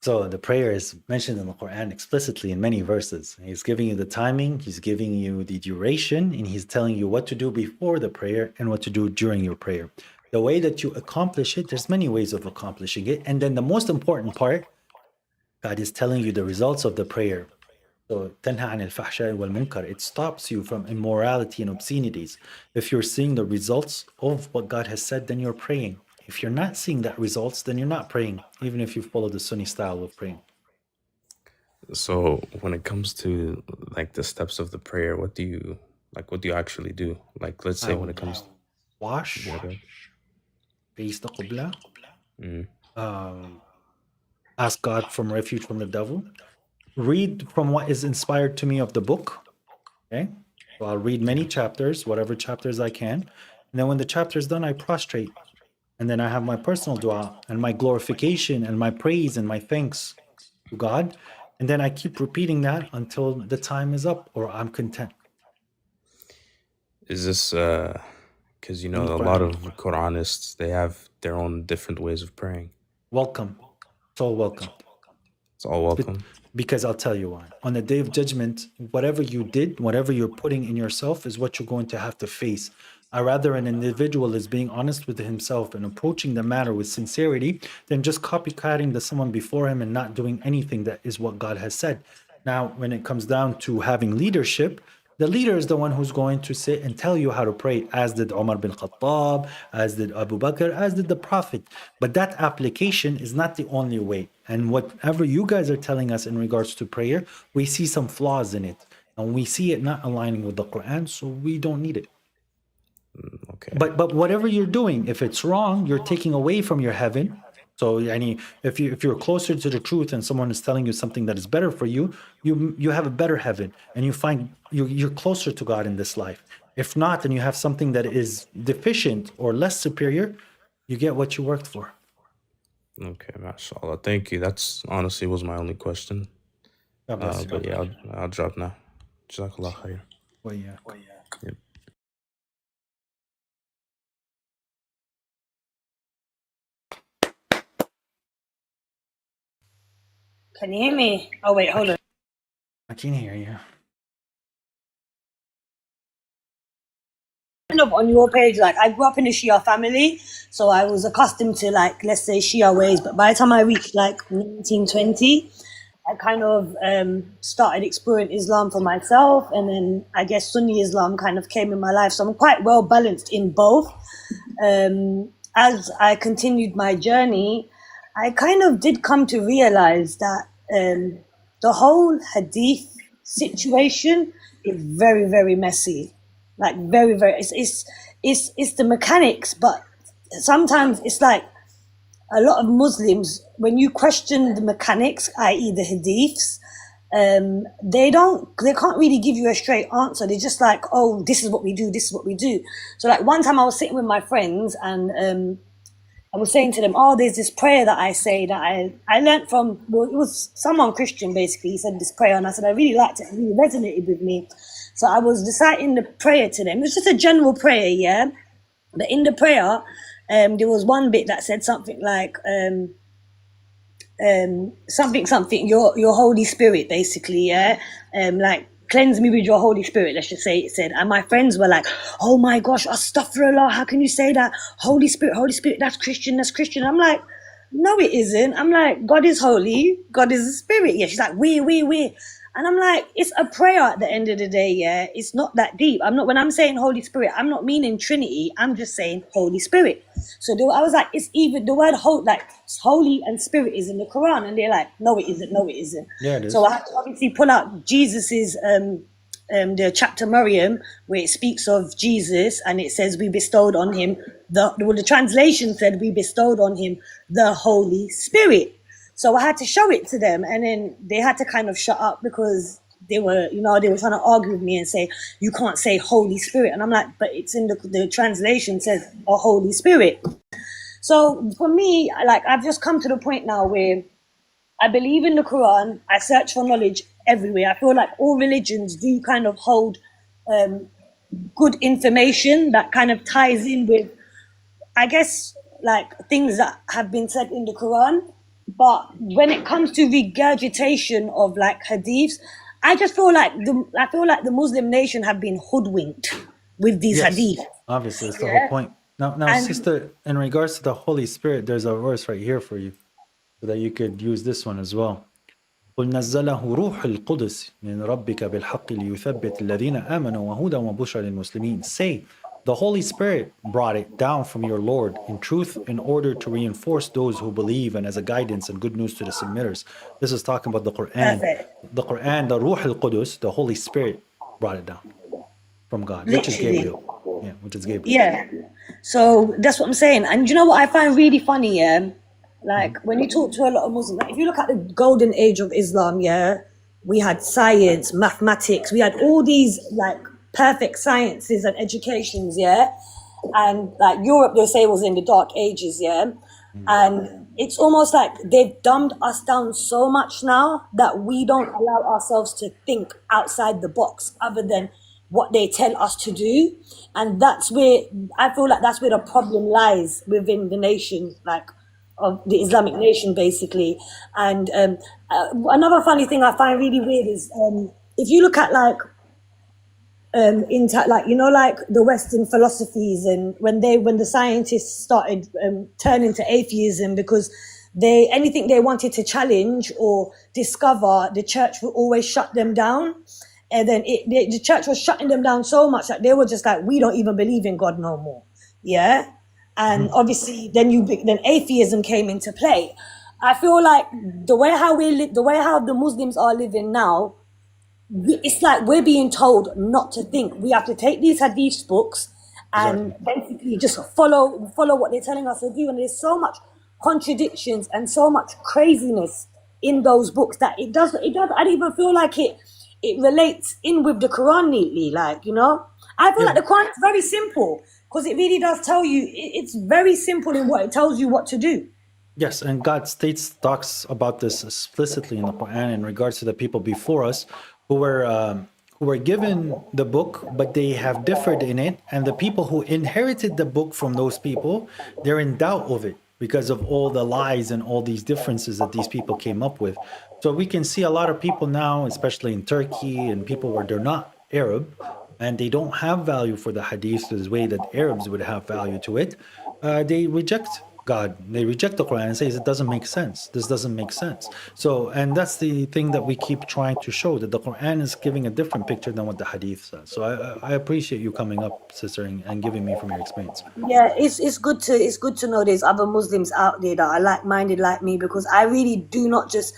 So the prayer is mentioned in the Quran explicitly in many verses. He's giving you the timing, he's giving you the duration, and he's telling you what to do before the prayer and what to do during your prayer. The way that you accomplish it, there's many ways of accomplishing it. And then the most important part, God is telling you the results of the prayer. So تنهى عن الفحشاء والمنكر. It stops you from immorality and obscenities. If you're seeing the results of what God has said, then you're praying. If you're not seeing that results, then you're not praying, even if you follow the Sunni style of praying. So when it comes to like the steps of the prayer, what do you actually do? Like, let's say when it comes to wash, face the Qibla, ask God for refuge from the devil, read from what is inspired to me of the book. Okay, so I'll read many chapters, whatever chapters I can, and then when the chapter is done, I prostrate, and then I have my personal dua and my glorification and my praise and my thanks to God, and then I keep repeating that until the time is up or I'm content. Is this because a lot of Quranists, they have their own different ways of praying? Welcome. It's all welcome. It's all welcome. Because I'll tell you why. On the day of judgment, whatever you did, whatever you're putting in yourself is what you're going to have to face. Rather, an individual is being honest with himself and approaching the matter with sincerity than just copycatting the someone before him and not doing anything that is what God has said. Now, when it comes down to having leadership, the leader is the one who's going to sit and tell you how to pray, as did Umar bin Khattab, as did Abu Bakr, as did the Prophet. But that application is not the only way. And whatever you guys are telling us in regards to prayer, we see some flaws in it. And we see it not aligning with the Quran, so we don't need it. Okay. But whatever you're doing, if it's wrong, you're taking away from your heaven. So if you're closer to the truth and someone is telling you something that is better for you, you have a better heaven and you find you're closer to God in this life. If not, and you have something that is deficient or less superior, you get what you worked for. Okay, mashallah. Thank you. That's honestly was my only question. God bless you. But yeah, I'll drop now. Jazakallah khair. Well, yeah. Yep. Can you hear me? Oh wait, hold on. I can hear you. Kind of on your page, like I grew up in a Shia family, so I was accustomed to like, let's say, Shia ways. But by the time I reached like 1920, I kind of started exploring Islam for myself, and then I guess Sunni Islam kind of came in my life. So I'm quite well balanced in both. As I continued my journey, I kind of did come to realize that the whole Hadith situation is very, very messy. Like very, very. It's the mechanics, but sometimes it's like a lot of Muslims, when you question the mechanics, i.e. the Hadiths, they can't really give you a straight answer. They're just like, oh, this is what we do, this is what we do. So like one time I was sitting with my friends and I was saying to them, oh, there's this prayer that I say that I learned from, well, it was someone Christian basically. He said this prayer and I said, I really liked it, it really resonated with me. So I was reciting the prayer to them. It was just a general prayer, yeah? But in the prayer, there was one bit that said something like, something, your Holy Spirit, basically, yeah? Like, cleanse me with your Holy Spirit, let's just say it said. And my friends were like, oh my gosh, astaghfirullah, how can you say that? Holy Spirit, that's Christian. I'm like, no, it isn't. I'm like, God is holy, God is a spirit. Yeah, she's like, we. And I'm like, it's a prayer at the end of the day, yeah? It's not that deep. When I'm saying Holy Spirit, I'm not meaning Trinity, I'm just saying Holy Spirit. So I was like, it's even, the word holy and spirit is in the Quran. And they're like, no, it isn't. Yeah, it is. So I have to obviously pull out Jesus's, the chapter Maryam, where it speaks of Jesus and it says we bestowed on him, the translation said we bestowed on him the Holy Spirit. So I had to show it to them, and then they had to kind of shut up because they were trying to argue with me and say, you can't say Holy Spirit. And I'm like, but it's in the translation says a Holy Spirit. So for me, like, I've just come to the point now where I believe in the Quran. I search for knowledge everywhere. I feel like all religions do kind of hold good information that kind of ties in with, I guess, like things that have been said in the Quran. But when it comes to regurgitation of like hadiths, I just feel like the Muslim nation have been hoodwinked with these Yes, hadiths. obviously, it's the whole point. Now, And sister, in regards to the Holy Spirit, there's a verse right here for you, so that you could use this one as well. قل نزله روح القدس من ربك بالحق ليثبت الذين آمنوا وهدى وبشرى للمسلمين. Say, the Holy Spirit brought it down from your Lord in truth in order to reinforce those who believe and as a guidance and good news to the submitters. This is talking about the Quran. perfect. The Quran, the Ruh al-Qudus, the Holy Spirit brought it down from God, which is Literally. Gabriel. Yeah, which is Gabriel. Yeah. So that's what I'm saying. And you know what I find really funny, yeah? Like when you talk to a lot of Muslims, like if you look at the golden age of Islam, yeah, we had science, mathematics, we had all these like perfect sciences and educations, yeah. And like Europe, they say, was in the dark ages, yeah. And it's almost like they've dumbed us down so much now that we don't allow ourselves to think outside the box other than what they tell us to do. And that's where I feel like that's where the problem lies within the nation, like of the Islamic nation, basically. And another funny thing I find really weird is if you look at like into like, you know, like the Western philosophies, and when the scientists started turning to atheism because anything they wanted to challenge or discover, the church would always shut them down. And then the church was shutting them down so much that they were just like, we don't even believe in God no more. Yeah. And obviously then atheism came into play. I feel like the way how the Muslims are living now, it's like we're being told not to think. We have to take these hadith books and basically just follow what they're telling us to do. And there's so much contradictions and so much craziness in those books that it does. I don't even feel like it relates in with the Quran neatly. Like, you know, I feel like the Quran is very simple because it really does tell you. It's very simple in what it tells you what to do. Yes, and God talks about this explicitly in the Quran in regards to the people before us who were given the book, but they have differed in it, and the people who inherited the book from those people, they're in doubt of it because of all the lies and all these differences that these people came up with. So we can see a lot of people now, especially in Turkey, and people where they're not Arab, and they don't have value for the hadith the way that Arabs would have value to it. They reject God. They reject the Quran and says it doesn't make sense. This doesn't make sense. So, and that's the thing that we keep trying to show, that the Quran is giving a different picture than what the Hadith says. So I appreciate you coming up, sister, and giving me from your experience. Yeah, it's good to know there's other Muslims out there that are like-minded like me, because I really do not just.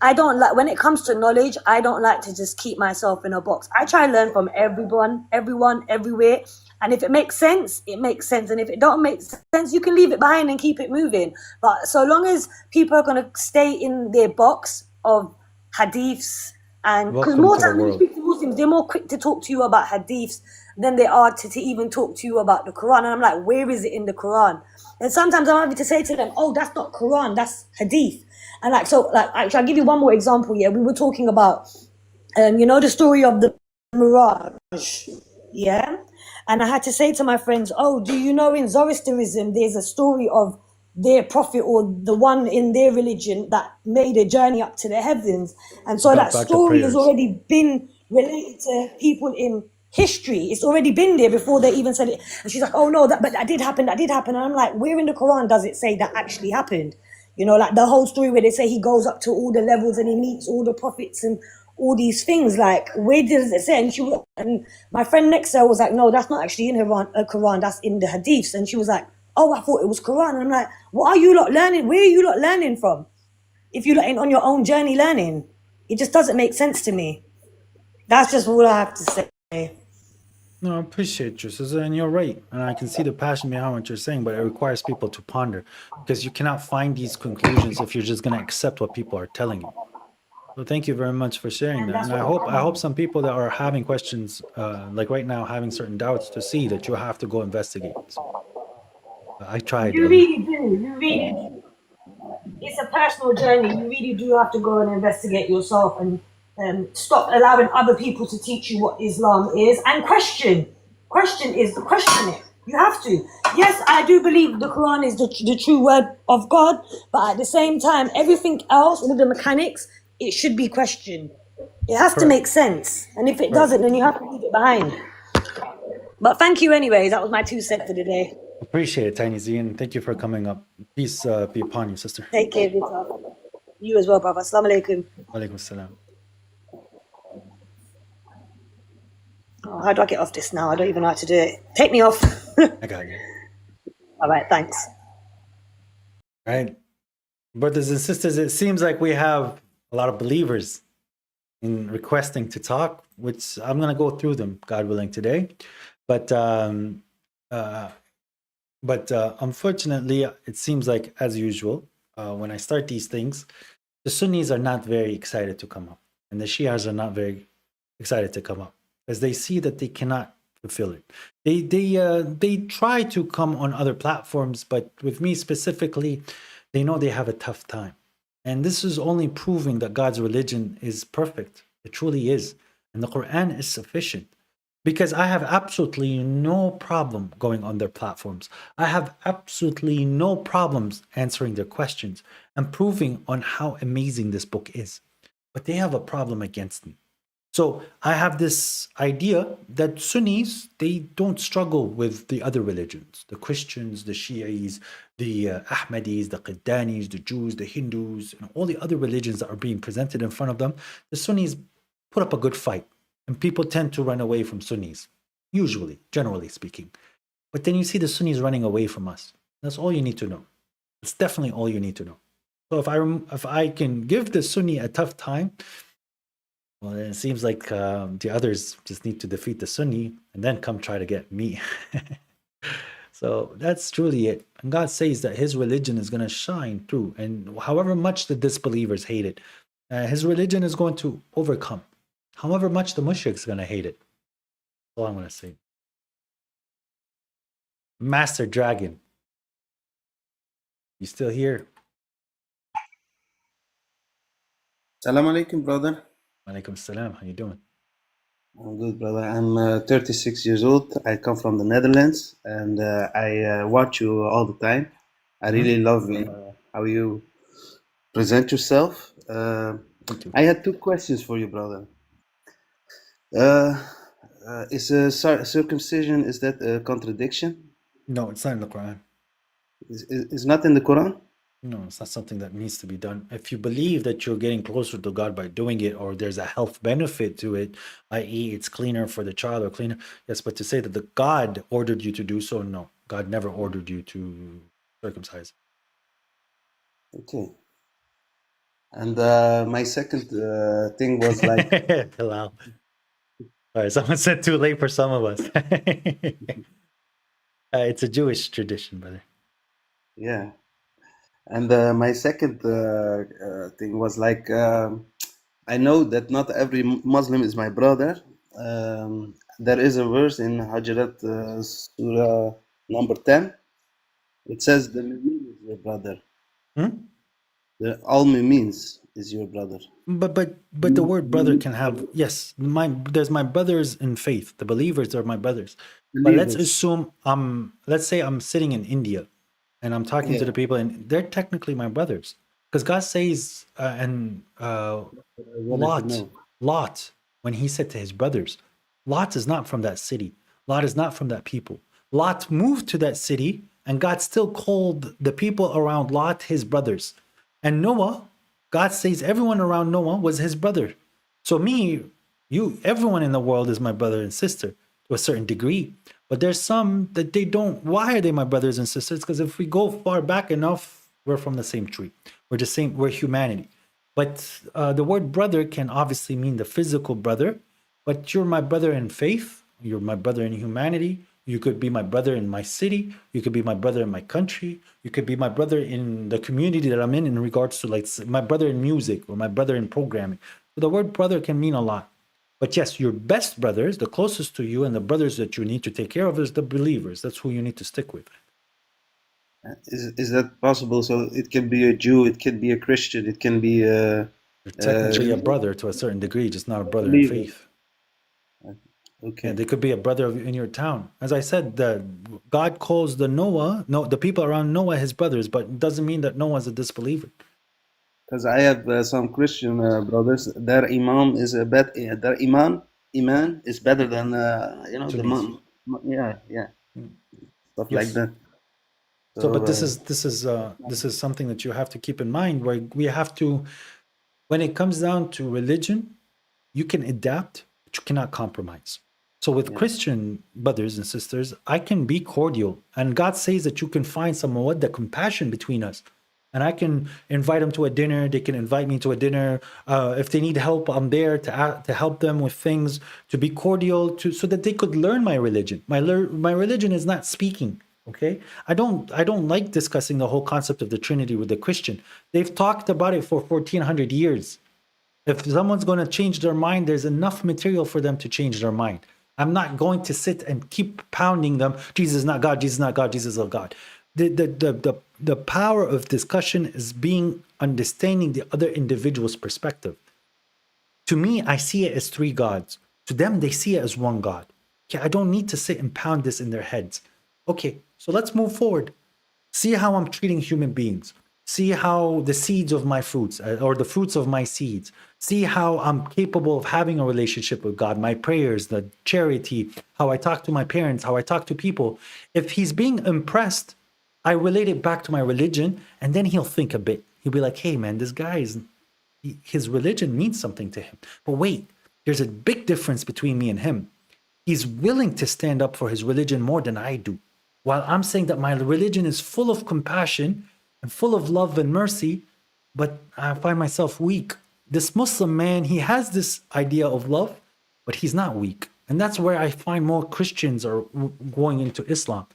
I don't like, when it comes to knowledge, I don't like to just keep myself in a box. I try and learn from everyone, everywhere. And if it makes sense, it makes sense. And if it don't make sense, you can leave it behind and keep it moving. But so long as people are going to stay in their box of hadiths, and because more times when you speak to Muslims, they're more quick to talk to you about hadiths than they are to even talk to you about the Quran. And I'm like, where is it in the Quran? And sometimes I'm having to say to them, oh, that's not Quran, that's hadith. And like, so like, actually, I'll give you one more example. Yeah, we were talking about, you know, the story of the mirage. Yeah. And I had to say to my friends, oh, do you know in Zoroastrianism, there's a story of their prophet or the one in their religion that made a journey up to the heavens. And so that story has already been related to people in history. It's already been there before they even said it. And she's like, oh no, but that did happen. And I'm like, where in the Quran does it say that actually happened? You know, like the whole story where they say he goes up to all the levels and he meets all the prophets and all these things. Like, where does it say? And my friend next to her was like, no, that's not actually in Quran, that's in the hadiths. And she was like, oh, I thought it was Quran. And I'm like, what are you lot learning? Where are you lot learning from? If you're like on your own journey learning, it just doesn't make sense to me. That's just all I have to say. No, I appreciate you, sister, and you're right. And I can see the passion behind what you're saying, but it requires people to ponder, because you cannot find these conclusions if you're just going to accept what people are telling you. So thank you very much for sharing that. And I hope some people that are having questions, like right now, having certain doubts, to see that you have to go investigate. So, I tried. You really do. You really do. It's a personal journey. You really do have to go and investigate yourself and stop allowing other people to teach you what Islam is, and question. question it. You have to. Yes, I do believe the Quran is the true word of God, but at the same time, everything else, all the mechanics, it should be questioned. It has to make sense. And if it doesn't, then you have to leave it behind. But thank you anyway. That was my 2 cents for the day. Appreciate it, Tiny Z, and thank you for coming up. Peace be upon you, sister. Take care of yourself. You as well, brother. Assalamu alaikum. Walaikum salam. Oh, how do I get off this now? I don't even know how to do it. Take me off. I got you. All right, thanks. All right. Brothers and sisters, it seems like we have a lot of believers in requesting to talk, which I'm going to go through them, God willing, today. But unfortunately, it seems like, as usual, when I start these things, the Sunnis are not very excited to come up, and the Shias are not very excited to come up, as they see that they cannot fulfill it. They try to come on other platforms, but with me specifically, they know they have a tough time. And this is only proving that God's religion is perfect. It truly is. And the Quran is sufficient. Because I have absolutely no problem going on their platforms. I have absolutely no problems answering their questions and proving on how amazing this book is. But they have a problem against me. So I have this idea that Sunnis, they don't struggle with the other religions, the Christians, the Shias, the Ahmadis, the Qaddanis, the Jews, the Hindus, and all the other religions that are being presented in front of them. The Sunnis put up a good fight, and people tend to run away from Sunnis, usually, generally speaking. But then you see the Sunnis running away from us. That's all you need to know. That's definitely all you need to know. So if I can give the Sunni a tough time, well, then it seems like the others just need to defeat the Sunni and then come try to get me. So that's truly it. And God says that his religion is going to shine through. And however much the disbelievers hate it, his religion is going to overcome. However much the mushriks are going to hate it. That's all I'm going to say. Master Dragon. You still here? Salam alaikum, brother. Alaikum salam. How you doing? I'm good, brother. I'm 36 years old. I come from the Netherlands, and I watch you all the time. I really love how you present yourself. I had 2 questions for you, brother. Is circumcision, is that a contradiction? No, it's not in the Quran. It's not in the Quran? No, it's not something that needs to be done. If you believe that you're getting closer to God by doing it, or there's a health benefit to it, i.e., it's cleaner for the child or cleaner, yes, but to say that the God ordered you to do so, no. God never ordered you to circumcise. Okay. And my second thing was like... Wow. Sorry, someone said too late for some of us. It's a Jewish tradition, brother. Yeah. And my second thing was like, I know that not every Muslim is my brother. There is a verse in Hajrat Surah number 10. It says the Mu'min is your brother. The all Mu'mins is your brother. But the word brother can have, yes, there's my brothers in faith. The believers are my brothers. But let's assume let's say I'm sitting in India and I'm talking to the people, and they're technically my brothers. Because God says, Lot, when he said to his brothers, Lot is not from that city. Lot is not from that people. Lot moved to that city, and God still called the people around Lot his brothers. And Noah, God says everyone around Noah was his brother. So me, you, everyone in the world is my brother and sister to a certain degree. But there's some that they don't. Why are they my brothers and sisters? Because if we go far back enough, we're from the same tree. We're the same. We're humanity. But the word brother can obviously mean the physical brother. But you're my brother in faith. You're my brother in humanity. You could be my brother in my city. You could be my brother in my country. You could be my brother in the community that I'm in regards to like my brother in music or my brother in programming. So the word brother can mean a lot. But yes, your best brothers, the closest to you, and the brothers that you need to take care of is the believers. That's who you need to stick with. Is that possible? So it can be a Jew, it can be a Christian, it can be a... You're technically a brother to a certain degree, just not a brother in faith. Okay. Yeah, they could be a brother in your town. As I said, God calls the people around Noah his brothers, but it doesn't mean that Noah is a disbeliever. Because I have some Christian brothers. Their imam is a bad. Their iman is better than the Sunnis. yeah, stuff like Yes. that. So, but this is something that you have to keep in mind. Where we have to, when it comes down to religion, you can adapt, but you cannot compromise. So with Christian brothers and sisters, I can be cordial, and God says that you can find some mawadda, compassion between us, and I can invite them to a dinner. They can invite me to a dinner. If they need help, I'm there to help them with things, to be cordial, so that they could learn my religion. My religion is not speaking. Okay, I don't like discussing the whole concept of the Trinity with the Christian. They've talked about it for 1400 years. If someone's going to change their mind, there's enough material for them to change their mind. I'm not going to sit and keep pounding them. Jesus is not God. Jesus is not God. Jesus is God. The power of discussion is understanding the other individual's perspective. To me, I see it as three gods. To them, they see it as one God. Okay, I don't need to sit and pound this in their heads. Okay, so let's move forward. See how I'm treating human beings. See how the seeds of my fruits, or the fruits of my seeds. See how I'm capable of having a relationship with God, my prayers, the charity, how I talk to my parents, how I talk to people. If he's being impressed, I relate it back to my religion, and then he'll think a bit. He'll be like, hey man, this guy his religion means something to him. But wait, there's a big difference between me and him. He's willing to stand up for his religion more than I do. While I'm saying that my religion is full of compassion and full of love and mercy, but I find myself weak. This Muslim man, he has this idea of love, but he's not weak. And that's where I find more Christians are going into Islam,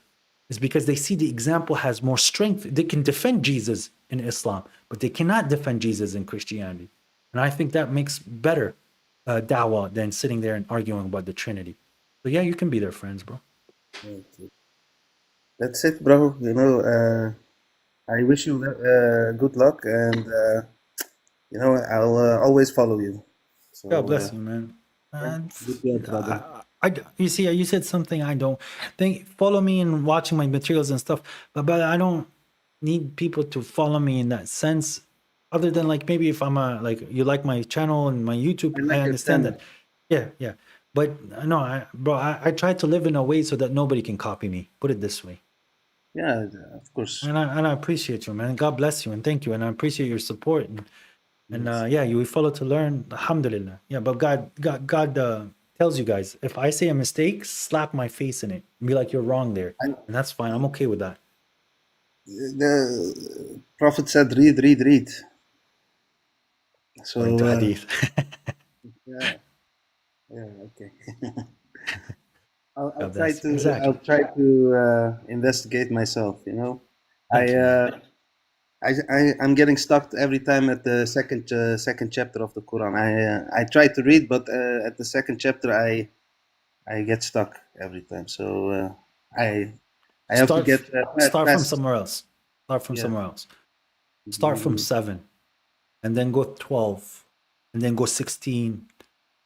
is because they see the example has more strength. They can defend Jesus in Islam, but they cannot defend Jesus in Christianity. And I think that makes better dawah than sitting there and arguing about the Trinity. So yeah, you can be their friends, bro. That's it, bro. I wish you good luck, and I'll always follow you. So, God bless you, man. good job, brother. You see, you said something I don't think. Follow me in watching my materials and stuff, but I don't need people to follow me in that sense. Other than like maybe if I'm you like my channel and my YouTube, I understand that. Yeah. But no, I try to live in a way so that nobody can copy me. Put it this way. Yeah, of course. And I appreciate you, man. God bless you and thank you, and I appreciate your support. And you follow to learn. Alhamdulillah. Yeah, but God tells you guys, if I say a mistake, slap my face in it and be like, you're wrong there, and that's fine. I'm okay with that. The Prophet said, read. So According to Hadith. okay. I'll try to investigate myself. I'm getting stuck every time at the second chapter of the Quran. I try to read, but at the second chapter I get stuck every time. So I have to get start from somewhere else. Start from 7, and then go 12, and then go 16,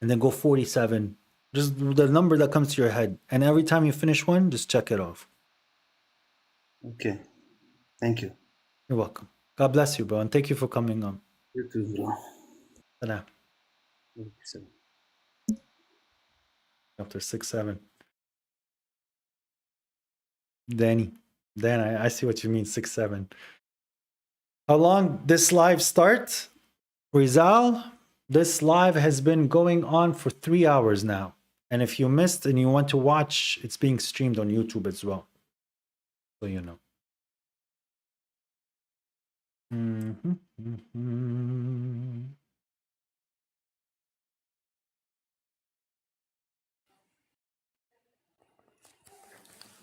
and then go 47. Just the number that comes to your head, and every time you finish one, just check it off. Okay, thank you. You're welcome. God bless you, bro, and thank you for coming on. You too, bro. Salam. After 6, 7. Dan, I see what you mean, 6, 7. How long this live start? Rizal, this live has been going on for 3 hours now. And if you missed and you want to watch, it's being streamed on YouTube as well. So you know.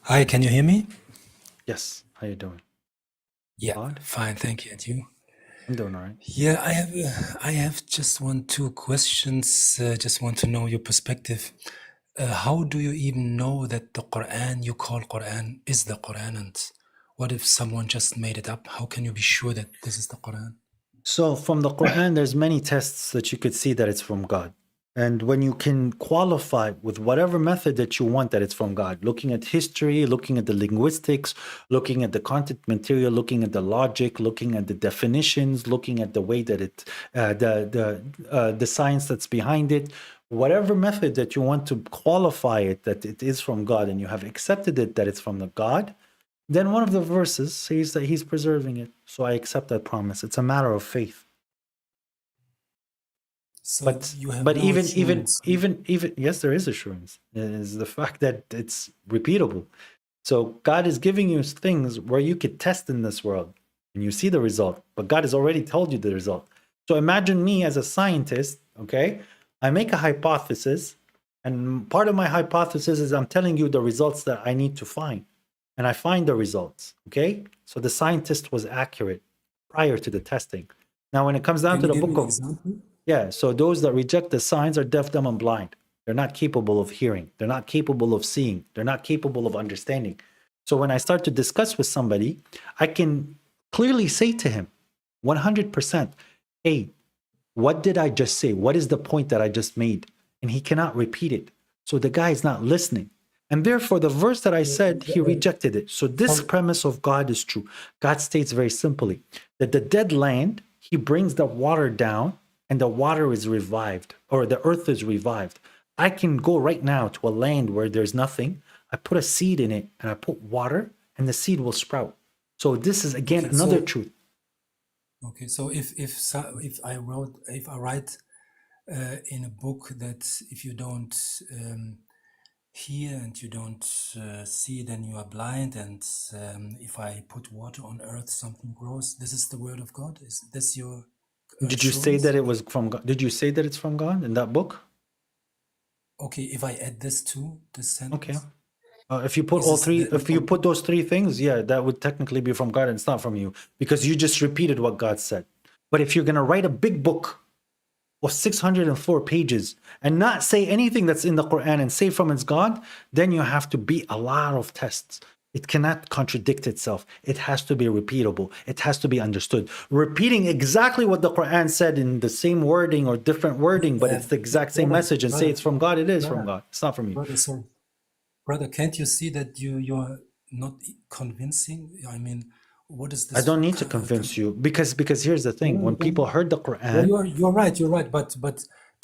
Hi, can you hear me? Yes. How you doing? Yeah, fine, thank you. And you? I'm doing all right. Yeah, I have just 2 questions. Just want to know your perspective. How do you even know that the Quran you call Quran is the Quran? And what if someone just made it up? How can you be sure that this is the Quran? So from the Quran, there's many tests that you could see that it's from God. And when you can qualify with whatever method that you want that it's from God, looking at history, looking at the linguistics, looking at the content material, looking at the logic, looking at the definitions, looking at the way that it, the science that's behind it, whatever method that you want to qualify it that it is from God, and you have accepted it that it's from the God, then one of the verses says that He's preserving it. So I accept that promise. It's a matter of faith. So But you have but no even assurance. yes, there is assurance. It is the fact that it's repeatable. So God is giving you things where you could test in this world and you see the result, but God has already told you the result. So imagine me as a scientist, okay? I make a hypothesis, and part of my hypothesis is I'm telling you the results that I need to find. And I find the results, okay? So the scientist was accurate prior to the testing. Now, when it comes down Can to you the give me book an of example? yeah, so those that reject the signs are deaf, dumb, and blind. They're not capable of hearing. They're not capable of seeing. They're not capable of understanding. So when I start to discuss with somebody, I can clearly say to him 100%, hey, what did I just say? What is the point that I just made? And he cannot repeat it. So the guy is not listening. And therefore, the verse that I said, he rejected it. So this premise of God is true. God states very simply that the dead land, He brings the water down and the water is revived, or the earth is revived. I can go right now to a land where there's nothing. I put a seed in it and I put water and the seed will sprout. So this is again Okay, another so truth. okay, so if I write in a book that if you don't hear and you don't see, then you are blind, and if I put water on earth, something grows. This is the word of God. Is this your Did you say assurance? that it was from God? Did you say that it's from God in that book? Okay, if I add this to this Okay. sentence, If you put is all this three, the if you put those three things, yeah, that would technically be from God and it's not from you because you just repeated what God said. But if you're going to write a big book of 604 pages and not say anything that's in the Quran and say from it's God, then you have to beat a lot of tests. It cannot contradict itself. It has to be repeatable. It has to be understood. Repeating exactly what the Quran said in the same wording or different wording, but it's the exact same message and say it's from God, it is from God. It's not from you. sorry, brother, can't you see that you're not convincing? I mean, what is this? I don't need to convince you because here's the thing. When people heard the Yeah, Quran, you're right. But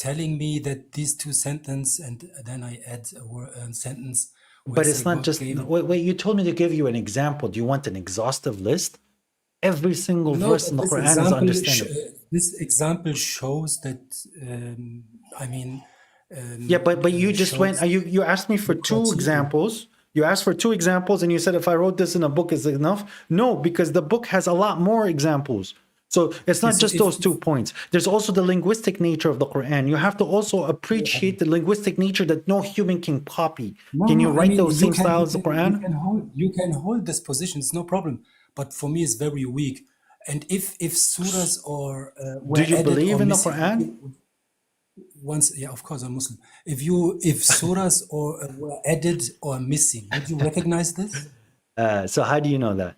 telling me that these two sentences and then I add a sentence where but I it's say not God just gave it. wait, you told me to give you an example. Do you want an exhaustive list? Every single No, verse but in the Quran is understandable. this example shows that I mean Yeah, but you just went shows you asked me for the two criteria. examples. You asked for two examples and you said if I wrote this in a book is it enough? No, because the book has a lot more examples. So it's Okay, not so just those 2 points. There's also the linguistic nature of the Quran. You have to also appreciate the linguistic nature that no human can copy. Can you No, I write mean those same styles of the Quran? you can hold this position. It's no problem. But for me, it's very weak. And if surahs or Do were you added or believe in the missing, Quran? once, yeah, of course, I'm Muslim. If surahs or were added or missing, would you recognize this? So how do you know that?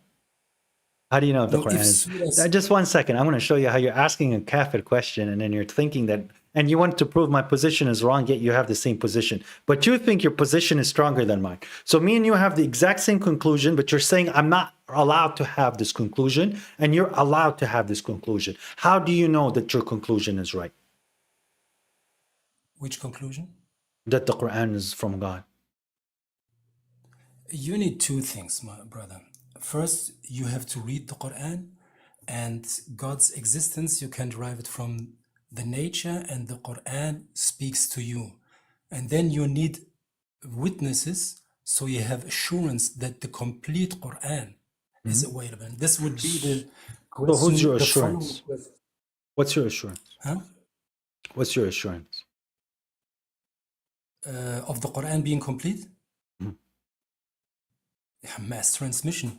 How do you know if the No, if Quran is? surahs. Just 1 second. I'm going to show you how you're asking a kafir question and then you're thinking that, and you want to prove my position is wrong, yet you have the same position. But you think your position is stronger than mine. So me and you have the exact same conclusion, but you're saying I'm not allowed to have this conclusion, and you're allowed to have this conclusion. How do you know that your conclusion is right? Which conclusion? That the Quran is from God. You need two things, my brother. First, you have to read the Quran, and God's existence, you can derive it from the nature, and the Quran speaks to you. And then you need witnesses, so you have assurance that the complete Quran is available. And this would be the question. So who's your the assurance? following question. What's your assurance? Huh? What's your assurance? Of the Quran being complete? Mhm. Mass transmission.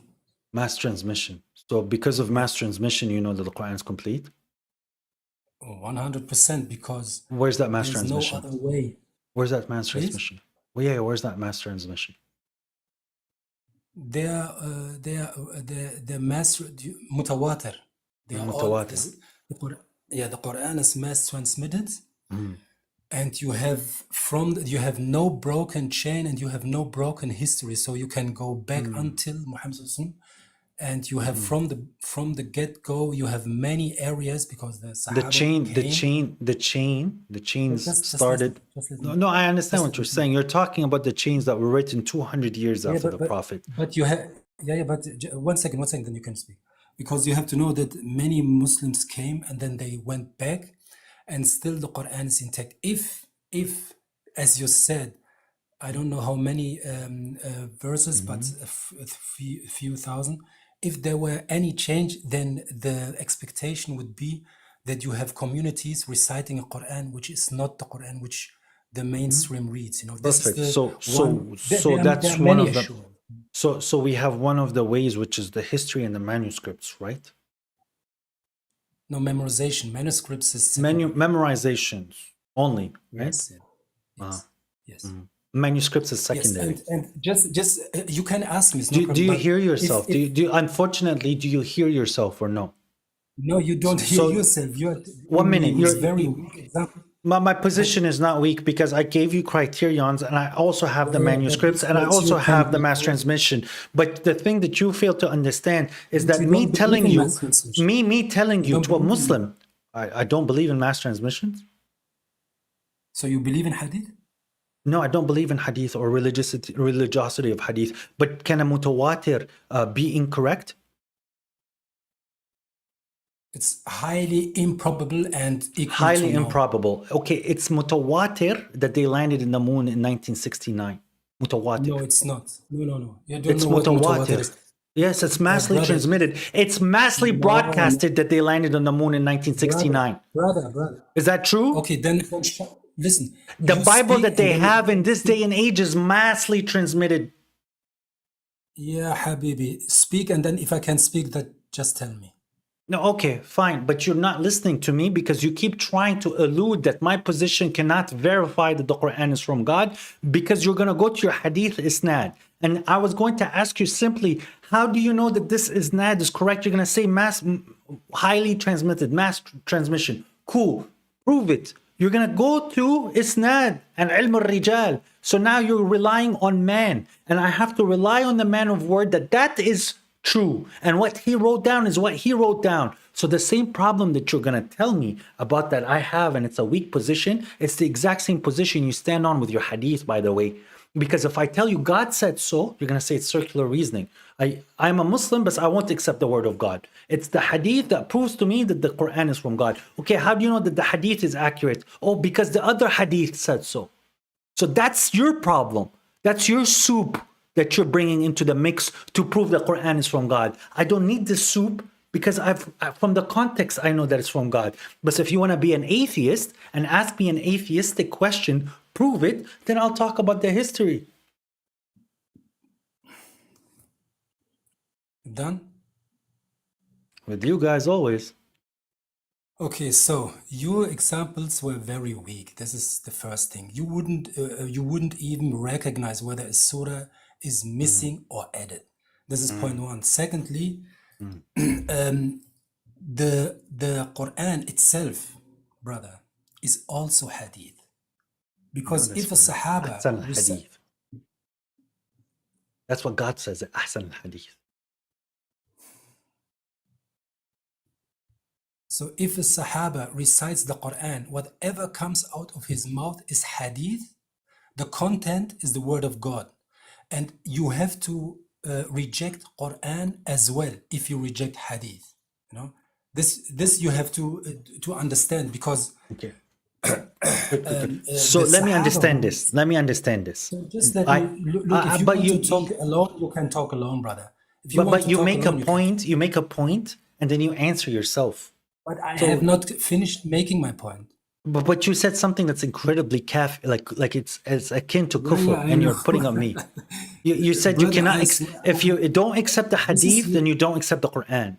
Mass transmission. So because of mass transmission, you know that the Quran is complete? 100%, because Where's that mass there's transmission? no other way. Where's that mass Please? transmission? Well, yeah, where's that mass transmission? They're mass mutawatir. They are all Mutawatir. the Quran is mass transmitted, and you have no broken chain and you have no broken history, so you can go back until Muhammad sallallahu alaihi wasallam. And you have from the get-go, you have many areas because the Sahaba the chains started. No, I understand what you're saying. You're talking about the chains that were written 200 years after the Prophet. But you have, but one second, then you can speak. Because you have to know that many Muslims came and then they went back, and still the Quran is intact. If, as you said, I don't know how many verses, but a few thousand. If there were any change, then the expectation would be that you have communities reciting a Quran which is not the Quran which the mainstream reads. You know, this Perfect. is So that's one of them. So we have one of the ways, which is the history and the manuscripts, right? No, memorization. Manuscripts is memorizations only, right? Yes. Manuscripts is secondary. Yes, and just you can ask me. Do you hear yourself? Unfortunately, do you hear yourself or no? No, you don't hear yourself. You're 1 minute. You're very weak example. My position is not weak because I gave you criterions and I also have the manuscripts and I also have the mass transmission. But the thing that you fail to understand is that me telling you to a Muslim, I don't believe in mass transmissions. So you believe in hadith? No, I don't believe in hadith or religiosity of hadith. But can a mutawatir be incorrect? It's highly improbable and highly improbable. Okay, it's mutawatir that they landed in the moon in 1969. Mutawatir. No, it's not. No. You don't it's know what mutawatir is. Yes, it's massively transmitted. It's massively broadcasted that they landed on the moon in 1969. Brother. Is that true? Okay, then listen. The Bible that they have in this day and age is massively transmitted. Yeah, Habibi, speak, and then if I can speak, that just tell me. No, okay, fine. But you're not listening to me because you keep trying to allude that my position cannot verify that the Quran is from God because you're going to go to your hadith isnad. And I was going to ask you simply, how do you know that this isnad is correct? You're going to say highly transmitted, mass transmission. Cool. Prove it. You're going to go to isnad and ilm al-rijal. So now you're relying on man. And I have to rely on the man of word that is true. And what he wrote down is what he wrote down. So the same problem that you're going to tell me about that I have, and it's a weak position, it's the exact same position you stand on with your hadith, by the way. Because if I tell you God said so, you're going to say it's circular reasoning. I'm a Muslim, but I won't accept the word of God. It's the hadith that proves to me that the Quran is from God. Okay, how do you know that the hadith is accurate? Oh, because the other hadith said so. So that's your problem. That's your soup that you're bringing into the mix to prove the Quran is from God. I don't need this soup because from the context, I know that it's from God. But if you want to be an atheist and ask me an atheistic question, prove it, then I'll talk about the history. Done? With you guys always. Okay, so your examples were very weak. This is the first thing. You wouldn't even recognize whether a surah is missing or added. This is point one. Secondly, the Quran itself, brother, is also hadith. Because if a Sahaba... That's what God says, Ahsan al-Hadith. So if a Sahaba recites the Quran, whatever comes out of his mouth is hadith, the content is the word of God. And you have to reject Quran as well if you reject hadith. You know, this you have to understand because. Okay. So let me understand this. So just let me look. If you want to talk alone, you can talk alone, brother. But you make a point. You make a point, and then you answer yourself. But I have not finished making my point. But you said something that's incredibly like it's akin to kufr, and you're putting on me. You said you cannot if you don't accept the hadith, then you don't accept the Quran.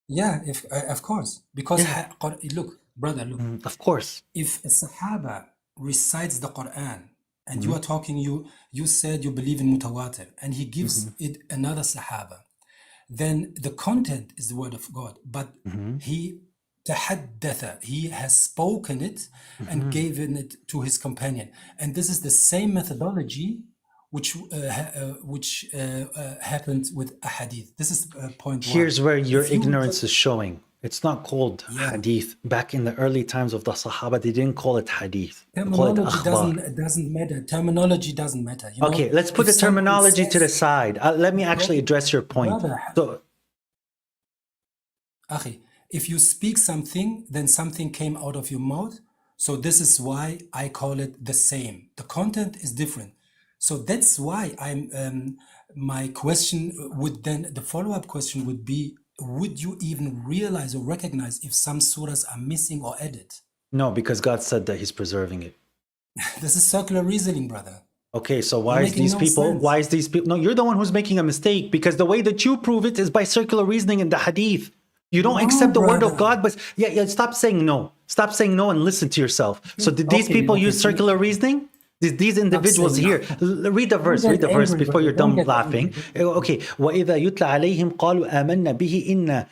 Yeah, of course, because look, brother, look. Of course, if a Sahaba recites the Quran, and you are talking, you said you believe in mutawatir, and he gives it another Sahaba, then the content is the word of God, but he تحدث. He has spoken it and given it to his companion. And this is the same methodology which happened with ahadith. This is point one. Here's where your ignorance is showing. It's not called hadith. Back in the early times of the Sahaba, they didn't call it hadith. They called it akhbar. Doesn't matter. Terminology doesn't matter. You know? Okay, let's put the terminology to the side. Let me actually address your point. So, Akhi, if you speak something, then something came out of your mouth. So this is why I call it the same. The content is different. So that's why my question would then, the follow-up question would be, would you even realize or recognize if some surahs are missing or added? No, because God said that He's preserving it. This is circular reasoning, brother. Okay, so why is these people? No, you're the one who's making a mistake, because the way that you prove it is by circular reasoning in the hadith. You don't accept the word of God, but stop saying no. Stop saying no and listen to yourself. So did these people use circular reasoning? These individuals here, read the verse before you're done laughing. Okay, وَإِذَا يُتْلَى عَلَيْهِمْ قَالُوا آمَنَّا بِهِ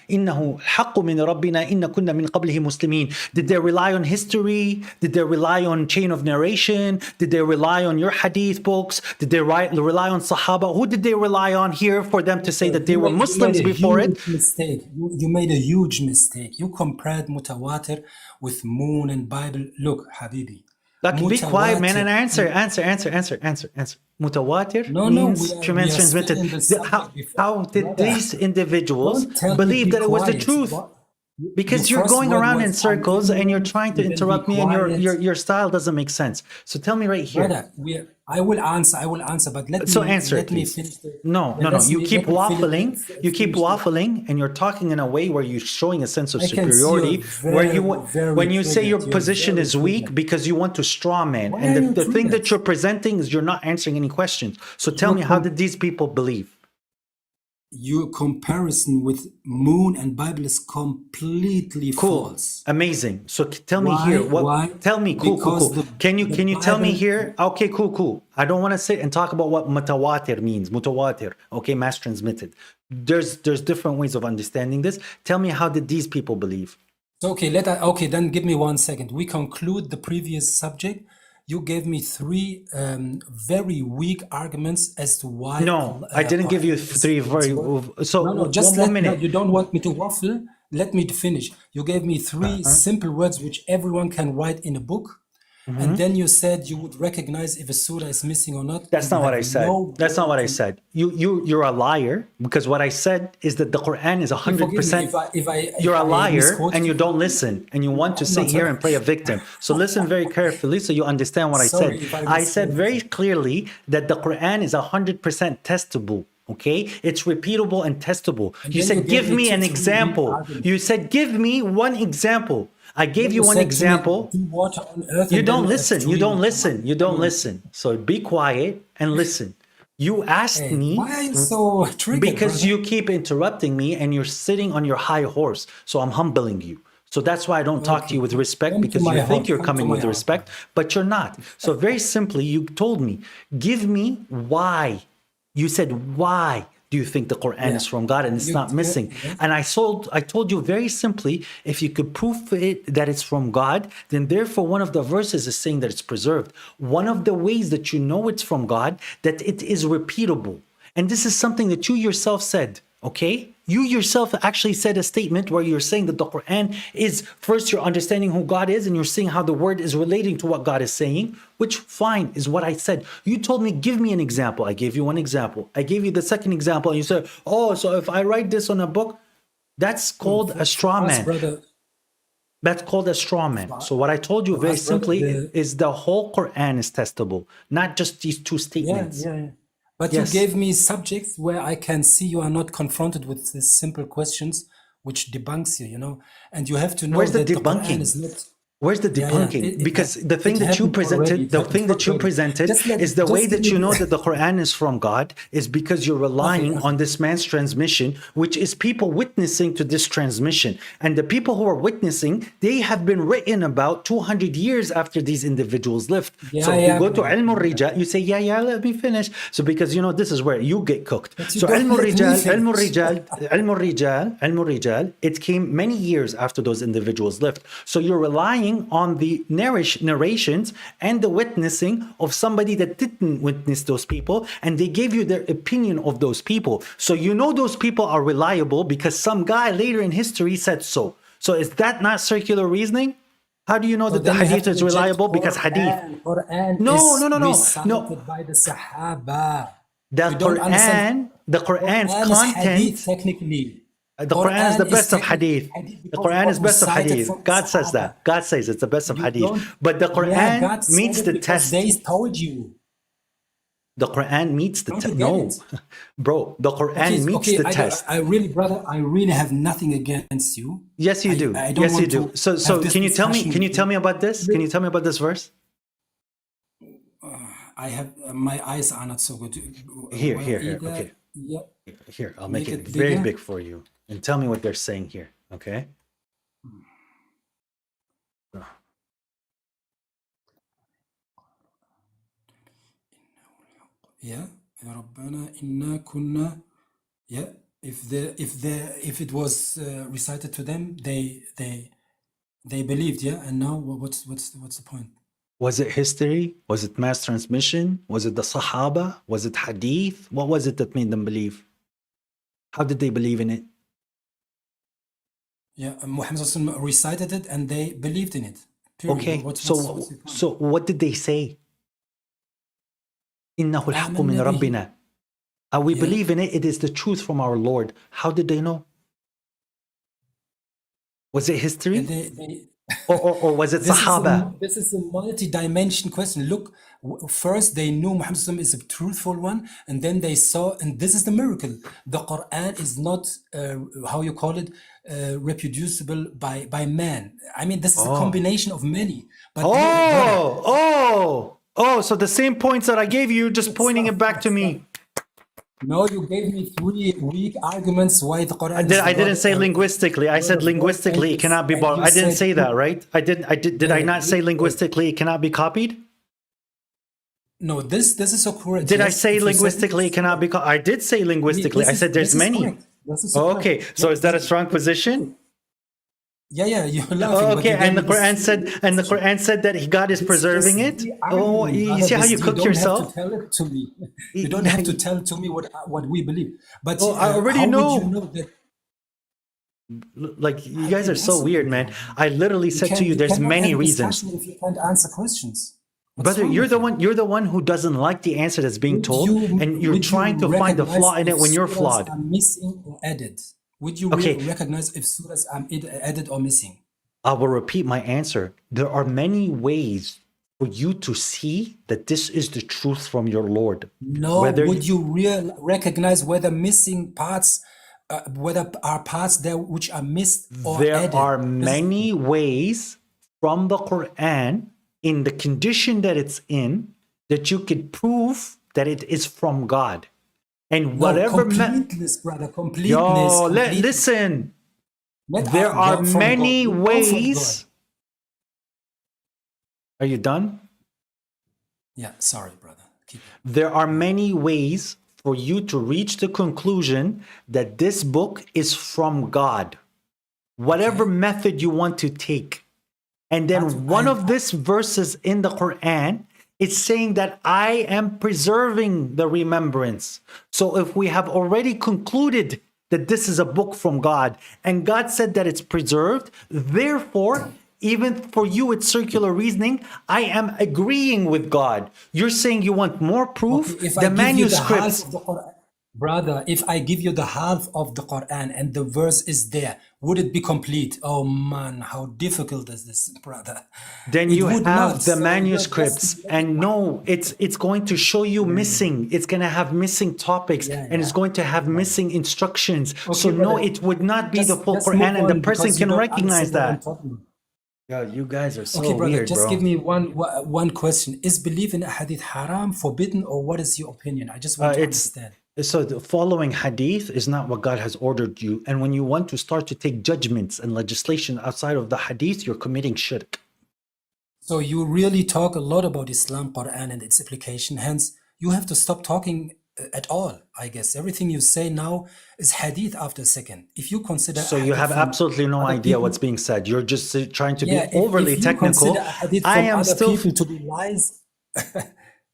إِنَّهُ الْحَقُّ مِنْ رَبِّنَا إِنَّ كُنَّا مِنْ قَبْلِهِ مُسْلِمِينَ. Did they rely on history? Did they rely on chain of narration? Did they rely on your hadith books? Did they rely on Sahaba? Who did they rely on here for them to say that they were Muslims before it? You made a huge mistake. You compared mutawatir with moon and Bible. Look, Habibi. Like, be quiet, man, and answer. Mutawatir means transmitted. How did these individuals believe that it was the truth? Because you're going around in circles and you're trying to interrupt me, and your style doesn't make sense. So tell me right here. Brother, I will answer, but let me finish. No. You keep waffling, and you're talking in a way where you're showing a sense of superiority, when you say your position is weak because you want to straw man, and the thing that you're presenting is you're not answering any questions. So tell me, how did these people believe? Your comparison with moon and Bible is completely false. Amazing. So tell me here. Why? Tell me. Cool. Can you tell me here? Okay, cool. I don't want to sit and talk about what mutawatir means. Mutawatir. Okay, mass transmitted. There's different ways of understanding this. Tell me, how did these people believe? Okay, then give me 1 second. We conclude the previous subject. You gave me 3 very weak arguments as to why. No, I didn't give you 3 very. So just 1 minute. No, you don't want me to waffle. Let me finish. You gave me 3 simple words which everyone can write in a book. And then you said you would recognize if a surah is missing or not. That's not what I said. That's not what I said. You're a liar, because what I said is that the Quran is 100%. You're a liar, and you don't listen, and you want to sit here and play a victim. So listen very carefully so you understand what I said. I said very clearly that the Quran is 100% testable. Okay, it's repeatable and testable. You said, give me an example. You said, give me one example. I gave you one example. You don't listen. You don't listen. So be quiet and listen. You asked me. Why are you so triggered? Because you keep interrupting me and you're sitting on your high horse. So I'm humbling you. So that's why I don't talk to you with respect, because you think you're coming with respect, but you're not. So very simply, you told me, give me why. You said, why do you think the Quran is from God and it's not missing? And I told you very simply, if you could prove it that it's from God, then therefore one of the verses is saying that it's preserved. One of the ways that you know it's from God, that it is repeatable. And this is something that you yourself said, okay? You yourself actually said a statement where you're saying that the Quran is, first you're understanding who God is, and you're seeing how the word is relating to what God is saying, which fine is what I said. You told me, give me an example. I gave you one example. I gave you the second example, and you said, oh, so if I write this on a book, that's called a straw man. That's called a straw man. So what I told you very simply is the whole Quran is testable, not just these 2 statements. But you gave me subjects where I can see you are not confronted with these simple questions, which debunks you, you know. And you have to know Where's the that debunking? The Quran is not. Where's the debunking? Because the thing that you presented, is the way that you know that the Quran is from God is because you're relying on this man's transmission, which is people witnessing to this transmission. And the people who are witnessing, they have been written about 200 years after these individuals lived. So if you go to Ilm al-Rijal, you say, let me finish. So because this is where you get cooked. So Ilm al-Rijal, it came many years after those individuals lived. So you're relying on the narrations and the witnessing of somebody that didn't witness those people, and they gave you their opinion of those people. So those people are reliable because some guy later in history said so. So is that not circular reasoning? How do you know that the hadith is reliable? Because hadith. No. By the Sahaba. The Quran's content. Technically. The Quran is the best of hadith. The Quran is best of hadith. God says that. God says it's the best of hadith. But the Quran meets the test. They told you. The Quran meets the test. No, bro. The Quran meets the test. I really have nothing against you. Yes, you do. Yes, you do. So can you tell me? Can you tell me about this? Can you tell me about this verse? I have my eyes are not so good. Here. Okay. Yeah. Here, I'll make it very big for you. And tell me what they're saying here, okay? Yeah, يا ربنا إنا كنا. Yeah, if it was recited to them, they believed. Yeah, and now what's the point? Was it history? Was it mass transmission? Was it the Sahaba? Was it hadith? What was it that made them believe? How did they believe in it? Yeah, Muhammad recited it and they believed in it. Period. Okay, so what did they say? إِنَّهُ الْحَقُّ مِنْ رَبِّنَا. We believe in it. It is the truth from our Lord. How did they know? Was it history? Or was it Sahaba? This is a multi-dimension question. Look, first they knew Muhammad is a truthful one, and then they saw, and this is the miracle. The Quran is not, reproducible by man. I mean, this is a combination of many. But so the same points that I gave you, just pointing it back to me. No, you gave me 3 weak arguments why the Quran. I didn't say linguistically. I said linguistically it cannot be borrowed. I didn't say that, right? Did I not say linguistically it cannot be copied? No, this is so correct. Did I say linguistically it cannot be copied? I did say linguistically. I said there's many. Okay, so is that a strong position? Yeah, you're laughing. Okay, and the Quran said that God is preserving it. You see how you cook yourself? You don't have to tell it to me. You don't have to tell to me what we believe. But I already know. Would you know that? Like, you guys are so weird, man. I literally said to you, there's many reasons. If you can't answer questions. Brother, you're the one who doesn't like the answer that's being told, and you're trying to find the flaw in it when you're flawed. I'm missing or added. Would you recognize if surahs are added or missing? I will repeat my answer. There are many ways for you to see that this is the truth from your Lord. No, would you recognize whether missing parts, whether are parts there which are missed or added? There are many ways from the Quran in the condition that it's in that you could prove that it is from God. And whatever completeness, brother, completeness. Listen. There are many ways. Are you done? Yeah, sorry, brother. There are many ways for you to reach the conclusion that this book is from God. Whatever method you want to take. And then one of these verses in the Quran, it's saying that I am preserving the remembrance. So if we have already concluded that this is a book from God, and God said that it's preserved, therefore, even for you, it's circular reasoning. I am agreeing with God. You're saying you want more proof? The manuscripts. Brother, if I give you the half of the Quran and the verse is there, would it be complete? Oh man, how difficult is this, brother? Then you have the manuscripts, and no, it's going to show you missing. It's going to have missing topics, and it's going to have missing instructions. So no, it would not be the full Quran, and the person can recognize that. Yeah, you guys are so Okay, brother, weird, just bro. give me one question. Is belief in a hadith haram, forbidden, or what is your opinion? I just want to understand. So the following hadith is not what God has ordered you. And when you want to start to take judgments and legislation outside of the hadith, you're committing shirk. So you really talk a lot about Islam, Quran, and its application. Hence, you have to stop talking at all, I guess. Everything you say now is hadith after a second. If you consider So you have absolutely no idea what's being said. You're just trying to be overly if you technical. consider hadith I from am other still people to be lies,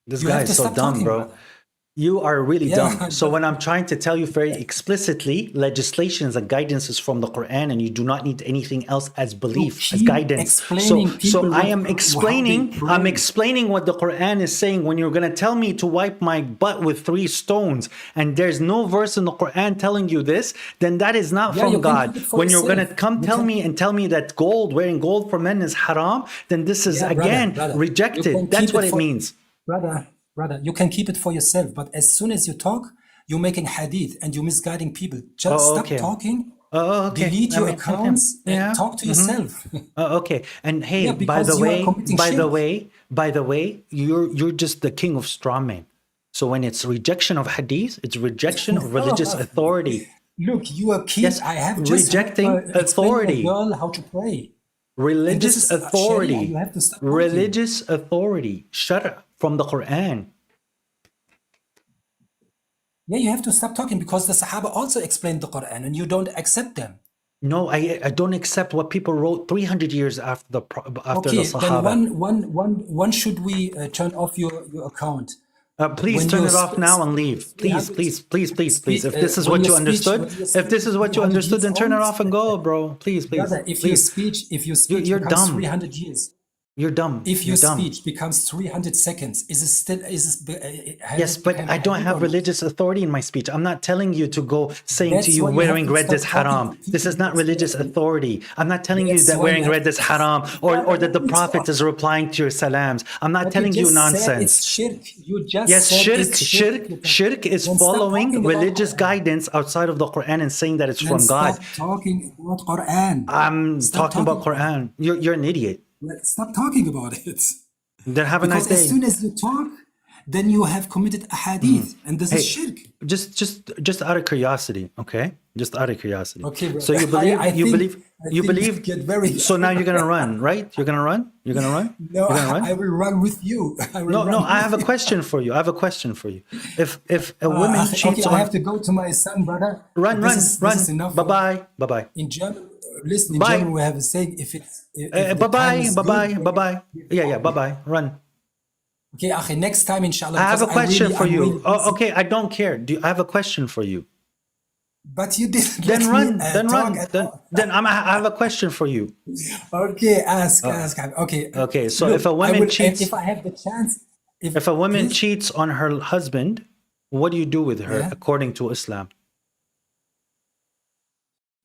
this you guy have to is so stop dumb, talking, bro. brother. You are really Yeah, dumb. So when I'm trying to tell you very explicitly, legislations and guidance is from the Quran, and you do not need anything else as belief, as keep guidance. explaining So people I am how they explaining. pray. I'm explaining what the Quran is saying. When you're going to tell me to wipe my butt with 3 stones, and there's no verse in the Quran telling you this, then that is not Yeah, from you can God. keep it for When you're going to yourself. come You tell can- me and tell me that wearing gold for men is haram, then this is Yeah, again brother, you rejected. can That's keep what it it for- means. Brother, you can keep it for yourself, but as soon as you talk, you're making hadith and you're misguiding people. Just stop talking. Okay. Delete your accounts and talk to yourself. Okay. And hey, Yeah, by because the you are way, committing shirk. by the way, you're just the king of straw men. So when it's rejection of hadith, it's rejection of religious authority. Look, you are kid. Yes, I have just rejecting explained authority. a girl how to pray. Religious And this is authority. Sharia, you have to stop talking. Religious authority. Shara from the Quran. Yeah, you have to stop talking because the Sahaba also explained the Quran and you don't accept them. No, I don't accept what people wrote 300 years after the Okay, Sahaba. then when should we turn off your account? Please When turn your it off now and leave. Please. If this is when what your you understood, speech- if this is what you 300 understood, then years turn it old, off and go, bro. Please. Brother, if your speech You're becomes dumb. 300 years, You're dumb. if You're your dumb. speech becomes 300 seconds, is it still Yes, but I don't have religious authority in my speech. I'm not telling you to go saying That's to you why you wearing have to red is stop talking haram. to This is people. not religious authority. I'm not telling you That's that why wearing you have red is haram or that the Let me Prophet talk. is replying to your salams. I'm not But telling you just said nonsense. it's shirk. You just Yes, said shirk, it's shirk. shirk is Then stop following talking about religious Quran. guidance outside of the Quran and saying that it's Then from God. stop talking about Quran. I'm Stop talking about Quran. You're an idiot. Stop talking about it. Then have a Because nice as day. soon as you talk, then you have committed a hadith, and this is shirk. Just out of curiosity, okay? Just out of curiosity. Okay, brother. So you believe I think believe. get very. So now you're gonna run, right? You're gonna run. You're gonna run. No, You're gonna run. I will run with you. No. I have a question for you. I have a question for you. If a woman cheats I on, have to go to my son, brother. run. This is enough. Bye bye. In German, listen. In Bye. German, we have a saying: if it's if the Bye time is good, bye. Yeah. Bye. Run. Okay, Akhi, next time, inshallah. I have a because question for I'm you. really busy. Okay, I don't care. I have a question for you. But you didn't Then let run. me, Then talk run. at Then all. then I have a question for you. Okay, ask. Okay. Okay, so Look, if a woman cheats, if I have the chance, if a woman cheats on her husband, what do you do with her Yeah. according to Islam?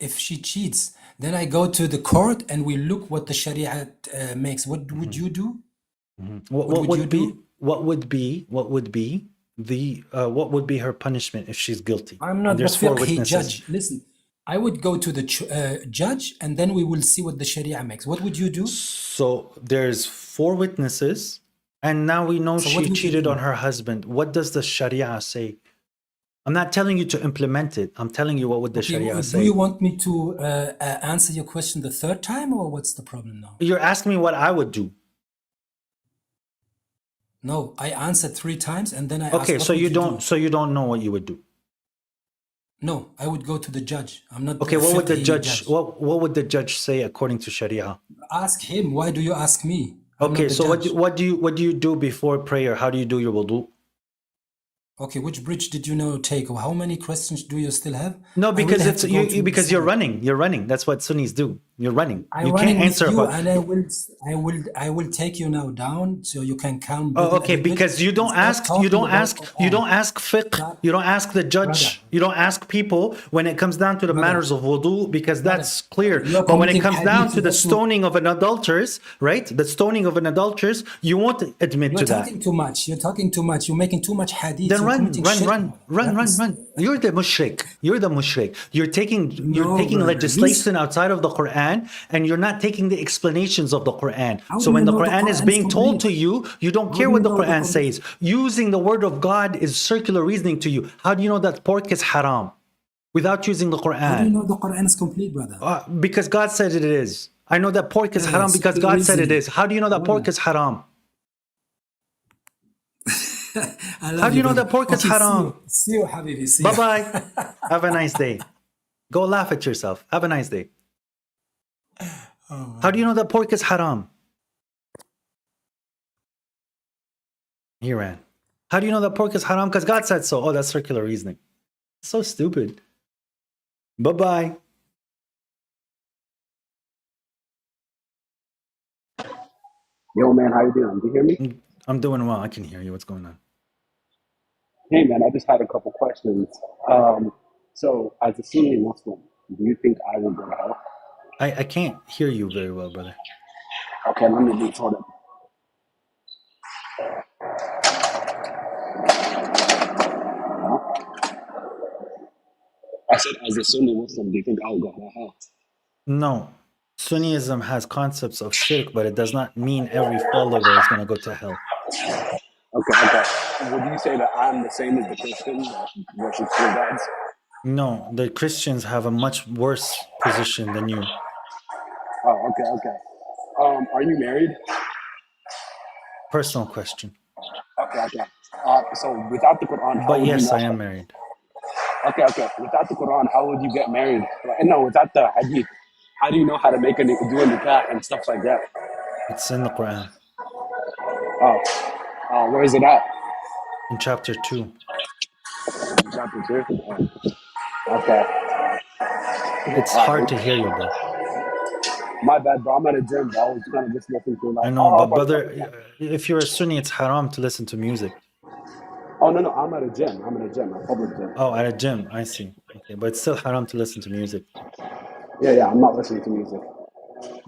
if she cheats, then I go to the court and we look what the Sharia makes. What would you do? What would be her punishment if she's guilty? I'm not And the there's 4 fiqhi witnesses. judge. Listen, I would go to the judge and then we will see what the Sharia makes. What would you do? So there's 4 witnesses, and now we know So what she would you cheated do? on her husband. What does the Sharia say? I'm not telling you to implement it. I'm telling you what would the Okay, Sharia do say. you want me to answer your question the 3rd time, or what's the problem now? You're asking me what I would do. No, I answered 3 times and then I asked, Okay, what so would you do? don't know what you would do. No, I would go to the judge. I'm not. Okay, the what would the fiqhi judge what would the judge say according to Sharia? Ask him. Why do you ask me? I'm Okay, not the so judge. what do you do before prayer? How do you do your wudu? Okay, which bridge did you now take? How many questions do you still have? No, I really because have it's to go you to because you're Islam. running. You're running. That's what Sunnis do. You're running. I'm You running can't answer with you, about. and I will take you now down so you can calm. Oh, down a okay. little bit Because you and don't start ask. You talking don't about ask. You Quran. don't ask fiqh. You don't ask the judge. Brother. You don't ask people when it comes down to the Brother. matters of wudu, because that's clear. You're But when it committing comes down hadith to the that you- stoning of an adulteress, right? The stoning of an adulteress, you won't admit You're to that. talking too much. You're talking too much. You're making too much hadith. Then You're run. committing shirk. You're the mushrik. You're the mushrik. You're taking No, brother. legislation outside of the Quran Quran, and you're not taking the explanations of the Quran. How So do when you the know the Quran is Quran is being told to complete? you, you don't How care do what you the know the Quran Quran? says. Using the word of God is circular reasoning to you. How do you know that pork is haram without using the How do you Quran? know the Quran is complete, brother? Because God said it is. I know that pork is haram because Circular God said it reasoning. is. How do you know that pork Brother, is haram? I How love do you, you know brother. that pork is Okay, haram? see you, Habibi, see you. Bye-bye. Have a nice day. Go laugh at yourself. Have a nice day. Oh my How do you God. know that pork is haram? He ran. How do you know that pork is haram? Because God said so. Oh, that's circular reasoning. So stupid. Bye-bye. Yo, man, how you doing? Do you hear me? I'm doing well. I can hear you. What's going on? Hey, man, I just had a couple questions. So, as a Sunni Muslim, do you think I will go to hell? I can't hear you very well, brother. Okay, let me be told it. I said, as a Sunni Muslim, do you think I'll go to hell? No. Sunnism has concepts of shirk, but it does not mean every follower is going to go to hell. Okay. Would you say that I'm the same as the Christian that worships three gods? No, the Christians have a much worse position than you. Oh, okay. Are you married? Personal question. Okay. So without the Quran, how But would you yes, know? I am married. Okay. Without the Quran, how would you get married? No, without the Hadith, how do you know how to do a nikah and stuff like that? It's in the Quran, Where is it at? in chapter 2. Chapter 2? Okay. It's hard to hear you, bro. My bad, bro. I'm at a gym, bro. I was kind of just listening to I like, know, oh, but brother, if you're a Sunni, it's haram to listen to music. no, I'm at a gym. A public gym. Oh, at a gym, I see. Okay, but it's still haram to listen to music. Yeah, I'm not listening to music.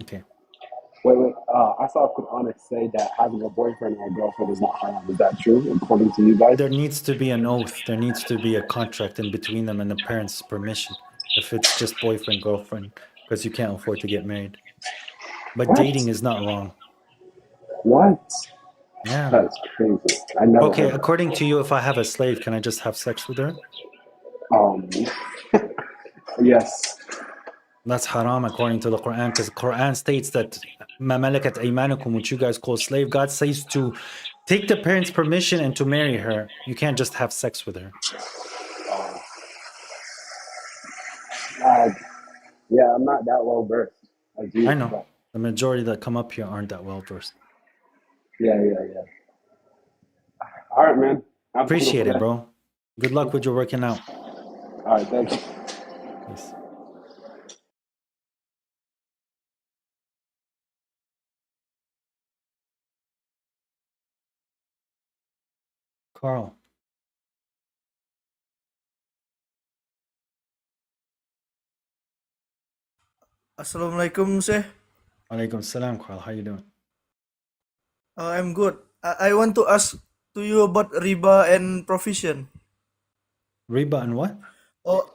Okay. Wait. I saw Quranists say that having a boyfriend or a girlfriend is not haram. Is that true, according to you guys? There needs to be an oath. There needs to be a contract in between them and the parents' permission. If it's just boyfriend, girlfriend, because you can't afford to get married. But What? dating is not wrong. What? Yeah, man. That's crazy. I never Okay, heard of that. according to you, if I have a slave, can I just have sex with her? Yes. That's haram according to the Quran, because the Quran states that ma malakat aymanukum, which you guys call slave, God says to take the parents' permission and to marry her. You can't just have sex with her. Yeah, I'm not that well versed as you, I know. but The majority that come up here aren't that well versed. yeah. All right, man. Have a Appreciate wonderful it, day. bro. Good luck with your working out. All right, thank you. Peace. Carl. Assalamualaikum, Seh. Alaikum salam, Carl. How you doing? I'm good. I want to ask to you about riba and provision. Riba and what? Oh,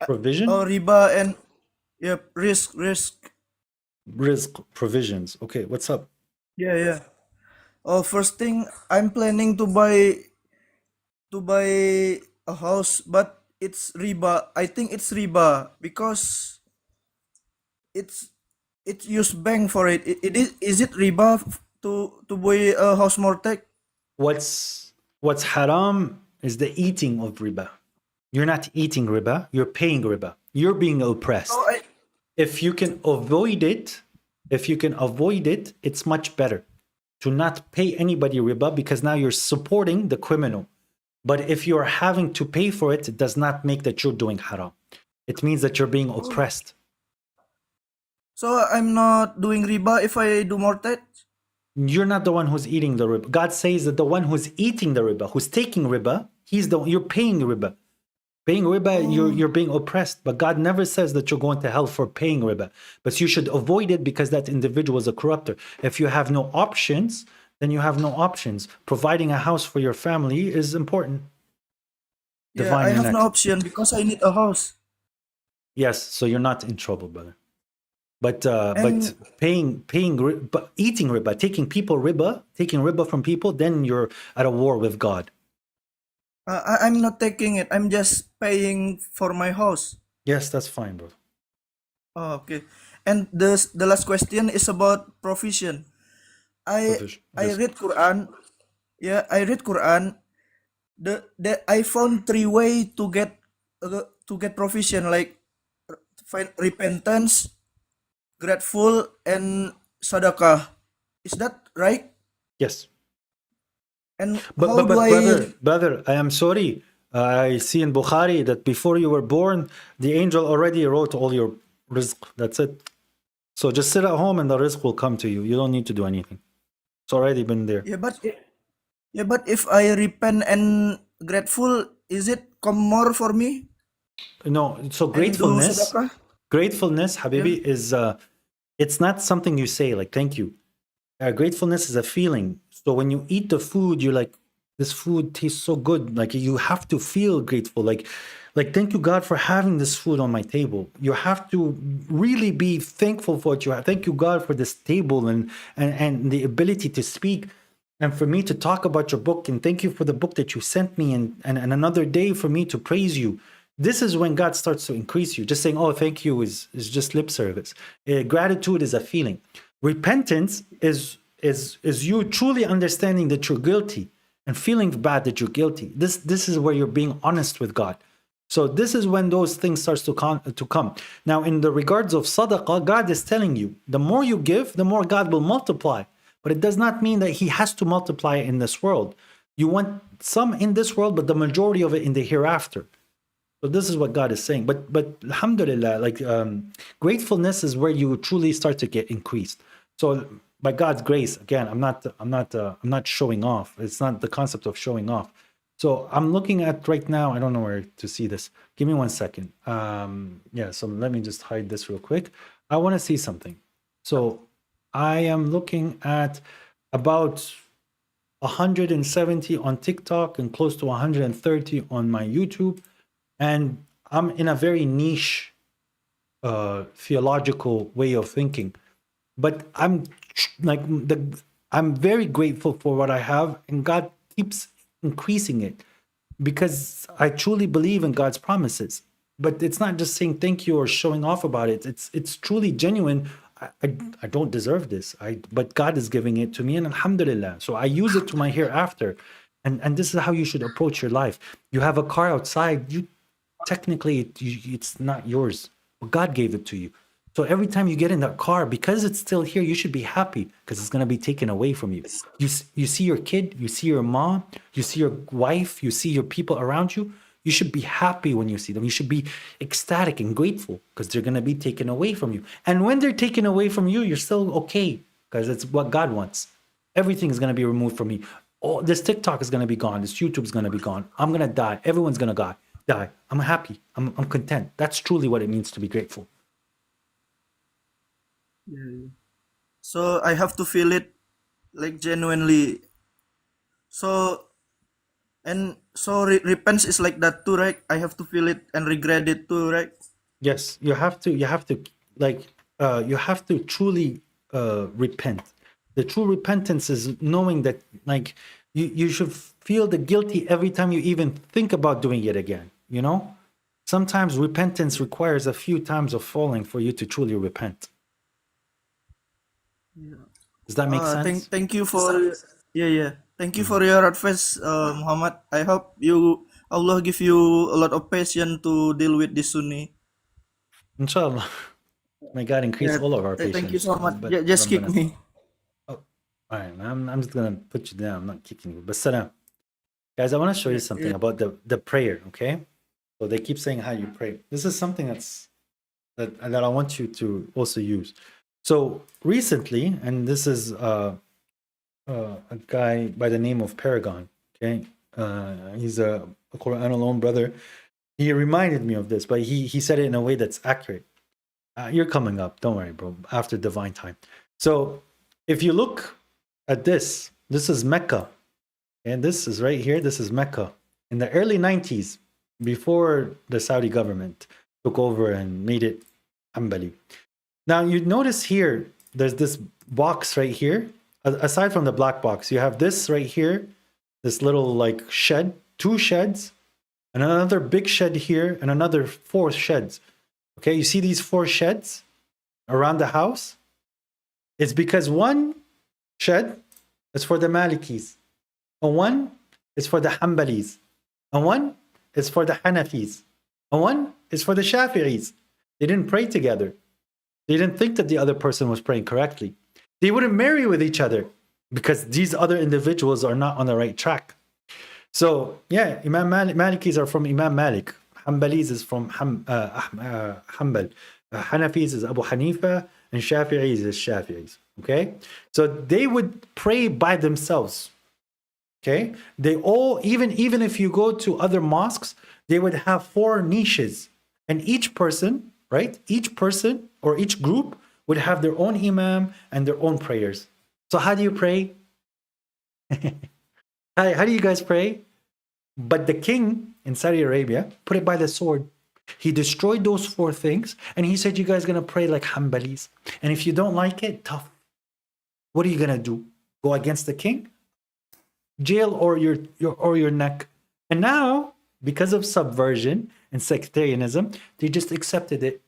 Provision? riba and risk. Rizq, provisions. Okay, what's up? Yeah. Oh, first thing, I'm planning to buy a house, but it's riba. I think it's riba because it's use bank for it. Is it riba to buy a house mortgage? What's haram is the eating of riba. You're not eating riba, you're paying riba. You're being oppressed. If you can avoid it, it's much better to not pay anybody riba, because now you're supporting the criminal. But if you're having to pay for it, it does not make that you're doing haram. It means that you're being oppressed. So I'm not doing riba if I do mortgage? You're not the one who's eating the riba. God says that the one who's eating the riba, who's taking riba, you're paying riba. Paying riba, you're being oppressed. But God never says that you're going to hell for paying riba. But you should avoid it because that individual is a corrupter. If you have no options, then you have no options. Providing a house for your family is important. Yeah, I have no option because I need a house. Yes, so you're not in trouble, brother. But And but eating riba, taking riba from people, then you're at a war with God. I'm not taking it. I'm just paying for my house. Yes, that's fine, bro. Oh, okay. And the last question is about provision. I Provision. I Yes. read Quran. Yeah, I read Quran. The I found three way to get provision, like find repentance, grateful, and sadaqah. Is that right? Yes. And But how but do but I? brother, I am sorry. I see in Bukhari that before you were born, the angel already wrote all your rizq. That's it. So just sit at home and the rizq will come to you. You don't need to do anything. It's already been there. But if I repent and grateful, is it come more for me No, so and do sadaqah? gratefulness, Yeah. Habibi, is it's not something you say like thank you. Gratefulness is a feeling. So when you eat the food, you're like, this food tastes so good. Like you have to feel grateful. Like thank you God for having this food on my table. You have to really be thankful for what you have. Thank you God for this table and the ability to speak and for me to talk about your book. And thank you for the book that you sent me and another day for me to praise you. This is when God starts to increase you. Just saying, oh, thank you is just lip service. Gratitude is a feeling. Repentance is you truly understanding that you're guilty and feeling bad that you're guilty. This is where you're being honest with God. So this is when those things starts to come. Now, in the regards of sadaqah, God is telling you, the more you give, the more God will multiply. But it does not mean that He has to multiply in this world. You want some in this world, but the majority of it in the hereafter. So this is what God is saying. But alhamdulillah, like gratefulness is where you truly start to get increased. So by God's grace, again, I'm not showing off. It's not the concept of showing off. So I'm looking at right now. I don't know where to see this. Give me 1 second. Yeah. So let me just hide this real quick. I want to see something. So I am looking at about 170 on TikTok and close to 130 on my YouTube. And I'm in a very niche theological way of thinking. But I'm very grateful for what I have, and God keeps increasing it because I truly believe in God's promises. But it's not just saying thank you or showing off about it. It's truly genuine. I don't deserve this. But God is giving it to me, and alhamdulillah. So I use it to my hereafter. And this is how you should approach your life. You have a car outside, technically it's not yours, but God gave it to you. So every time you get in that car, because it's still here, you should be happy because it's going to be taken away from you. You see your kid, you see your mom, you see your wife, you see your people around you. You should be happy when you see them. You should be ecstatic and grateful because they're going to be taken away from you. And when they're taken away from you, you're still okay because it's what God wants. Everything is going to be removed from me. Oh, this TikTok is going to be gone. This YouTube is going to be gone. I'm going to die. Everyone's going to die. I'm happy. I'm content. That's truly what it means to be grateful. So I have to feel it like genuinely. So repentance is like that too, right? I have to feel it and regret it too, right? Yes, you have to truly repent. The true repentance is knowing that like you should feel the guilty every time you even think about doing it again, you know? Sometimes repentance requires a few times of falling for you to truly repent. Does that make sense? Thank you for Thank you for your advice, Muhammad. I hope Allah give you a lot of patience to deal with this Sunni. Inshallah. May God increase all of our patience. Thank you so much. Just kick me. Oh, all right, I'm just gonna put you down. I'm not kicking you. But salam. Guys, I want to show you something about the prayer, okay? So they keep saying how you pray. This is something that I want you to also use. So recently, and this is a guy by the name of Paragon, okay? He's a Quran alone brother. He reminded me of this, but he said it in a way that's accurate. You're coming up, don't worry, bro, after divine time. So if you look at this is Mecca. And this is right here, this is Mecca. In the early 90s, before the Saudi government took over and made it Hanbali. Now you notice here, there's this box right here. Aside from the black box, you have this right here, this little like shed, 2 sheds, and another big shed here, and another 4 sheds. Okay, you see these 4 sheds around the house? It's because one shed is for the Malikis, and one is for the Hanbalis, and one is for the Hanafis, and one is for the Shafi'is. They didn't pray together. They didn't think that the other person was praying correctly. They wouldn't marry with each other because these other individuals are not on the right track. So, yeah, Imam Malikis are from Imam Malik. Hanbalis is from Hanbal. Hanafis is Abu Hanifa, and Shafi'is is Shafi'is. Okay? So they would pray by themselves. Okay? They all, even if you go to other mosques, they would have 4 niches. And each person, right? Each person or each group would have their own imam and their own prayers. So how do you pray? How do you guys pray? But the king in Saudi Arabia put it by the sword. He destroyed those 4 things, and he said, you guys are going to pray like Hanbalis. And if you don't like it, tough. What are you going to do? Go against the king? Jail or your neck. And now, because of subversion and sectarianism, they just accepted it.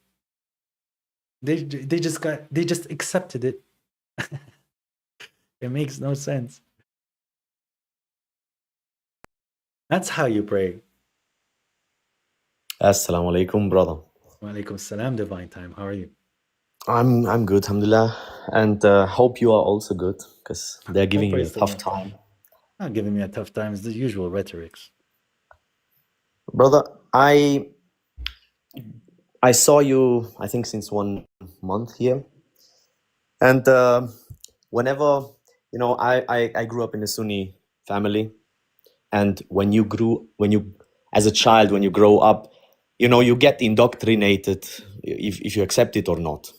They just accepted it. It makes no sense. That's how you pray. Assalamu alaikum, brother. Wa alaikum salam, divine time. How are you? I'm good, alhamdulillah, and hope you are also good, because they're giving you a praise the tough Lord. time. Not giving me a tough time. It's the usual rhetorics. Brother, I saw you, I think, since 1 month here, and whenever, I grew up in a Sunni family, and when you as a child, when you grow up, you get indoctrinated, if you accept it or not.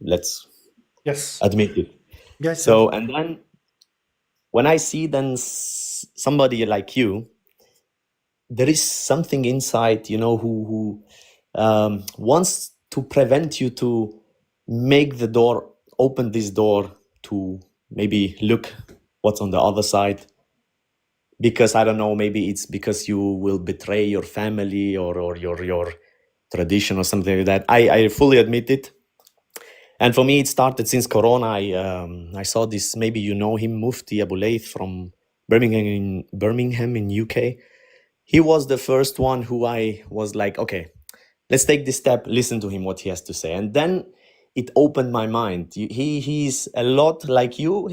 Let's admit it. Yes. So, and then when I see then somebody like you, there is something inside, who wants to prevent you to open this door to maybe look what's on the other side. Because I don't know, maybe it's because you will betray your family or your tradition or something like that. I fully admit it. And for me, it started since Corona. I saw this, maybe you know him, Mufti Abu Layth from Birmingham in UK. He was the first one who I was like, okay, let's take this step, listen to him, what he has to say. And then it opened my mind. He's a lot like you.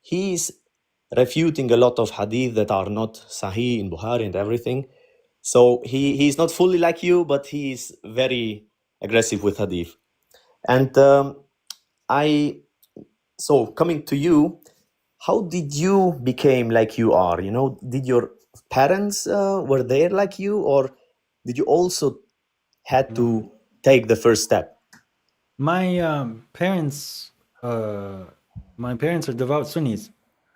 He's refuting a lot of hadith that are not sahih in Bukhari and everything. So he's not fully like you, but he's very aggressive with hadith. And so coming to you, how did you become like you are? Did your parents were there like you, or did you also had to take the first step? My parents are devout Sunnis,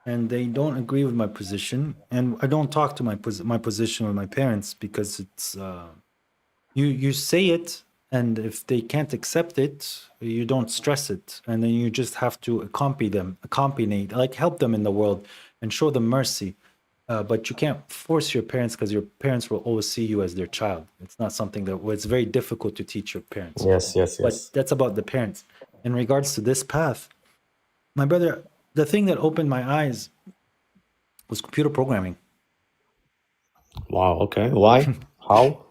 and they don't agree with my position. And I don't talk to my position with my parents because it's you say it, and if they can't accept it, you don't stress it, and then you just have to accompany, like help them in the world and show them mercy. But you can't force your parents, because your parents will always see you as their child. It's not something it's very difficult to teach your parents. Yes. But that's about the parents. In regards to this path, my brother, the thing that opened my eyes was computer programming. Wow. Okay. Why? How?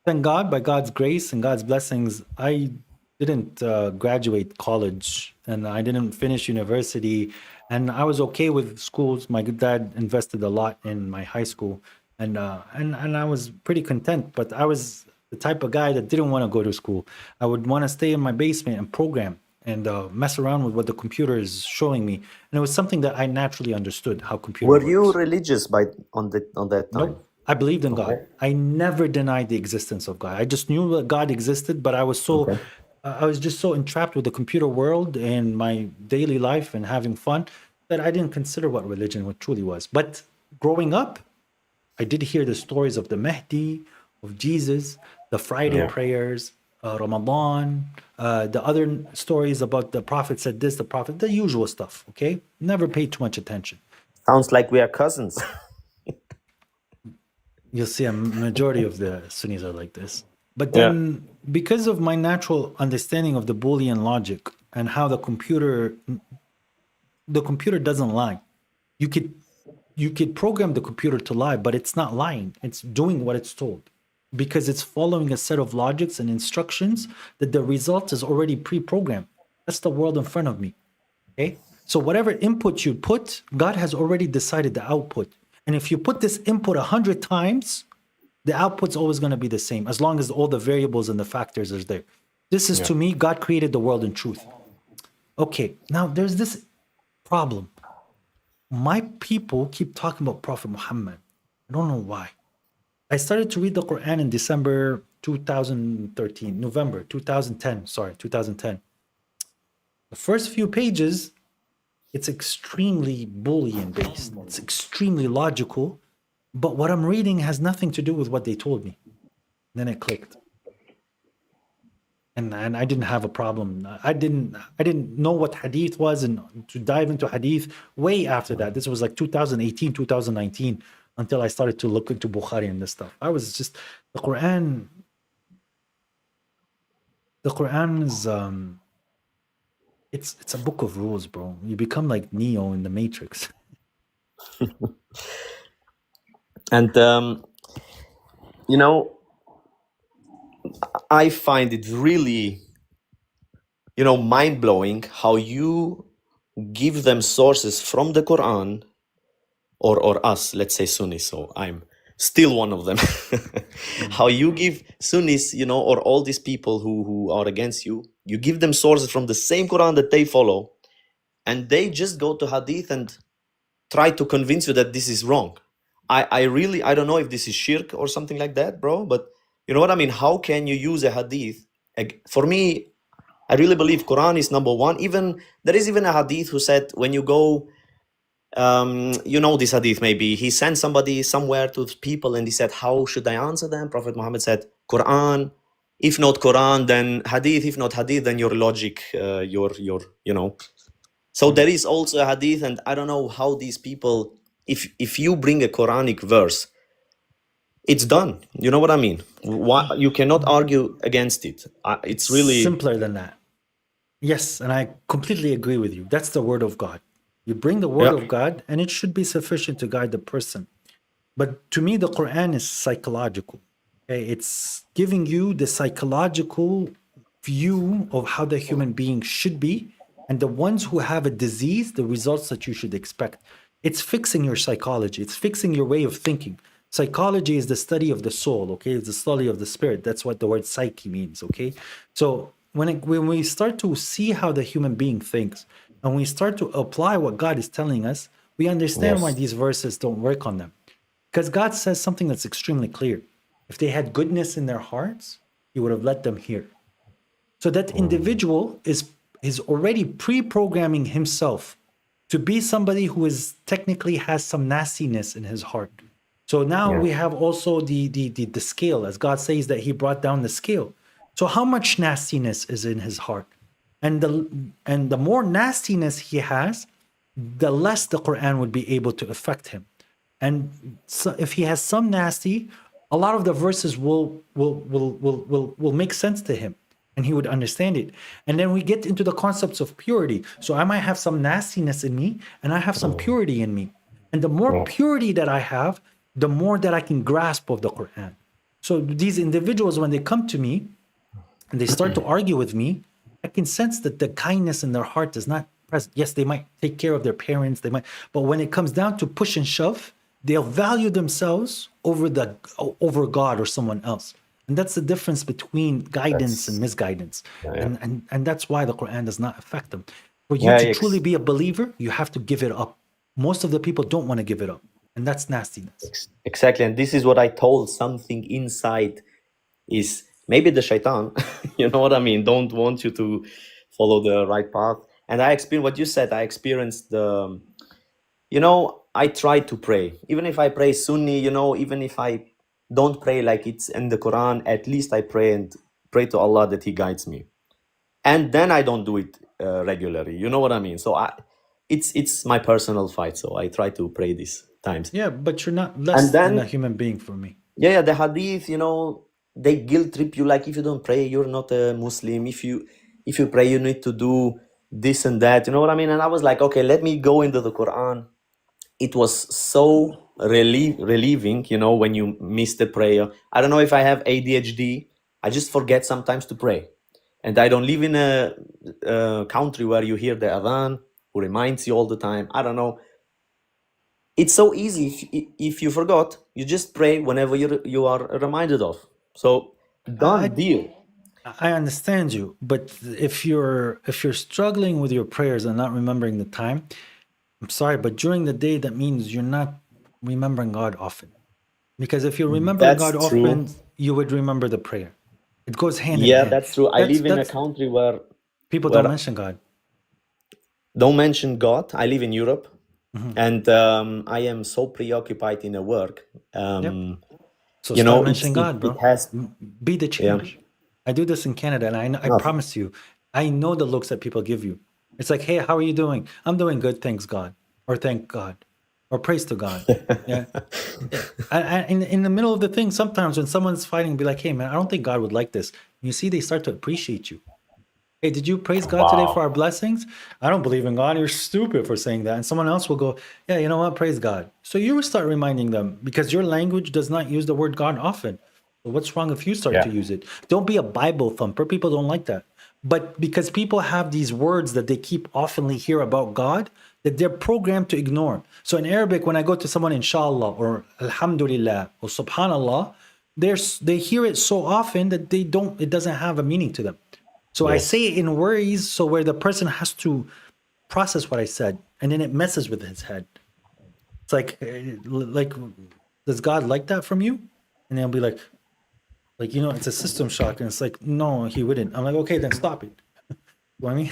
Thank God, by God's grace and God's blessings, I didn't graduate college, and I didn't finish university, and I was okay with schools. My dad invested a lot in my high school, and I was pretty content. But I was the type of guy that didn't want to go to school. I would want to stay in my basement and program and mess around with what the computer is showing me, and it was something that I naturally understood how computer Were works. you religious on that time? Nope. I believed in God. I never denied the existence of God. I just knew that God existed, but I was just so entrapped with the computer world and my daily life and having fun that I didn't consider what religion truly was. But growing up, I did hear the stories of the Mahdi, of Jesus, the Friday prayers, Ramadan, the other stories about the Prophet said this, the Prophet, the usual stuff, okay? Never paid too much attention. Sounds like we are cousins. You'll see a majority of the Sunnis are like this. But then, because of my natural understanding of the Boolean logic and how the computer doesn't lie. You could program the computer to lie, but it's not lying. It's doing what it's told because it's following a set of logics and instructions that the result is already pre-programmed. That's the world in front of me. Okay? So whatever input you put, God has already decided the output. And if you put this input 100 times, the output's always going to be the same as long as all the variables and the factors are there. This is, to me, God created the world in truth. Okay, now there's this problem. My people keep talking about Prophet Muhammad. I don't know why. I started to read the Quran in November 2010. The first few pages, it's extremely Boolean based. It's extremely logical. But what I'm reading has nothing to do with what they told me. Then it clicked. And I didn't have a problem. I didn't know what hadith was, and to dive into hadith way after that. This was like 2018, 2019, until I started to look into Bukhari and this stuff. I was just the Quran is it's a book of rules, bro. You become like Neo in the Matrix. And I find it really, mind-blowing how you give them sources from the Quran or us, let's say Sunnis, so I'm still one of them. How you give Sunnis, or all these people who are against you, you give them sources from the same Quran that they follow, and they just go to Hadith and try to convince you that this is wrong. I don't know if this is shirk or something like that, bro, but you know what I mean? How can you use a Hadith? For me, I really believe Quran is number one. There is even a Hadith who said when you go, this Hadith maybe, he sent somebody somewhere to people and he said, how should I answer them? Prophet Muhammad said, Quran. If not Quran, then Hadith. If not Hadith, then your logic, So there is also a Hadith, and I don't know how these people, if you bring a Quranic verse, it's done. You know what I mean? Why you cannot argue against it? It's really simpler than that. Yes, and I completely agree with you. That's the word of God. You bring the word of God, and it should be sufficient to guide the person. But to me, the Quran is psychological. Okay? It's giving you the psychological view of how the human being should be, and the ones who have a disease, the results that you should expect. It's fixing your psychology. It's fixing your way of thinking. Psychology is the study of the soul, okay? It's the study of the spirit. That's what the word psyche means, okay? So when we start to see how the human being thinks, and we start to apply what God is telling us, we understand why these verses don't work on them. Because God says something that's extremely clear. If they had goodness in their hearts, He would have let them hear. So that individual is already pre-programming himself to be somebody who is technically has some nastiness in his heart. So now we have also the scale, as God says that He brought down the scale. So how much nastiness is in his heart? And the more nastiness he has, the less the Quran would be able to affect him. And so if he has some nasty, a lot of the verses will make sense to him, and he would understand it. And then we get into the concepts of purity. So I might have some nastiness in me, and I have some purity in me. And the more purity that I have, the more that I can grasp of the Quran. So these individuals, when they come to me and they start to argue with me, I can sense that the kindness in their heart is not present. Yes, they might take care of their parents, but when it comes down to push and shove, they'll value themselves over God or someone else. And that's the difference between guidance and misguidance. And that's why the Quran does not affect them. For you to truly be a believer, you have to give it up. Most of the people don't want to give it up. And that's nastiness. Exactly. And this is what I told. Something inside is maybe the shaitan, you know what I mean? Don't want you to follow the right path. And I experienced what you said. I experienced I try to pray. Even if I pray Sunni, even if I don't pray like it's in the Quran, at least I pray and pray to Allah that He guides me, and then I don't do it regularly. You know what I mean? So it's my personal fight. So I try to pray these times. Yeah, but you're not And less than a then human being for me. yeah, the hadith, they guilt trip you, like if you don't pray, you're not a Muslim. If you pray, you need to do this and that. You know what I mean? And I was like, okay, let me go into the Quran. It was so relieving, when you miss the prayer. I don't know if I have ADHD. I just forget sometimes to pray. And I don't live in a country where you hear the adhan who reminds you all the time. I don't know. It's so easy. If you forgot, you just pray whenever you are reminded of. So done deal. I understand you, but if you're struggling with your prayers and not remembering the time, I'm sorry, but during the day that means you're not remembering God often. Because if you remember That's God true. often, you would remember the prayer. It goes hand in Yeah, hand. that's true. I live in a country where people don't mention God. Don't mention God. I live in Europe, Mhm. and I am so preoccupied in the work. So start mentioning it God, bro. has Be the change. I do this in Canada, and I No. promise you, I know the looks that people give you. It's like, hey, how are you doing? I'm doing good, thanks God, or thank God, or praise to God. Yeah. In the middle of the thing, sometimes when someone's fighting, be like, hey, man, I don't think God would like this. You see, they start to appreciate you. Hey, did you praise God today for our blessings? I don't believe in God. You're stupid for saying that. And someone else will go, yeah, you know what? Praise God. So you will start reminding them because your language does not use the word God often. So what's wrong if you start to use it? Don't be a Bible thumper. People don't like that. But because people have these words that they keep oftenly hear about God, that they're programmed to ignore. So in Arabic, when I go to someone, inshallah, or alhamdulillah, or subhanallah, they hear it so often that it doesn't have a meaning to them. So I say it in worries, so where the person has to process what I said, and then it messes with his head. It's like, does God like that from you? And they'll be like, it's a system shock, and it's like, no, He wouldn't. I'm like, okay, then stop it. You know what I mean?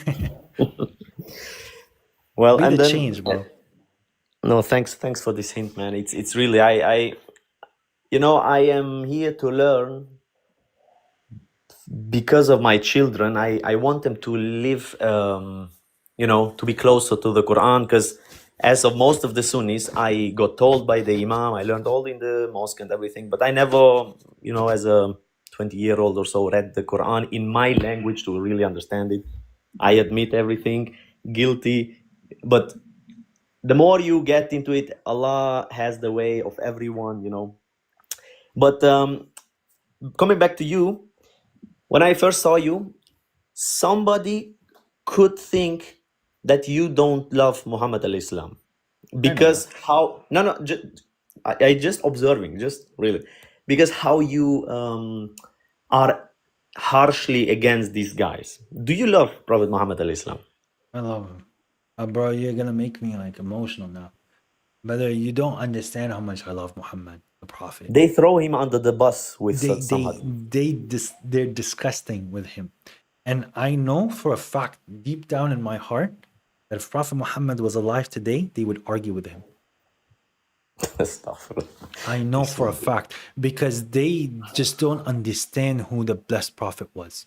Well, Be and the then change, bro. no, thanks for this hint, man. It's really I am here to learn because of my children. I want them to live, to be closer to the Quran, because as of most of the Sunnis, I got told by the Imam, I learned all in the mosque and everything, but I never, as a 20-year-old or so, read the Quran in my language to really understand it. I admit everything, guilty, but the more you get into it, Allah has the way of everyone, But coming back to you, when I first saw you, somebody could think that you don't love Muhammad al-Islam. Because how... No, I just observing, just really. Because how you are harshly against these guys. Do you love Prophet Muhammad al-Islam? I love him. Bro, you're going to make me emotional now. Brother, you don't understand how much I love Muhammad, the Prophet. They throw him under the bus with some... They're disgusting with him. And I know for a fact, deep down in my heart, that if Prophet Muhammad was alive today, they would argue with him. I know for a fact, because they just don't understand who the blessed Prophet was.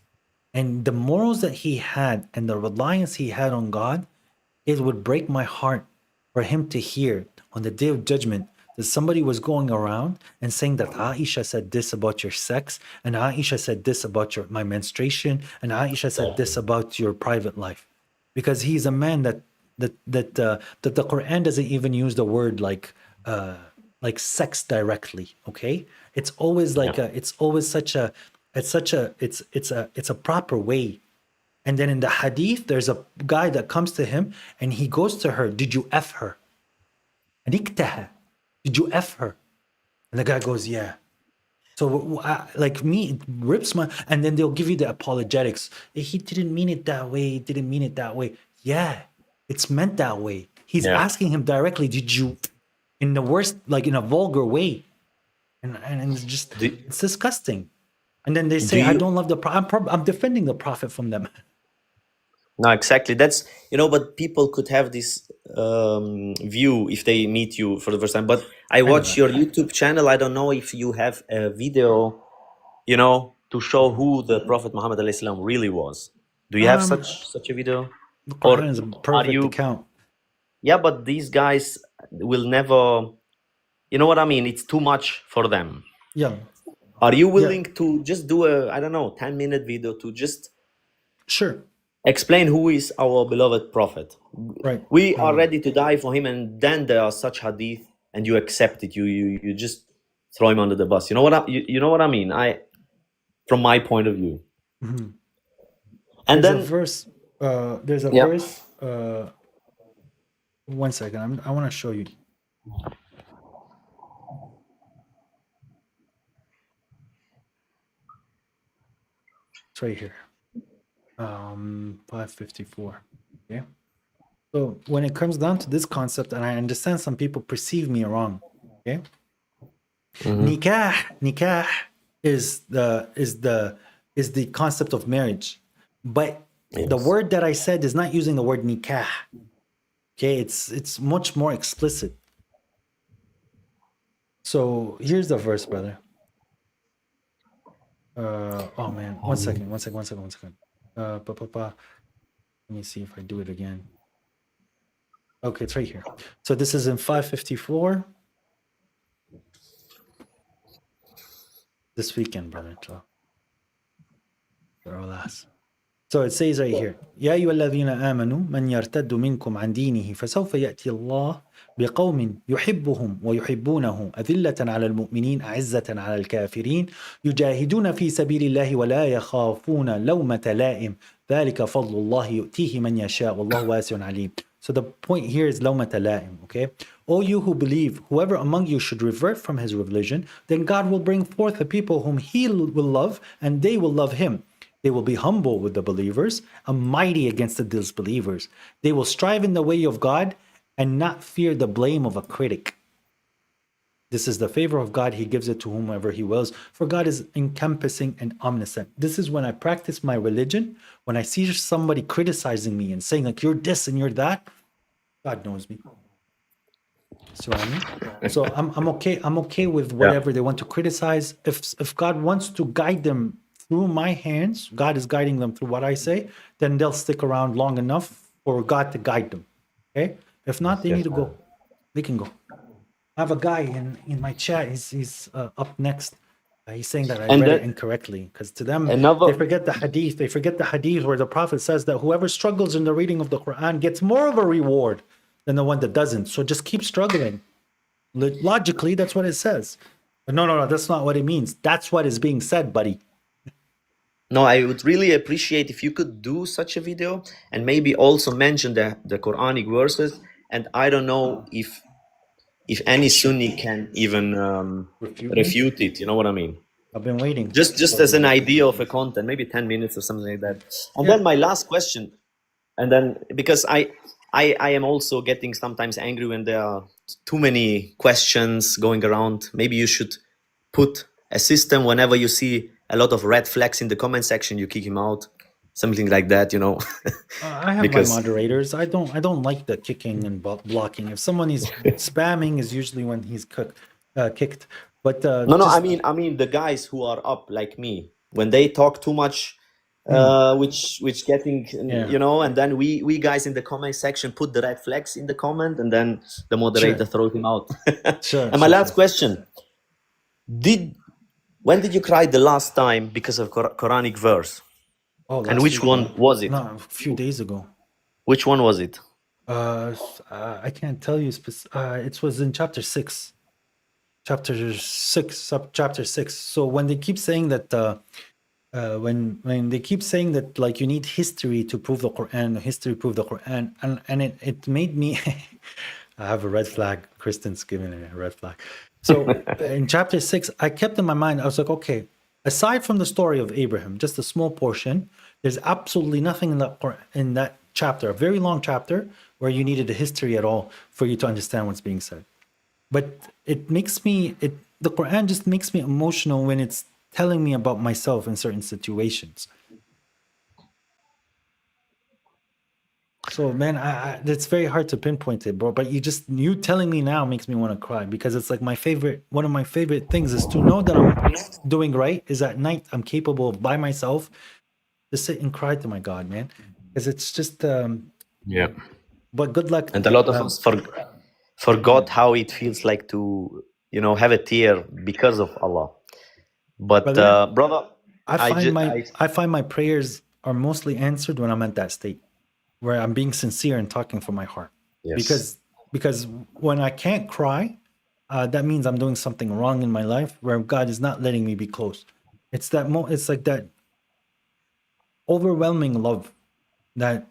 And the morals that he had and the reliance he had on God, it would break my heart for him to hear on the day of judgment that somebody was going around and saying that Aisha said this about your sex, and Aisha said this about my menstruation, and Aisha said this about your private life. Because he's a man that the Quran doesn't even use the word like sex directly. Okay, it's always it's a proper way. And then in the hadith, there's a guy that comes to him and he goes to her, did you F her? Niktaha. Did you F her? And the guy goes, yeah. So me, it rips my... And then they'll give you the apologetics. He didn't mean it that way. He didn't mean it that way. Yeah, it's meant that way. He's asking him directly, did you... In the worst, in a vulgar way. And it's just... it's disgusting. And then they say, I don't love the Prophet. I'm defending the Prophet from them. No, exactly. That's, but people could have this view if they meet you for the first time. But I watch your YouTube channel. I don't know if you have a video, to show who the Prophet Muhammad alayhi salam really was? Do you have such a video? The Or Quran is a are perfect you? account. Yeah, but these guys will never. You know what I mean? It's too much for them. Yeah. Are you willing to just do a, I don't know, 10-minute video to just Sure explain who is our beloved Prophet? Right. We are ready to die for him, and then there are such hadith, and you accept it. You just throw him under the bus. You know what you know what I mean? From my point of view. Mm-hmm. And there's then a verse. There's a yeah. verse. 1 second. I want to show you. It's right here. 554. Okay. So when it comes down to this concept, and I understand some people perceive me wrong. Okay. Nikah is the concept of marriage, but the word that I said is not using the word nikah. Okay, it's much more explicit. So here's the verse, brother. Oh man, one second. Let me see if I do it again. Okay, it's right here. So this is in 554. This weekend, brother. So it says right here, يا أيها الذين آمنوا من يرتد منكم عن دينه فسوف يأتي الله بقوم يحبهم ويحبونه أذلة على المؤمنين أعزة على الكافرين يجاهدون في سبيل الله ولا يخافون لومة لائم ذلك فضل الله يؤتيه من يشاء والله واسع عليم. So the point here is لومة لائم, okay? All you who believe, whoever among you should revert from his religion, then God will bring forth the people whom he will love, and they will love him. They will be humble with the believers and mighty against the disbelievers. They will strive in the way of God and not fear the blame of a critic. This is the favor of God. He gives it to whomever he wills, for God is encompassing and omniscient. This is when I practice my religion. When I see somebody criticizing me and saying like, you're this and you're that, God knows me. So I mean, so I'm okay. I'm okay with whatever they want to criticize. If God wants to guide them through my hands, God is guiding them through what I say, then they'll stick around long enough for God to guide them. Okay. If not, they need to go. They can go. I have a guy in my chat. He's up next. He's saying that I read it incorrectly because to them they forget the hadith. They forget the hadith where the Prophet says that whoever struggles in the reading of the Quran gets more of a reward than the one that doesn't. So just keep struggling. Logically, that's what it says. But no, that's not what it means. That's what is being said, buddy. No, I would really appreciate if you could do such a video and maybe also mention the Quranic verses. And I don't know if any Sunni can even refute it. You know what I mean? I've been waiting. Just as an idea of a content, maybe 10 minutes or something like that. And then my last question, and then because I am also getting sometimes angry when there are too many questions going around. Maybe you should put a system whenever you see a lot of red flags in the comment section, you kick him out, something like that, you know. I have my moderators. I don't like the kicking and blocking. If someone is spamming, is usually when he's kicked. But no, I mean the guys who are up like me, when they talk too much, which getting you know, and then we guys in the comment section put the red flags in the comment, and then the moderator throws him out. And my last question: when did you cry the last time because of Quranic verse? And which one was it? No, a few days ago. Which one was it? I can't tell you. It was in chapter 6. Chapter 6. So when they keep saying that, when they keep saying that, like you need history to prove the Quran, and it made me. I have a red flag. Kristen's giving it a red flag. So in chapter 6, I kept in my mind, I was like, okay, aside from the story of Abraham, just a small portion, there's absolutely nothing in that chapter, a very long chapter, where you needed a history at all for you to understand what's being said. But the Quran just makes me emotional when it's telling me about myself in certain situations. So man, it's very hard to pinpoint it, bro. But you telling me now makes me want to cry, because it's like one of my favorite things is to know that I'm doing right. Is at night I'm capable of by myself to sit and cry to my God, man, because it's just Yeah. But good luck. And a lot of us forgot how it feels like to, have a tear because of Allah. But brother, I find my prayers are mostly answered when I'm at that state where I'm being sincere and talking from my heart. Yes. Because when I can't cry, that means I'm doing something wrong in my life where God is not letting me be close. It's it's like that overwhelming love that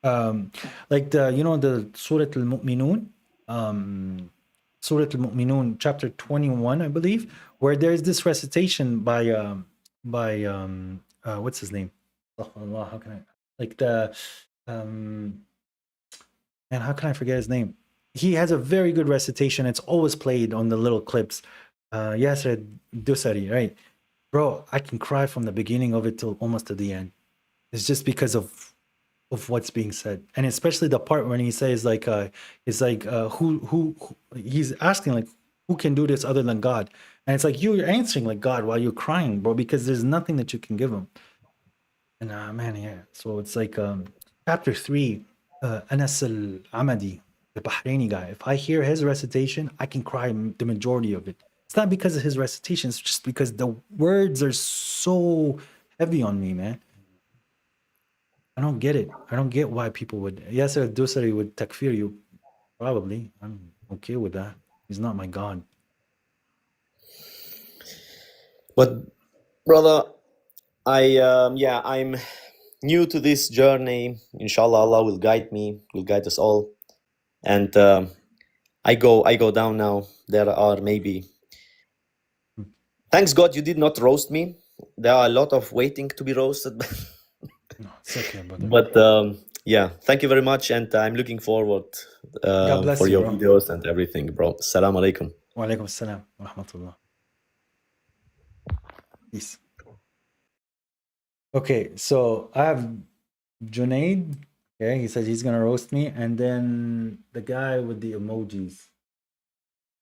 like the Surah Al-Mu'minun, Surah Al-Mu'minun chapter 21, I believe, where there's this recitation by what's his name? Allah, how can I like the and how can I forget his name? He has a very good recitation. It's always played on the little clips. Yasser Dusari, right? Bro, I can cry from the beginning of it till almost to the end. It's just because of what's being said, and especially the part when he says like who he's asking like who can do this other than God, and it's like you're answering like God while you're crying, bro, because there's nothing that you can give him. And man, yeah. So it's like chapter 3, Anas al-Amadi, the Bahraini guy. If I hear his recitation, I can cry the majority of it. It's not because of his recitation, it's just because the words are so heavy on me, man. I don't get it. I don't get why people would. Yasser Dusari would takfir you. Probably. I'm okay with that. He's not my God. But brother, I'm new to this journey. Inshallah, Allah will guide me, will guide us all. And I go down now. There are maybe. Thanks God you did not roast me. There are a lot of waiting to be roasted. No, it's okay, brother. But thank you very much, and I'm looking forward God bless for you, your bro. videos and everything, bro. Assalamu alaikum. Wa alaikum assalam wa rahmatullah. Peace. Okay, so I have Junaid. Okay, he says he's gonna roast me, and then the guy with the emojis.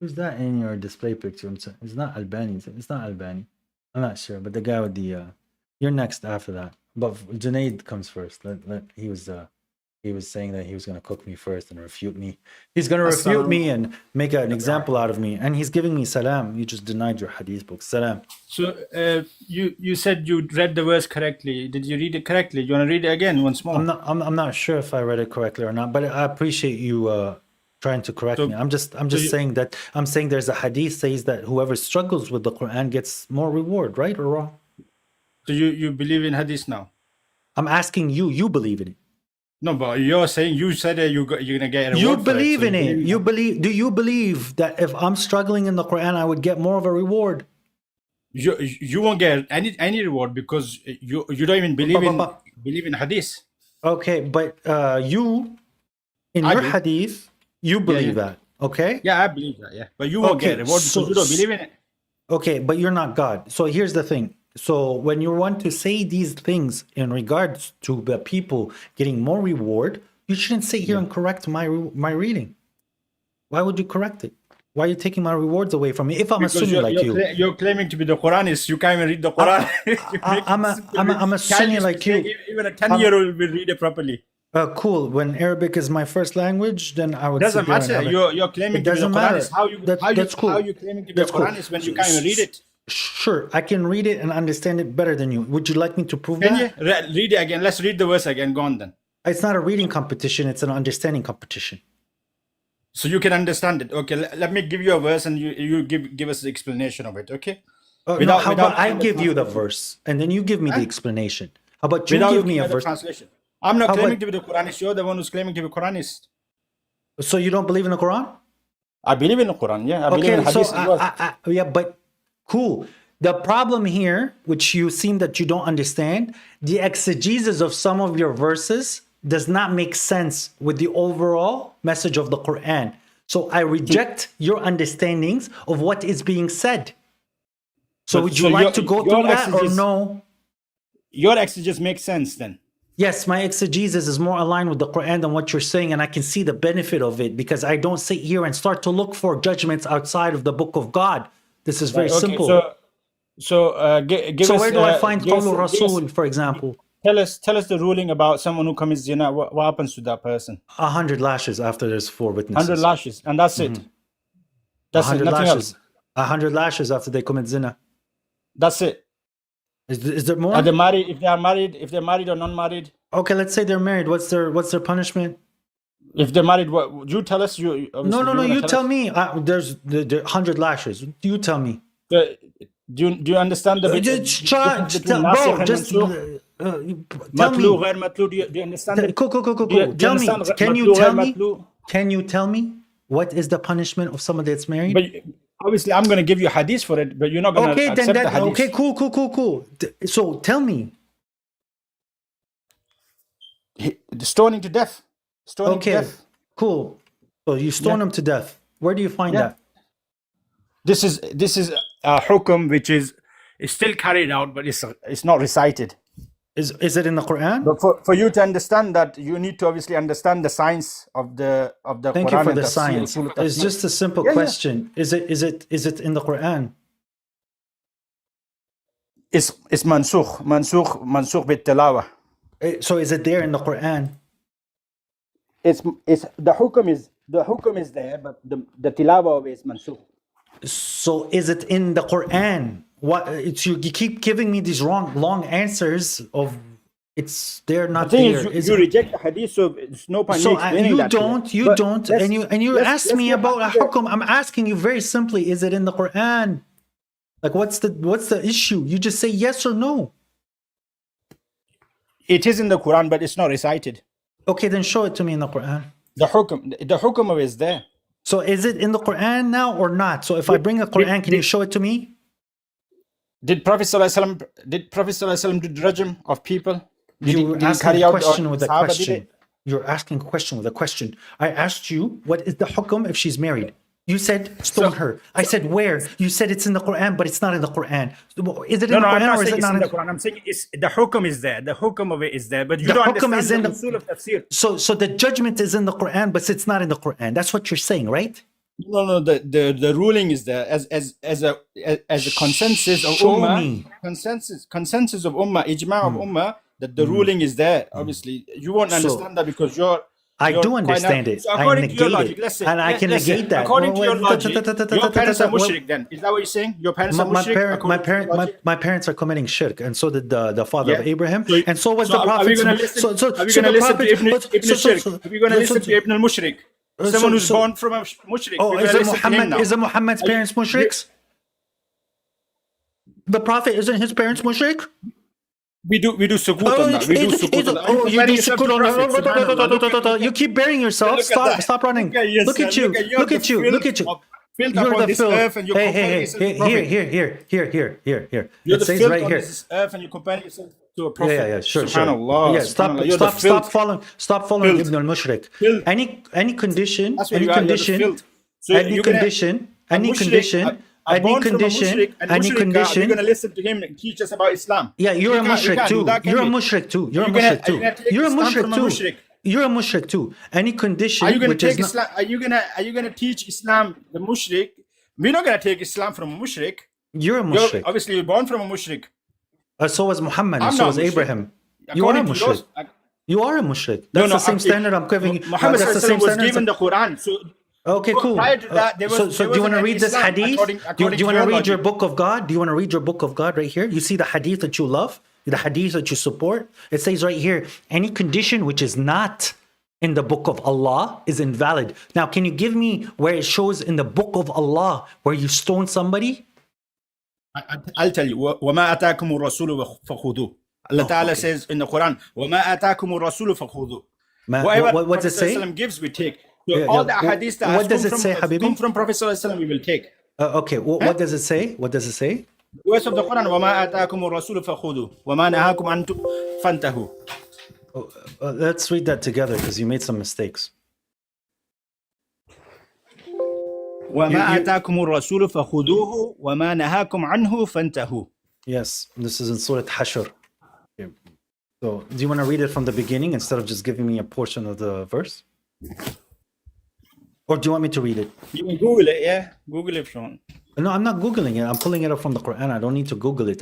Who's that in your display picture? It's not Albani. It's not Albani. I'm not sure, but the guy with the you're next after that. But Junaid comes first. He was saying that he was going to cook me first and refute me. He's going to refute me and make an example out of me. And he's giving me salam. You just denied your hadith book. Salam. So you said you read the verse correctly. Did you read it correctly? You want to read it again once more? I'm not sure if I read it correctly or not, but I appreciate you trying to correct me. I'm just saying that there's a hadith says that whoever struggles with the Quran gets more reward, right or wrong? So you believe in hadith now? I'm asking you. You believe in it? No, but you're saying you said that you're gonna get a reward. You believe in it. You believe. Do you believe that if I'm struggling in the Quran, I would get more of a reward? You won't get any reward because you don't even believe in hadith. Okay, but you in your hadith, you believe that. Okay. Yeah, I believe that. Yeah, but you won't get a reward because you don't believe in it. Okay, but you're not God. So here's the thing. So when you want to say these things in regards to the people getting more reward, you shouldn't sit here and correct my reading. Why would you correct it? Why are you taking my rewards away from me? If I'm a Sunni like you, you're claiming to be the Quranist. You can't even read the Quran. I'm a Sunni like you. Even a 10-year-old will read it properly. Cool. When Arabic is my first language, then I would. Doesn't matter. You're claiming to be the Quranist. That's cool. How you claiming to be a Quranist when you can't even read it? Sure, I can read it and understand it better than you. Would you like me to prove that? Can you read it again? Let's read the verse again. Go on then. It's not a reading competition. It's an understanding competition. So you can understand it. Okay, let me give you a verse and you give us the explanation of it. Okay. How about I give you the verse and then you give me the explanation? How about you give me a verse? Translation. I'm not claiming to be the Quranist. You're the one who's claiming to be Quranist. So you don't believe in the Quran? I believe in the Quran. Yeah, I believe in hadith. Yeah, but cool. The problem here, which you seem that you don't understand, the exegesis of some of your verses does not make sense with the overall message of the Quran. So I reject your understandings of what is being said. So would you like to go through that or no? Your exegesis makes sense then. Yes, my exegesis is more aligned with the Quran than what you're saying, and I can see the benefit of it because I don't sit here and start to look for judgments outside of the book of God. This is very simple. Give So us, where do I find give us- Qawlu give us- Rasul, for example? Tell us the ruling about someone who commits zina. What happens to that person? 100 lashes after there's 4 witnesses. 100 lashes, and that's it. That's it. 100 Nothing lashes. else. 100 lashes after they commit zina. That's it. Is there more? Are they married? If they're married or non-married? Okay, let's say they're married. What's their punishment? If they're married, what you tell us? You No. You tell me. There's 100 lashes. You tell me. Do you understand the Just difference between bro, nasikh and just mansukh? tell Matlu, me. ghair matlu, do you understand it? Cool. Do you Tell me. understand Can you matlu, tell ghair me? matlu? Can you tell me what is the punishment of somebody that's married? But obviously, I'm going to give you hadith for it, but you're not going to accept the hadith. Okay, cool. So tell me. Stoning to death. Stoning to death. Cool. So you stone him to death. Where do you find that? This is a hukum which is still carried out, but it's not recited. Is it in the Quran? But for you to understand that, you need to obviously understand the science of the Thank Quran you for and the tafsir, science. usul It's tafsir. just a simple question. Is it in the Quran? It's mansukh bit tilawa. So is it there in the Quran? It's the hukum is there, but the tilawa of it is mansukh. So is it in the Quran? You keep giving me these long answers of it's there, not The thing there. is, you reject the hadith, so there's no point So in explaining that. you don't, and you ask me about a hukum. I'm asking you very simply: is it in the Quran? Like, what's the issue? You just say yes or no. It is in the Quran, but it's not recited. Okay, then show it to me in the Quran. The hukum of it is there. So is it in the Quran now or not? So if I bring the Quran, can you show it to me? Did Prophet ﷺ do the rajm of people? You're asking a question with a question. You're asking a question with a question. I asked you, what is the hukum if she's married? You said stone her. I said where? You said it's in the Quran, but it's not in the Quran. Is it in the Quran or is it not in the Quran? I'm saying the hukum is there. The hukum of it is there, but you don't understand the usul of tafsir. So the judgment is in the Quran, but it's not in the Quran. That's what you're saying, right? No. The ruling is there as a consensus of ummah. Consensus of ummah, ijma of ummah. That the ruling is there. Obviously, you won't understand that because I do understand it. So according to your logic, and I can negate that. According to your logic, your parents are mushrik. Then is that what you're saying? Your parents are mushrik. My parents are committing shirk, and so did the father of Abraham, and so was So the prophet. Are we going to listen to Ibn al-Shirk? Are we going to listen to Ibn al-Mushrik? Someone who's born from a mushrik. Oh, is Muhammad's parents mushriks? The prophet, isn't his parents mushrik? We do sukut on that. We do sukut on that. Oh, you do sukut on that. You keep burying yourself. Stop running. Look at you. Look at you. You're the filth. Hey. Here. You're It the says filth right on here. this earth, and you compare yourself to a prophet. Yeah, sure. Subhanallah. Yeah, Subhanallah. stop following Ibn al-Mushrik. Any condition, any condition, Are you're going to listen to him and teach us about Islam? Yeah, you're a mushrik too. You're a mushrik too. You're a mushrik too. Any condition. Are you going to take Islam? Are you going to teach Islam the mushrik? We're not going to take Islam from a mushrik. You're a mushrik. Obviously, you're born from a mushrik. So was Muhammad. So was Abraham. You are a mushrik. You are a mushrik. That's the same standard I'm giving you. Muhammad was given the Quran. So okay, cool. Prior to that, so do you want to read this hadith? Do you want to read your book of God? Do you want to read your book of God right here? You see the hadith that you love, the hadith that you support? It says right here, any condition which is not in the book of Allah is invalid. Now, can you give me where it shows in the book of Allah where you stone somebody? I'll tell you. وَمَا أَتَاكُمُ الرَّسُولُ فَخُذُوهُ. Allah Ta'ala says in the Quran, وَمَا أَتَاكُمُ الرَّسُولُ فَخُذُوهُ. Whatever what does it say? Gives, we take. So all the hadiths that what does it say, Habibi? come from Prophet ﷺ, we will take. Okay, what does it say? What does it say? The words of the Quran, وَمَا أَتَاكُمُ الرَّسُولُ فَخُذُوهُ وَمَا نَهَاكُمْ عَنْهُ فَانْتَهُوا. Let's read that together because you made some mistakes. وَمَا أَتَاكُمُ الرَّسُولُ فَخُذُوهُ وَمَا نَهَاكُمْ عَنْهُ فَانْتَهُوا. Yes, this is in Surah Hashr. So, do you want to read it from the beginning instead of just giving me a portion of the verse? Or do you want me to read it? You can Google it, yeah? Google it, Sean. No, I'm not Googling it. I'm pulling it up from the Quran. I don't need to Google it.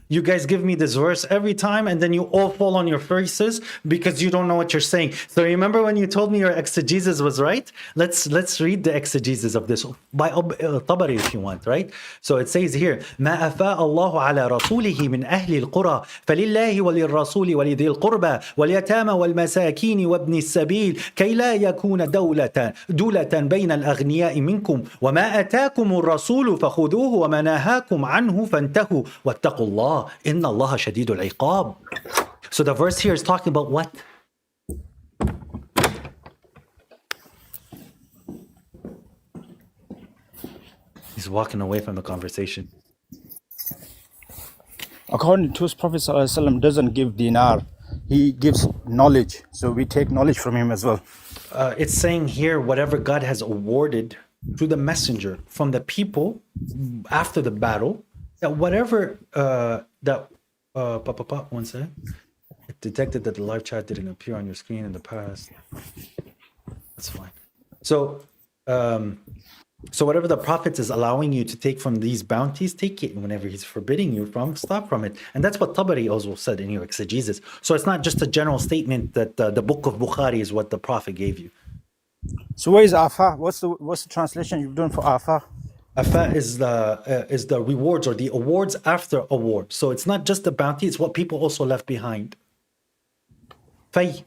You guys give me this verse every time, and then you all fall on your faces because you don't know what you're saying. So remember when you told me your exegesis was right? Let's read the exegesis of this by Tabari if you want, right? So it says here, ما أفاء الله على رسوله من أهل القرى فلله وللرسول ولذي القربى واليتامى والمساكين وابن السبيل كي لا يكون دولة بين الأغنياء منكم وما أتاكم الرسول فخذوه وما نهاكم عنه فانتهوا واتقوا الله إن الله شديد العقاب. So the verse here is talking about what? He's walking away from the conversation. According to his Prophet ﷺ doesn't give dinar. He gives knowledge. So we take knowledge from him as well. It's saying here whatever God has awarded to the messenger from the people after the battle, that whatever one second. It detected that the live chat didn't appear on your screen in the past. That's fine. So whatever the Prophet is allowing you to take from these bounties, take it. Whenever he's forbidding you from, stop from it. And that's what Tabari also said in your exegesis. So it's not just a general statement that the book of Bukhari is what the Prophet gave you. So where is Afa? What's the translation you've done for Afa? Afa is the rewards or the awards after award. So it's not just the bounty, it's what people also left behind. Fay.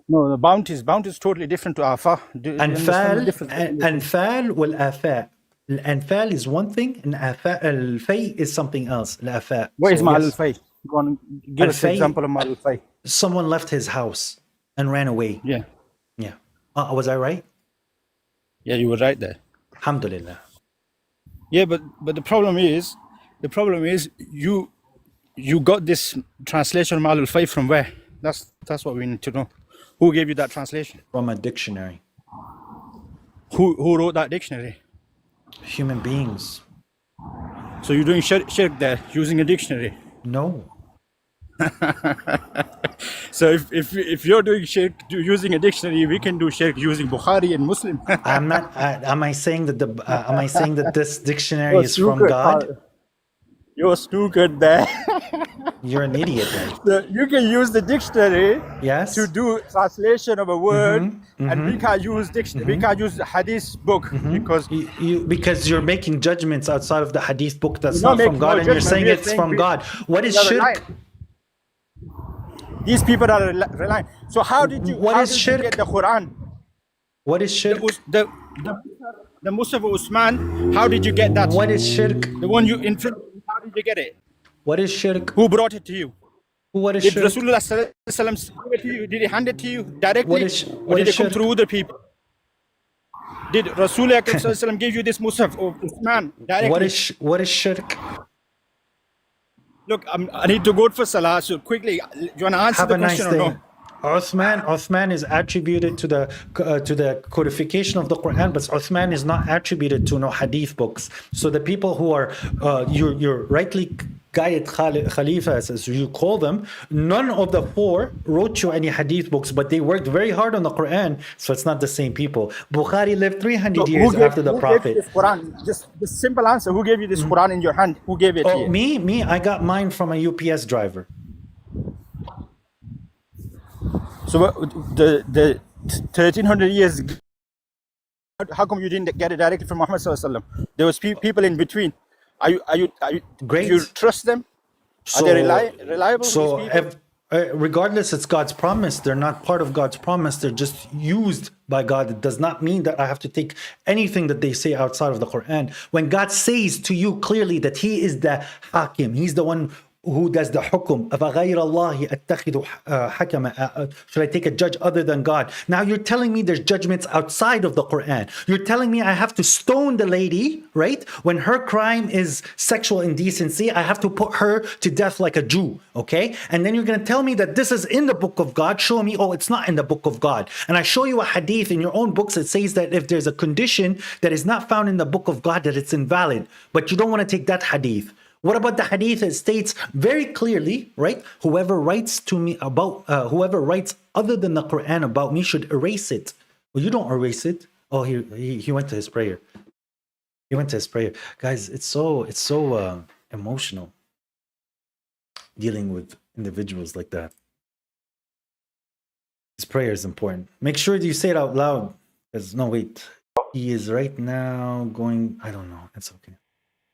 No, the bounties is totally different to Afa. Anfal wal Afa. Anfal is one thing, and Al-Fay is something else. Al-Afa. Where is Mal al-Fay? Give us an example of Mal al-Fay. Someone left his house and ran away. Yeah. Yeah. Was I right? Yeah, you were right there. Alhamdulillah. Yeah, but the problem is you got this translation Mal al-Fay from where? That's what we need to know. Who gave you that translation? From a dictionary. Who wrote that dictionary? Human beings. So you're doing shirk there, using a dictionary? No. So if you're doing shirk using a dictionary, we can do shirk using Bukhari and Muslim. I'm not. Am I saying that this dictionary is from God? You're stupid there. You're an idiot then. So you can use the dictionary to do translation of a word, and we can't use dictionary. We can't use the Hadith book because you're making judgments outside of the Hadith book that's not from God, and you're saying it's from God. What is shirk? These people are relying. So how did you? What is shirk? You get the Quran? What is shirk? The Musaf Usman. How did you get that? What is shirk? The one you influenced. How did you get it? What is shirk? Who brought it to you? What is did shirk? Rasulullah give it to you? Did he hand it to you directly? Or did it come through other people? Did Rasulullah give you this Musaf of Usman directly? What is shirk? Look, I need to go for Salah, so quickly, do you want to answer the question or no? Uthman is attributed to the codification of the Quran, but Uthman is not attributed to no hadith books. So the people who are you're rightly guided Khalifas, as you call them, none of the four wrote you any hadith books, but they worked very hard on the Quran, so it's not the same people. Bukhari lived 300 years after the Prophet. Who gave you this Quran? Just the simple answer. Who gave you this Quran in your hand? Who gave it to you? Me. I got mine from a UPS driver. So the 1300 years, how come you didn't get it directly from Muhammad sallallahu alaihi wasallam? There was people in between. Are you great? Do you trust them? Are they reliable? So regardless, it's God's promise. They're not part of God's promise. They're just used by God. It does not mean that I have to take anything that they say outside of the Quran. When God says to you clearly that He is the Hakim, He's the one who does the hukum. Should I take a judge other than God? Now you're telling me there's judgments outside of the Quran. You're telling me I have to stone the lady, right? When her crime is sexual indecency, I have to put her to death like a Jew, okay? And then you're going to tell me that this is in the book of God. Show me, oh, it's not in the book of God. And I show you a hadith in your own books that says that if there's a condition that is not found in the book of God, that it's invalid. But you don't want to take that hadith. What about the hadith? It states very clearly, right? Whoever writes to me about, whoever writes other than the Quran about me should erase it. Well, you don't erase it. Oh, he went to his prayer. He went to his prayer. Guys, it's so emotional dealing with individuals like that. His prayer is important. Make sure you say it out loud. Because, no, wait. He is right now going, I don't know. It's okay.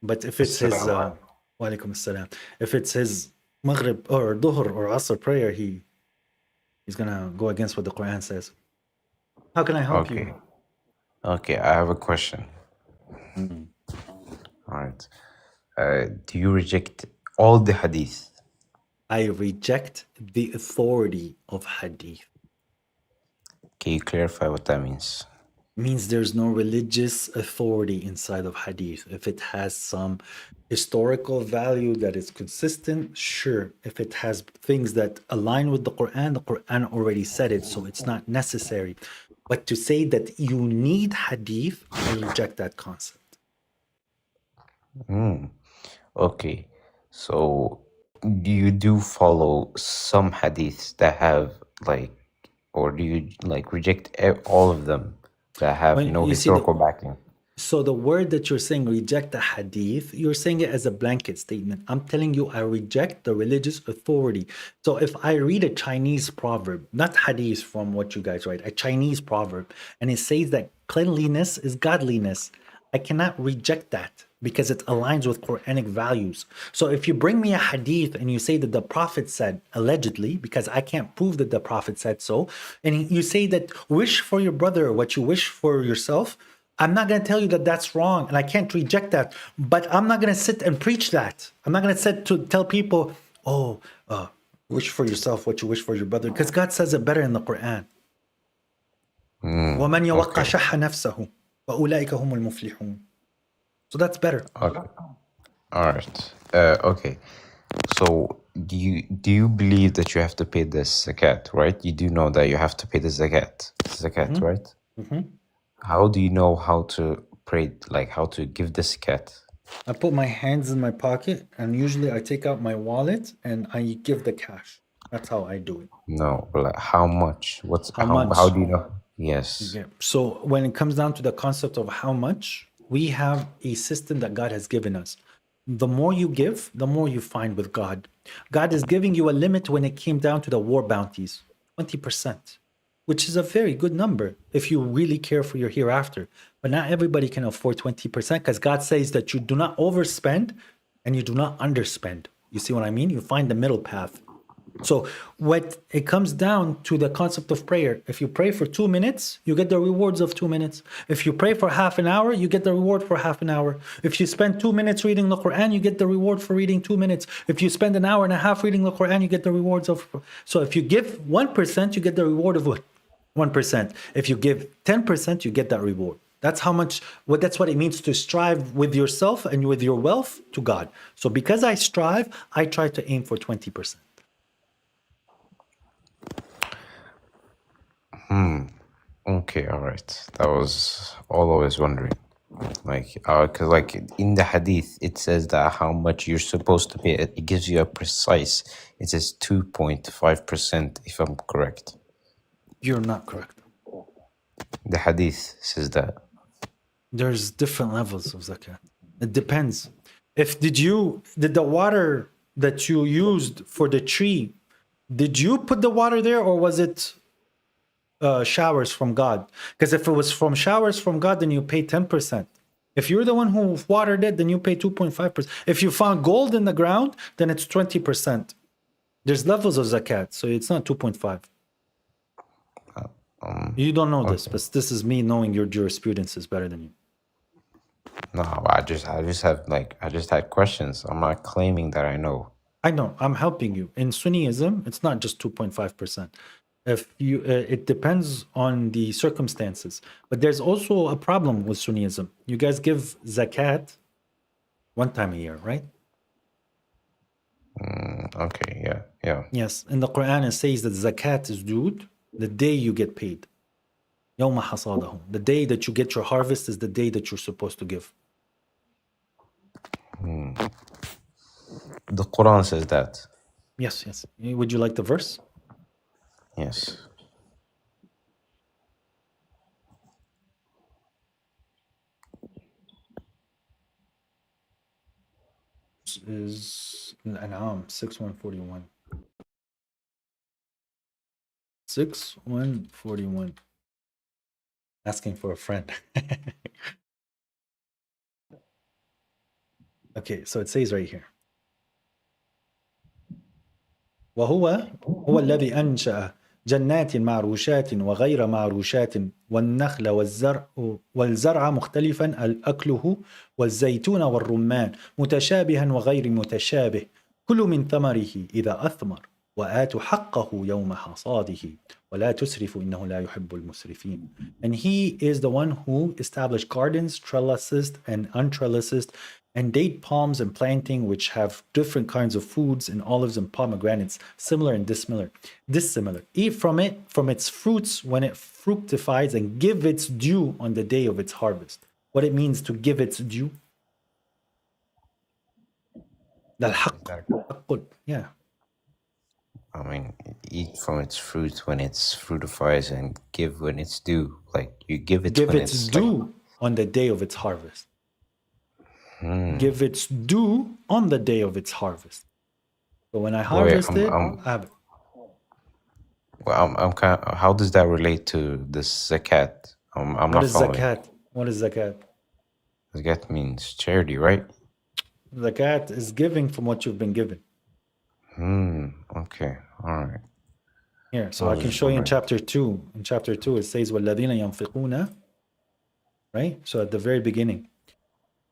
But if it's his, wa alaikum assalam. If it's his Maghrib or Dhuhr or Asr prayer, he's going to go against what the Quran says. How can I help you? Okay, I have a question. All right. Do you reject all the hadith? I reject the authority of hadith. Can you clarify what that means? Means there's no religious authority inside of hadith. If it has some historical value that is consistent, sure. If it has things that align with the Quran already said it, so it's not necessary. But to say that you need hadith, I reject that concept. Okay. So you do follow some hadiths that have like, or do you like reject all of them that have When no you see historical backing? So the word that you're saying, reject the hadith, you're saying it as a blanket statement. I'm telling you, I reject the religious authority. So if I read a Chinese proverb, not hadith from what you guys write, a Chinese proverb, and it says that cleanliness is godliness, I cannot reject that because it aligns with Quranic values. So if you bring me a hadith and you say that the Prophet said, allegedly, because I can't prove that the Prophet said so, and you say that wish for your brother what you wish for yourself, I'm not going to tell you that that's wrong, and I can't reject that. But I'm not going to sit and preach that. I'm not going to sit to tell people, wish for yourself what you wish for your brother, because God says it better in the Quran. وَمَنْ يَوَقَّ شَحَّ نَفْسَهُ فَأُولَٰئِكَ هُمُ الْمُفْلِحُونَ. So that's better. Okay. All right. Okay. So do you believe that you have to pay this zakat, right? You do know that you have to pay the zakat, right? Mm-hmm. How do you know how to pray, like how to give the zakat? I put my hands in my pocket, and usually I take out my wallet and I give the cash. That's how I do it. No, but like how much? How much? How do you know? Yes. Okay. So when it comes down to the concept of how much, we have a system that God has given us. The more you give, the more you find with God. God is giving you a limit when it came down to the war bounties, 20%, which is a very good number if you really care for your hereafter. But not everybody can afford 20% because God says that you do not overspend and you do not underspend. You see what I mean? You find the middle path. So what it comes down to the concept of prayer. If you pray for 2 minutes, you get the rewards of 2 minutes. If you pray for half an hour, you get the reward for half an hour. If you spend 2 minutes reading the Quran, you get the reward for reading 2 minutes. If you spend an hour and a half reading the Quran, you get the rewards of. So if you give 1%, you get the reward of what? 1%. If you give 10%, you get that reward. That's how much. That's what it means to strive with yourself and with your wealth to God. So because I strive, I try to aim for 20%. Okay, all right. That was all I was wondering. Like, because like in the hadith, it says that how much you're supposed to pay. It gives you a precise. It says 2.5%, if I'm correct. You're not correct. The hadith says that. There's different levels of zakat. It depends. Did the water that you used for the tree, did you put the water there or was it showers from God? Because if it was from showers from God, then you pay 10%. If you're the one who watered it, then you pay 2.5%. If you found gold in the ground, then it's 20%. There's levels of zakat, so it's not 2.5. You don't know this, but this is me knowing your jurisprudence is better than you. No, I just had questions. I'm not claiming that I know. I know. I'm helping you. In Sunnism, it's not just 2.5%. It depends on the circumstances. But there's also a problem with Sunnism. You guys give zakat one time a year, right? Okay, yeah. Yes. In the Quran, it says that zakat is due the day you get paid. يَوْمَ حَصَادَهُ. The day that you get your harvest is the day that you're supposed to give. The Quran says that. Yes, yes. Would you like the verse? Yes. Is An'am 6141. 6141. Asking for a friend. Okay, so it says right here. هو الذي أنشأ جنات معروشات وغير معروشات والنخل والزرع مختلفا أكله والزيتون والرمان متشابها وغير متشابه كلوا من ثمره إذا أثمر وآتوا حقه يوم حصاده ولا تسرفوا إنه لا يحب المسرفين. And he is the one who established gardens, trellised and untrellised, and date palms and planting, which have different kinds of foods, and olives and pomegranates, similar and dissimilar. Eat from it, from its fruits when it fructifies, and give its due on the day of its harvest. What it means to give its due? Yeah. I mean, eat from its fruit when it's fruitifies and give when it's due. Like you give it when its due on the day of its harvest. Give its due on the day of its harvest. So when I harvest I have it. Well, I'm kind of, how does that relate to the zakat? I'm what not is following. Zakat? What is zakat? Zakat means charity, right? Zakat is giving from what you've been given. Okay. All right. Here, so I can show you in chapter 2. In chapter 2, it says, وَالَّذِينَ يَنْفِقُونَ, right? So at the very beginning,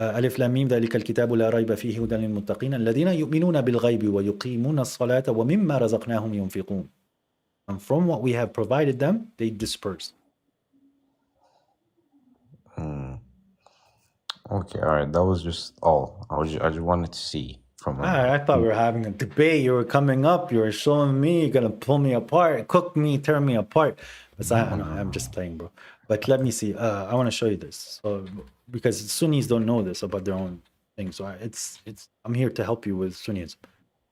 ألف لام ميم ذلك الكتاب لا ريب فيه هدى للمتقين الذين يؤمنون بالغيب ويقيمون الصلاة ومما رزقناهم ينفقون. And from what we have provided them, they disperse. Okay, all right. That was just all. I just wanted to see from. I thought we were having a debate. You were coming up. You were showing me. You're gonna pull me apart, cook me, tear me apart. But I'm just playing, bro. But let me see. I want to show you this. So because Sunnis don't know this about their own thing, so I'm here to help you with Sunnis.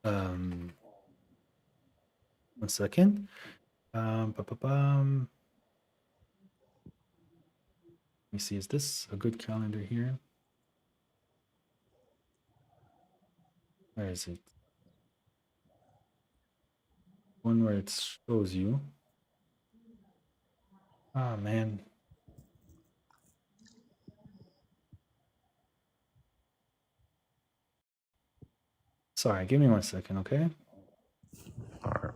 1 second. Let me see. Is this a good calendar here? Where is it? One where it shows you. Oh man. Sorry, give me 1 second, okay? All right.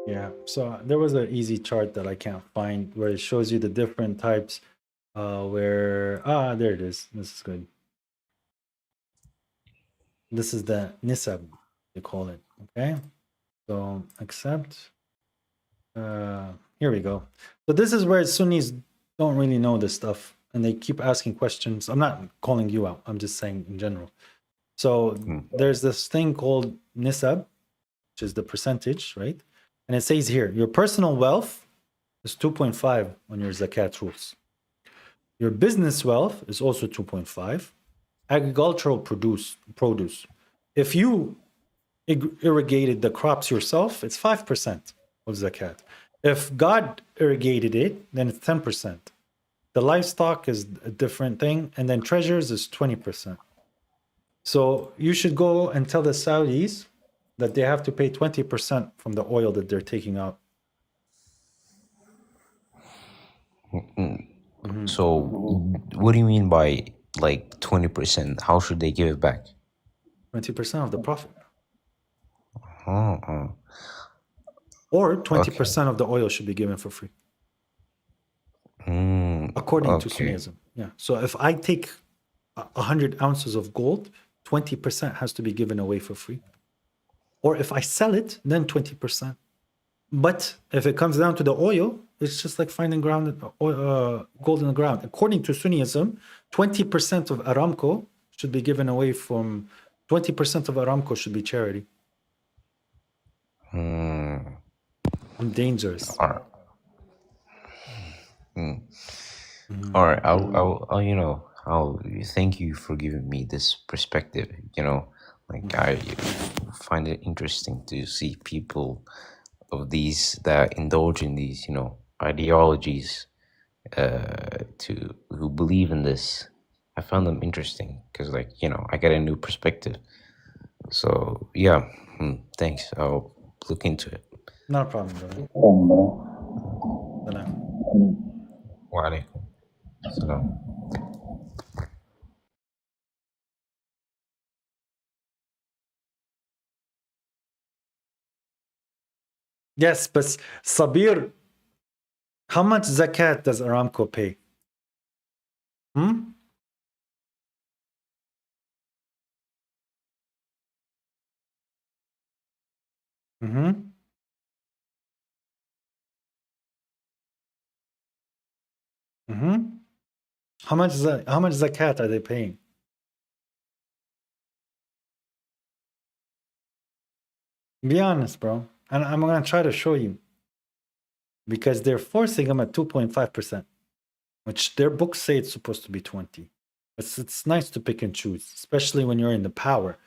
Yeah, so there was an easy chart that I can't find where it shows you the different types there it is. This is good. This is the nisab, they call it, okay? So accept. Here we go. So this is where Sunnis don't really know this stuff and they keep asking questions. I'm not calling you out. I'm just saying in general. So there's this thing called nisab, which is the percentage, right? And it says here, your personal wealth is 2.5 on your zakat rules. Your business wealth is also 2.5. Agricultural produce. If you irrigated the crops yourself, it's 5% of zakat. If God irrigated it, then it's 10%. The livestock is a different thing, and then treasures is 20%. So you should go and tell the Saudis that they have to pay 20% from the oil that they're taking out. So what do you mean by like 20%? How should they give it back? 20% of the profit. Oh. Or 20% of the oil should be given for free. According to Sunnism. Yeah. So if I take 100 ounces of gold 20% has to be given away for free. Or if I sell it, then 20%. But if it comes down to the oil, it's just like finding gold in the ground. According to Sunnism, 20% of Aramco should be given away from 20% of Aramco should be charity. Dangerous. All right. All right. I'll I'll thank you for giving me this perspective. Like I find it interesting to see people of these that indulge in these, ideologies, who believe in this. I found them interesting because, like, I get a new perspective. So yeah, thanks. I'll look into it. Not a problem, brother. Salam. Wa alaikum salam. Yes, but Sabir, how much zakat does Aramco pay? Hmm? Mm-hmm. Mm-hmm. How much zakat are they paying? Be honest, bro. And I'm gonna try to show you. Because they're forcing them at 2.5%, which their books say it's supposed to be 20. It's nice to pick and choose, especially when you're in the power.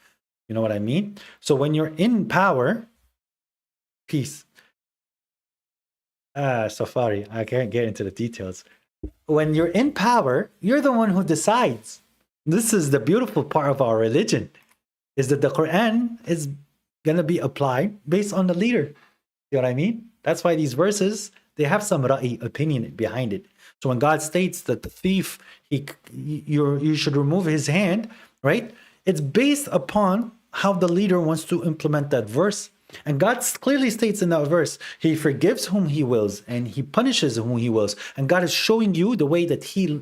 You know what I mean? So when you're in power, peace. Safari, I can't get into the details. When you're in power, you're the one who decides. This is the beautiful part of our religion, is that the Quran is going to be applied based on the leader. You know what I mean? That's why these verses, they have some ra'i, opinion behind it. So when God states that the thief, you should remove his hand, right? It's based upon how the leader wants to implement that verse. And God clearly states in that verse, he forgives whom he wills and he punishes whom he wills. And God is showing you the way that he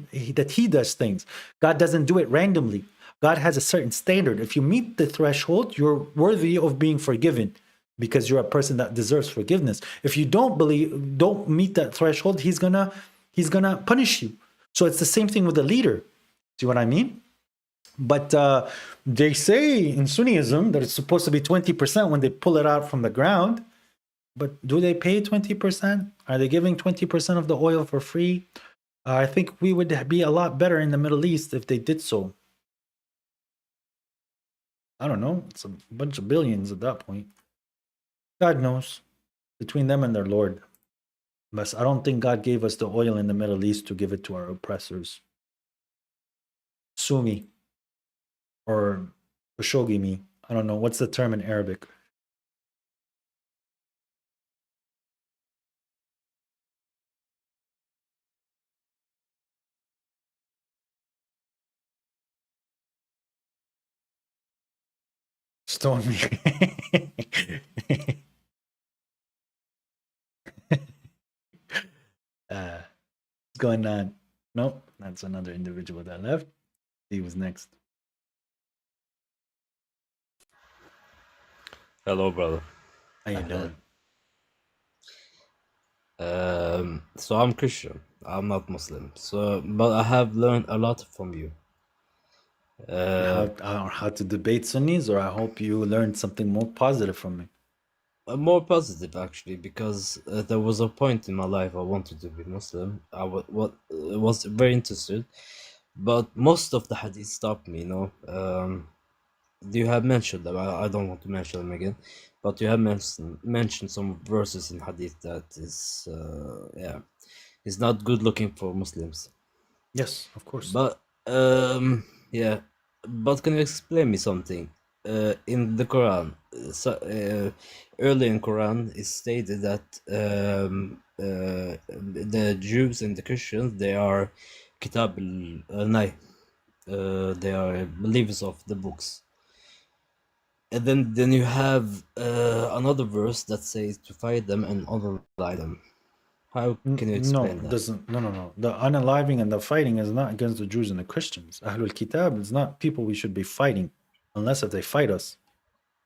does things. God doesn't do it randomly. God has a certain standard. If you meet the threshold, you're worthy of being forgiven because you're a person that deserves forgiveness. If you don't meet that threshold, he's gonna punish you. So it's the same thing with the leader. See what I mean? But they say in Sunnism that it's supposed to be 20% when they pull it out from the ground. But do they pay 20%? Are they giving 20% of the oil for free? I think we would be a lot better in the Middle East if they did so. I don't know. It's a bunch of billions at that point. God knows. Between them and their Lord. But I don't think God gave us the oil in the Middle East to give it to our oppressors. Sumi. Or Khashoggi. I don't know. What's the term in Arabic? Stone me. What's going on? Nope, that's another individual that left. He was next. Hello, brother. How you doing? So I'm Christian. I'm not Muslim. But I have learned a lot from you. How to debate Sunnis, or I hope you learned something more positive from me. More positive, actually, because there was a point in my life I wanted to be Muslim. I was very interested, but most of the hadith stopped me. You have mentioned them. I don't want to mention them again, but you have mentioned some verses in hadith that is not good looking for Muslims. Yes, of course. But yeah, but can you explain me something? In the Quran, early in Quran, it's stated that the Jews and the Christians, they are kitab they are believers of the books. And then you have another verse that says to fight them and unalive them. How can you explain that? Doesn't. No. The unaliving and the fighting is not against the Jews and the Christians. Ahlul Kitab is not people we should be fighting. unless if they fight us.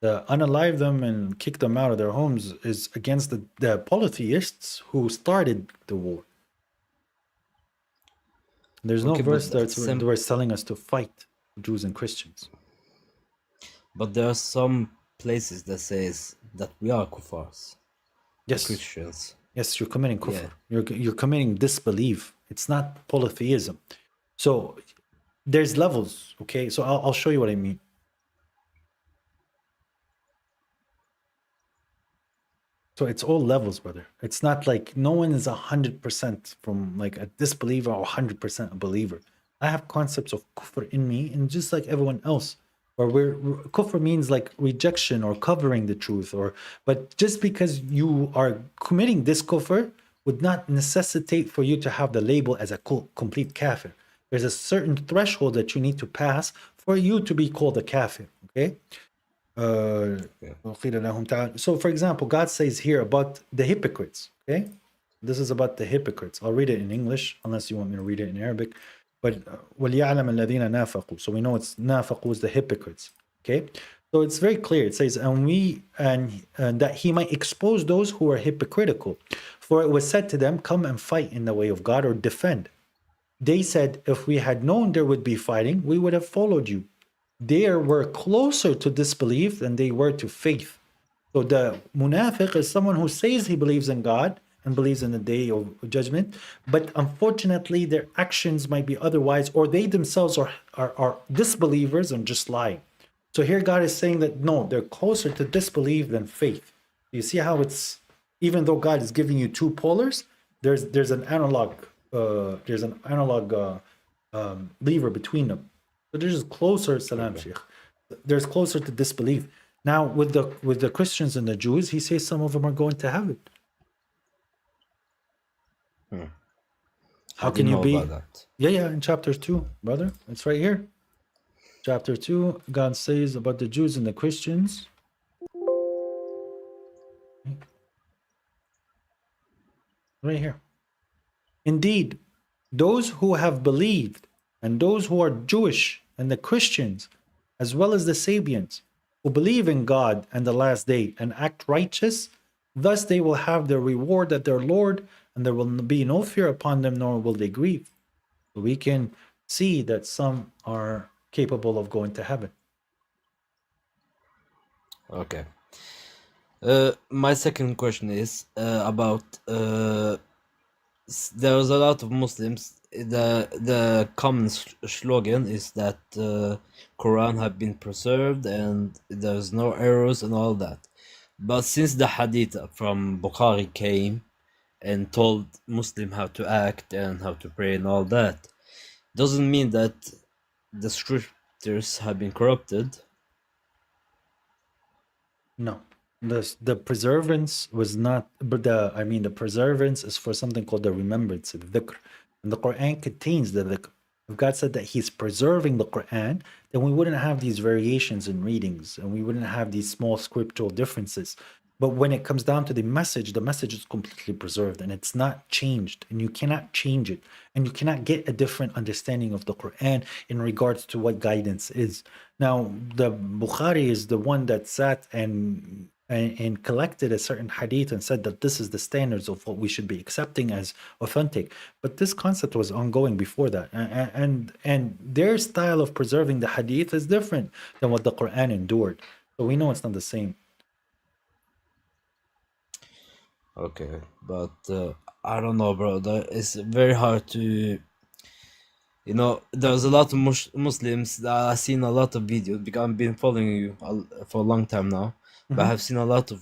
To unalive them and kick them out of their homes is against the polytheists who started the war. There's no Okay, verse but that's where it's telling us to fight Jews and Christians. But there are some places that says that we are kuffars. Yes. Christians. Yes, you're committing kufr. Yeah. You're committing disbelief. It's not polytheism. So there's levels, okay? So I'll show you what I mean. So it's all levels, brother. It's not like no one is 100% from like a disbeliever or 100% a believer. I have concepts of kufr in me, and just like everyone else, where kufr means like rejection or covering the truth, but just because you are committing this kufr would not necessitate for you to have the label as a complete kafir. There's a certain threshold that you need to pass for you to be called a kafir. Okay. So, for example, God says here about the hypocrites. Okay, this is about the hypocrites. I'll read it in English, unless you want me to read it in Arabic. But وَلْيَعْلَمَ الَّذِينَ نَافَقُوا. So we know it's nafaqu is the hypocrites. Okay, so it's very clear. It says, and that he might expose those who are hypocritical. For it was said to them, come and fight in the way of God or defend. They said, if we had known there would be fighting, we would have followed you. They were closer to disbelief than they were to faith. So the munafiq is someone who says he believes in God and believes in the day of judgment, but unfortunately their actions might be otherwise, or they themselves are disbelievers and just lying. So here God is saying that no, they're closer to disbelief than faith. You see how it's, even though God is giving you two polars, there's an analog lever between them. So there's closer, Salam Sheikh. There's closer to disbelief. Now with the Christians and the Jews, he says some of them are going to heaven. How can you be? That. Yeah, in chapter 2, brother. It's right here. Chapter 2, God says about the Jews and the Christians. Right here. Indeed, those who have believed and those who are Jewish and the Christians, as well as the Sabians, who believe in God and the last day and act righteous, thus they will have their reward at their Lord, and there will be no fear upon them, nor will they grieve. So we can see that some are capable of going to heaven. Okay. My second question is about there's a lot of Muslims. The common slogan is that Quran have been preserved and there's no errors and all that. But since the Hadith from Bukhari came and told Muslim how to act and how to pray and all that, doesn't mean that the scriptures have been corrupted. No. The preservance was not, but the preservance is for something called the remembrance, the dhikr. And the Quran contains the dhikr. If God said that He's preserving the Quran, then we wouldn't have these variations in readings and we wouldn't have these small scriptural differences. But when it comes down to the message is completely preserved and it's not changed, and you cannot change it, and you cannot get a different understanding of the Quran in regards to what guidance is. Now, the Bukhari is the one that sat and collected a certain hadith and said that this is the standards of what we should be accepting as authentic. But this concept was ongoing before that, and their style of preserving the hadith is different than what the Quran endured. So we know it's not the same. Okay, but I don't know, bro. It's very hard to, there's a lot of Muslims that I've seen a lot of videos because I've been following you for a long time now. But I've seen a lot of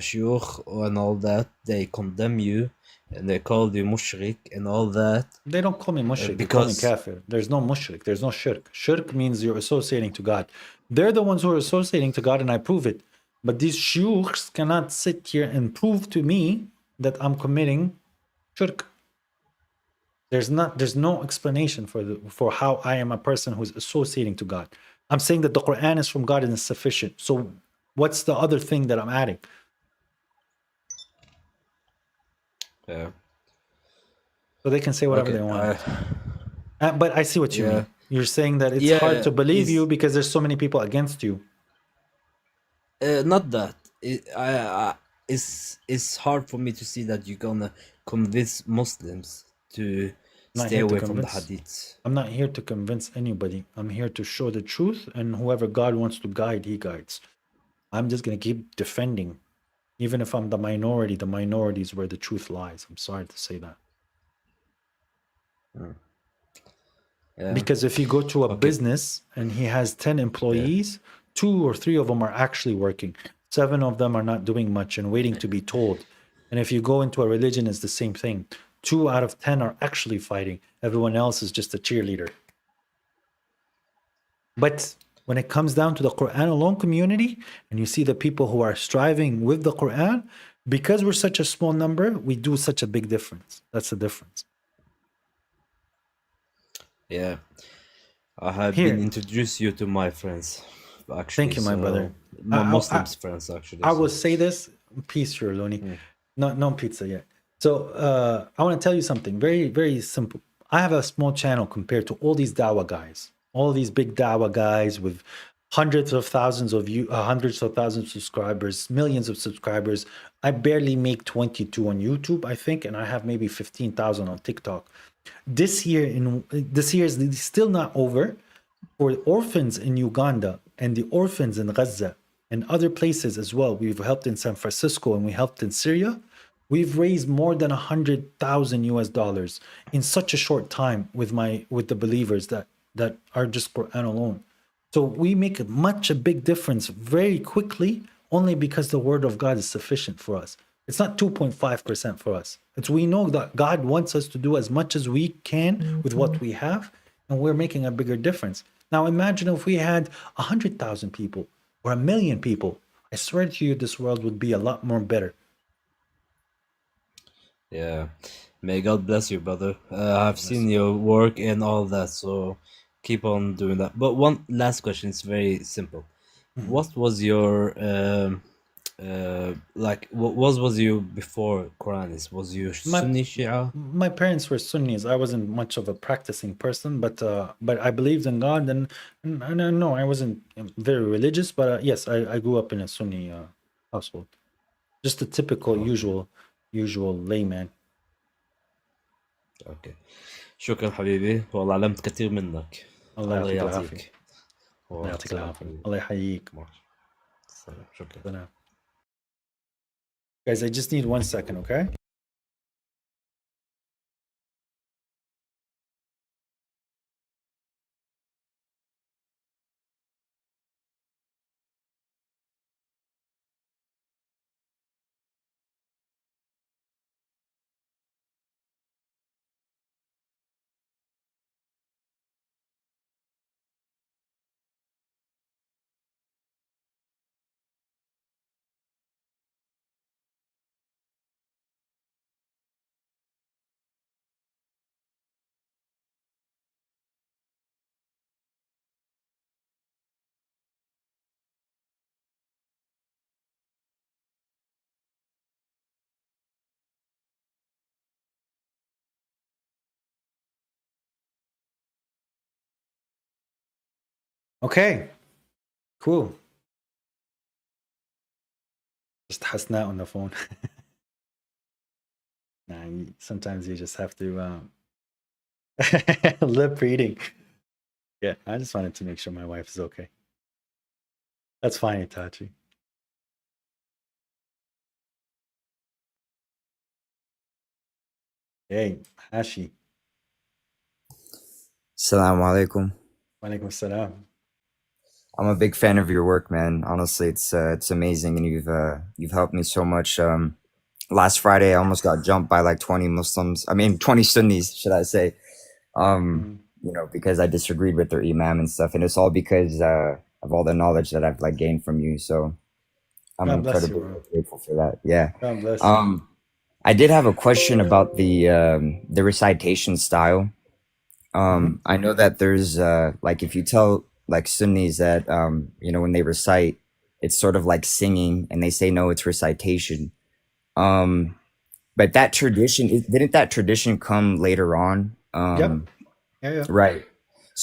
shuyukh and all that. They condemn you and they call you mushrik and all that. They don't call me mushrik, they call me kafir. There's no mushrik, there's no shirk. Shirk means you're associating to God. They're the ones who are associating to God, and I prove it. But these shuyukhs cannot sit here and prove to me that I'm committing shirk. There's no explanation for how I am a person who's associating to God. I'm saying that the Quran is from God and is sufficient. So what's the other thing that I'm adding? Yeah. So they can say whatever they want. But I see what you mean. You're saying that it's Yeah, hard to believe is you because there's so many people against you. not that. It's hard for me to see that you're gonna convince Muslims to I'm not stay here to away from the convince. hadith. I'm not here to convince anybody. I'm here to show the truth, and whoever God wants to guide, He guides. I'm just gonna keep defending, even if I'm the minority. The minority is where the truth lies. I'm sorry to say that. Yeah. Because if you go to a Okay. business and he has 10 employees, 2 or 3 of them are actually working. 7 of them are not doing much and waiting to be told. And if you go into a religion, it's the same thing. 2 out of 10 are actually fighting. Everyone else is just a cheerleader. But when it comes down to the Quran alone community, and you see the people who are striving with the Quran, because we're such a small number, we do such a big difference. That's the difference. Yeah. I have Here. been introduced you to my friends, actually. Thank you, my brother. My Muslims friends, actually. I so- will say this, peace, your Loni. No pizza yet. So I want to tell you something very, very simple. I have a small channel compared to all these dawah guys, all these big dawah guys with hundreds of thousands of subscribers, millions of subscribers. I barely make 22 on YouTube, I think, and I have maybe 15,000 on TikTok. This year is still not over. For orphans in Uganda and the orphans in Gaza and other places as well, we've helped in San Francisco and we helped in Syria. We've raised more than 100,000 US dollars in such a short time with the believers that are just Quran alone. So we make a big difference very quickly, only because the word of God is sufficient for us. It's not 2.5% for us. We know that God wants us to do as much as we can with what we have, and we're making a bigger difference. Now imagine if we had 100,000 people or 1 million people. I swear to you, this world would be a lot more better. Yeah. May God bless you, brother. I've seen your work and all that, so keep on doing that. But one last question is very simple. What was your what was you before Quranist? Was you Sunni Shia? My parents were Sunnis. I wasn't much of a practicing person, but I believed in God, and no, I wasn't very religious, but yes, I grew up in a Sunni household. Just a typical, usual layman. اوكي شكرا حبيبي والله علمت كثير منك الله الله يعطيك يعطيك العافية. الله يعطيك سلام العافية. حبيبي الله يحييك. سلام شكرا سلام. Guys, I just need 1 second, okay? Okay, cool. Just Hasna on the phone. Sometimes you just have to lip reading. Yeah, I just wanted to make sure my wife is okay. That's fine, Itachi. Hey, Hashi. Assalamu alaikum. Walaikum salam. I'm a big fan of your work, man. Honestly, it's amazing, and you've helped me so much. Last Friday, I almost got jumped by like 20 Muslims. I mean, 20 Sunnis, should I say? You know, because I disagreed with their imam and stuff, and it's all because of all the knowledge that I've like gained from you. So I'm God bless you, incredibly bro. grateful for that. Yeah. God bless you. I did have a question about the recitation style. I know that there's like if you tell like Sunnis that you know when they recite, it's sort of like singing, and they say no, it's recitation. But that tradition didn't that tradition come later on? Yep. Yeah. Right.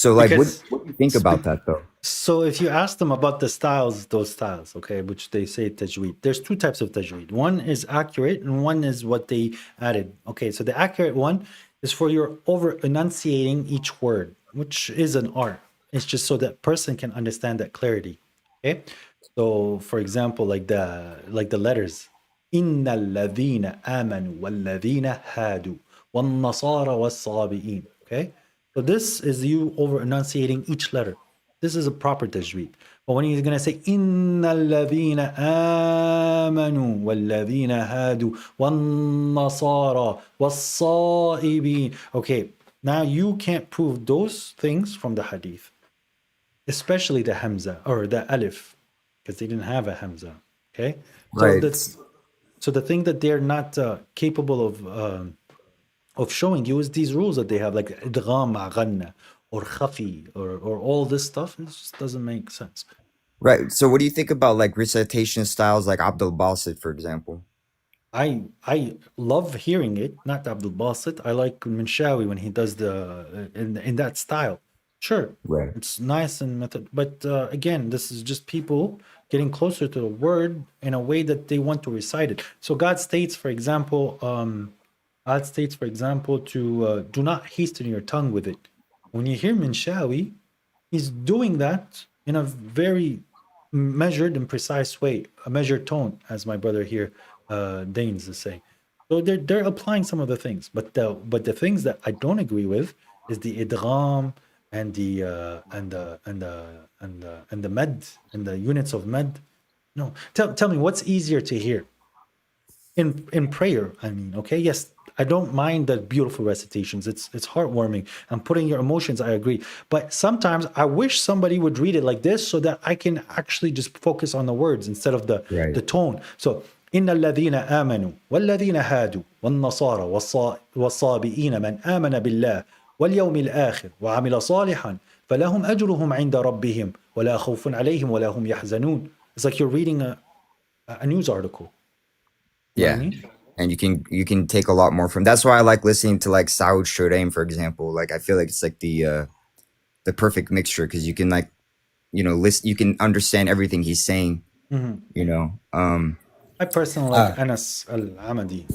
So, like, Because what do you think about that, though? so if you ask them about the styles, those styles, okay, which they say tajweed, there's two types of tajweed. One is accurate and one is what they added. Okay, so the accurate one is for your over enunciating each word, which is an art. It's just so that person can understand that clarity. Okay, so for example, like the letters, inna alladhina amanu walladhina hadu wan nasara was sabiin. Okay, so this is you over enunciating each letter. This is a proper tajweed. But when he's going to say, إِنَّ الَّذِينَ آمَنُوا وَالَّذِينَ هَادُوا وَالنَّصَارَى وَالصَّائِبِينَ. Okay, now you can't prove those things from the hadith, especially the hamza or the alif, because they didn't have a hamza. Okay, so Right. that's so the thing that they're not capable of showing you is these rules that they have, like idgham ma ghanna or khafi or all this stuff. It just doesn't make sense. Right. So, what do you think about like recitation styles like Abdul Basit, for example? I love hearing it, not Abdul Basit. I like Minshawi when he does the in that style. Sure, Right. it's nice and method, but again, this is just people getting closer to the word in a way that they want to recite it. So God states, for example, to do not hasten your tongue with it. When you hear Minshawi, he's doing that in a very measured and precise way, a measured tone, as my brother here, Danes, is saying. So they're applying some of the things, but the things that I don't agree with is the idgham and the med and the units of med. No, tell me what's easier to hear in prayer. I mean, okay, yes, I don't mind the beautiful recitations. It's heartwarming. I'm putting your emotions. I agree, but sometimes I wish somebody would read it like this so that I can actually just focus on the words instead of the tone. So. إن الذين آمنوا والذين هادوا والنصارى والصابئين من آمن بالله واليوم الآخر وعمل صالحا فلهم أجرهم عند ربهم ولا خوف عليهم ولا هم يحزنون. It's like you're reading a news article. You know what I mean? And you can take a lot more from. That's why I like listening to like Saud Shuraim, for example. Like I feel like it's like the perfect mixture because you can like listen, you can understand everything he's saying. Mm-hmm. I personally like Anas al-Amadi.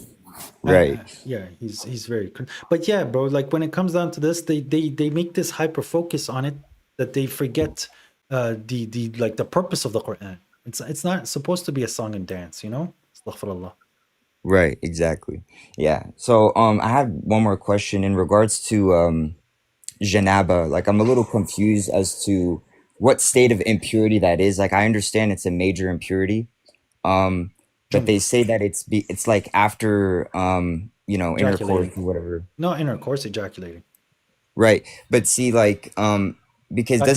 Right. Yeah, he's very. But yeah, bro, like when it comes down to this, they make this hyper focus on it that they forget the purpose of the Quran. It's not supposed to be a song and dance, Astaghfirullah. Right, exactly. Yeah. So I have one more question in regards to janaba. Like I'm a little confused as to what state of impurity that is. Like I understand it's a major impurity. But they say that it's like after intercourse or whatever. No intercourse, ejaculating. Right. But see, like because that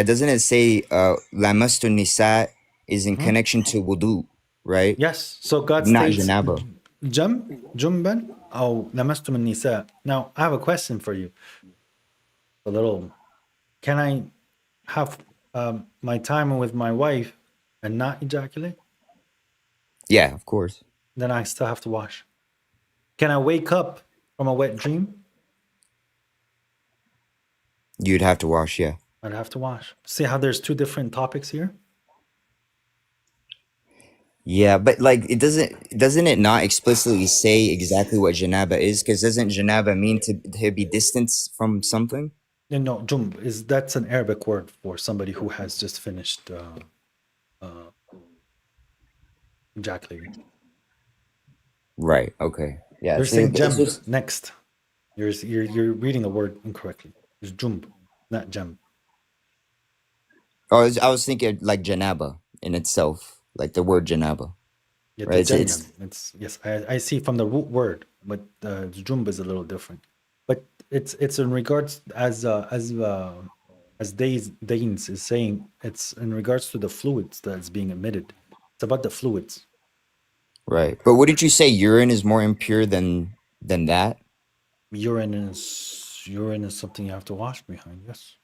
doesn't it say lamastun nisa is in connection to wudu, right? Yes. So God not states janaba. Jumban or lamastum nisa. Now I have a question for you. Can I have my time with my wife and not ejaculate? Yeah, of course. Then I still have to wash. Can I wake up from a wet dream? You'd have to wash, yeah. I'd have to wash. See how there's two different topics here? Yeah, but like doesn't it not explicitly say exactly what janaba is? Because doesn't janaba mean to be distance from something? No, jumb that's an Arabic word for somebody who has just finished ejaculating. Right. Okay. Yeah. They're saying jam next. You're reading the word incorrectly. It's jumb, not jam. Oh, I was thinking like janaba in itself, like the word janaba. Yeah, right. It's yes. I see from the root word, but jumb is a little different. But it's in regards as Danes is saying, it's in regards to the fluids that's being emitted. It's about the fluids. Right. But wouldn't you say urine is more impure than that? Urine is something you have to wash behind, yes.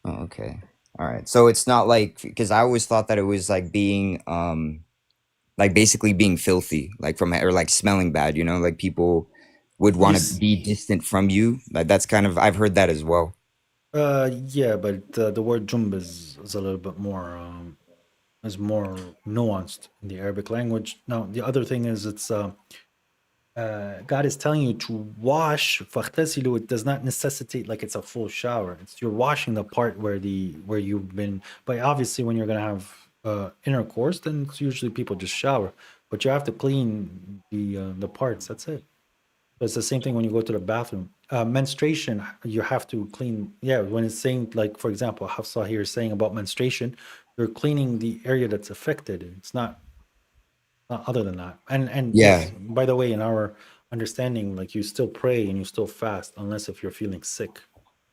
Oh, okay. All right. So it's not like, because I always thought that it was like being like basically being filthy, like or like smelling bad, like people would want to Yes. be distant from you. Like that's kind of I've heard that as well. Yeah, but the word jumb is a little bit more is more nuanced in the Arabic language. Now, the other thing is it's God is telling you to wash. فَاغْتَسِلُوا, it does not necessitate like it's a full shower. It's you're washing the part where you've been. But obviously, when you're gonna have intercourse, then it's usually people just shower. But you have to clean the parts. That's it. So it's the same thing when you go to the bathroom. Menstruation, you have to clean. Yeah, when it's saying like, for example, Hafsa here is saying about menstruation, you're cleaning the area that's affected. It's not other than that. And Yeah. yes, by the way, in our understanding, like you still pray and you still fast unless if you're feeling sick.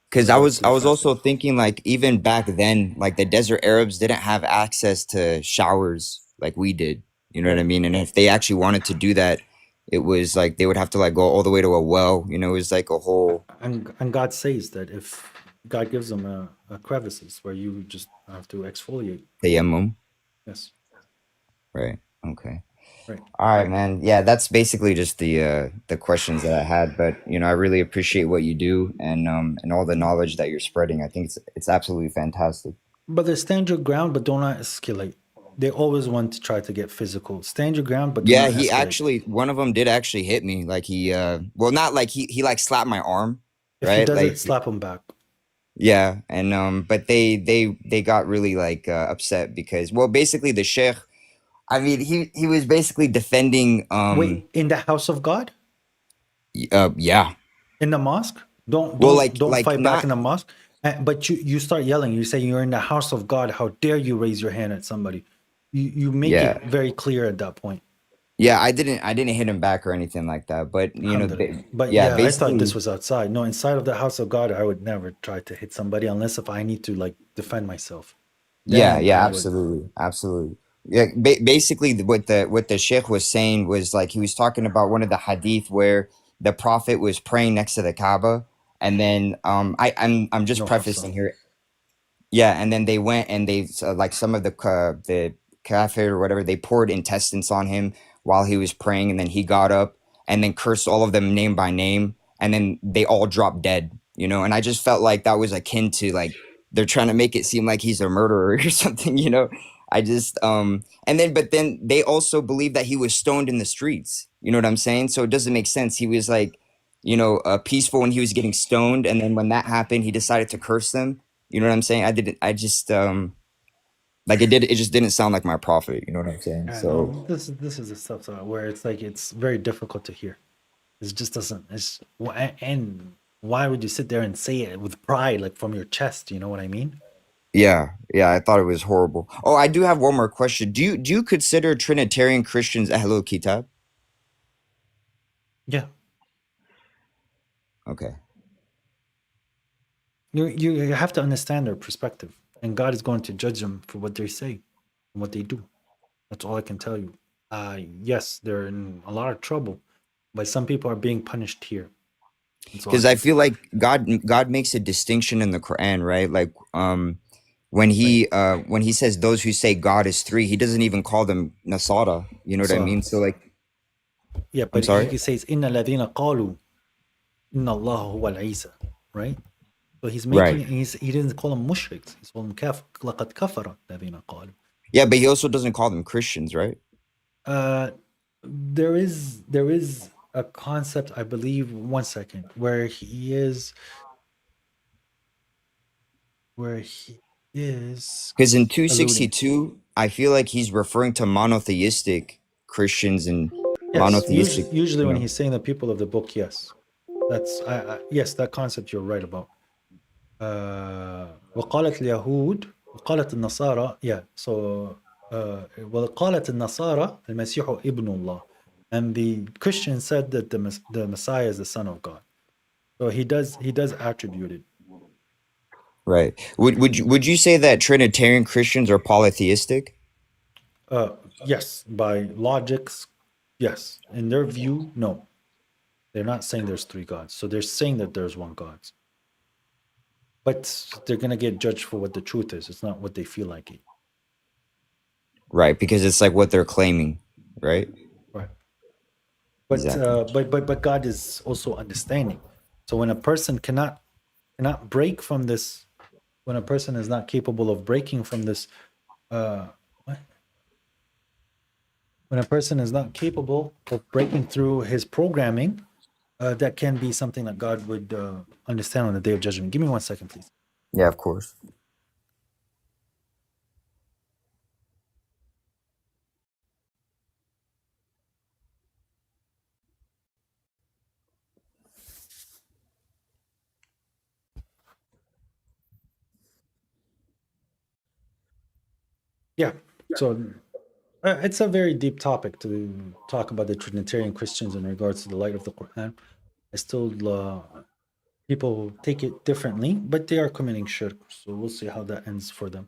Because I was You're also thinking like even back then, like the desert Arabs didn't have access to showers like we did. You know what I mean? And if they actually wanted to do that, it was like they would have to like go all the way to a well. You know, it was like a whole and God says that if God gives them a crevices where you just have to exfoliate. tayammum. Yes. Right. Okay. Right. All right, man. Yeah, that's basically just the questions that I had. But you know, I really appreciate what you do and all the knowledge that you're spreading. I think it's absolutely fantastic. But they stand your ground, but do not escalate. They always want to try to get physical. Stand your ground, but do Yeah, not he escalate. actually one of them did actually hit me. Like he well not like he like slapped my arm, If he right? does Like it, slap him back. yeah, and but they got really like upset because well basically the sheikh, I mean he was basically defending Wait, in the house of God? Yeah. In the mosque? Don't Well, fight back not in the mosque. But you start yelling. You say you're in the house of God. How dare you raise your hand at somebody? You make Yeah. it very clear at that point. Yeah, I didn't hit him back or anything like that. But you know, But yeah, yeah, I thought this basically, was outside. No, inside of the house of God, I would never try to hit somebody unless if I need to like defend myself. yeah, Then yeah, I would. absolutely, absolutely. Yeah, basically, what the sheikh was saying was like he was talking about one of the hadith where the prophet was praying next to the Kaaba, and then I'm just No, prefacing Hafsa. here. Yeah, and then they went and they like some of the kafir or whatever, they poured intestines on him while he was praying, and then he got up and then cursed all of them name by name, and then they all dropped dead, you know. And I just felt like that was akin to like they're trying to make it seem like he's a murderer or something, you know. I just and then but then they also believe that he was stoned in the streets. You know what I'm saying? So it doesn't make sense. He was like, you know, peaceful when he was getting stoned, and then when that happened, he decided to curse them. You know what I'm saying? I just like it just didn't sound like my prophet. You know what I'm saying? I So know this is the stuff where it's like it's very difficult to hear. It just doesn't. It's and why would you sit there and say it with pride, like from your chest? You know what I mean? yeah, I thought it was horrible. Oh, I do have one more question. Do you consider Trinitarian Christians Ahlul Kitab? Yeah. Okay. You have to understand their perspective, and God is going to judge them for what they say and what they do. That's all I can tell you. Yes, they're in a lot of trouble, but some people are being punished here. Because I feel like God makes a distinction in the Quran, right? Like when he says those who say God is three, he doesn't even call them Nasara. You know what I mean? So like, yeah, I'm but sorry. he says inna ladina qalu inna Allah huwa al-Isa, right? So he's making he didn't call them mushriks. He's calling them kafir. لقد كفر الذين قالوا. Yeah, but he also doesn't call them Christians, right? There is a concept, I believe. 1 second, where he is. Because in 262, I feel like he's referring to monotheistic Christians and Yes, monotheistic. usually you when know. he's saying the people of the book, yes, that's yes, that concept you're right about. وقالت اليهود وقالت النصارى, yeah. So وقالت النصارى المسيح ابن الله, and the Christian said that the Messiah is the Son of God. So he does attribute it. Right. Would you say that Trinitarian Christians are polytheistic? Yes, by logics, yes. In their view, no. They're not saying there's three gods. So they're saying that there's one God. But they're going to get judged for what the truth is. It's not what they feel like it. Right, because it's like what they're claiming, right? Right. But Exactly. but God is also understanding. So when a person cannot break from this, when a person is not capable of breaking from this, what? When a person is not capable of breaking through his programming, that can be something that God would understand on the day of judgment. Give me 1 second, please. Yeah, of course. Yeah. So it's a very deep topic to talk about the Trinitarian Christians in regards to the light of the Quran. I still people take it differently, but they are committing shirk. So we'll see how that ends for them.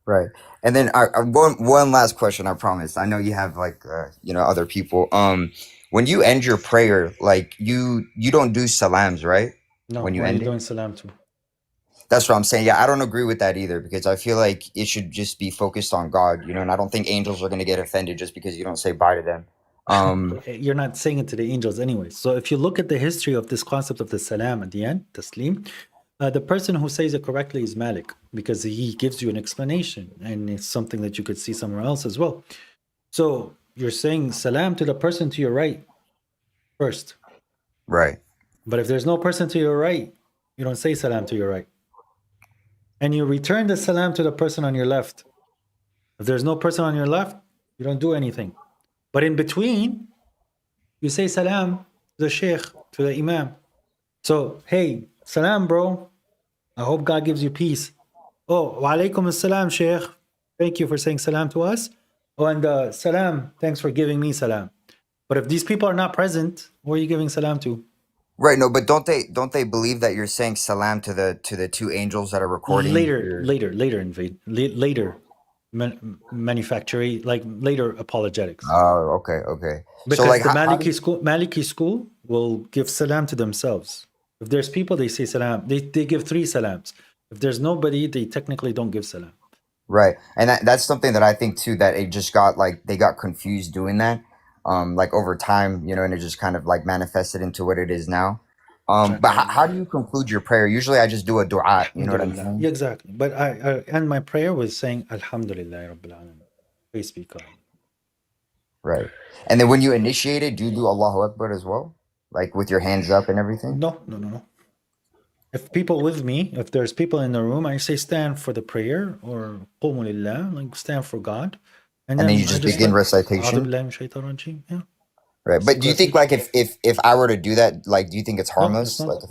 Right. And then one last question, I promise. I know you have like other people. When you end your prayer, like you don't do salams, right? No, When you why are you end it? doing salam to? That's what I'm saying. Yeah, I don't agree with that either because I feel like it should just be focused on God, and I don't think angels are going to get offended just because you don't say bye to them. You're not saying it to the angels anyway. So if you look at the history of this concept of the salam at the end, taslim, the person who says it correctly is Malik because he gives you an explanation and it's something that you could see somewhere else as well. So you're saying salam to the person to your right first. Right. But if there's no person to your right, you don't say salam to your right. And you return the salam to the person on your left. If there's no person on your left, you don't do anything. But in between, you say salam to the sheikh, to the imam. So, hey, salam, bro. I hope God gives you peace. Oh, wa alaikum assalam, sheikh. Thank you for saying salam to us. Oh, and salam, thanks for giving me salam. But if these people are not present, who are you giving salam to? Right. No, but don't they believe that you're saying salam to the two angels that are recording? Later manufacturing, like later apologetics. Oh, okay. Because So like the Maliki school will give salam to themselves. If there's people, they say salam. They give 3 salams. If there's nobody, they technically don't give salam. right. And that's something that I think too, that it just got like they got confused doing that. Like over time, and it just kind of like manifested into what it is now. But how do you conclude your prayer? Usually I just do a dua, you know what I'm saying? Yeah, exactly. But I end my prayer with saying Alhamdulillah Rabbil Alameen. Praise be God. Right. And then when you initiate it, do you do Allahu Akbar as well? Like with your hands up and everything? No. If people with me, if there's people in the room, I say stand for the prayer or Qumu Lillah, like stand for God. And then you just begin recitation? Yeah. Right. But do you think like if I were to do that, like do you think it's harmless? No, it's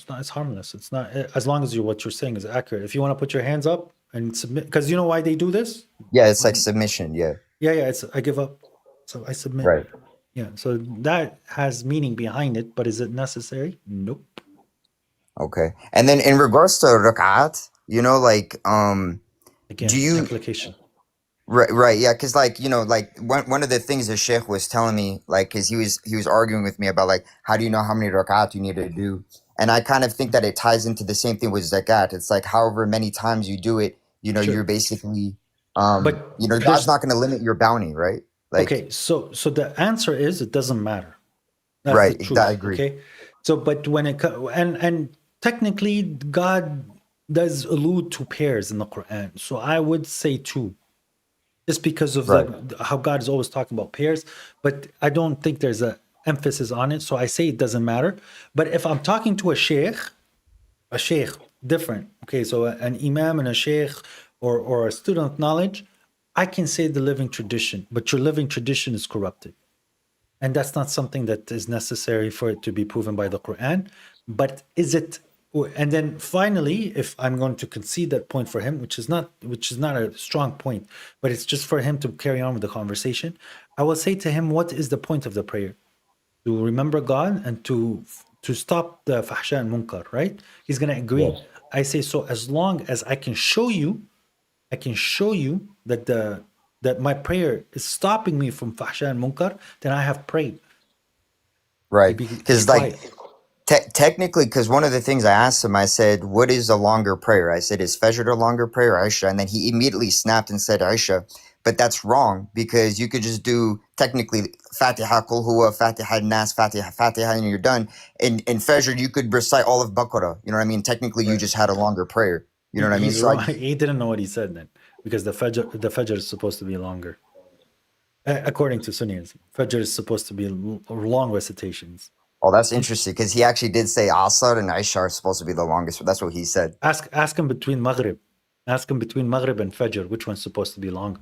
not. It's harmless. It's not, as long as what you're saying is accurate. If you want to put your hands up and submit, because you know why they do this? Yeah, it's like submission. Yeah. Yeah. It's I give up. So I submit. Right. Yeah. So that has meaning behind it, but is it necessary? Nope. Okay. And then in regards to rak'at, Again, do you application. Right, yeah, because like one of the things the sheikh was telling me, like, because he was arguing with me about like how do you know how many rakat you need to do, and I kind of think that it ties into the same thing with zakat. It's like however many times you do it, Sure. you're basically, But God's not going to limit your bounty, right? Like, okay, so the answer is it doesn't matter. That's right, the truth. I agree. Okay, so but when it and technically God does allude to pairs in the Quran, so I would say 2. Just because of how God is always talking about pairs, but I don't think there's an emphasis on it. So I say it doesn't matter. But if I'm talking to a sheikh, different. Okay, so an imam and a sheikh or a student of knowledge, I can say the living tradition, but your living tradition is corrupted. And that's not something that is necessary for it to be proven by the Quran. But is it? And then finally, if I'm going to concede that point for him, which is not a strong point, but it's just for him to carry on with the conversation, I will say to him, what is the point of the prayer? To remember God and to stop the fahsha and munkar, right? He's going to agree. Yes. I say, so as long as I can show you that my prayer is stopping me from fahsha and munkar, then I have prayed. Right, because like Technically, because one of the things I asked him, I said, "What is a longer prayer?" I said, "Is Fajr a longer prayer, or Isha?" And then he immediately snapped and said, "Isha." But that's wrong because you could just do technically Fatiha, Qul Huwa, Fatiha, Nas, Fatiha, Fatiha, and you're done. In Fajr, you could recite all of Baqarah. You know what I mean? Technically, you just had a longer prayer. You know what I mean? He's wrong. He didn't know what he said then, because the Fajr is supposed to be longer. According to Sunnis, Fajr is supposed to be long recitations. Oh, that's interesting because he actually did say Asr and Isha are supposed to be the longest. That's what he said. Ask him between Maghrib. Ask him between Maghrib and Fajr, which one's supposed to be longer.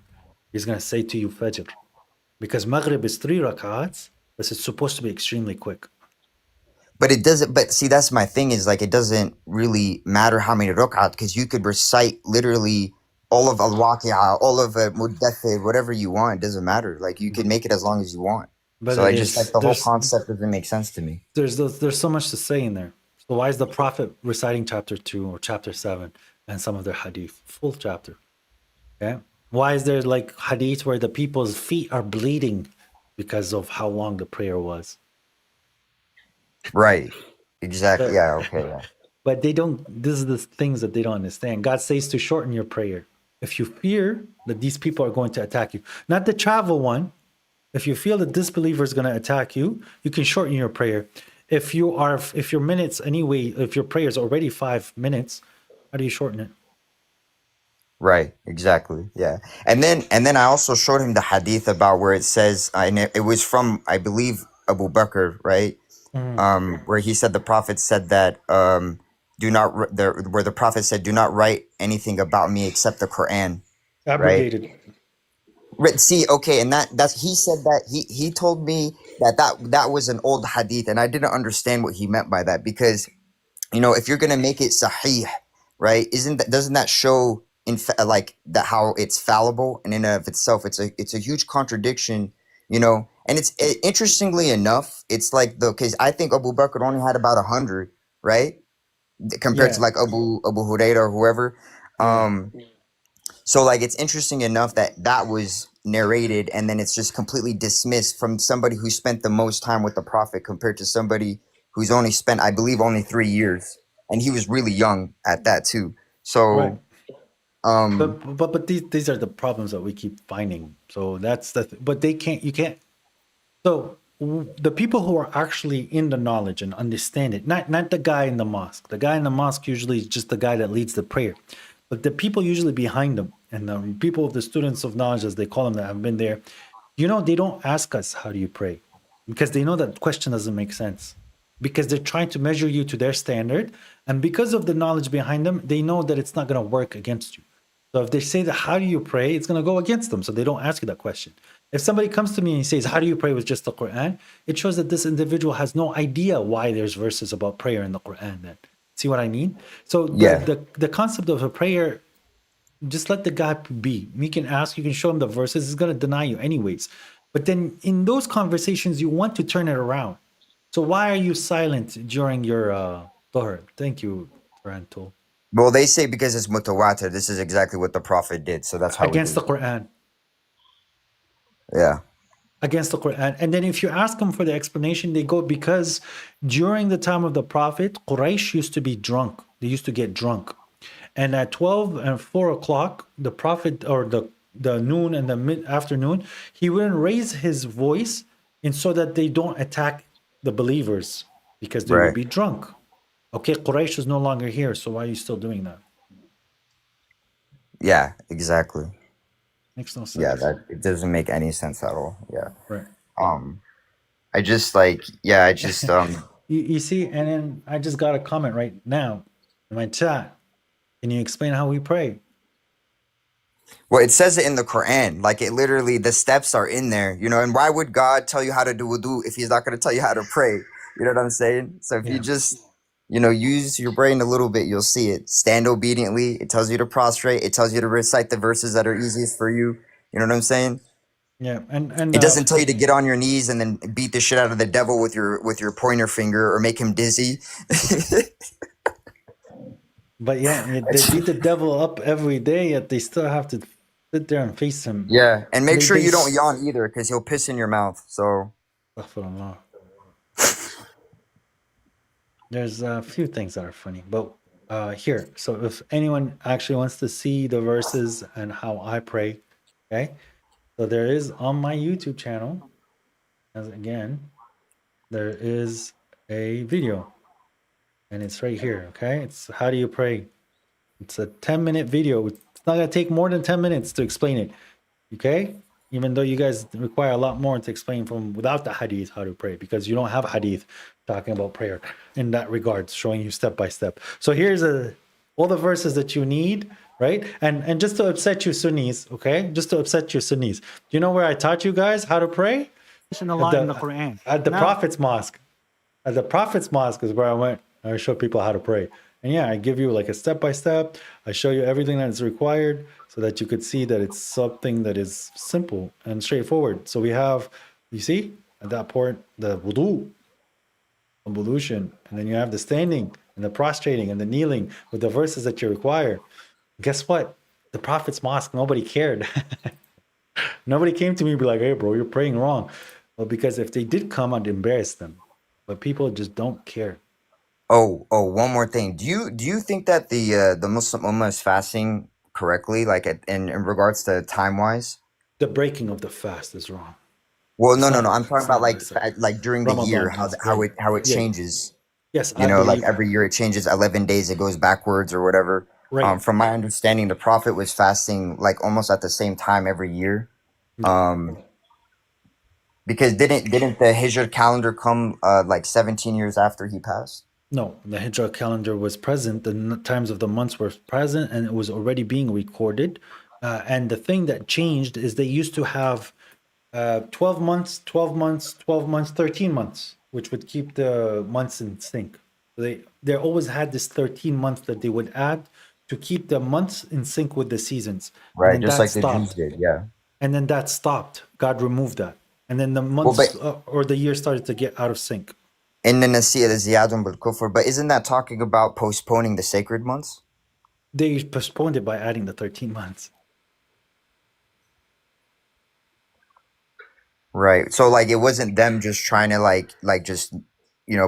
He's going to say to you Fajr. Because Maghrib is 3 rak'ats, but it's supposed to be extremely quick. But it doesn't, but see, that's my thing is like, it doesn't really matter how many rak'at because you could recite literally all of al-Waqi'ah, all of Muddathir, whatever you want. It doesn't matter. Like you can make it as long as you want. But So I just like the whole concept doesn't make sense to me. There's so much to say in there. So why is the Prophet reciting chapter 2 or chapter 7 and some of their hadith, full chapter? Okay. Why is there like hadith where the people's feet are bleeding because of how long the prayer was? Right. Exactly. Yeah. Okay. Yeah. But they don't, this is the things that they don't understand. God says to shorten your prayer. If you fear that these people are going to attack you, not the travel one. If you feel that disbeliever is going to attack you, you can shorten your prayer. If your minutes anyway, if your prayer is already 5 minutes, how do you shorten it? Right, exactly. Yeah. And then I also showed him the hadith about where it says, and it was from, I believe, Abu Bakr, right? Where he said the Prophet said that where the Prophet said, "Do not write anything about me except the Quran." Abrogated. Right. See, okay, and that's he said that he told me that was an old hadith, and I didn't understand what he meant by that because, if you're gonna make it sahih, right? Doesn't that show like that how it's fallible and in and of itself it's a huge contradiction, and it's interestingly enough, it's like because I think Abu Bakr only had about 100, right, compared to like Abu Hurairah or whoever. So like it's interesting enough that was narrated and then it's just completely dismissed from somebody who spent the most time with the Prophet compared to somebody who's only spent, I believe, only 3 years, and he was really young at that too. So, but these are the problems that we keep finding. So that's but you can't. So the people who are actually in the knowledge and understand it, not the guy in the mosque. The guy in the mosque usually is just the guy that leads the prayer, but the people usually behind them and the people, the students of knowledge, as they call them, that have been there, they don't ask us, how do you pray? Because they know that question doesn't make sense. Because they're trying to measure you to their standard. And because of the knowledge behind them, they know that it's not going to work against you. So if they say that, how do you pray? It's going to go against them. So they don't ask you that question. If somebody comes to me and says, how do you pray with just the Quran? It shows that this individual has no idea why there's verses about prayer in the Quran then. See what I mean? So the concept of a prayer, just let the guy be. You can ask, you can show him the verses. He's going to deny you anyways. But then in those conversations, you want to turn it around. So why are you silent during your Dhuhr? Thank you, Tarantul. Well, they say because it's mutawatir. This is exactly what the Prophet did. So that's how against the Quran. Yeah. Against the Quran. And then if you ask them for the explanation, they go, because during the time of the Prophet, Quraysh used to be drunk. They used to get drunk. And at 12 and 4 o'clock, the Prophet, or the noon and the mid-afternoon, he wouldn't raise his voice so that they don't attack the believers because they would be drunk. Okay, Quraysh is no longer here, so why are you still doing that? Yeah, exactly. Makes no sense. Yeah, it doesn't make any sense at all. Yeah. Right. I just you see, and then I just got a comment right now in my chat. Can you explain how we pray? Well, it says it in the Quran. Like it literally, the steps are in there, and why would God tell you how to do wudu if he's not going to tell you how to pray? You know what I'm saying? So if you just, use your brain a little bit, you'll see it. Stand obediently. It tells you to prostrate. It tells you to recite the verses that are easiest for you. You know what I'm saying? Yeah. And it doesn't tell you to get on your knees and then beat the shit out of the devil with your pointer finger or make him dizzy. But they beat the devil up every day, yet they still have to sit there and face him. Yeah, and make sure you don't yawn either, because he'll piss in your mouth. So. There's a few things that are funny, but here. So if anyone actually wants to see the verses and how I pray, okay. So there is on my YouTube channel, as again, there is a video, and it's right here. Okay, it's how do you pray. It's a 10-minute video. It's not gonna take more than 10 minutes to explain it. Okay, even though you guys require a lot more to explain from without the hadith how to pray, because you don't have hadith talking about prayer in that regard, showing you step by step. So here's all the verses that you need, right? And just to upset you Sunnis, okay, just to upset you Sunnis, do you know where I taught you guys how to pray? A lot in the Quran. At the Now- Prophet's mosque. At the Prophet's mosque is where I went. I show people how to pray. And yeah, I give you like a step by step. I show you everything that is required so that you could see that it's something that is simple and straightforward. So we have, you see, at that point, the wudu, ablution, and then you have the standing and the prostrating and the kneeling with the verses that you require. Guess what? The Prophet's mosque, nobody cared. Nobody came to me and be like, hey, bro, you're praying wrong. Well, because if they did come, I'd embarrass them. But people just don't care. Oh, one more thing. Do you think that the Muslim Ummah is fasting correctly, like in regards to time wise? The breaking of the fast is wrong. Well, no. It's not- I'm talking it's about not like during the Ramadan year, is how great. it Yeah. changes. Yes, You I know, like believe. every year it changes 11 days, it goes backwards or whatever. Right. From my understanding, the Prophet was fasting like almost at the same time every year. Because didn't the Hijr calendar come like 17 years after he passed? No, the Hijra calendar was present. The times of the months were present, and it was already being recorded. And the thing that changed is they used to have 12 months, 12 months, 12 months, 13 months, which would keep the months in sync. They always had this 13 months that they would add to keep the months in sync with the seasons. Right, And then just that like the Jews stopped. did, yeah. And then that stopped. God removed that. And then the Well, months but or the year started to get out of sync. in the Nasiya, the Ziyadun bil Kufr, but isn't that talking about postponing the sacred months? They postponed it by adding the 13 months. Right. So like it wasn't them just trying to like just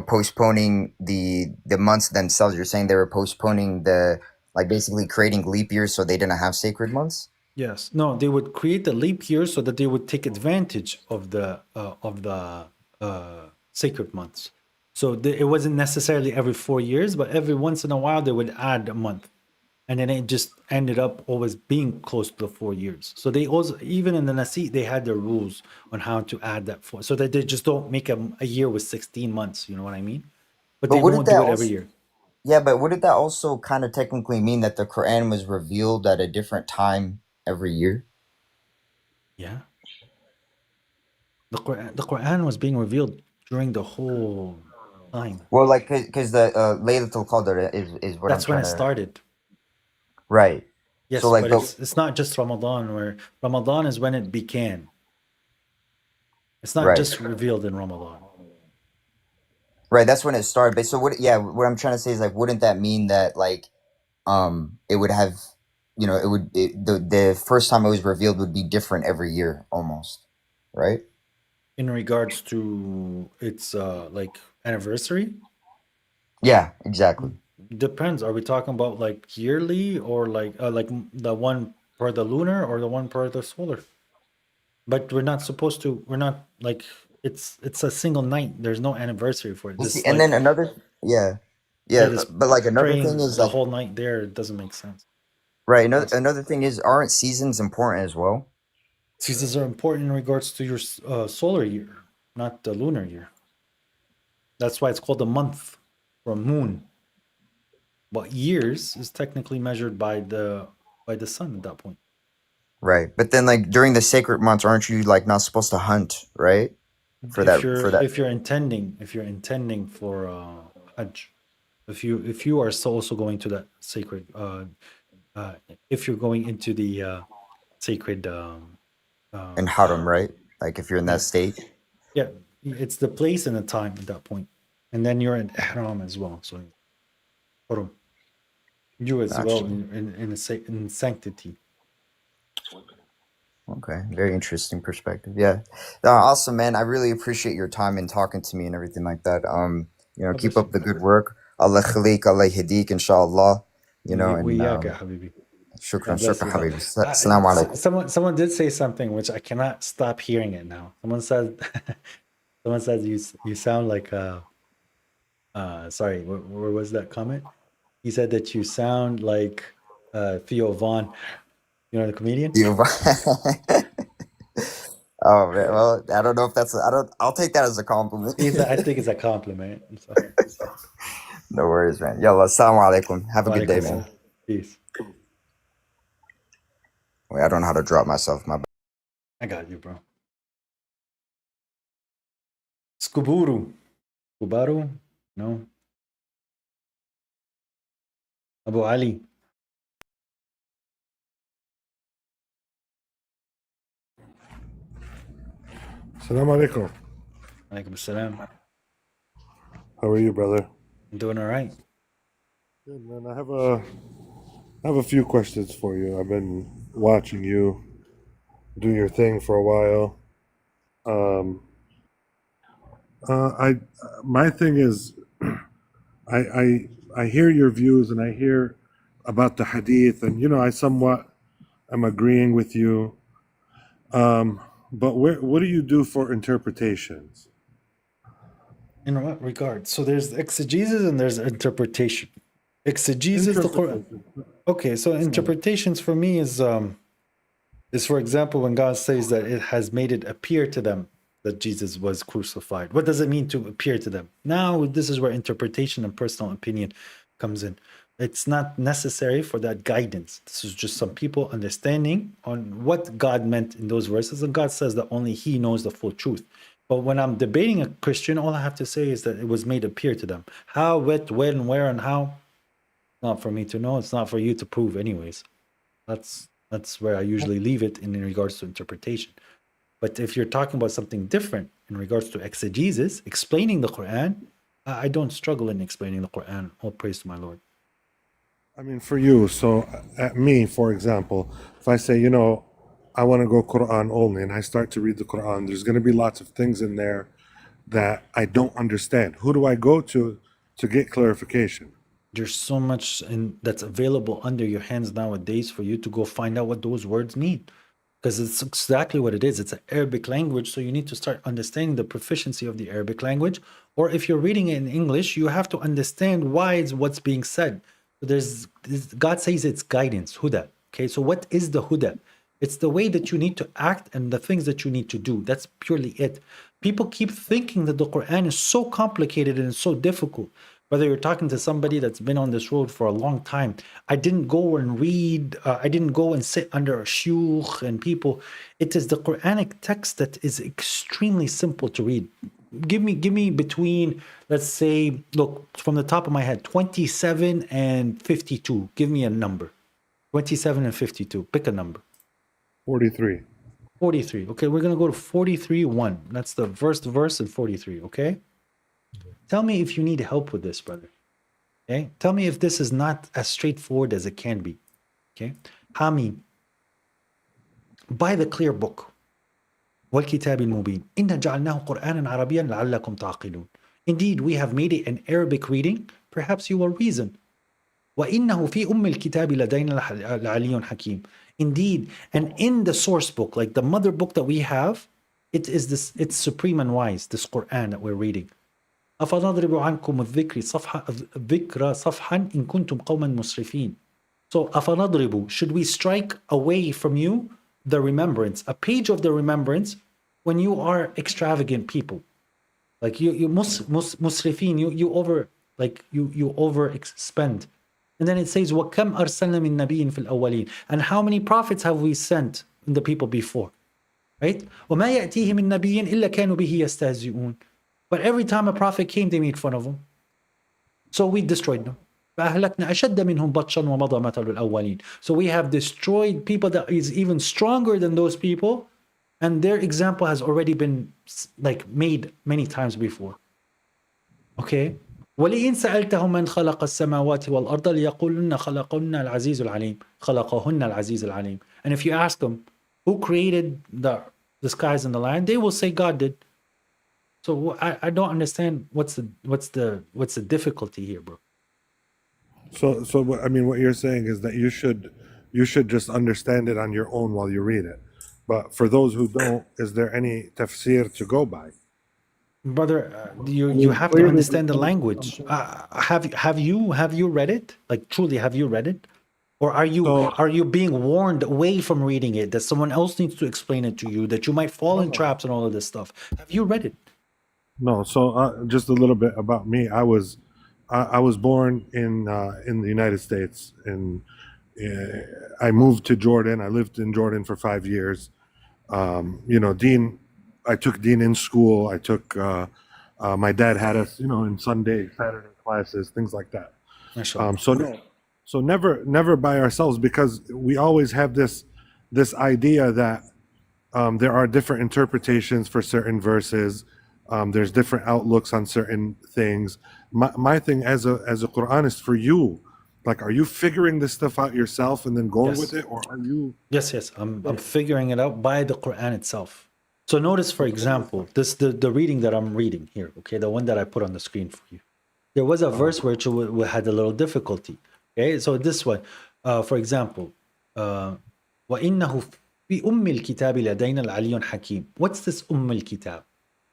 postponing the months themselves. You're saying they were postponing the like basically creating leap years so they didn't have sacred months? Yes. No, they would create the leap year so that they would take advantage of the sacred months. So it wasn't necessarily every 4 years, but every once in a while they would add a month, and then it just ended up always being close to the 4 years. So they also, even in the Nasi, they had their rules on how to add that for, so that they just don't make a year with 16 months. You know what I mean? But they wouldn't won't do that it every also year. Yeah, but wouldn't that also kind of technically mean that the Quran was revealed at a different time every year? Yeah. The Quran was being revealed during the whole time. Well, like because the Laylatul Qadr is what I'm That's when trying it to started. right. Yes, So like but it's not just Ramadan, where Ramadan is when it began. It's not right. just revealed in Ramadan. Right, that's when it started. But so what? Yeah, what I'm trying to say is like, wouldn't that mean that like, it would have, the first time it was revealed would be different every year almost, right? In regards to its like anniversary, Yeah, exactly. depends. Are we talking about like yearly or like the one per the lunar or the one per the solar? But we're not supposed to. We're not like it's a single night. There's no anniversary for it. You see, Just and like then another, yeah, yeah, this but like another thing praying is the like, whole night there, it doesn't make sense. right, another thing is, aren't seasons important as well? Seasons are important in regards to your solar year, not the lunar year. That's why it's called a month or a moon. But years is technically measured by the sun at that point. Right, but then like during the sacred months, aren't you like not supposed to hunt, right? For that, If you're intending for Hajj, if you are also going to that sacred if you're going into the sacred in Haram, right? Like if you're in that state. yeah, it's the place and the time at that point, and then you're in ihram as well. So Haram, you as well Gotcha. in sanctity. Okay, very interesting perspective. Yeah, awesome, man. I really appreciate your time and talking to me and everything like that. You know, keep up the good work. Allah khalik, Allah hadik, inshallah. You know, and وإياك يا حبيبي. shukran, God bless shukran, you, bro. habibi. Assalamu alaikum. Someone did say something which I cannot stop hearing it now. Someone said, someone says you sound like sorry, where was that comment? He said that you sound like Theo Vaughn, you know, the comedian. Oh man, well, I don't know if that's. I'll take that as a compliment. I think it's a compliment. So. No worries, man. Yalla, assalamu alaikum. Have a good day, man. Peace. Wait, I don't know how to drop myself. My bad. I got you, bro. Skuburu. Kubaru? No. Abu Ali. Assalamu alaikum. Alaikum assalam. How are you, brother? I'm doing all right. Good, man. I have a few questions for you. I've been watching you do your thing for a while. My thing is, I hear your views and I hear about the hadith, and you know, I somewhat am agreeing with you. But what do you do for interpretations? In what regard? So there's exegesis and there's interpretation. Exegesis, the Quran. Okay, so interpretations for me is for example when God says that it has made it appear to them that Jesus was crucified. What does it mean to appear to them? Now this is where interpretation and personal opinion comes in. It's not necessary for that guidance. This is just some people understanding on what God meant in those verses, and God says that only He knows the full truth. But when I'm debating a Christian, all I have to say is that it was made appear to them. How, what, when, where, and how? Not for me to know. It's not for you to prove, anyways. That's where I usually leave it in regards to interpretation. But if you're talking about something different in regards to exegesis, explaining the Quran, I don't struggle in explaining the Quran. All praise to my Lord. I mean, for you, so at me, for example, if I say, you know, I want to go Quran only, and I start to read the Quran, there's going to be lots of things in there that I don't understand. Who do I go to get clarification? There's so much that's available under your hands nowadays for you to go find out what those words mean. Because it's exactly what it is. It's an Arabic language, so you need to start understanding the proficiency of the Arabic language. Or if you're reading it in English, you have to understand why it's what's being said. God says it's guidance, huda. Okay, so what is the huda? It's the way that you need to act and the things that you need to do. That's purely it. People keep thinking that the Quran is so complicated and so difficult. Whether you're talking to somebody that's been on this road for a long time, I didn't go and read, I didn't go and sit under a shuyukh and people. It is the Quranic text that is extremely simple to read. Give me between, let's say, look, from the top of my head, 27 and 52. Give me a number. 27 and 52. Pick a number. 43. 43. Okay, we're going to go to 43:1. That's the first verse in 43, okay? Tell me if you need help with this, brother. Okay? Tell me if this is not as straightforward as it can be. Okay? Hamim. By the clear book. وَالْكِتَابِ الْمُبِينِ إِنَّا جَعَلْنَاهُ قُرْآنًا عَرَبِيًّا لَعَلَّكُمْ تَعْقِلُونَ. Indeed, we have made it an Arabic reading. Perhaps you will reason. وَإِنَّهُ فِي أُمِّ الْكِتَابِ لَدَيْنَا لَعَلِيٌّ حَكِيمٌ. Indeed, and in the source book, like the mother book that we have, it's supreme and wise, this Quran that we're reading. أَفَنَضْرِبُ عَنْكُمُ الذِّكْرَ صَفْحًا إِن كُنْتُمْ قَوْمًا مُسْرِفِينَ. So, أَفَنَضْرِبُ, should we strike away from you the remembrance, a page of the remembrance, when you are extravagant people? Like you musrifin, you over expend. And then it says, وَكَمْ أَرْسَلْنَا مِن نَبِيٍّ فِي الْأَوَّلِينَ. And how many prophets have we sent in the people before? Right? وَمَا يَأْتِيهِ مِن نَبِيٍّ إِلَّا كَانُوا بِهِ يَسْتَهْزِئُونَ. But every time a prophet came, they made fun of him. So we destroyed them. فَأَهْلَكْنَا أَشَدَّ مِنْهُمْ بَطْشًا وَمَضَى مَثَلُ الْأَوَّلِينَ. So we have destroyed people that is even stronger than those people, and their example has already been made many times before. Okay? وَلِئِنْ سَأَلْتَهُمْ مَنْ خَلَقَ السَّمَاوَاتِ وَالْأَرْضَ لِيَقُولُنَّ خَلَقَهُنَّ الْعَزِيزُ الْعَلِيمُ. خَلَقَهُنَّ الْعَزِيزُ الْعَلِيمُ. And if you ask them, who created the skies and the land, they will say God did. So I don't understand what's the difficulty here, bro. So I mean, what you're saying is that you should just understand it on your own while you read it. But for those who don't, is there any tafsir to go by? Brother, I you mean, have to clearly understand the language. Have you read it? Like truly, have you read it? Or are you being warned away from reading it, that someone else needs to explain it to you, that you might fall in traps and all of this stuff? Have you read it? No. So just a little bit about me. I was born in the United States, and I moved to Jordan. I lived in Jordan for 5 years. Deen. I took Deen in school. I took. My dad had us, in Saturday classes, things like that. So no, so never by ourselves, because we always have this idea that there are different interpretations for certain verses. There's different outlooks on certain things. My thing as a Quranist, for you, like, are you figuring this stuff out yourself and then going with it, or are you? Yes. I'm figuring it out by the Quran itself. So notice, for example, the reading that I'm reading here, okay, the one that I put on the screen for you. There was a verse where we had a little difficulty. Okay, so this one, for example, وَإِنَّهُ فِي أُمِّ الْكِتَابِ لَدَيْنَا الْعَلِيٌّ حَكِيمٌ. What's this Al-Kitab?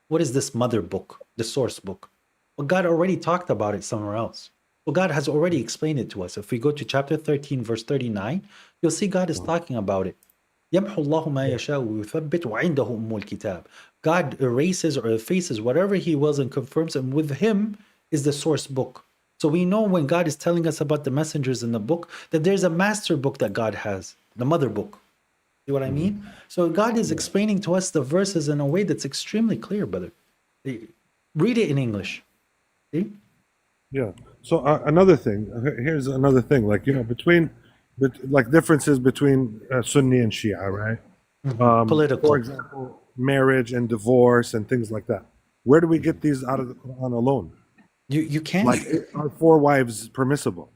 What is this mother book, the source book? Well, God already talked about it somewhere else. So God has already explained it to us. If we go to chapter 13, verse 39, you'll see God is talking about it. يَمْحُ اللَّهُ مَا يَشَاءُ وَيُثَبِّتُ وَعِنْدَهُ أُمُّ الْكِتَابِ. God erases or effaces whatever he wills and confirms, and with him is the source book. So we know when God is telling us about the messengers in the book, that there's a master book that God has, the mother book. See what I mean? So God is explaining to us the verses in a way that's extremely clear, brother. Read it in English. See? Yeah. So another thing. Here's another thing. Like, like differences between Sunni and Shia, right? Political. For example, marriage and divorce and things like that. Where do we get these out of the Quran alone? You can't. Like, are 4 wives permissible?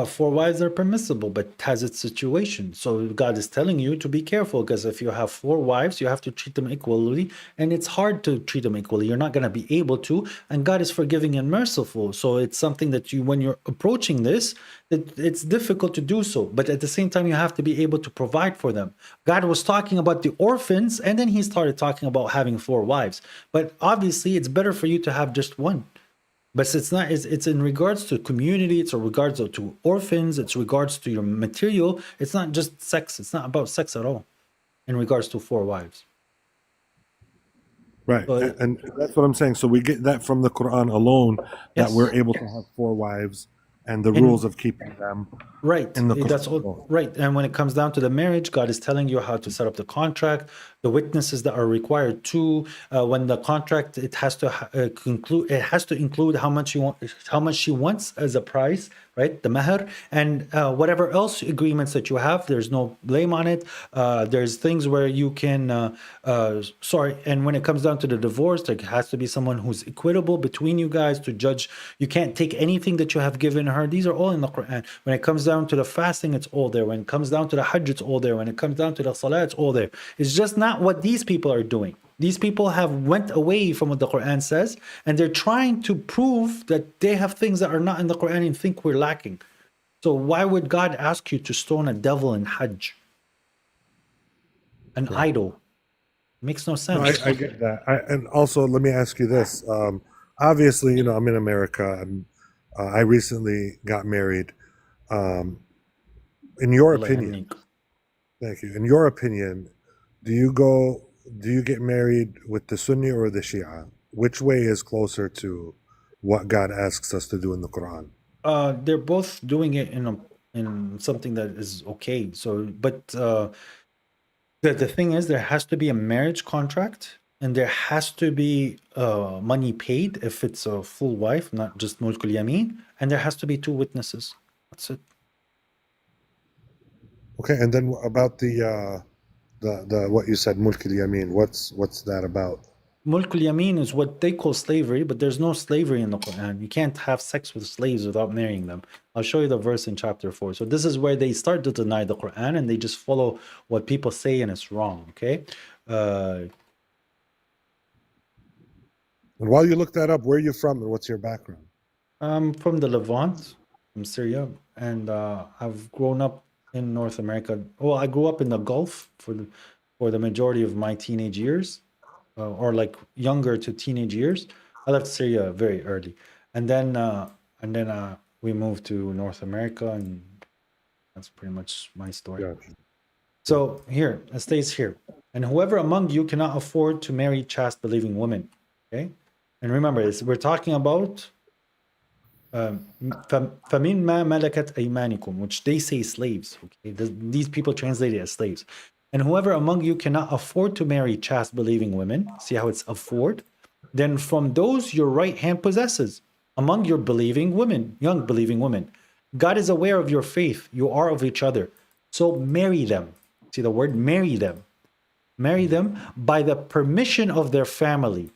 4 wives are permissible, but it has its situation. So God is telling you to be careful, because if you have 4 wives, you have to treat them equally, and it's hard to treat them equally. You're not going to be able to, and God is forgiving and merciful. So it's something that when you're approaching this, it's difficult to do so. But at the same time, you have to be able to provide for them. God was talking about the orphans, and then he started talking about having 4 wives. But obviously, it's better for you to have just one. But it's not. It's in regards to community. It's in regards to orphans. It's regards to your material. It's not just sex. It's not about sex at all. In regards to 4 wives. Right, and that's what I'm saying. So we get that from the Quran alone, that we're able to have 4 wives, and the rules of keeping them. Right. In the That's all right. And when it comes down to the marriage, God is telling you how to set up the contract, the witnesses that are required to. When the contract, it has to conclude. It has to include how much she wants as a price, right? The mahr, and whatever else agreements that you have. There's no blame on it. There's things where you can. And when it comes down to the divorce, there has to be someone who's equitable between you guys to judge. You can't take anything that you have given her. These are all in the Quran. When it comes down to the fasting, it's all there. When it comes down to the hajj, it's all there. When it comes down to the salah, it's all there. It's just not what these people are doing. These people have went away from what the Quran says, and they're trying to prove that they have things that are not in the Quran and think we're lacking. So why would God ask you to stone a devil in hajj? An idol. Makes no sense. No, I get that. And also, let me ask you this. Obviously, I'm in America, and I recently got married. In your opinion, thank you. In your opinion, do you get married with the Sunni or the Shia? Which way is closer to what God asks us to do in the Quran? They're both doing it in something that is okay. So, but the thing is, there has to be a marriage contract, and there has to be money paid if it's a full wife, not just mulkul yamin, and there has to be 2 witnesses. That's it. Okay, and then about the what you said, mulk al-yamin, what's that about? Mulkul yamin is what they call slavery, but there's no slavery in the Quran. You can't have sex with slaves without marrying them. I'll show you the verse in chapter 4. So this is where they start to deny the Quran, and they just follow what people say, and it's wrong. Okay. And while you look that up, where are you from and what's your background? I'm from the Levant, from Syria, and I've grown up in North America. Well, I grew up in the Gulf for the majority of my teenage years, or like younger to teenage years. I left Syria very early, and then we moved to North America, and that's pretty much my story. Gotcha. So here, it stays here. And whoever among you cannot afford to marry chaste believing women. Okay? And remember, we're talking about فَمِنْ مَا مَلَكَتْ أَيْمَانِكُمْ, which they say slaves. Okay? These people translate it as slaves. And whoever among you cannot afford to marry chaste believing women, see how it's afford? Then from those your right hand possesses, among your believing women, young believing women. God is aware of your faith. You are of each other. So marry them. See the word marry them. Marry them by the permission of their family.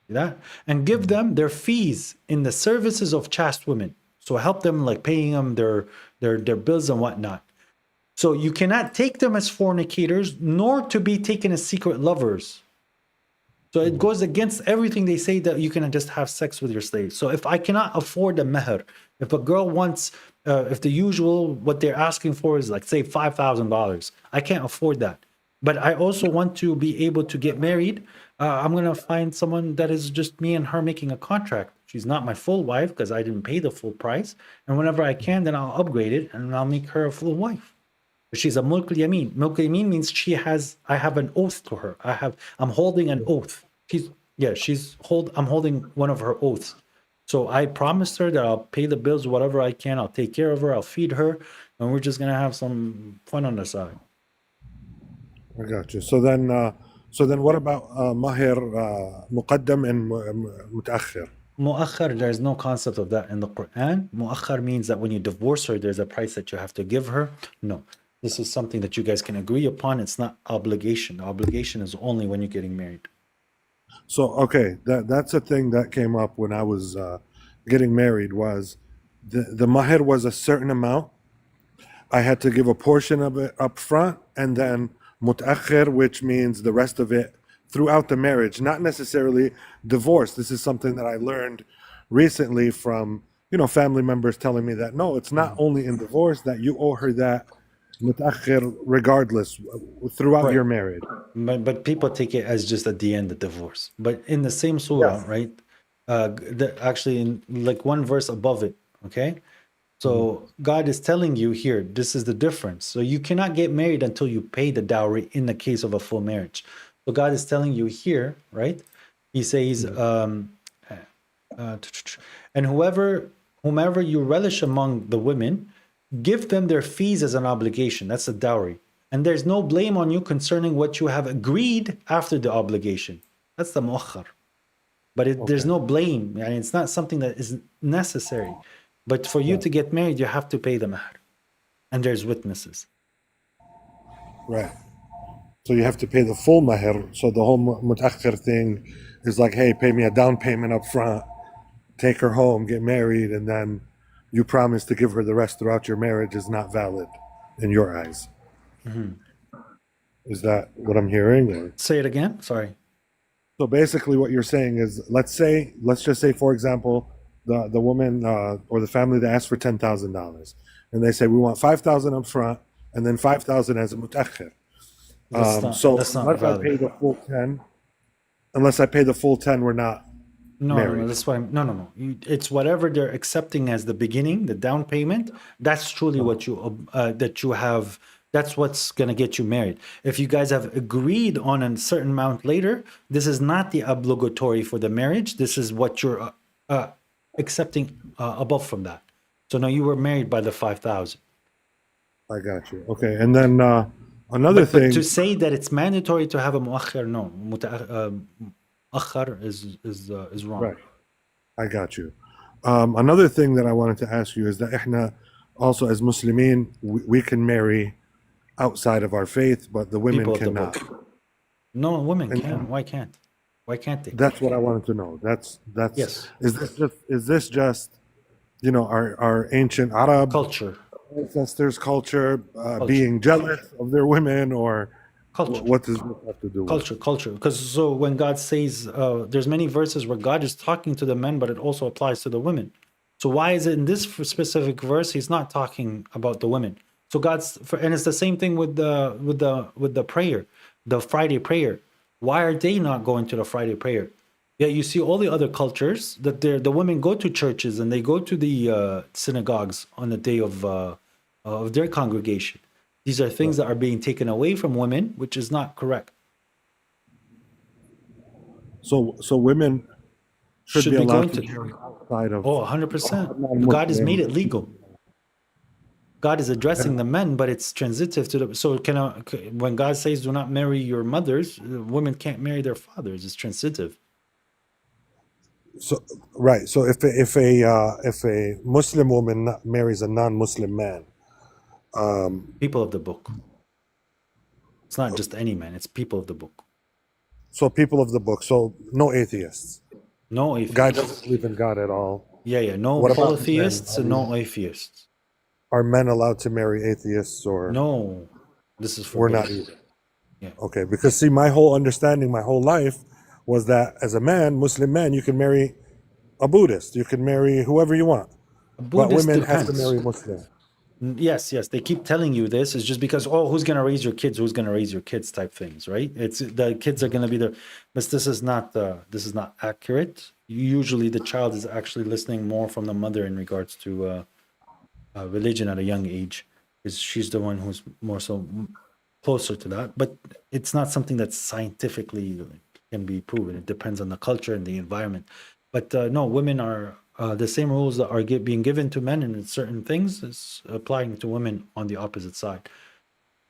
See that? And give them their fees in the services of chaste women. So help them like paying them their bills and whatnot. So you cannot take them as fornicators, nor to be taken as secret lovers. So it goes against everything they say that you can just have sex with your slaves. So if I cannot afford a meher, if a girl wants, if the usual, what they're asking for is like, say, $5,000, I can't afford that. But I also want to be able to get married. I'm going to find someone that is just me and her making a contract. She's not my full wife because I didn't pay the full price. And whenever I can, then I'll upgrade it and I'll make her a full wife. She's a mulk yamin. Mulk yamin means I have an oath to her. I'm holding an oath. I'm holding one of her oaths. So I promised her that I'll pay the bills, whatever I can. I'll take care of her. I'll feed her. And we're just going to have some fun on the side. I got you. So then what about mahir muqaddam and mutaakhir? Mu'akhar, there's no concept of that in the Quran. Mu'akhar means that when you divorce her, there's a price that you have to give her. No. This is something that you guys can agree upon. It's not obligation. The obligation is only when you're getting married. So, okay, that's a thing that came up when I was getting married was the mahir was a certain amount. I had to give a portion of it up front and then mutaakhir, which means the rest of it throughout the marriage, not necessarily divorce. This is something that I learned recently from, family members telling me that, no, it's not only in divorce that you owe her that mutaakhir regardless throughout your marriage. But people take it as just at the end of divorce. But in the same surah, right? Actually, in like one verse above it, okay? So God is telling you here, this is the difference. So you cannot get married until you pay the dowry in the case of a full marriage. So God is telling you here, right? He says, and whomever you relish among the women, give them their fees as an obligation. That's a dowry. And there's no blame on you concerning what you have agreed after the obligation. That's the muakhar. But there's no blame. And it's not something that is necessary. But for you to get married, you have to pay the mahr. And there's witnesses. Right. So you have to pay the full mahr. So the whole mutaakhir thing is like, hey, pay me a down payment up front, take her home, get married, and then you promise to give her the rest throughout your marriage is not valid in your eyes. Mm-hmm. Is that what I'm hearing? Or? Say it again. Sorry. So basically what you're saying is, let's just say, for example, the woman or the family that asked for $10,000 and they say, we want $5,000 up front and then $5,000 as a mutaakhir. So unless I pay the full 10, we're not married. No, that's why. No. It's whatever they're accepting as the beginning, the down payment. That's truly what you have. That's what's going to get you married. If you guys have agreed on a certain amount later, this is not the obligatory for the marriage. This is what you're accepting above from that. So now you were married by the 5,000. I got you. Okay, and then another thing. But to say that it's mandatory to have a muakhir, no. Muakhir is wrong. Right. I got you. Another thing that I wanted to ask you is that ihna also as Muslimin, we can marry outside of our faith, but the women cannot. No, women can. Why can't? Why can't they? That's what I wanted to know. That's yes. Is this just our ancient Arab culture, ancestors' culture being jealous of their women, or Culture. What does this have to do with? Culture. Because so when God says, there's many verses where God is talking to the men, but it also applies to the women. So why is it in this specific verse he's not talking about the women? So and it's the same thing with the prayer, the Friday prayer. Why are they not going to the Friday prayer? Yeah, you see all the other cultures that the women go to churches and they go to the synagogues on the day of their congregation. These are things that are being taken away from women, which is not correct. So women should be be allowed going to marry outside of. 100%. God has made it legal. God is addressing the men, but it's transitive to the. So when God says, "Do not marry your mothers," women can't marry their fathers. It's transitive. So right. So if a Muslim woman marries a non-Muslim man, people of the book. It's not just any man. It's people of the book. So people of the book. So no atheists. No atheists. Guy doesn't believe in God at all. Yeah. No polytheists and no atheists. Are men allowed to marry atheists or no? This is we're forbidden. not either. Yeah. Okay, because see, my whole understanding, my whole life, was that as a man, Muslim man, you can marry a Buddhist, you can marry whoever you want, but women have to marry Muslim. Yes, they keep telling you this. It's just because who's going to raise your kids? Who's going to raise your kids? Type things, right? It's the kids are going to be there, but this is not accurate. Usually, the child is actually listening more from the mother in regards to religion at a young age, because she's the one who's more so closer to that. But it's not something that scientifically can be proven. It depends on the culture and the environment. But no, women are. The same rules that are being given to men in certain things is applying to women on the opposite side.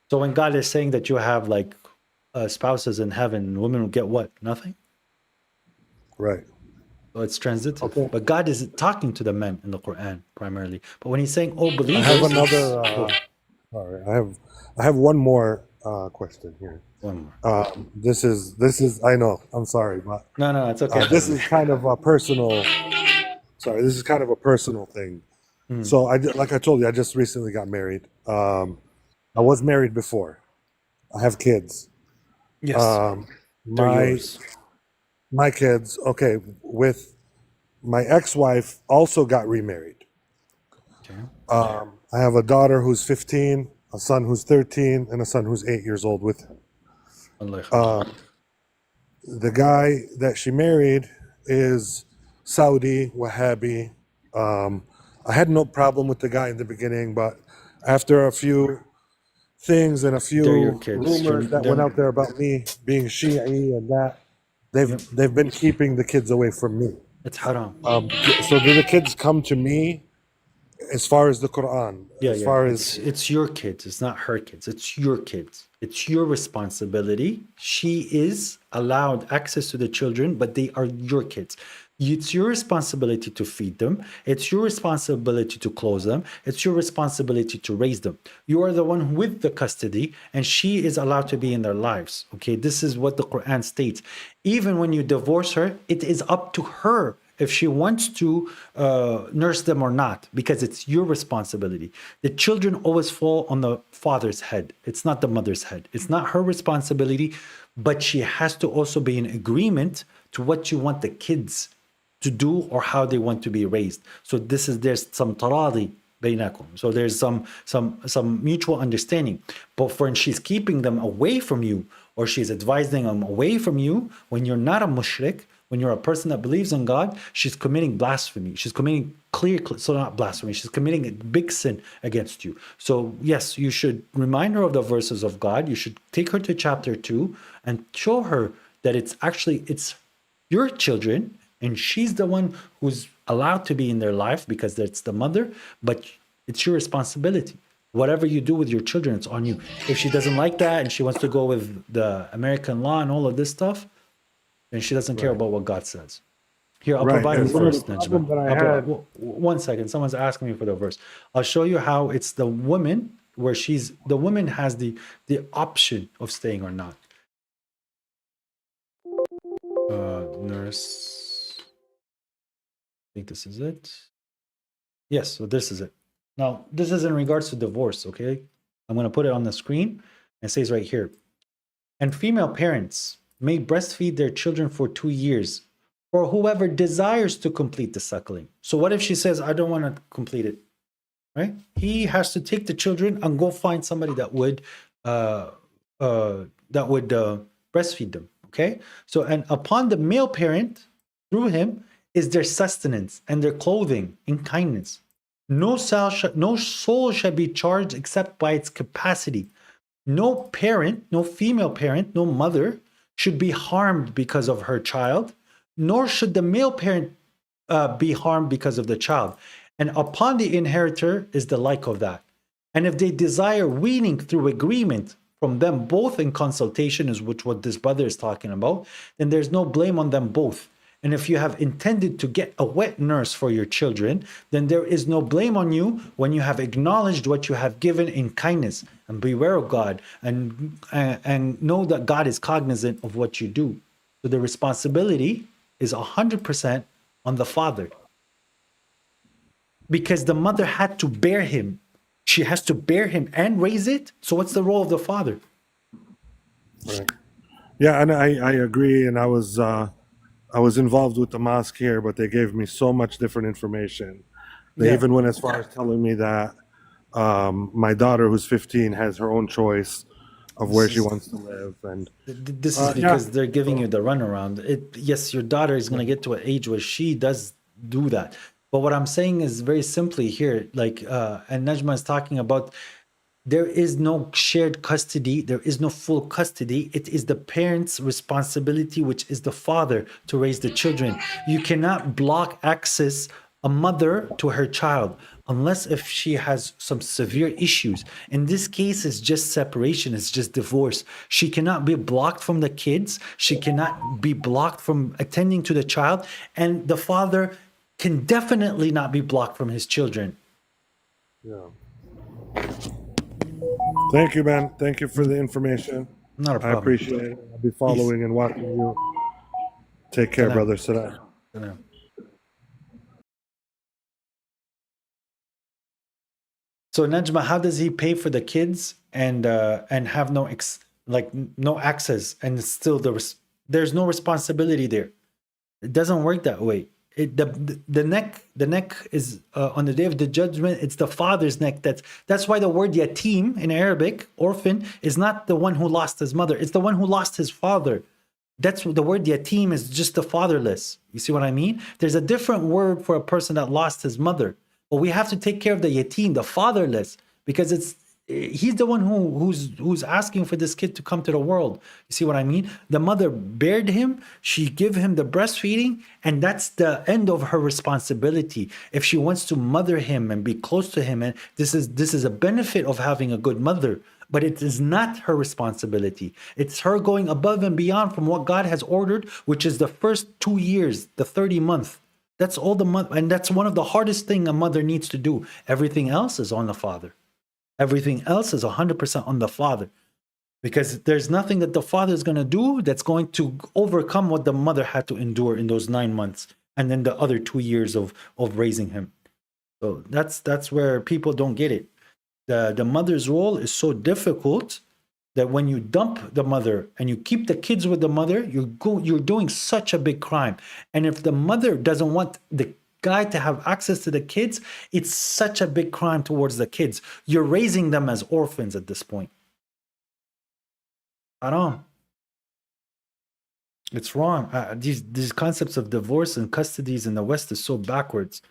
So when God is saying that you have like spouses in heaven, women will get what? Nothing? Right. So it's transitive. Okay. But God is talking to the men in the Quran primarily. But when he's saying, believers... I have another... sorry, I have one more question here. One more. This is... I know, I'm sorry, but... No, it's okay. This is kind of a personal... Sorry, this is kind of a personal thing. So, like I told you, I just recently got married. I was married before. I have kids. Yes. My kids, okay, with my ex-wife also got remarried. Okay. I have a daughter who's 15, a son who's 13, and a son who's 8 years old with him. The guy that she married is Saudi, Wahhabi. I had no problem with the guy in the beginning, but after a few things and a few rumors that went out there about me being Shi'i and that, they've been keeping the kids away from me. It's haram. So do the kids come to me as far as the Quran? It's your kids. It's not her kids. It's your kids. It's your responsibility. She is allowed access to the children, but they are your kids. It's your responsibility to feed them. It's your responsibility to clothe them. It's your responsibility to raise them. You are the one with the custody, and she is allowed to be in their lives. Okay, this is what the Quran states. Even when you divorce her, it is up to her if she wants to nurse them or not, because it's your responsibility. The children always fall on the father's head. It's not the mother's head. It's not her responsibility, but she has to also be in agreement to what you want the kids to do or how they want to be raised. So there's some taradi bainakum. So there's some mutual understanding. But when she's keeping them away from you, or she's advising them away from you, when you're not a mushrik, when you're a person that believes in God, she's committing blasphemy. She's committing not blasphemy, she's committing a big sin against you. So yes, you should remind her of the verses of God. You should take her to chapter 2 and show her that it's your children, and she's the one who's allowed to be in their life because that's the mother, but it's your responsibility. Whatever you do with your children, it's on you. If she doesn't like that and she wants to go with the American law and all of this stuff, then she doesn't care about what God says. Here, I'll provide it first, Najma. One second, someone's asking me for the verse. I'll show you how it's the woman, where the woman has the option of staying or not. Nurse. I think this is it. Yes, so this is it. Now, this is in regards to divorce, okay? I'm going to put it on the screen. It says right here, and female parents may breastfeed their children for 2 years, or whoever desires to complete the suckling. So what if she says, I don't want to complete it, right? He has to take the children and go find somebody that would breastfeed them, okay? So, and upon the male parent, through him, is their sustenance and their clothing in kindness. No soul shall be charged except by its capacity. No parent, no female parent, no mother should be harmed because of her child, nor should the male parent be harmed because of the child. And upon the inheritor is the like of that. And if they desire weaning through agreement from them both in consultation, is which what this brother is talking about, then there's no blame on them both. And if you have intended to get a wet nurse for your children, then there is no blame on you when you have acknowledged what you have given in kindness. And beware of God, and know that God is cognizant of what you do. So the responsibility is 100% on the father, because the mother had to bear him. She has to bear him and raise it. So what's the role of the father? Right. Yeah, and I agree. And I was involved with the mosque here, but they gave me so much different information. They even went as far as telling me that my daughter, who's 15, has her own choice of where she wants to live. And this is because they're giving you the runaround. Yes, your daughter is going to get to an age where she does do that. But what I'm saying is very simply here, like, and Najma is talking about, there is no shared custody. There is no full custody. It is the parent's responsibility, which is the father, to raise the children. You cannot block access a mother to her child unless if she has some severe issues. In this case, it's just separation. It's just divorce. She cannot be blocked from the kids. She cannot be blocked from attending to the child. And the father can definitely not be blocked from his children. Yeah. Thank you, man. Thank you for the information. Not a problem. I appreciate it. I'll be following and watching you. Take care, brother. Salam. So Najma, how does he pay for the kids and have no no access, and still there's no responsibility there? It doesn't work that way. The neck is on the day of the judgment. It's the father's neck. That's why the word yatim in Arabic, orphan, is not the one who lost his mother. It's the one who lost his father. That's the word yatim is just the fatherless. You see what I mean? There's a different word for a person that lost his mother. But we have to take care of the yatim, the fatherless, because he's the one who's asking for this kid to come to the world. You see what I mean? The mother bared him, she gave him the breastfeeding, and that's the end of her responsibility. If she wants to mother him and be close to him, and this is a benefit of having a good mother, but it is not her responsibility. It's her going above and beyond from what God has ordered, which is the first 2 years, the 30 month. That's all the mother, and that's one of the hardest thing a mother needs to do. Everything else is on the father. Everything else is 100% on the father, because there's nothing that the father is going to do that's going to overcome what the mother had to endure in those 9 months, and then the other 2 years of raising him. So that's where people don't get it. The mother's role is so difficult that when you dump the mother and you keep the kids with the mother, you're doing such a big crime. And if the mother doesn't want the guy to have access to the kids, it's such a big crime towards the kids. You're raising them as orphans at this point. Haram. It's wrong. These concepts of divorce and custodies in the West is so backwards.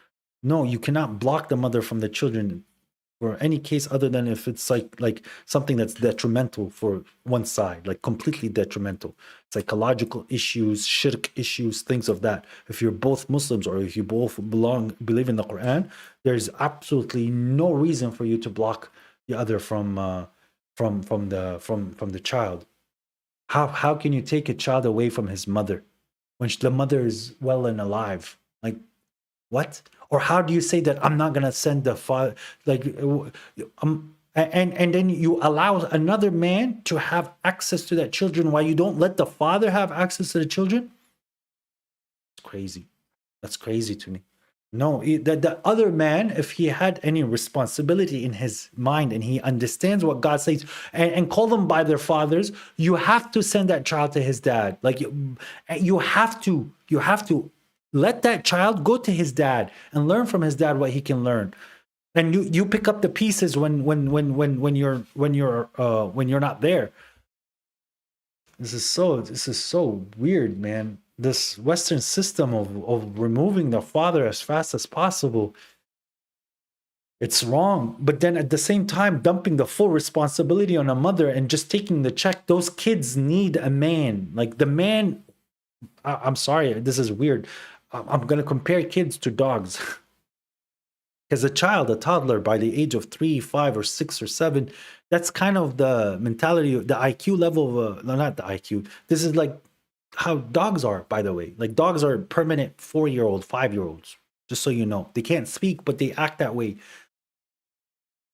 No, you cannot block the mother from the children for any case other than if it's like something that's detrimental for one side, like completely detrimental. Psychological issues, shirk issues, things of that. If you're both Muslims or if you both believe in the Quran, there's absolutely no reason for you to block the other from the child. How can you take a child away from his mother when the mother is well and alive? Like, what? Or how do you say that I'm not gonna send the father, and then you allow another man to have access to that children while you don't let the father have access to the children? It's crazy. That's crazy to me. No, the other man, if he had any responsibility in his mind and he understands what God says and call them by their fathers, you have to send that child to his dad. Like you have to let that child go to his dad and learn from his dad what he can learn. And you pick up the pieces when you're not there. This is so weird, man. This Western system of removing the father as fast as possible, it's wrong. But then at the same time, dumping the full responsibility on a mother and just taking the check. Those kids need a man. Like the man, I'm sorry, this is weird. I'm going to compare kids to dogs. Because a child, a toddler, by the age of 3, 5, or 6 or 7, that's kind of the mentality, the IQ level of, no, not the IQ. This is like how dogs are, by the way. Like dogs are permanent 4-year-old, 5-year-olds, just so you know. They can't speak, but they act that way.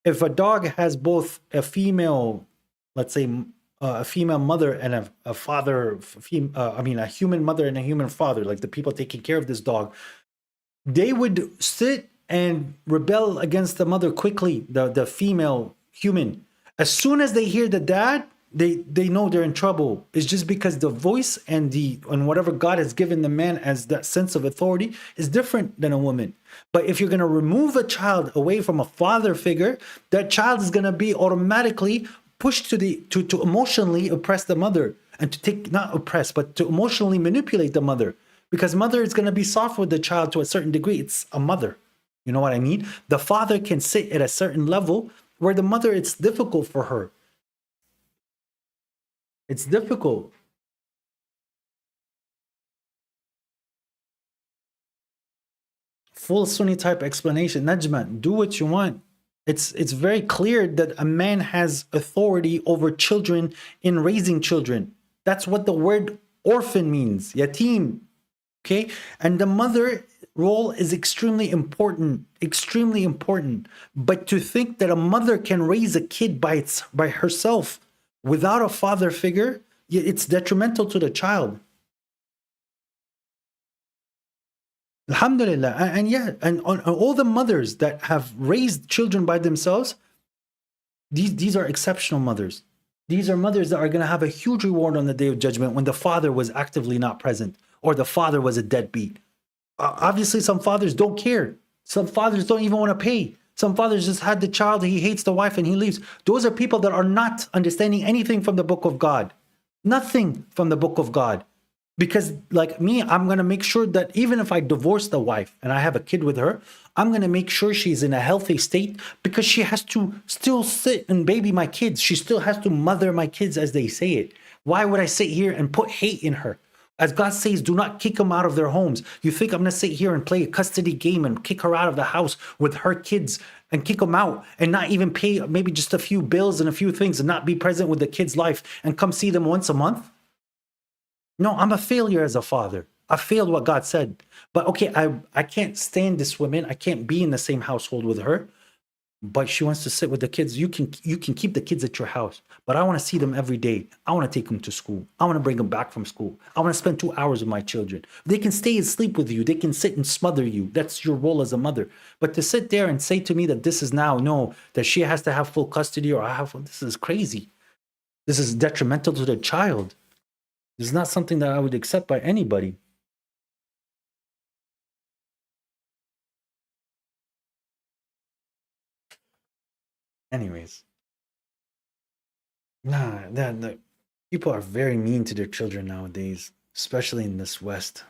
If a dog has both a female, let's say a female mother and a father, a human mother and a human father, like the people taking care of this dog, they would sit and rebel against the mother quickly, the female human. As soon as they hear the dad, they know they're in trouble. It's just because the voice and whatever God has given the man as that sense of authority is different than a woman. But if you're going to remove a child away from a father figure, that child is going to be automatically pushed to emotionally oppress the mother and not oppress, but to emotionally manipulate the mother, because mother is going to be soft with the child to a certain degree. It's a mother. You know what I mean? The father can sit at a certain level where the mother, it's difficult for her. It's difficult. Full Sunni type explanation. Najman, do what you want. It's very clear that a man has authority over children in raising children. That's what the word orphan means. Yatim. Okay? And the mother role is extremely important, but to think that a mother can raise a kid by herself without a father figure, it's detrimental to the child. Alhamdulillah. And on all the mothers that have raised children by themselves, these are exceptional mothers. These are mothers that are going to have a huge reward on the Day of Judgment when the father was actively not present or the father was a deadbeat. Obviously, some fathers don't care. Some fathers don't even want to pay. Some fathers just had the child, he hates the wife and he leaves. Those are people that are not understanding anything from the book of God. Nothing from the book of God. Because like me, I'm going to make sure that even if I divorce the wife and I have a kid with her, I'm going to make sure she's in a healthy state, because she has to still sit and baby my kids. She still has to mother my kids, as they say it. Why would I sit here and put hate in her? As God says, do not kick them out of their homes. You think I'm going to sit here and play a custody game and kick her out of the house with her kids and kick them out and not even pay maybe just a few bills and a few things and not be present with the kid's life and come see them once a month? No, I'm a failure as a father. I failed what God said. But okay, I can't stand this woman. I can't be in the same household with her. But she wants to sit with the kids. You can keep the kids at your house, but I want to see them every day. I want to take them to school. I want to bring them back from school. I want to spend 2 hours with my children. They can stay and sleep with you. They can sit and smother you. That's your role as a mother. But to sit there and say to me that this is now, no, that she has to have full custody or I have, this is crazy. This is detrimental to the child. This is not something that I would accept by anybody. Anyways. The people are very mean to their children nowadays, especially in this West.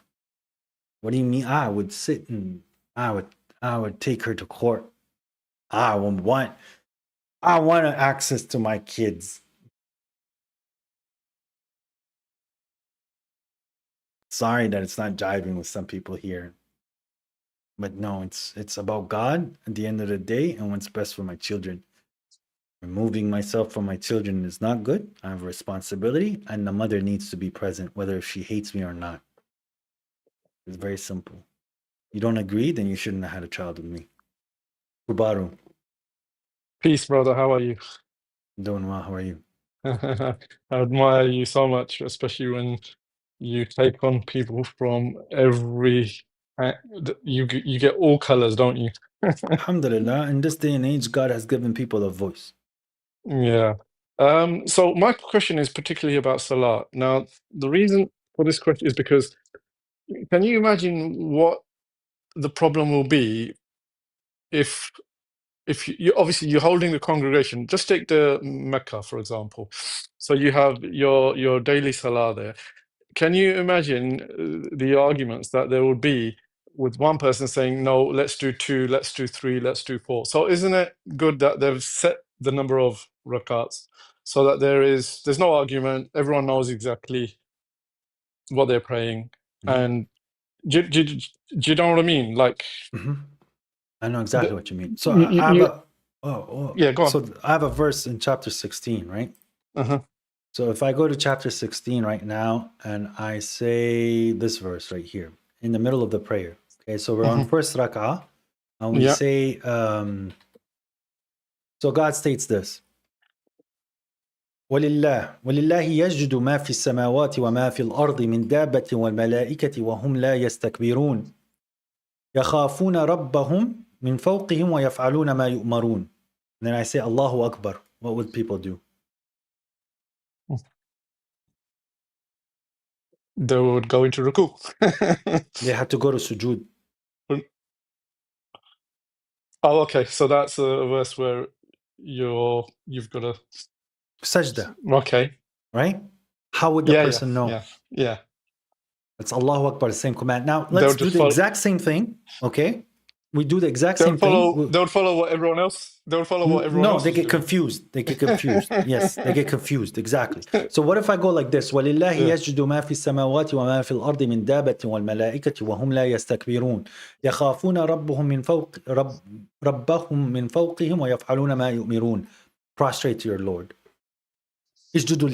What do you mean? I would sit and I would take her to court. I want access to my kids. Sorry that it's not jiving with some people here. But no, it's about God at the end of the day and what's best for my children. Removing myself from my children is not good. I have a responsibility, and the mother needs to be present, whether she hates me or not. It's very simple. You don't agree, then you shouldn't have had a child with me. Kubaru. Peace, brother. How are you? I'm doing well. How are you? I admire you so much, especially when you take on people from every You get all colors, don't you? Alhamdulillah, in this day and age, God has given people a voice. Yeah. So my question is particularly about Salah. Now, the reason for this question is because can you imagine what the problem will be if you obviously you're holding the congregation. Just take the Mecca, for example. So you have your daily Salah there. Can you imagine the arguments that there would be with one person saying, no, let's do 2, let's do 3, let's do 4. So isn't it good that they've set the number of rakats so that there's no argument, everyone knows exactly what they're praying. And do you know what I mean? Like, I know exactly what you mean. So you, I have you, a yeah, go on. So I have a verse in chapter 16, right? Uh-huh. So if I go to chapter 16 right now and I say this verse right here in the middle of the prayer. Okay, so we're on first rak'ah and we say, so God states this. ولله يسجد ما في السماوات وما في الأرض من دابة والملائكة وهم لا يستكبرون يخافون ربهم من فوقهم ويفعلون ما يؤمرون. And then I say Allahu Akbar. What would people do? They would go into ruku. They had to go to sujood. Oh, okay. So that's a verse where you've got a sajda. Okay. Right? How would the person know? Yeah. It's Allahu Akbar, the same command. Now let's do the exact same thing. Okay? We do the exact same thing. They would follow what everyone else. They would follow what everyone else. No, they get confused. They get confused. Yes, they get confused. Exactly. So what if I go like this? وَلِلَّهِ يَسْجُدُ مَا فِي السَّمَاوَاتِ وَمَا فِي الْأَرْضِ مِنْ دَابَةٍ وَالْمَلَائِكَةِ وَهُمْ لَا يَسْتَكْبِرُونَ يَخَافُونَ رَبَّهُم مِّن فَوْقِهِمْ وَيَفْعَلُونَ مَا يُؤْمِرُونَ. Prostrate to your Lord. اسْجُدُوا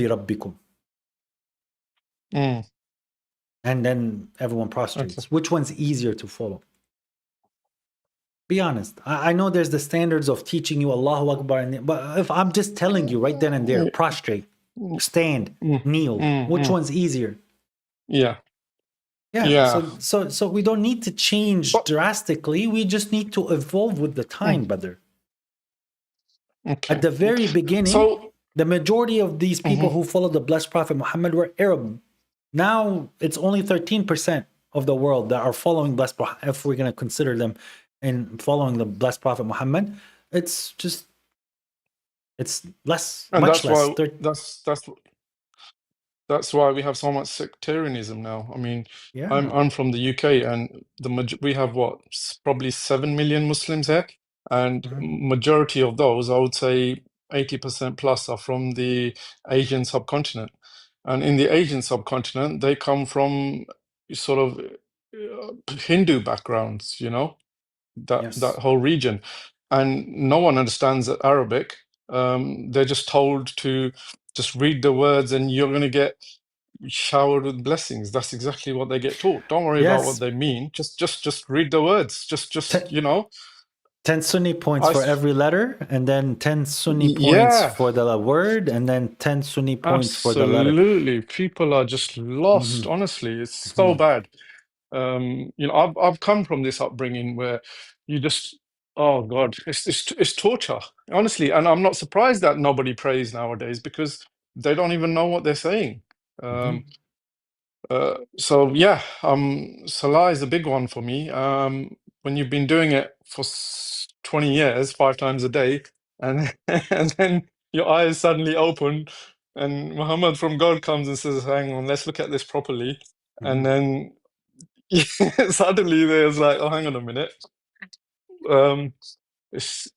لِرَبِّكُمْ. And then everyone prostrates. Okay. Which one's easier to follow? Be honest. I know there's the standards of teaching you Allahu Akbar, but if I'm just telling you right then and there, prostrate, stand, kneel, which one's easier? Yeah. So we don't need to change drastically. We just need to evolve with the time, brother. Okay. At the very beginning, the majority of these people who followed the blessed Prophet Muhammad were Arab. Now it's only 13% of the world that are following blessed Prophet, if we're going to consider them in following the blessed Prophet Muhammad. It's less, and much that's less. Why that's why we have so much sectarianism now. I mean, I'm from the UK, and we have probably 7 million Muslims here, and majority of those, I would say 80% plus, are from the Asian subcontinent. And in the Asian subcontinent, they come from sort of Hindu backgrounds, you know, that whole region, and no one understands Arabic. They're just told to just read the words and you're going to get showered with blessings. That's exactly what they get taught. Don't worry about what they mean. Just read the words. Just you know. 10 Sunni points for every letter, and then 10 Sunni points for the word, and then 10 Sunni points for the letter. Absolutely. People are just lost, honestly. It's so bad. You know, I've come from this upbringing where you just, oh God, it's torture, honestly. And I'm not surprised that nobody prays nowadays because they don't even know what they're saying. So yeah, Salah is a big one for me. When you've been doing it for 20 years, 5 times a day, and and then your eyes suddenly open, and Muhammad from God comes and says, "Hang on, let's look at this properly," and then suddenly there's like, "Oh, hang on a minute." It's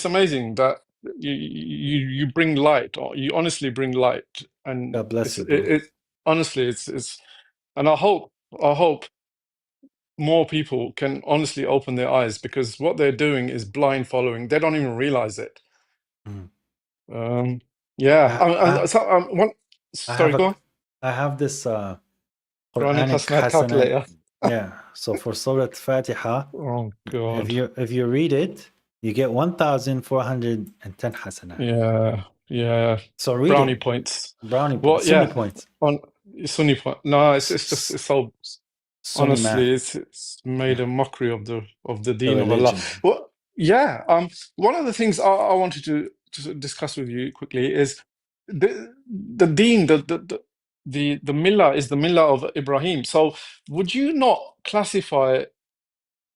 amazing that you bring light, or you honestly bring light, and God bless you, bro. Honestly, it's, and I hope more people can honestly open their eyes, because what they're doing is blind following. They don't even realize it. Sorry, go on. I have this Quranic Quranic calculator. So for Surah Fatiha, oh God, if you read it, you get 1,410 hasana. Yeah. So read brownie it. Points. Sunni points. On Sunni point. No, it's so Sunni Honestly, math, it's made a mockery of the the Deen of Allah. religion. Well, yeah. One of the things I wanted to discuss with you quickly is the Deen, the Millah is the Millah of Ibrahim. So, would you not classify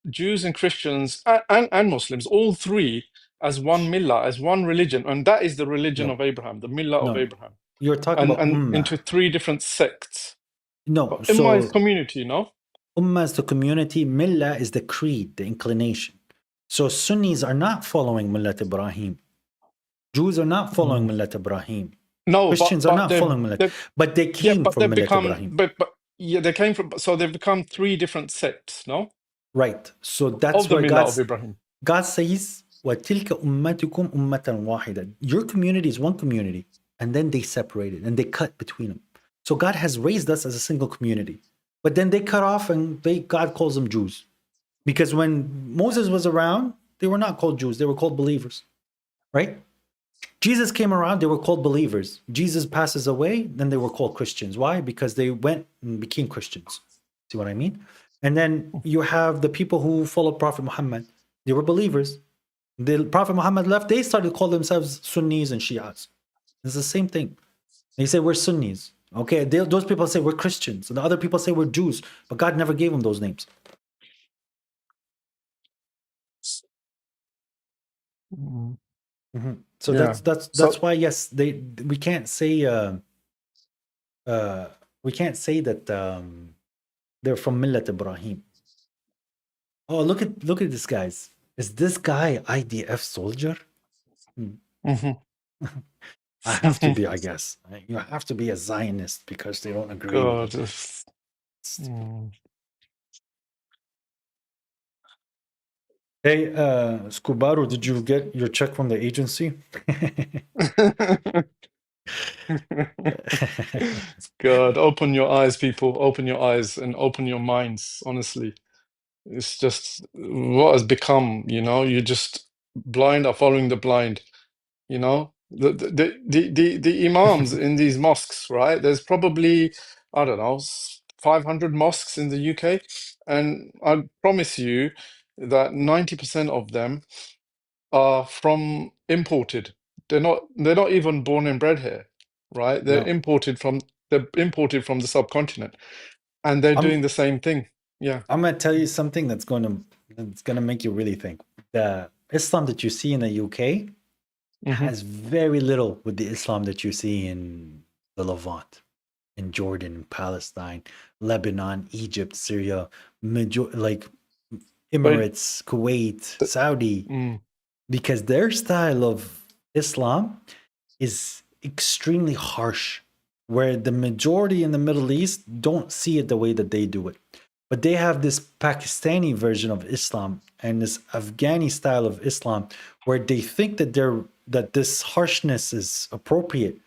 Jews and Christians and Muslims, all three, as one Millah, as one religion, and that is the religion No, of Abraham, the Millah of no. Abraham, You're talking about and ummah. into three different sects? No, In my so community, no. ummah is the community, millah is the creed, the inclination. So Sunnis are not following Millat Ibrahim. Jews are not following Millat Ibrahim. No, Christians are not following Millat, but they came from they've Millat become, Ibrahim. but yeah, they came from. So they've become three different sects, no, Right. So that's of the where Millah of Ibrahim. God says, وَتِلْكَ أُمَّتُكُمْ أُمَّةً وَاحِدًا. Your community is one community, and then they separated and they cut between them. So God has raised us as a single community, but then they cut off and God calls them Jews. Because when Moses was around, they were not called Jews, they were called believers, right? Jesus came around, they were called believers. Jesus passes away, then they were called Christians. Why? Because they went and became Christians. See what I mean? And then you have the people who followed Prophet Muhammad. They were believers. The Prophet Muhammad left, they started to call themselves Sunnis and Shias. It's the same thing. They say we're Sunnis. Okay, those people say we're Christians. And the other people say we're Jews. But God never gave them those names. So Yeah. that's why, yes, we can't say that they're from Millat Ibrahim. Oh, look at this, guys. Is this guy IDF soldier? I have to be, I guess. You have to be a Zionist because they don't agree with God. you. Hey, Scubaru, did you get your check from the agency? God, open your eyes, people. Open your eyes and open your minds. Honestly, it's just what has become. You're just blind are following the blind. The imams in these mosques, right? There's probably, I don't know, 500 mosques in the UK, and I promise you that 90% of them are from imported. They're not even born and bred here, right? They're No. imported from the subcontinent, and they're doing the same thing. Yeah. I'm gonna tell you something that's gonna make you really think. The Islam that you see in the UK has very little with the Islam that you see in the Levant, in Jordan, Palestine, Lebanon, Egypt, Syria, like Emirates, Kuwait, Saudi, because their style of Islam is extremely harsh, where the majority in the Middle East don't see it the way that they do it. But they have this Pakistani version of Islam and this Afghani style of Islam where they think that this harshness is appropriate.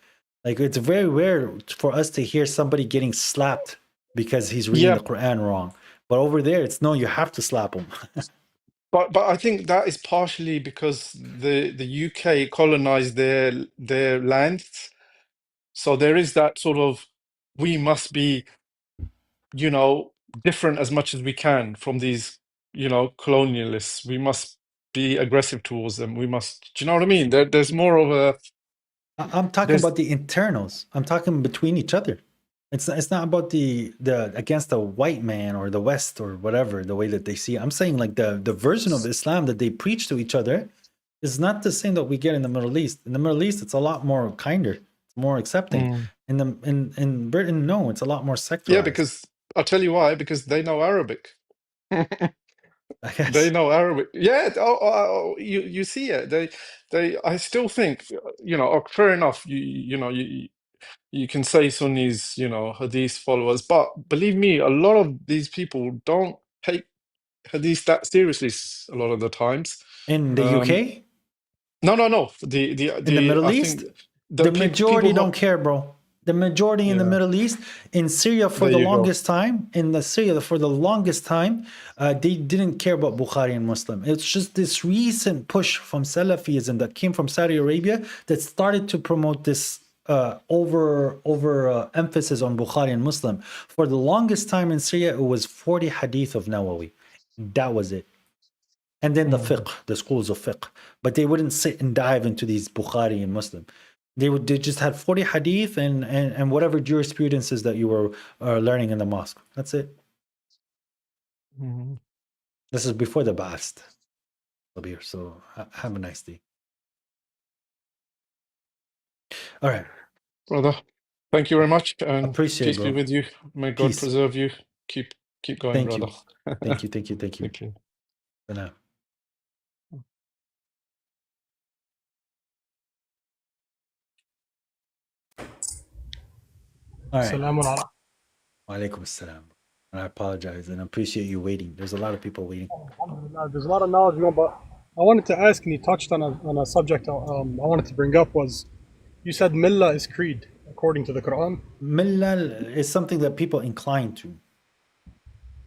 Like, it's very rare for us to hear somebody getting slapped because he's reading the Quran wrong. But over there, it's no, you have to slap him. But I think that is partially because the UK colonized their lands, so there is that sort of, we must be, different as much as we can from these, colonialists. We must be aggressive towards them. We must, do you know what I mean? There's more of a. I'm talking about the internals. I'm talking between each other. It's not about the against the white man or the West or whatever, the way that they see it. I'm saying, like, the version of Islam that they preach to each other is not the same that we get in the Middle East. In the Middle East, it's a lot more kinder, it's more accepting. In Britain, no, it's a lot more secularized. Yeah, because I'll tell you why. Because they know Arabic. They know Arabic. Yeah. You see it. I still think, fair enough. You can say Sunnis, Hadith followers, but believe me, a lot of these people don't take Hadith that seriously a lot of the times. In the UK? No. In the Middle East? The majority don't care, bro. The majority in the Middle East, in Syria for the longest time, they didn't care about Bukhari and Muslim. It's just this recent push from Salafism that came from Saudi Arabia that started to promote this emphasis on Bukhari and Muslim. For the longest time in Syria, it was 40 hadith of Nawawi. That was it. And then the fiqh, the schools of fiqh. But they wouldn't sit and dive into these Bukhari and Muslim. They just had 40 hadith and whatever jurisprudences that you were learning in the mosque. That's it. This is before the Ba'ast. So have a nice day. All right. Brother, thank you very much. And Appreciate peace it, be bro. with you. May God Peace. preserve you. Keep going, Thank brother. you. Thank you. Thank you. For now. All right. Assalamu alaikum. Wa alaikum assalam. And I apologize and I appreciate you waiting. There's a lot of people waiting. There's a lot of knowledge, but I wanted to ask, and you touched on a subject I wanted to bring up was, you said millah is creed according to the Quran. Millah is something that people incline to.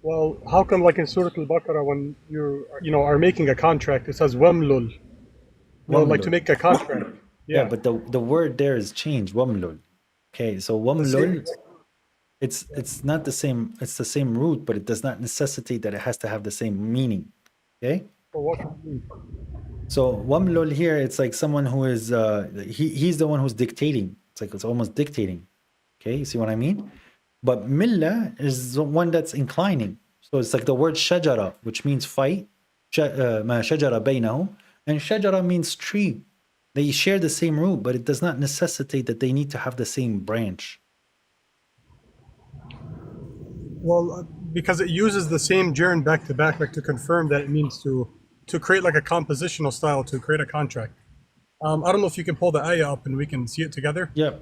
Well, how come like in Surah Al-Baqarah when you are making a contract, it says wamlul, like to make a contract. Yeah, but the word there is changed, wamlul. Okay, so wamlul, it's not the same. It's the same root, but it does not necessitate that it has to have the same meaning. Okay. So wamlul here, it's like someone who is he's the one who's dictating. It's almost dictating. Okay, you see what I mean? But millah is the one that's inclining. So it's like the word shajara, which means fight. Ma shajara baynahum, and shajara means tree. They share the same root, but it does not necessitate that they need to have the same branch. Well, because it uses the same germ back to back, like to confirm that it means to create like a compositional style, to create a contract. I don't know if you can pull the ayah up and we can see it together. Yeah.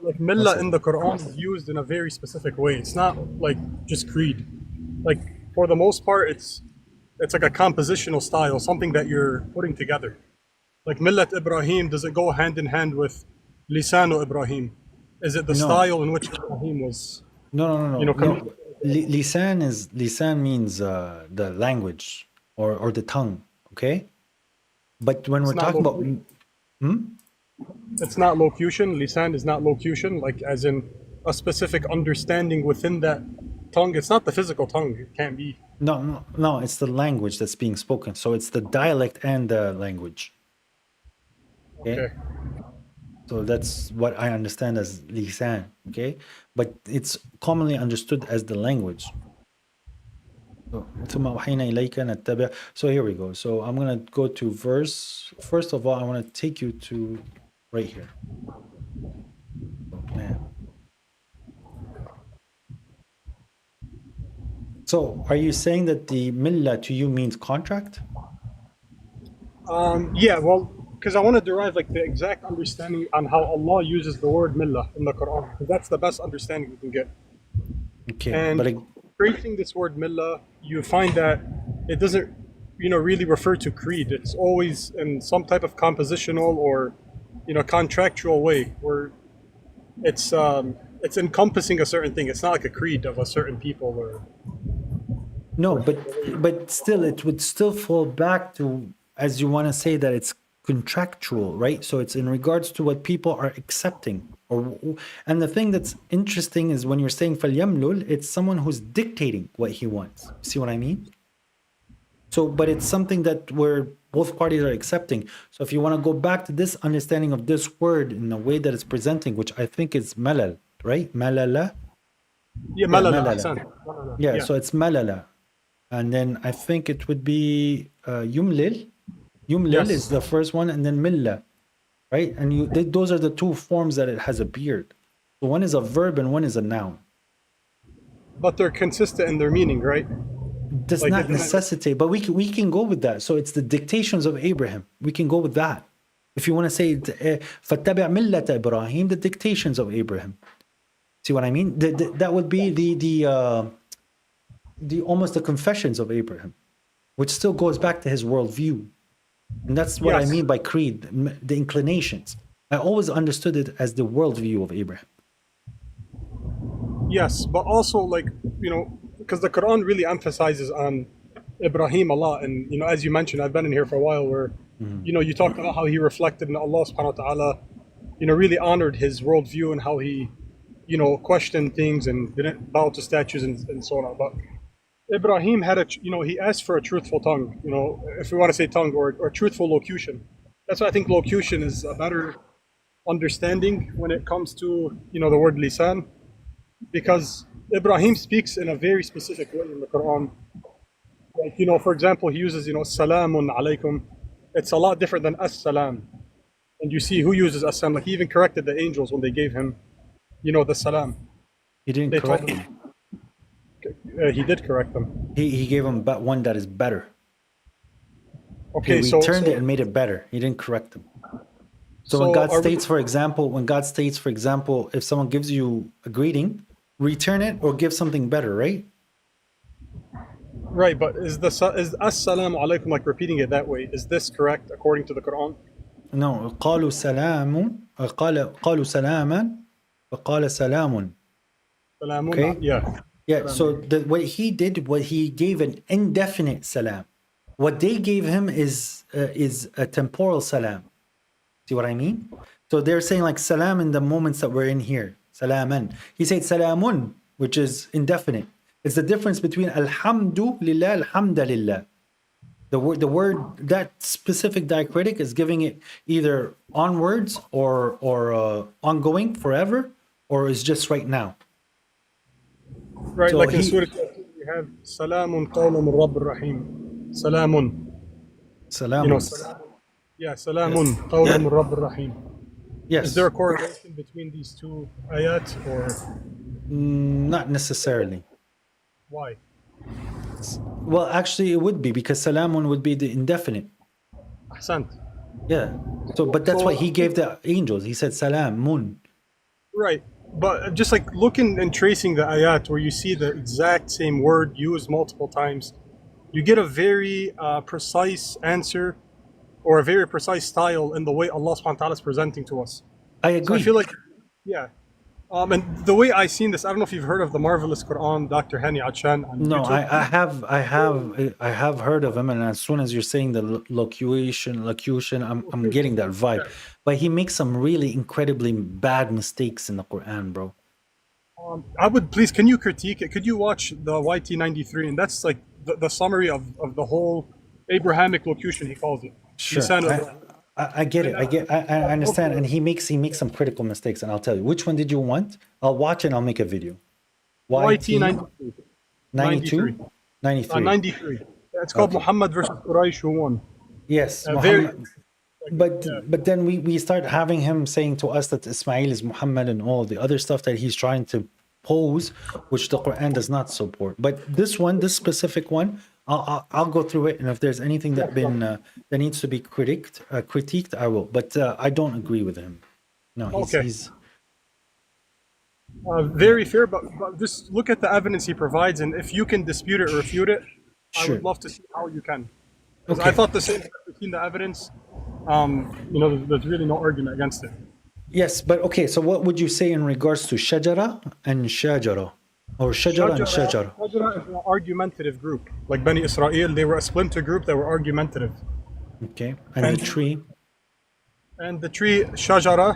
Like millah in the Quran is used in a very specific way. It's not like just creed. Like for the most part, it's like a compositional style, something that you're putting together. Like Millat Ibrahim, does it go hand in hand with Lisanu Ibrahim? Is it the style in which Ibrahim was? No. Lisan means the language or the tongue. Okay, but when we're talking about, it's not locution. Lisan is not locution, like as in a specific understanding within that tongue. It's not the physical tongue. It can't be. No. It's the language that's being spoken. So it's the dialect and the language. Okay. So that's what I understand as lisan. Okay, but it's commonly understood as the language. So here we go. So I'm gonna go to verse. First of all, I want to take you to right here. Oh, man. So are you saying that the millah to you means contract? Yeah, well, because I want to derive like the exact understanding on how Allah uses the word millah in the Quran, because that's the best understanding we can get. Okay, and tracing this word millah, you find that it doesn't, really refer to creed. It's always in some type of compositional or, contractual way where it's encompassing a certain thing. It's not like a creed of a certain people or. No, but still, it would still fall back to, as you want to say, that it's contractual, right? So it's in regards to what people are accepting. And the thing that's interesting is when you're saying falyamlul, it's someone who's dictating what he wants. See what I mean? So, but it's something that where both parties are accepting. So if you want to go back to this understanding of this word in the way that it's presenting, which I think is malal, right? Malala? Yeah, malala. Yeah, so it's malala. And then I think it would be yumlil. Yumlil is the first one, and then millah, right? And those are the two forms that it has a beard. So one is a verb and one is a noun. But they're consistent in their meaning, right? Does not necessitate, but we can go with that. So it's the dictations of Abraham. We can go with that. If you want to say فَاتَّبِعْ مِلَّةَ إِبْرَاهِيمَ, the dictations of Abraham. See what I mean? That would be the almost the confessions of Abraham, which still goes back to his worldview. And that's what I mean by creed, the inclinations. I always understood it as the worldview of Abraham. Yes, but also because the Quran really emphasizes on Ibrahim a lot. And, as you mentioned, I've been in here for a while where, you talked about how he reflected in Allah subhanahu wa ta'ala really honored his worldview and how he, questioned things and didn't bow to statues and so on. But Ibrahim had he asked for a truthful tongue, if we want to say tongue or truthful locution. That's why I think locution is a better understanding when it comes to, the word lisan, because Ibrahim speaks in a very specific way in the Quran. Like, for example, he uses, salamun alaykum. It's a lot different than as-salam. And you see who uses as-salam. Like, he even corrected the angels when they gave him, the salam. He didn't They correct told them. He did correct them. He gave him one that is better. Okay, He returned it and made it better. He didn't correct them. So when God states, for example, if someone gives you a greeting, return it or give something better, right? Right, but is as-salamu alaykum, like repeating it that way, is this correct according to the Quran? No, قالوا سلام قالوا سلاما فقال سلام. Salamun, Okay. yeah. Yeah. So what he did, he gave an indefinite salam. What they gave him is a temporal salam. See what I mean? So they're saying like salam in the moments that we're in here. Salaman. He said salamun, which is indefinite. It's the difference between alhamdulillah, alhamdulillah. The word, that specific diacritic is giving it either onwards or ongoing forever, or is just right now. Right, so like in Surah we have salamun qawlun min Rabbir Rahim. Salamun. Salamun. Yeah, salamun qawlun min Rabbir Rahim. Yes. Is there a correlation between these two ayat or? Not necessarily. Why? Well, actually, it would be, because salamun would be the indefinite. Ahsant. Yeah. So, but that's why he gave the angels. He said salamun. Right. But just like looking and tracing the ayat where you see the exact same word used multiple times, you get a very precise answer or a very precise style in the way Allah subhanahu wa ta'ala is presenting to us. I agree. So I feel like, yeah. And the way I've seen this, I don't know if you've heard of the Marvelous Quran, Dr. Hani Adshan on No, YouTube. I have heard of him, and as soon as you're saying the locution, I'm getting that vibe. Yeah. But he makes some really incredibly bad mistakes in the Quran, bro. I would please, can you critique it? Could you watch the YT93? And that's like the summary of the whole Abrahamic locution, he calls it. Sure. Lisan I get it. I understand. And he makes some critical mistakes, and I'll tell you. Which one did you want? I'll watch and I'll make a video. YT93. 92? 93. 93. It's called Muhammad versus Quraysh who won. Yes. Muhammad, but then we start having him saying to us that Ismail is Muhammad and all the other stuff that he's trying to pose, which the Quran does not support. But this specific one, I'll go through it, and if there's anything that needs to be critiqued, I will. But I don't agree with him. No, he's very fair. But just look at the evidence he provides, and if you can dispute it or refute it, sure. I would love to see how you can. Because I thought the same between the evidence. There's really no argument against it. Yes, but okay. So what would you say in regards to shajara and shajara? Or shajara and shajara. Shajara is an argumentative group. Like Bani Israel, they were a splinter group that were argumentative. Okay. And the tree? And the tree, shajara.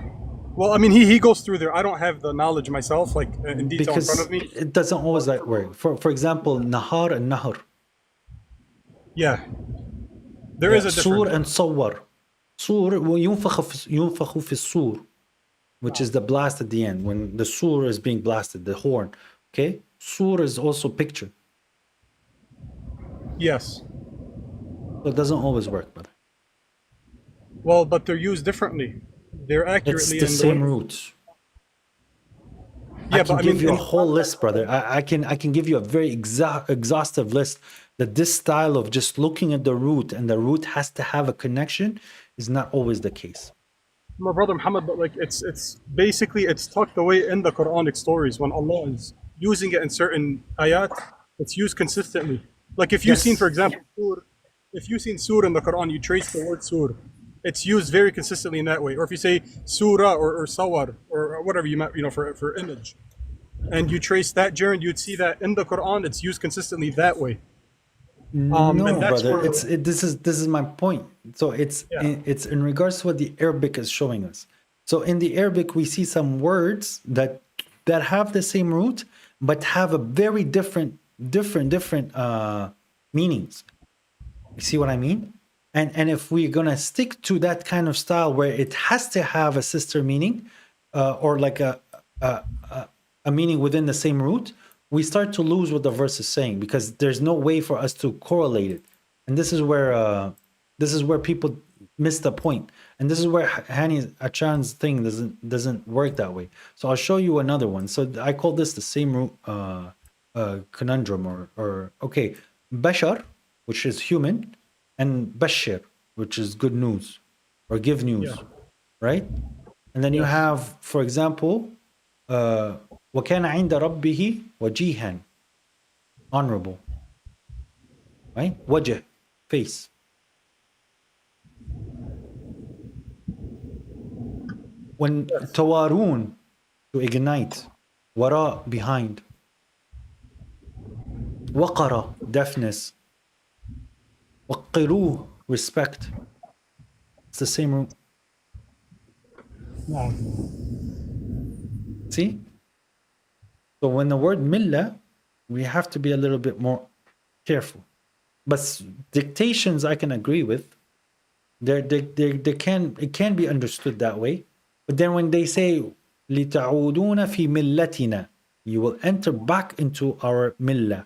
Well, I mean, he goes through there. I don't have the knowledge myself, like in detail in front of me. It doesn't always that work. For example, nahar and nahr. Yeah. There is a difference. Sur and sawar. Sur, ينفخ في الصور, which is the blast at the end, when the sur is being blasted, the horn. Okay, sur is also picture. Yes. So it doesn't always work, brother. Well, but they're used differently. They're accurately. It's the same roots. Yeah, I can give you a whole list, brother. I can give you a very exhaustive list. That this style of just looking at the root and the root has to have a connection is not always the case. My brother Muhammad, but like it's basically it's tucked away in the Quranic stories when Allah is using it in certain ayat. It's used consistently. Like if you've seen, for example, if you've seen sur in the Quran, you trace the word sur. It's used very consistently in that way. Or if you say surah or sawar or whatever you might, for image, and you trace that journey, you'd see that in the Quran it's used consistently that way. No, brother. This is my point. So it's in regards to what the Arabic is showing us. So in the Arabic, we see some words that have the same root, but have a very different meanings. You see what I mean? And if we're gonna stick to that kind of style where it has to have a sister meaning, or like a meaning within the same root, we start to lose what the verse is saying, because there's no way for us to correlate it. And this is where people miss the point. And this is where Hani Achan's thing doesn't work that way. So I'll show you another one. So I call this the same root conundrum, or okay, Bashar, which is human, and Bashir, which is good news or give news, right? And then you have, for example, وَكَانَ عِنْدَ رَبِّهِ وَجِيهًا, honorable, right? Wajh, face. When tawarun, to ignite, wara, behind, waqara, deafness, waqiru, respect. It's the same root. See? So when the word millah, we have to be a little bit more careful. But dictations, I can agree with. It can be understood that way. But then when they say لِتَعُودُونَ فِي مِلَّتِنَا, you will enter back into our millah.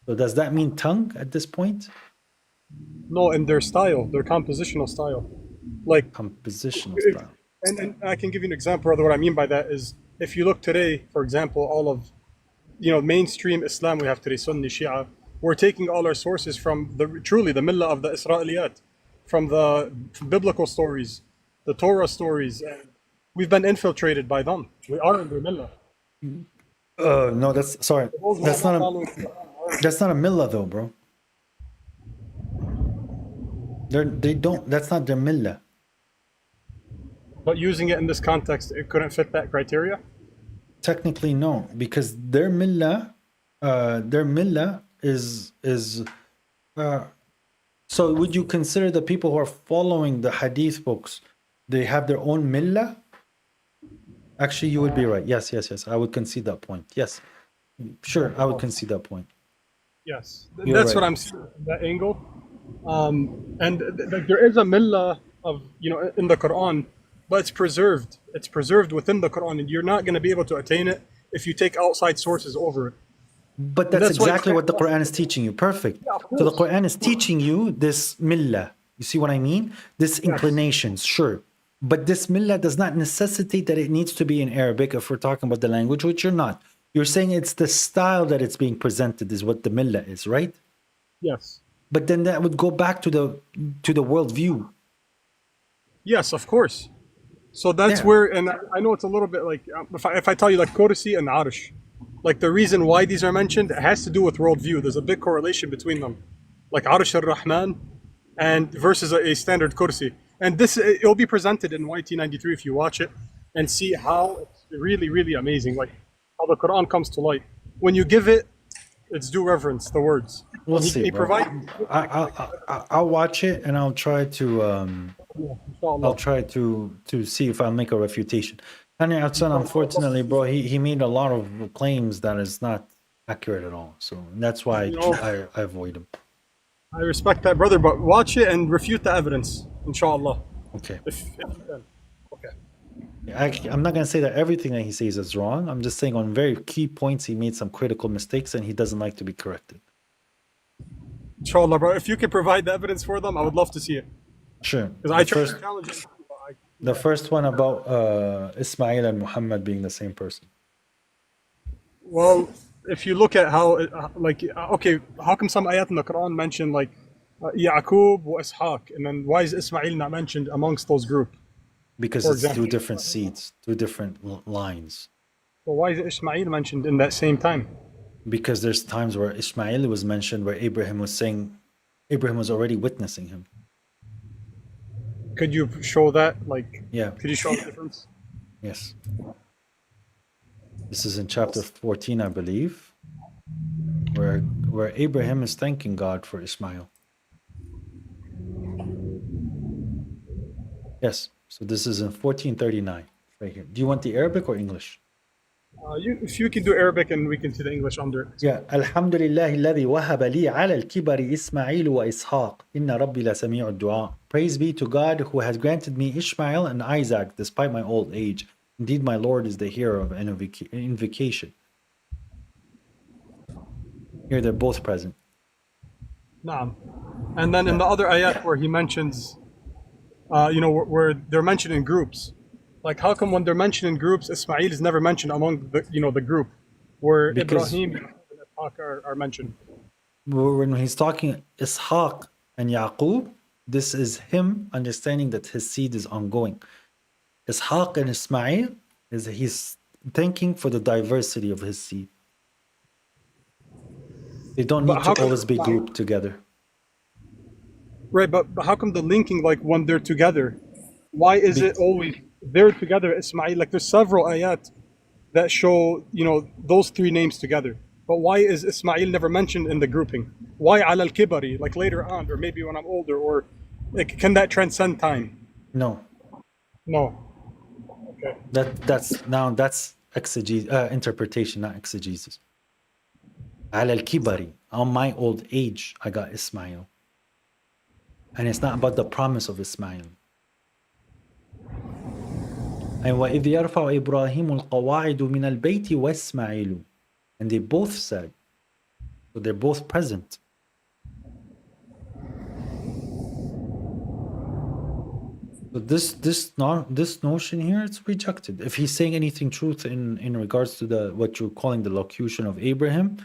So does that mean tongue at this point? No, in their style, their compositional style. Like compositional style. And I can give you an example, brother. What I mean by that is, if you look today, for example, all of mainstream Islam we have today, Sunni, Shia, we're taking all our sources from truly the millah of the Israeliyat, from the biblical stories, the Torah stories. And we've been infiltrated by them. We are in their millah. No, that's not a millah though, bro. That's not their millah. But using it in this context, it couldn't fit that criteria? Technically, no, because their millah is so would you consider the people who are following the hadith books, they have their own millah? Actually, you would be right. Yes. I would concede that point. Yes. Sure, I would concede that point. Yes. You're That's right. what I'm seeing, that angle. And there is a millah of, in the Quran, but it's preserved. It's preserved within the Quran, and you're not going to be able to attain it if you take outside sources over it. But that's exactly what the Quran is teaching you. Perfect. So the Quran is teaching you this millah. You see what I mean? This inclinations, sure. But this millah does not necessitate that it needs to be in Arabic if we're talking about the language, which you're not. You're saying it's the style that it's being presented is what the millah is, right? Yes. But then that would go back to the worldview. Yes, of course. So that's where, and I know it's a little bit like, if I tell you like Kursi and Arish, like the reason why these are mentioned, it has to do with worldview. There's a big correlation between them. Like Arish al-Rahman and versus a standard Kursi. And this, it'll be presented in YT93 if you watch it and see how it's really, really amazing. Like how the Quran comes to light. When you give it its due reverence, the words. We'll see. I'll watch it and I'll try to see if I'll make a refutation. Hani Atsan, unfortunately, bro, he made a lot of claims that is not accurate at all. So that's why I avoid him. I respect that, brother, but watch it and refute the evidence, inshallah. Okay. If you can. Okay. I'm not going to say that everything that he says is wrong. I'm just saying on very key points he made some critical mistakes and he doesn't like to be corrected. Inshallah, bro. If you can provide the evidence for them, I would love to see it. Sure. Because I try to challenge it. The first one about Ismail and Muhammad being the same person. Well, if you look at how, okay, how come some ayat in the Quran mention like Ya'qub wa Ishaq, and then why is Ismail not mentioned amongst those group? Because it's two different seeds, two different lines. Well, why is Ismail mentioned in that same time? Because there's times where Ismail was mentioned where Abraham was already witnessing him. Could you show that? Yeah. Could you show the difference? Yes. This is in chapter 14, I believe, where Abraham is thanking God for Ismail. Yes. So this is in 1439, right here. Do you want the Arabic or English? If you can do Arabic and we can see the English under it. Yeah. الحمد لله الذي وهب لي على الكبر إسماعيل وإسحاق إن ربي لسميع الدعاء. Praise be to God who has granted me Ishmael and Isaac despite my old age. Indeed, my Lord is the hearer of invocation. Here they're both present. Naam. And then in the other ayat where he mentions, where they're mentioned in groups. Like, how come when they're mentioned in groups, Ismail is never mentioned among the group, where Because Ibrahim and Ishaq are mentioned? when he's talking Ishaq and Yaqub, this is him understanding that his seed is ongoing. Ishaq and Ismail he's thanking for the diversity of his seed. They don't need to always be grouped together. Right, but how come the linking, like when they're together, why is it always they're together, Ismail? Like there's several ayat that show, those three names together. But why is Ismail never mentioned in the grouping? Why ala al-kibari, like later on, or maybe when I'm older, or like, can that transcend time? No. No. Okay. That's interpretation, not exegesis. Ala al-kibari, on my old age, I got Ismail. And it's not about the promise of Ismail. And وَإِذْ يَرْفَعُ إِبْرَاهِيمُ الْقَوَاعِدُ مِنَ الْبَيْتِ وَإِسْمَاعِيلُ. And they both said, so they're both present. So this notion here, it's rejected. If he's saying anything truth in regards to what you're calling the locution of Abraham,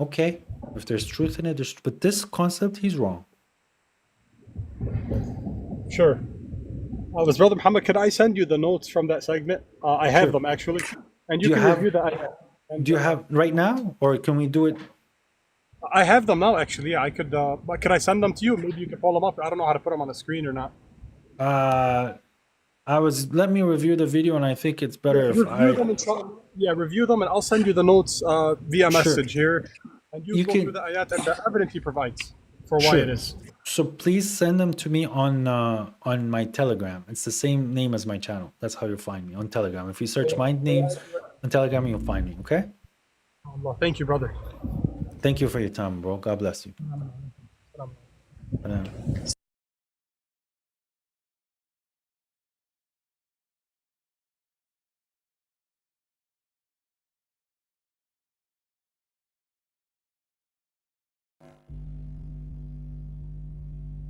okay. If there's truth in it, but this concept, he's wrong. Sure. His brother Muhammad, could I send you the notes from that segment? I have them actually, and you can review the ayat. Do you have right now, or can we do it? I have them now actually. I could. But could I send them to you? Maybe you can pull them up. I don't know how to put them on the screen or not. Let me review the video, and I think it's better if review them, and I'll send you the notes via message here, and you go through the ayat and the evidence he provides for why it is. So please send them to me on my Telegram. It's the same name as my channel. That's how you'll find me on Telegram. If you search my name on Telegram, you'll find me. Okay. Allah. Thank you, brother. Thank you for your time, bro. God bless you.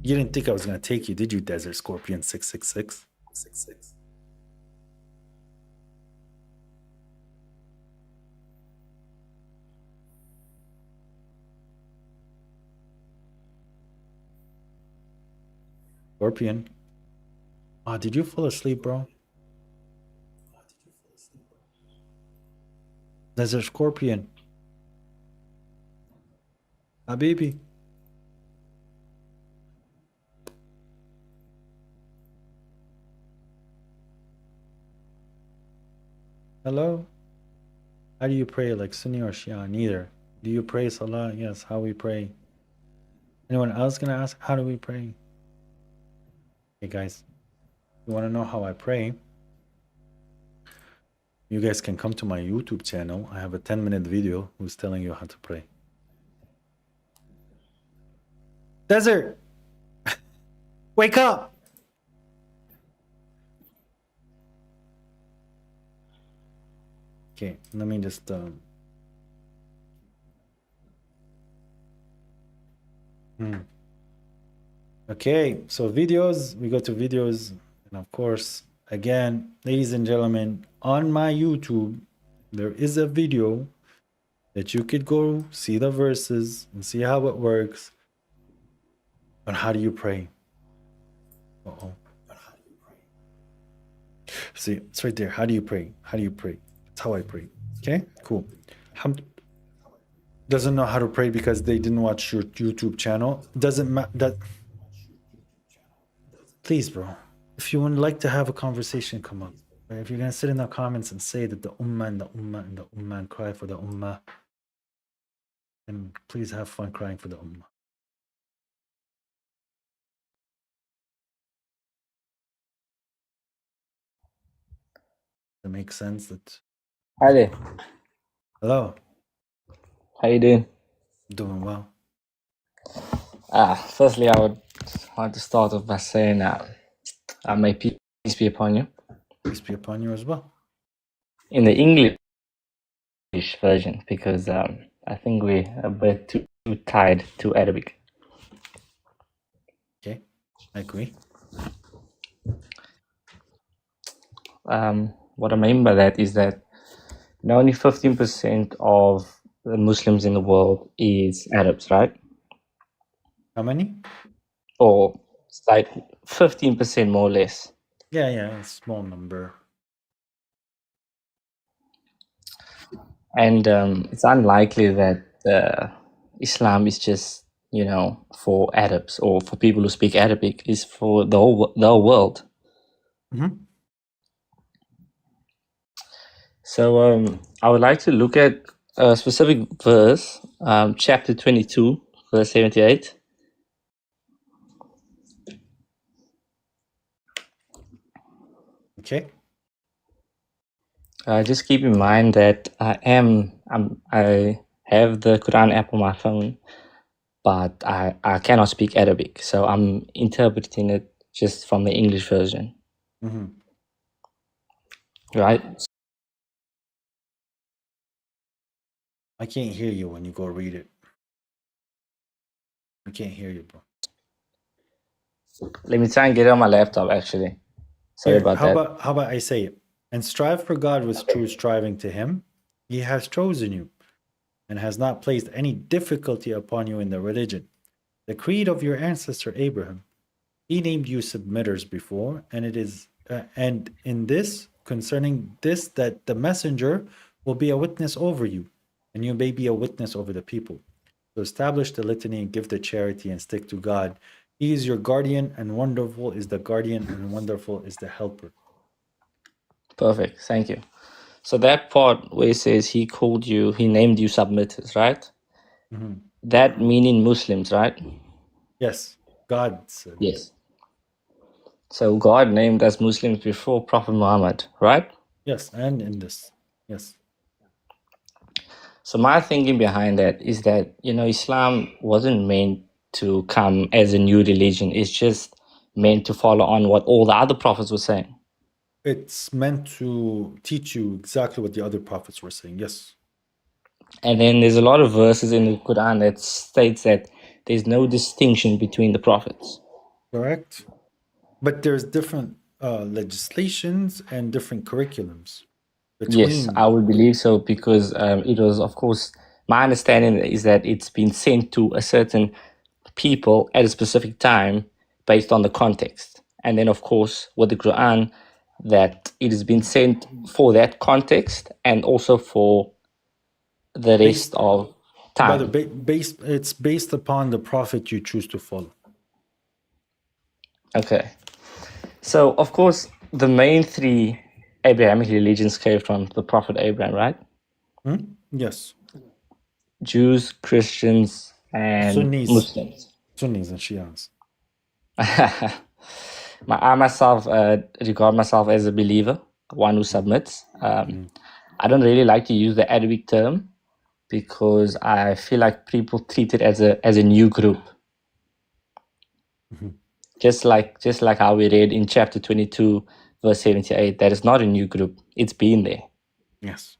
You didn't think I was going to take you, did you, Desert Scorpion 666? Scorpion. Did you fall asleep, bro? Desert Scorpion. Habibi. Hello? How do you pray, like Sunni or Shia? Neither. Do you pray Salah? Yes. How we pray? Anyone else gonna ask, how do we pray? Hey guys, you wanna know how I pray? You guys can come to my YouTube channel. I have a 10-minute video who's telling you how to pray. Desert! Wake up! Okay, let me just Okay, so videos, we go to videos, and of course, again, ladies and gentlemen, on my YouTube, there is a video that you could go see the verses and see how it works. And how do you pray? See, it's right there. How do you pray? How do you pray? That's how I pray. Okay, cool. Doesn't know how to pray because they didn't watch your YouTube channel. Doesn't matter. Please, bro. If you would like to have a conversation, come up. Right? If you're gonna sit in the comments and say that the ummah and the ummah and the ummah and cry for the ummah, then please have fun crying for the ummah. It makes sense that. Hi there. Hello. How you doing? Doing well. Firstly, I would like to start off by saying may peace be upon you. Peace be upon you as well. In the English version, because I think we're a bit too tied to Arabic. Okay, I agree. What I mean by that is that only 15% of the Muslims in the world is Arabs, right? How many? Or it's like 15% more or less. Yeah, a small number. And it's unlikely that Islam is just, for Arabs or for people who speak Arabic. It's for the whole world. Mm-hmm. So I would like to look at a specific verse, chapter 22, verse 78. Okay. Just keep in mind that I have the Quran app on my phone, but I cannot speak Arabic, so I'm interpreting it just from the English version. Mm-hmm. Right? I can't hear you when you go read it. I can't hear you, bro. Let me try and get it on my laptop, actually. Sorry about that. How about I say it? And strive for God with true striving to him. He has chosen you and has not placed any difficulty upon you in the religion. The creed of your ancestor Abraham. He named you submitters before, and it is and in this concerning this that the messenger will be a witness over you, and you may be a witness over the people. So establish the litany and give the charity and stick to God. He is your guardian, and wonderful is the guardian, and wonderful is the helper. Perfect. Thank you. So that part where it says he named you submitters, right? Mm-hmm. That meaning Muslims, right? Yes. God said. Yes. So God named us Muslims before Prophet Muhammad, right? Yes, and in this. Yes. So my thinking behind that is that, Islam wasn't meant to come as a new religion. It's just meant to follow on what all the other prophets were saying. It's meant to teach you exactly what the other prophets were saying. Yes. And then there's a lot of verses in the Quran that states that there's no distinction between the prophets. Correct. But there's different legislations and different curriculums between. Yes, I would believe so, because it was, of course, my understanding is that it's been sent to a certain people at a specific time based on the context. And then, of course, with the Quran, that it has been sent for that context and also for the rest of time. But it's based upon the prophet you choose to follow. Okay. So, of course, the main three Abrahamic religions came from the Prophet Abraham, right? Yes. Jews, Christians, and Sunnis. Muslims. Sunnis and Shias. I myself regard myself as a believer, one who submits. I don't really like to use the Arabic term because I feel like people treat it as a new group. Mm-hmm. Just like how we read in chapter 22, verse 78, that is not a new group. It's been there. Yes.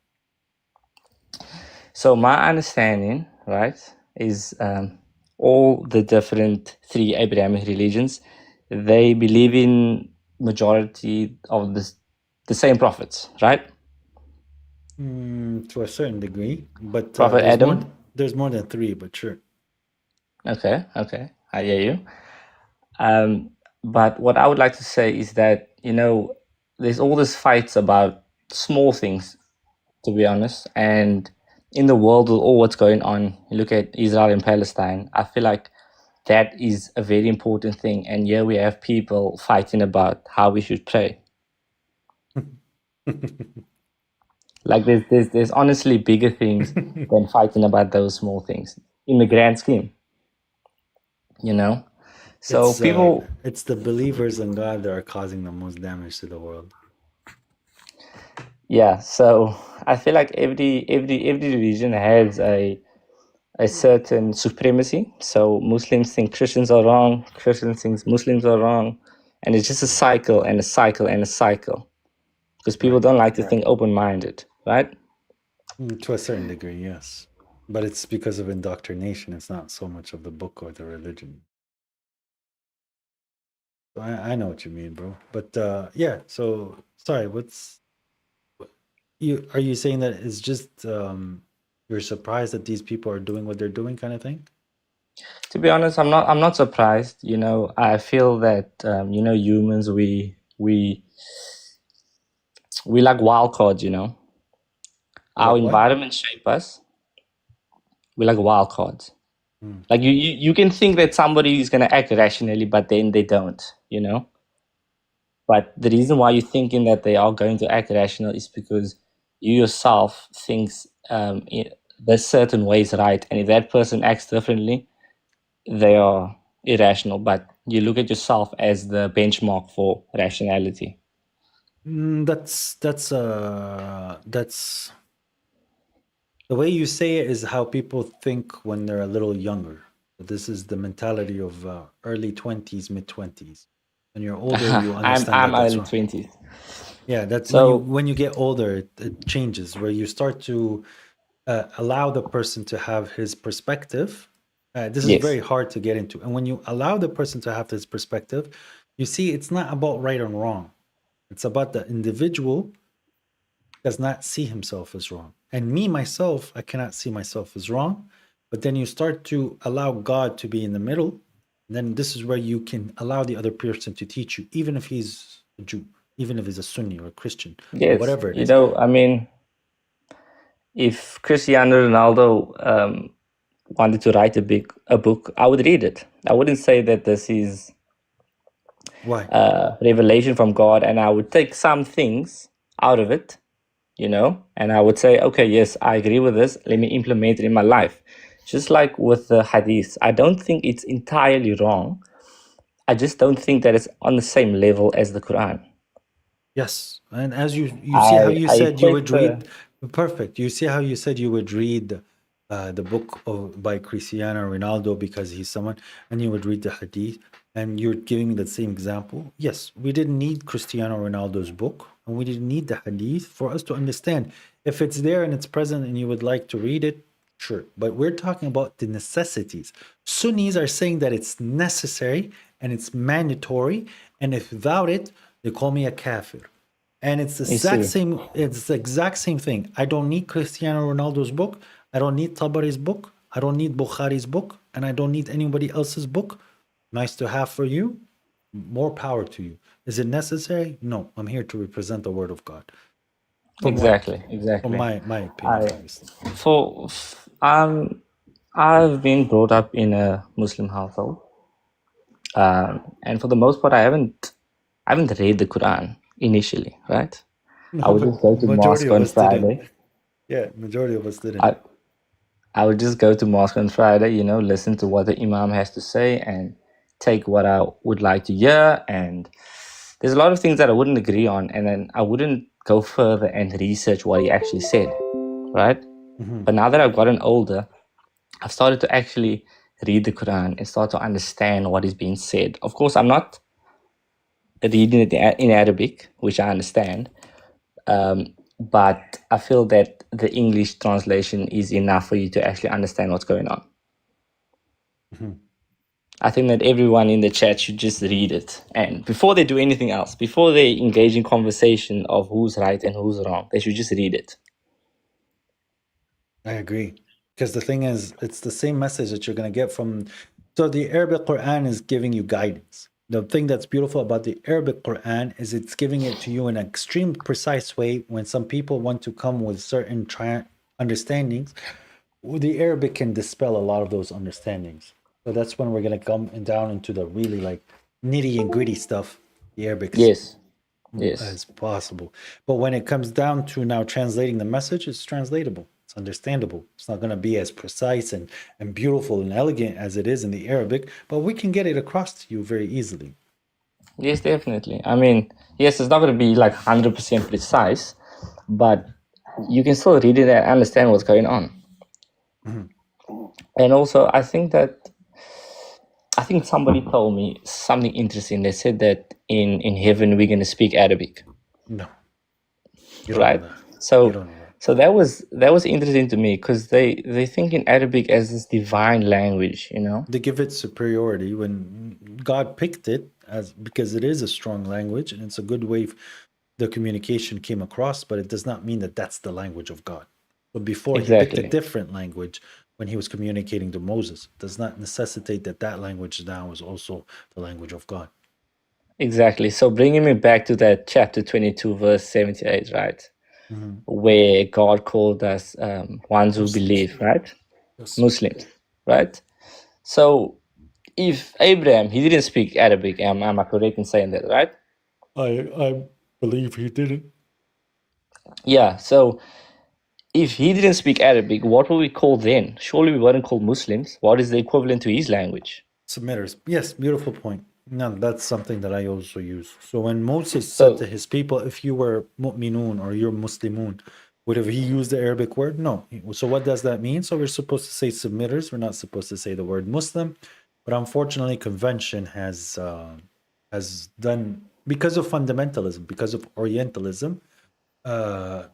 So my understanding, right, is all the different three Abrahamic religions, they believe in majority of the same prophets, right? To a certain degree, but Prophet Adam. There's more than three, but sure. Okay, I hear you. But what I would like to say is that, there's all these fights about small things, to be honest. And in the world with all what's going on, you look at Israel and Palestine, I feel like that is a very important thing. And here we have people fighting about how we should pray. Like there's honestly bigger things than fighting about those small things in the grand scheme. So people, it's the believers in God that are causing the most damage to the world. Yeah, so I feel like every religion has a certain supremacy. So Muslims think Christians are wrong, Christians think Muslims are wrong, and it's just a cycle and a cycle and a cycle. Because people Right. don't like to think open-minded, right? To a certain degree, yes. But it's because of indoctrination. It's not so much of the book or the religion. So I know what you mean, bro. But yeah, so sorry, are you saying that it's just you're surprised that these people are doing what they're doing kind of thing? To be honest, I'm not surprised. I feel that humans we like wild cards. Our Like what? environment shape us. We like wild cards. Mm. Like you can think that somebody is gonna act rationally, but then they don't. But the reason why you're thinking that they are going to act rational is because you yourself thinks there's certain ways right, and if that person acts differently, they are irrational. But you look at yourself as the benchmark for rationality. That's the way you say it is how people think when they're a little younger. This is the mentality of early 20s, mid 20s. When you're older, you understand I'm that that's early wrong. 20s. Yeah, that's So when you get older, it changes where you start to allow the person to have his perspective. This is very yes, hard to get into. And when you allow the person to have his perspective, you see it's not about right and wrong. It's about the individual does not see himself as wrong. And me, myself, I cannot see myself as wrong. But then you start to allow God to be in the middle. Then this is where you can allow the other person to teach you, even if he's a Jew, even if he's a Sunni or a Christian or yes, whatever it is. I mean, if Cristiano Ronaldo wanted to write a book, I would read it. I wouldn't say that this is Why? Revelation from God, and I would take some things out of it, and I would say, okay, yes, I agree with this. Let me implement it in my life. Just like with the Hadith, I don't think it's entirely wrong. I just don't think that it's on the same level as the Quran. Yes, and as you see how you I said you would equate read, perfect. You see how you said you would read the book by Cristiano Ronaldo because he's someone, and you would read the Hadith, and you're giving me the same example. Yes, we didn't need Cristiano Ronaldo's book, and we didn't need the Hadith for us to understand. If it's there and it's present, and you would like to read it, sure. But we're talking about the necessities. Sunnis are saying that it's necessary and it's mandatory, and if without it, they call me a kafir. And it's the You exact see, same, it's the exact same thing. I don't need Cristiano Ronaldo's book. I don't need Tabari's book. I don't need Bukhari's book. And I don't need anybody else's book. Nice to have for you. More power to you. Is it necessary? No. I'm here to represent the word of God. From exactly. my opinion, obviously. I've been brought up in a Muslim household, and for the most part, I haven't read the Quran initially, right? I would just go to Majority mosque of on us didn't. Friday. Yeah, majority of us didn't. I would just go to mosque on Friday, listen to what the Imam has to say and take what I would like to hear. And there's a lot of things that I wouldn't agree on, and then I wouldn't go further and research what he actually said, right? But now that I've gotten older, I've started to actually read the Quran and start to understand what is being said. Of course, I'm not reading it in Arabic, which I understand, but I feel that the English translation is enough for you to actually understand what's going on. I think that everyone in the chat should just read it. And before they do anything else, before they engage in conversation of who's right and who's wrong, they should just read it. I agree. Because the thing is, it's the same message that you're going to get from. So the Arabic Quran is giving you guidance. The thing that's beautiful about the Arabic Quran is it's giving it to you in an extreme precise way. When some people want to come with certain understandings, the Arabic can dispel a lot of those understandings. So that's when we're going to come down into the really like nitty and gritty stuff. The Arabic Yes. as possible. But when it comes down to now translating the message, it's translatable. It's understandable. It's not going to be as precise and beautiful and elegant as it is in the Arabic, but we can get it across to you very easily. Yes, definitely. I mean, yes, it's not going to be like 100% precise, but you can still read it and understand what's going on. Mhm. And also, I think somebody told me something interesting. They said that in heaven we're going to speak Arabic, No, you don't right? know that. You So don't know that. so that was interesting to me because they think in Arabic as this divine language, you know. They give it superiority when God picked it as because it is a strong language and it's a good way the communication came across, but it does not mean that that's the language of God. But before he picked a Exactly. different language when he was communicating to Moses, it does not necessitate that that language now is also the language of God. Exactly. So bringing me back to that chapter 22, verse 78, right? Mhm. Where God called us ones who Muslims. believe, right? Yes. Muslims, right? So if Abraham, he didn't speak Arabic, am I correct in saying that, right? I believe he didn't. Yeah. So if he didn't speak Arabic, what were we called then? Surely we weren't called Muslims. What is the equivalent to his language? Submitters. Yes, beautiful point. No, that's something that I also use. So when Moses So said to his people, if you were mu'minun or you're Muslimun, would have he used the Arabic word? No. So what does that mean? So we're supposed to say submitters. We're not supposed to say the word Muslim. But unfortunately, convention has done, because of fundamentalism, because of Orientalism,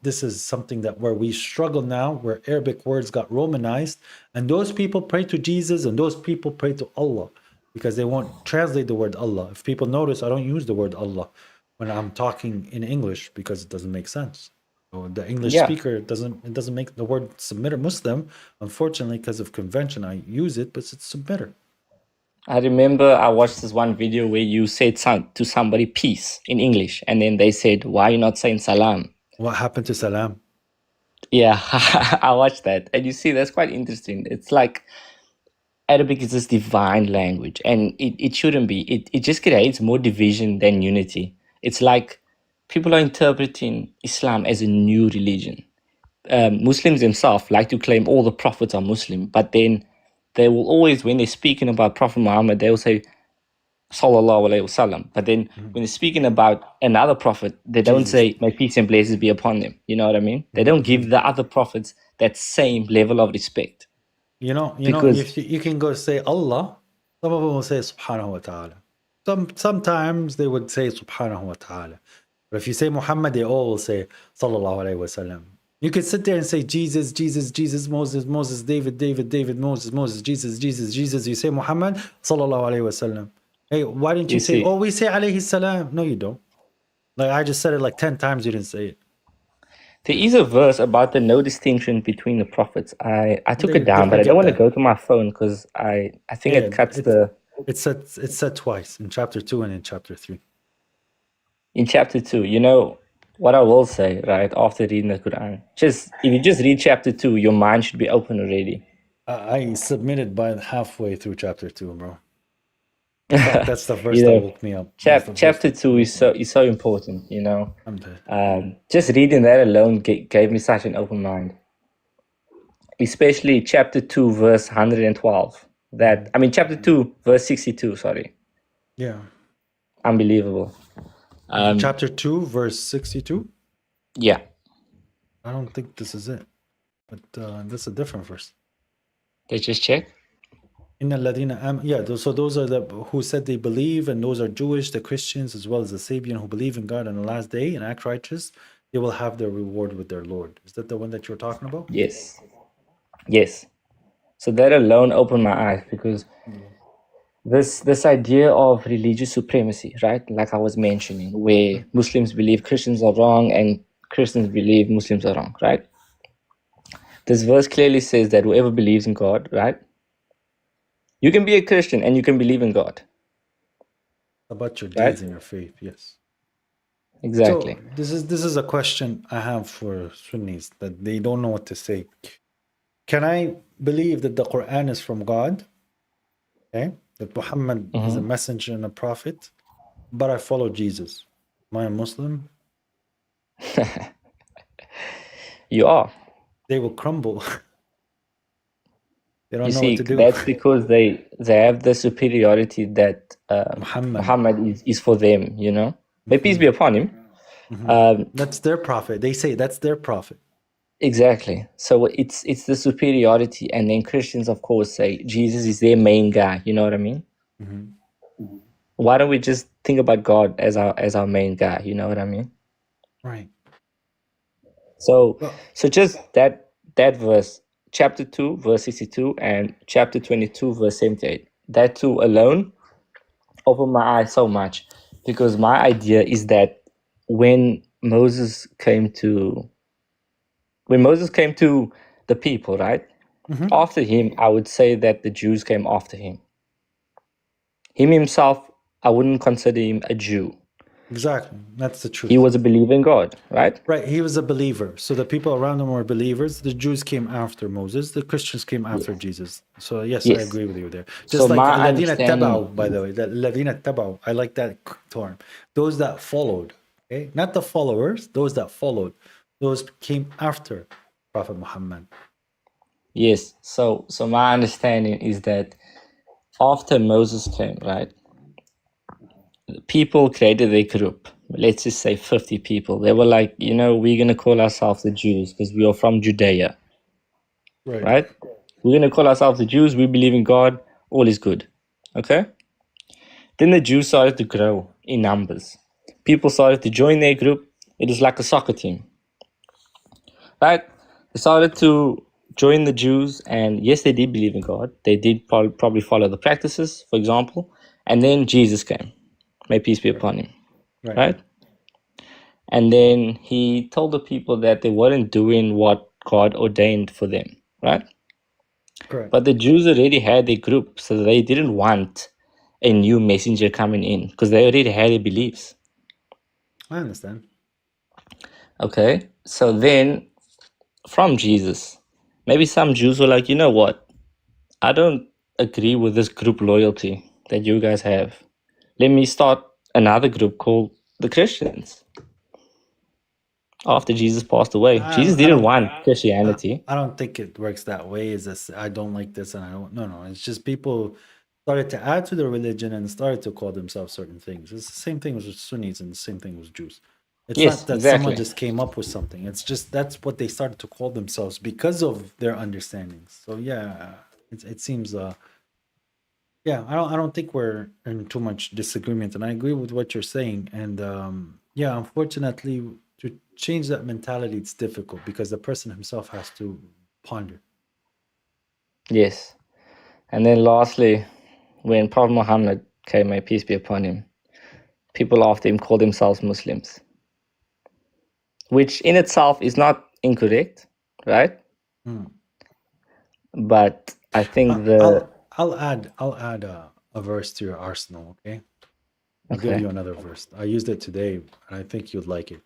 this is something that where we struggle now, where Arabic words got Romanized, and those people pray to Jesus and those people pray to Allah because they won't translate the word Allah. If people notice, I don't use the word Allah when I'm talking in English because it doesn't make sense. So the English yeah, speaker doesn't make the word submitter Muslim. Unfortunately, because of convention, I use it, but it's submitter. I remember I watched this one video where you said to somebody peace in English, and then they said, "Why are you not saying salam?" What happened to salam? Yeah, I watched that, and you see that's quite interesting. It's like Arabic is this divine language, and it shouldn't be. It just creates more division than unity. It's like people are interpreting Islam as a new religion. Muslims themselves like to claim all the prophets are Muslim, but then they will always, when they're speaking about Prophet Muhammad, they will say Sallallahu Alaihi Wasallam. But then when they're speaking about another prophet, they don't Jesus. say, "May peace and blessings be upon them." You know what I mean? They don't give the other prophets that same level of respect. You know, Because if you can go say Allah, some of them will say Subhanahu wa Ta'ala. Sometimes they would say Subhanahu wa Ta'ala. But if you say Muhammad, they all will say Sallallahu Alaihi Wasallam. You could sit there and say Jesus, Jesus, Jesus, Moses, Moses, David, David, David, Moses, Moses, Jesus, Jesus, Jesus. You say Muhammad, Sallallahu Alaihi Wasallam. Hey, why didn't you you say, see, oh, we say Alayhi Salam? No, you don't. Like I just said it like 10 times, you didn't say it. there is a verse about the no distinction between the prophets. I took it They down, but I don't forget want to that. go to my phone because I think Yeah, it cuts the. it's said twice in chapter 2 and in chapter 3. In chapter 2, you know what I will say, right? After reading the Quran, just if you just read chapter 2, your mind should be open already. I submitted by halfway through chapter 2, bro. In fact, that's the verse You that know, woke me up. That's the verse chapter that 2 woke is me up. so important. You know, I'm dead. just reading that alone gave me such an open mind. Especially chapter 2, verse 112. That I mean, chapter 2, verse 62. Sorry, Yeah. unbelievable. Chapter 2, verse 62. Yeah. I don't think this is it, but that's a different verse. Let's just check. Inna alladhina yeah, so those are the who said they believe, and those are Jewish, the Christians, as well as the Sabian who believe in God on the last day and act righteous. They will have their reward with their Lord. Is that the one that you're talking about? Yes. Yes. So that alone opened my eyes because this idea of religious supremacy, right? Like I was mentioning, where Muslims believe Christians are wrong and Christians believe Muslims are wrong, right? This verse clearly says that whoever believes in God, right? You can be a Christian and you can believe in God. About your Right? deeds and your faith, yes. Exactly. So this is a question I have for Sunnis that they don't know what to say. Can I believe that the Quran is from God? Okay, that Muhammad is a messenger and a prophet, but I follow Jesus. Am I a Muslim? You are. They will crumble. They don't You know what see, to do. that's because they have the superiority that Muhammad is for them, you know? May peace be upon him. That's their prophet. They say that's their prophet. Exactly. So it's the superiority, and then Christians, of course, say Jesus is their main guy. You know what I mean? Why don't we just think about God as our main guy? You know what I mean? Right. So just that verse, chapter 2, verse 62, and chapter 22, verse 78. That two alone opened my eyes so much, because my idea is that when Moses came to the people, right? After him, I would say that the Jews came after him. Him himself, I wouldn't consider him a Jew. Exactly. That's the truth. He was a believer in God, right? Right. He was a believer. So the people around him were believers. The Jews came after Moses. The Christians came after Jesus. So yes, I agree with you there. Just So like my Ladina understanding, Tabau, by the way. Ladina Tabau. I like that term. Those that followed. Okay. Not the followers, those that followed. Those came after Prophet Muhammad. yes. So my understanding is that after Moses came, right, people created their group. Let's just say 50 people. They were like, we're going to call ourselves the Jews because we are from Judea, right? We're going to call ourselves the Jews. We believe in God. All is good. Okay? Then the Jews started to grow in numbers. People started to join their group. It was like a soccer team, right? They started to join the Jews, and yes, they did believe in God. They did probably follow the practices, for example. And then Jesus came. May peace be upon him. Right? And then he told the people that they weren't doing what God ordained for them. Right? Correct. But the Jews already had their group, so they didn't want a new messenger coming in because they already had their beliefs. I understand. Okay? So then, from Jesus, maybe some Jews were like, you know what? I don't agree with this group loyalty that you guys have. Let me start another group called the Christians. After Jesus passed away, Jesus didn't want Christianity. I don't think it works that way. Is this? I don't like this, and I don't. No. It's just people started to add to their religion and started to call themselves certain things. It's the same thing with Sunnis and the same thing with Jews. It's Yes, not that exactly. someone just came up with something. It's just that's what they started to call themselves because of their understandings. So yeah, it seems. Yeah, I don't think we're in too much disagreement, and I agree with what you're saying. And yeah, unfortunately, to change that mentality, it's difficult because the person himself has to ponder. Yes. And then lastly, when Prophet Muhammad came, may peace be upon him, people after him called themselves Muslims, which in itself is not incorrect, right? But I think I'll add a verse to your arsenal. Okay, I'll give Okay. you another verse. I used it today, and I think you'd like it.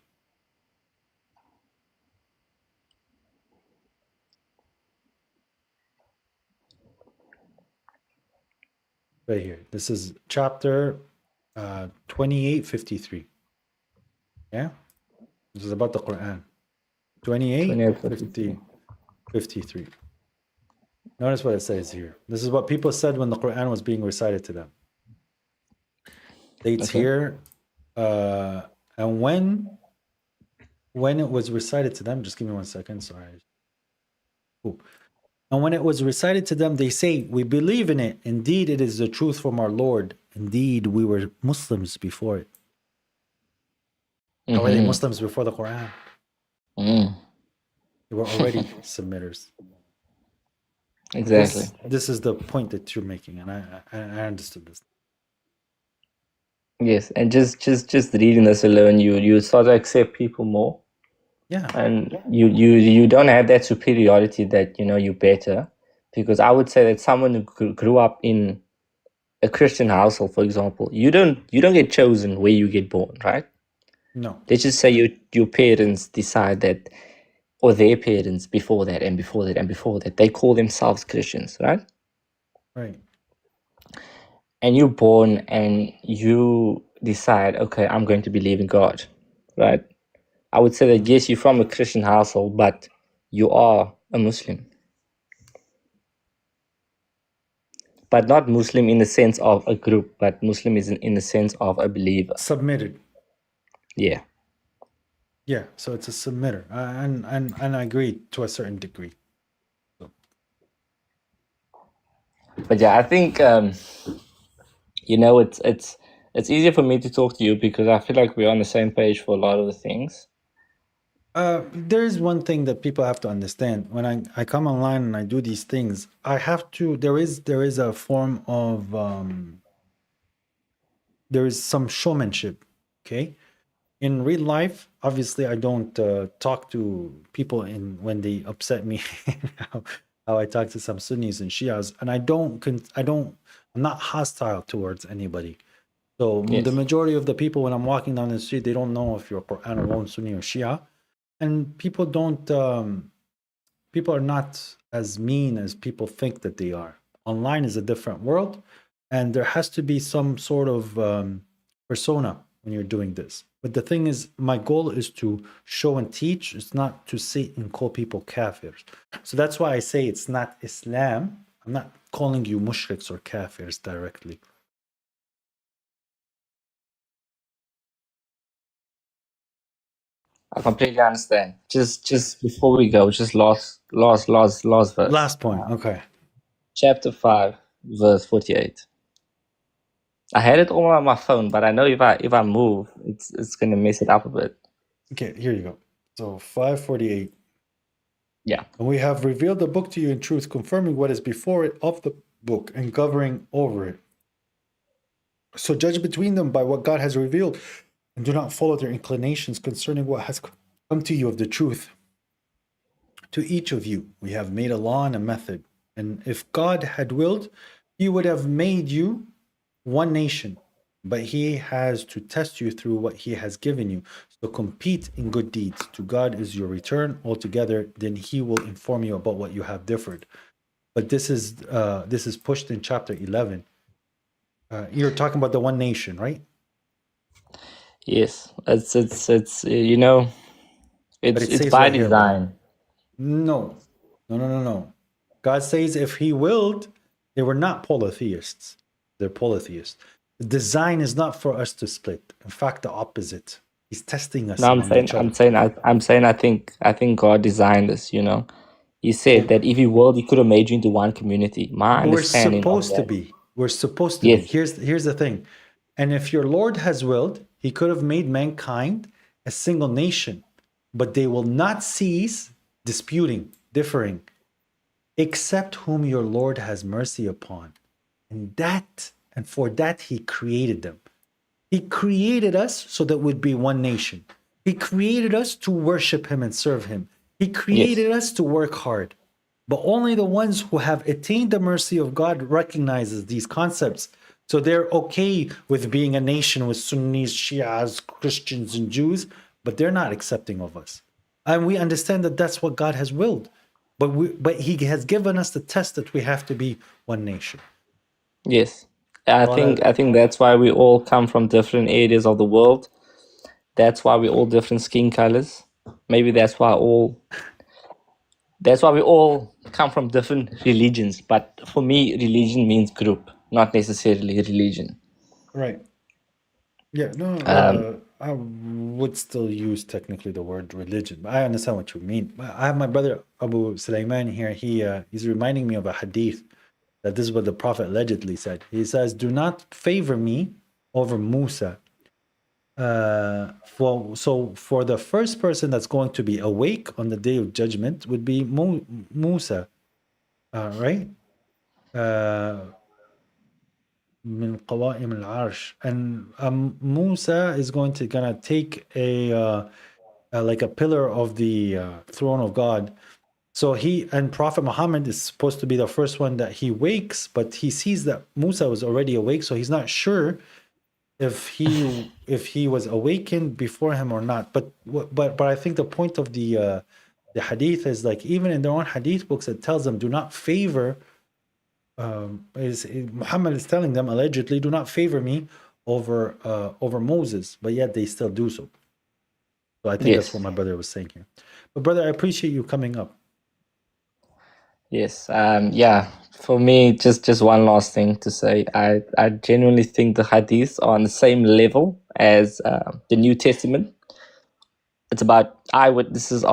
Right here. This is chapter 28:53. Yeah, this is about the Quran. 28:53. Notice what it says here. This is what people said when the Quran was being recited to them. States here, and when it was recited to them, just give me 1 second. Sorry. Ooh. And when it was recited to them, they say, "We believe in it. Indeed, it is the truth from our Lord. Indeed, we were Muslims before it." How were they Muslims before the Quran? They were already submitters. Exactly. This is the point that you're making, and I understood this. Yes, and just reading this alone, you start to accept people more. Yeah. And you don't have that superiority that you're better, because I would say that someone who grew up in a Christian household, for example, you don't get chosen where you get born, right? No. Let's just say your parents decide that, or their parents before that and before that and before that, they call themselves Christians, right? Right. And you're born and you decide, okay, I'm going to believe in God, right? I would say that yes, you're from a Christian household, but you are a Muslim. But not Muslim in the sense of a group, but Muslim is in the sense of a believer. Submitted. Yeah. Yeah, so it's a submitter, and I agree to a certain degree. But yeah, I think it's easier for me to talk to you because I feel like we're on the same page for a lot of the things. There is one thing that people have to understand. When I come online and I do these things, I have to. There is a form of there is some showmanship. Okay, in real life, obviously, I don't talk to people in when they upset me. how I talk to some Sunnis and Shias, and I'm not hostile towards anybody. So the Yes. majority of the people, when I'm walking down the street, they don't know if you're Quran alone, Sunni or Shia, and people don't. People are not as mean as people think that they are. Online is a different world, and there has to be some sort of persona when you're doing this. But the thing is, my goal is to show and teach. It's not to sit and call people kafirs. So that's why I say it's not Islam. I'm not calling you mushriks or kafirs directly. I completely understand. Just before we go, just last verse. Last point. Okay. Chapter 5, verse 48. I had it all on my phone, but I know if I move, it's gonna mess it up a bit. Okay, here you go. So 548. Yeah. And we have revealed the book to you in truth, confirming what is before it of the book and governing over it. So judge between them by what God has revealed, and do not follow their inclinations concerning what has come to you of the truth. To each of you, we have made a law and a method. And if God had willed, he would have made you one nation. But he has to test you through what he has given you. So compete in good deeds. To God is your return altogether. Then he will inform you about what you have differed. But this is pushed in chapter 11. You're talking about the one nation, right? Yes. It's But it it's says by right here, brother. design. No. God says if he willed, they were not polytheists. They're polytheists. The design is not for us to split. In fact, the opposite. He's testing us No, among each other. I think God designed this, He said that if he willed, he could have made you into one community. My We're understanding of supposed to that. be. We're supposed to be. Here's the thing. And if your Lord has willed, he could have made mankind a single nation, but they will not cease disputing, differing, except whom your Lord has mercy upon. And for that he created them. He created us so that we'd be one nation. He created us to worship him and serve him. He created us to work hard. But only the ones who have attained the mercy of God recognizes these concepts. So they're okay with being a nation with Sunnis, Shias, Christians, and Jews, but they're not accepting of us. And we understand that that's what God has willed. But he has given us the test that we have to be one nation. Yes. I think that's why we all come from different areas of the world. That's why we're all different skin colors. Maybe that's why we all come from different religions. But for me, religion means group, not necessarily religion. Right. Yeah, no, I would still use technically the word religion, but I understand what you mean. I have my brother Abu Sulaiman here. He's reminding me of a hadith that this is what the Prophet allegedly said. He says, "Do not favor me over Musa." For the first person that's going to be awake on the day of judgment would be Musa, right? Min qawa'im al-arsh, and Musa is gonna take a like a pillar of the throne of God. So Prophet Muhammad is supposed to be the first one that he wakes, but he sees that Musa was already awake, so he's not sure if he was awakened before him or not. But I think the point of the hadith is like even in their own hadith books, it tells them do not favor. Muhammad is telling them allegedly, do not favor me over Moses, but yet they still do so. So I think that's what my brother was saying here. But brother, I appreciate you coming up. Yes. For me, just one last thing to say. I genuinely think the hadiths are on the same level as the New Testament. It's about eyewitnesses.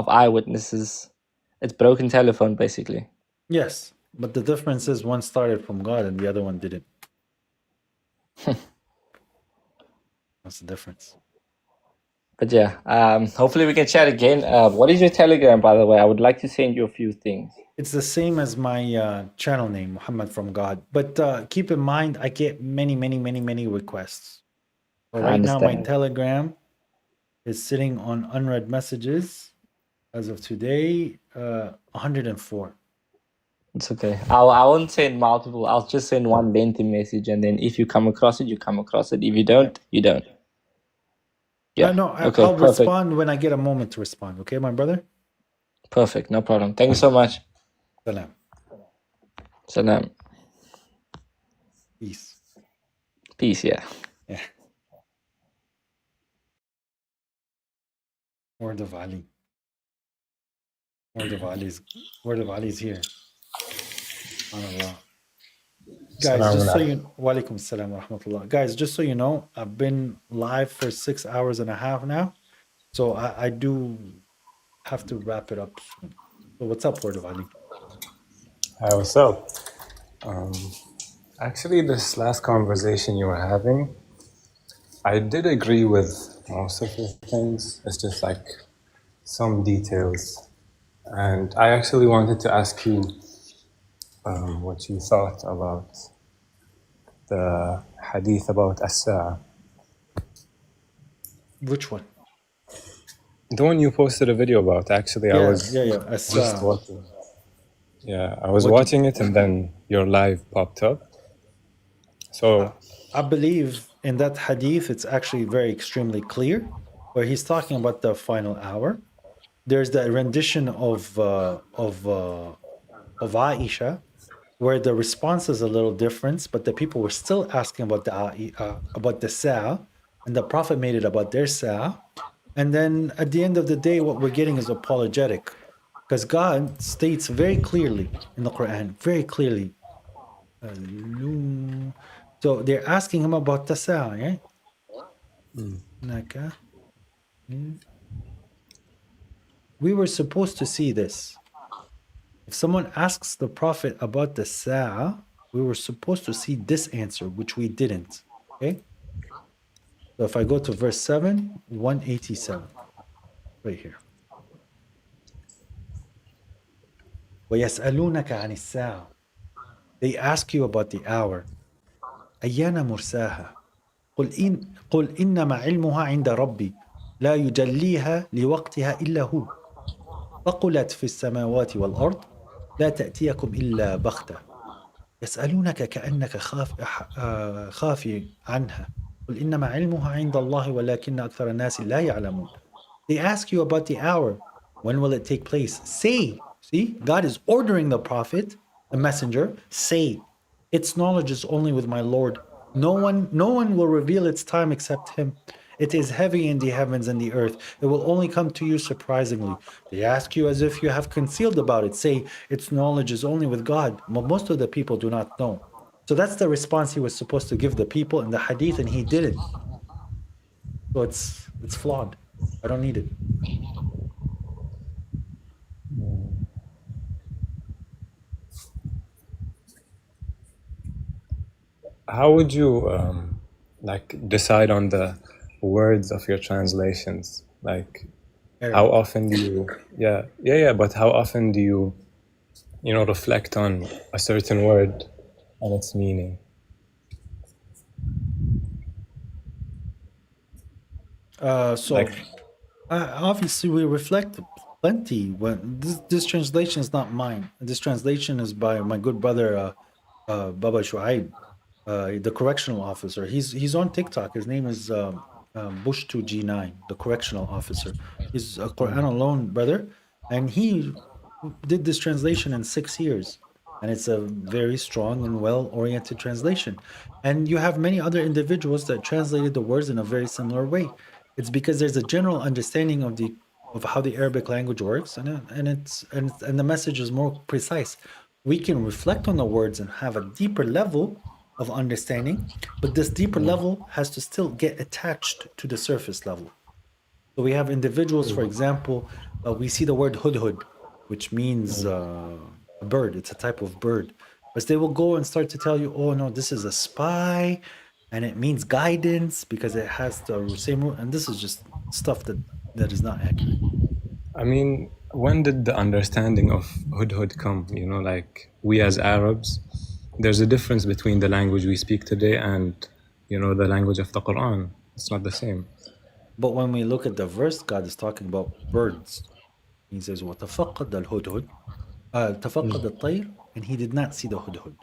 It's broken telephone, basically. Yes, but the difference is one started from God and the other one didn't. That's the difference. But yeah, hopefully we can chat again. What is your Telegram, by the way? I would like to send you a few things. It's the same as my channel name, Muhammad from God. But keep in mind, I get many requests. So right now, my Telegram is sitting on unread messages. As of today, 104. It's okay. I won't send multiple. I'll just send one lengthy message, and then if you come across it, you come across it. If you don't, you don't. Yeah. No, Okay. I'll Perfect. respond when I get a moment to respond. Okay, my brother? Perfect. No problem. Thank you so much. Salam. Salam. Peace. Peace, yeah. Yeah. Word of Ali. Word of Ali is here. SubhanAllah. Guys, just so you Walaikum salam wa rahmatullah. Guys, just so you know, I've been live for 6 hours and a half now. So I do have to wrap it up soon. So what's up, Word of Ali? Hi, what's up? Actually, this last conversation you were having, I did agree with most of the things. It's just like some details. And I actually wanted to ask you what you thought about the hadith about As-Sa'a. Which one? The one you posted a video about. Actually, I was just watching. Yeah, I was watching it and then your live popped up. So I believe in that hadith, it's actually very extremely clear, where he's talking about the final hour. There's the rendition of Aisha, where the response is a little different, but the people were still asking about the Sa'a, and the Prophet made it about their Sa'a. And then at the end of the day, what we're getting is apologetic, because God states very clearly in the Quran, very clearly. So they're asking him about the Sa'a, right? We were supposed to see this. If someone asks the Prophet about the Sa'a, we were supposed to see this answer, which we didn't. Okay? So if I go to verse 7, 187, right here. وَيَسْأَلُونَكَ عَنِ السَّاعَةِ. They ask you about the hour. أَيَّانَ مُرْسَاهَا قُلْ إِنَّمَا عِلْمُهَا عِنْدَ رَبِّي لَا يُجَلِّيهَا لِوَقْتِهَا إِلَّا هُوَ فَقُلَتْ فِي السَّمَاوَاتِ وَالْأَرْضِ لا تأتيكم إلا بغتة يسألونك كأنك خافي عنها قل إنما علمها عند الله ولكن أكثر الناس لا يعلمون. They ask you about the hour. When will it take place? Say. See, God is ordering the Prophet, the messenger, say, its knowledge is only with my Lord. No one will reveal its time except him. It is heavy in the heavens and the earth. It will only come to you surprisingly. They ask you as if you have concealed about it. Say, its knowledge is only with God. But most of the people do not know. So that's the response he was supposed to give the people in the hadith, and he didn't. So it's flawed. I don't need it. how would you decide on the words of your translations? Like, how often do you but how often do you reflect on a certain word and its meaning? Obviously we reflect plenty. When this translation is not mine. This translation is by my good brother Baba Shuaib, the correctional officer. He's on TikTok. His name is Bush2G9, the correctional officer. He's a Quran alone brother, and he did this translation in 6 years, and it's a very strong and well-oriented translation. And you have many other individuals that translated the words in a very similar way. It's because there's a general understanding of how the Arabic language works, and the message is more precise. We can reflect on the words and have a deeper level of understanding, but this deeper level has to still get attached to the surface level. So we have individuals, for example, we see the word hudhud, which means a bird. It's a type of bird. But they will go and start to tell you, oh no, this is a spy, and it means guidance because it has the same root. And this is just stuff that is not accurate. I mean, when did the understanding of hudhud come? You know, like we as Arabs, there's a difference between the language we speak today and, you know, the language of the Quran. It's not the same. But when we look at the verse, God is talking about birds. He says, وَتَفَقَّدَ الْهُدْهُدْ تَفَقَّدَ الطَّيْرِ, and he did not see the hudhud.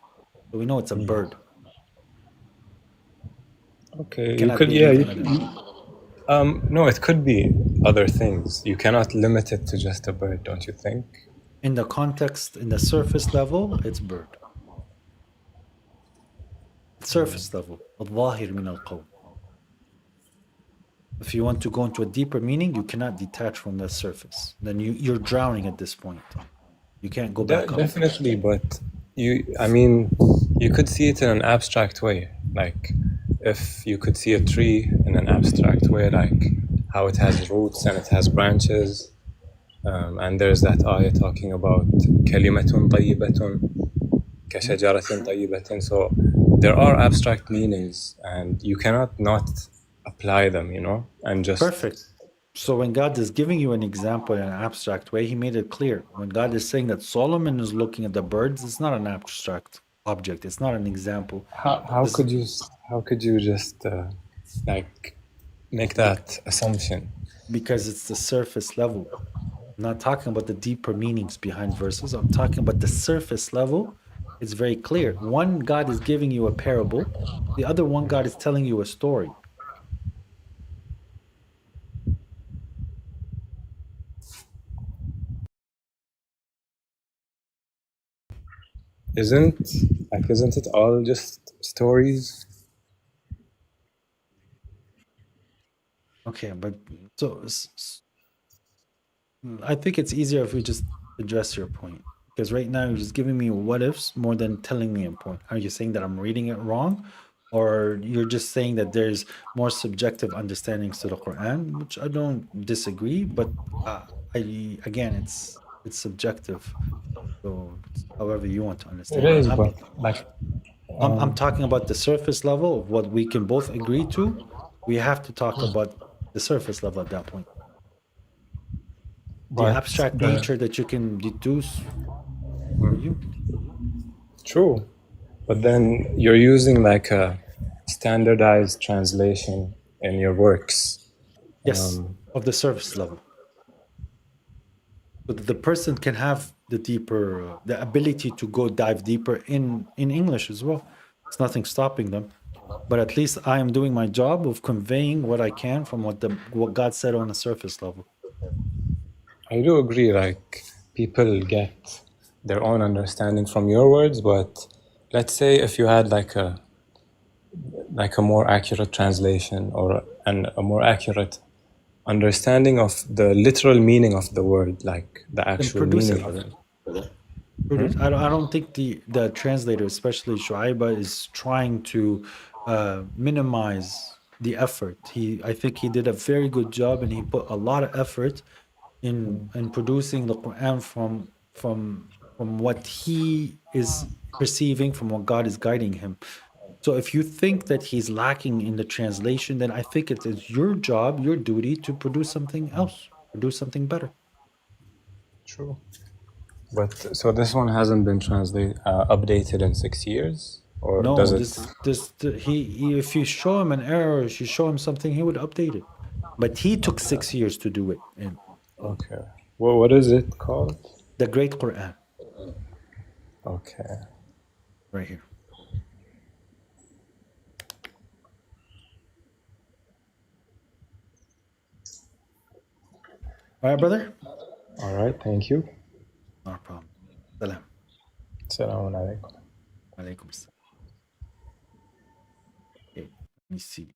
So we know it's a bird. Okay, It you cannot could, be yeah. anything other. No, it could be other things. You cannot limit it to just a bird, don't you think? In the context, in the surface level, it's bird. Surface level. الظاهر من القول. If you want to go into a deeper meaning, you cannot detach from the surface. Then you're drowning at this point. You can't go back up. Definitely, but I mean, you could see it in an abstract way. Like, if you could see a tree in an abstract way, like how it has roots and it has branches, and there's that ayah talking about kalimatun tayyibatun kashajaratin tayyibatin. So there are abstract meanings, and you cannot not apply them, you know, and just Perfect. So when God is giving you an example in an abstract way, he made it clear. When God is saying that Solomon is looking at the birds, it's not an abstract object. It's not an example. How could you just like make that assumption? Because it's the surface level. I'm not talking about the deeper meanings behind verses. I'm talking about the surface level. It's very clear. One God is giving you a parable. The other one God is telling you a story. Isn't it all just stories? Okay, but so I think it's easier if we just address your point. Because right now you're just giving me what ifs more than telling me a point. Are you saying that I'm reading it wrong? Or you're just saying that there's more subjective understandings to the Quran, which I don't disagree, but again, it's subjective. So however you want to It understand it. is, but like I'm talking about the surface level of what we can both agree to. We have to talk about the surface level at that point. The but abstract nature that you can deduce for you. True, but then you're using like a standardized translation in your works. Yes, of the surface level. So that the person can have the deeper, the ability to go dive deeper in English as well. It's nothing stopping them. But at least I am doing my job of conveying what I can from what God said on the surface level. I do agree, like people get their own understanding from your words, but let's say if you had like a more accurate translation or a more accurate understanding of the literal meaning of the word, like the actual produce meaning it. of it. I don't think the translator, especially Shuaiba, is trying to minimize the effort. I think he did a very good job, and he put a lot of effort in producing the Quran from what he is perceiving, from what God is guiding him. So if you think that he's lacking in the translation, then I think it is your job, your duty to produce something else, produce something better. True. But so this one hasn't been updated in 6 years, or does No, it? he if you show him an error, if you show him something, he would update it. But he took 6 years to do it. Okay. Well, what is it called? The Great Quran. Okay. Right here. All right, brother? All right, thank you. No problem. Salam. Assalamu alaikum. Alaikum salam. Okay, let me see.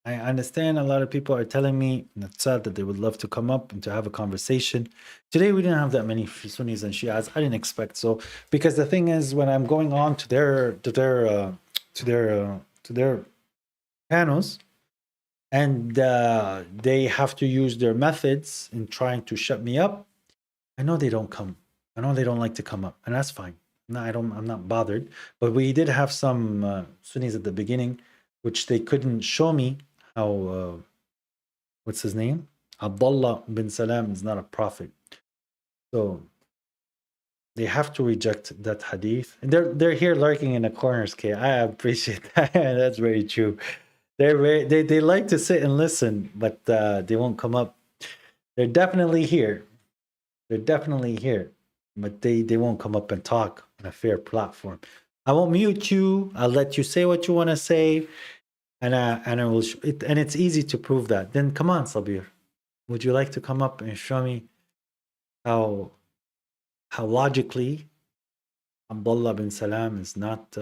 I understand a lot of people are telling me in the chat that they would love to come up and to have a conversation. Today we didn't have that many Sunnis and Shias. I didn't expect so, because the thing is, when I'm going on to their panels, and they have to use their methods in trying to shut me up. I know they don't come. I know they don't like to come up, and that's fine. No, I'm not bothered. But we did have some Sunnis at the beginning, which they couldn't show me how. What's his name? Abdullah bin Salam is not a prophet, so they have to reject that hadith. And they're here lurking in the corners. Okay, I appreciate that. That's very true. They like to sit and listen, but they won't come up. They're definitely here. They're definitely here, but they won't come up and talk on a fair platform. I won't mute you. I'll let you say what you want to say, and I will. And it's easy to prove that. Then come on, Sabir. Would you like to come up and show me how logically Abdullah bin Salam is not?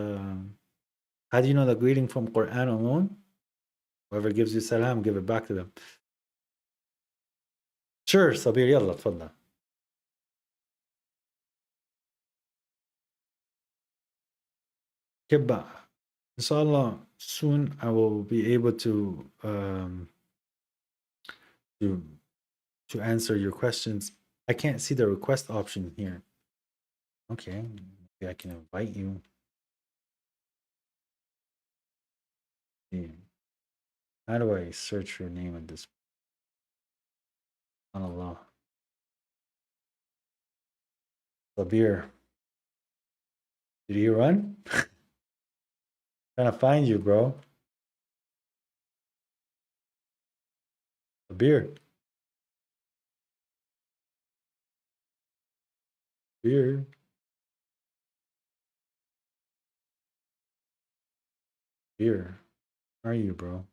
How do you know the greeting from Quran alone? Whoever gives you salam, give it back to them. Sure, Sabir, يلا تفضل. Kibba. Inshallah, soon I will be able to answer your questions. I can't see the request option here. Okay, maybe I can invite you. Yeah. How do I search your name at this? Allah. Sabir. Did you run? Trying to find you, bro. Sabir. Sabir. Sabir. Where are you, bro?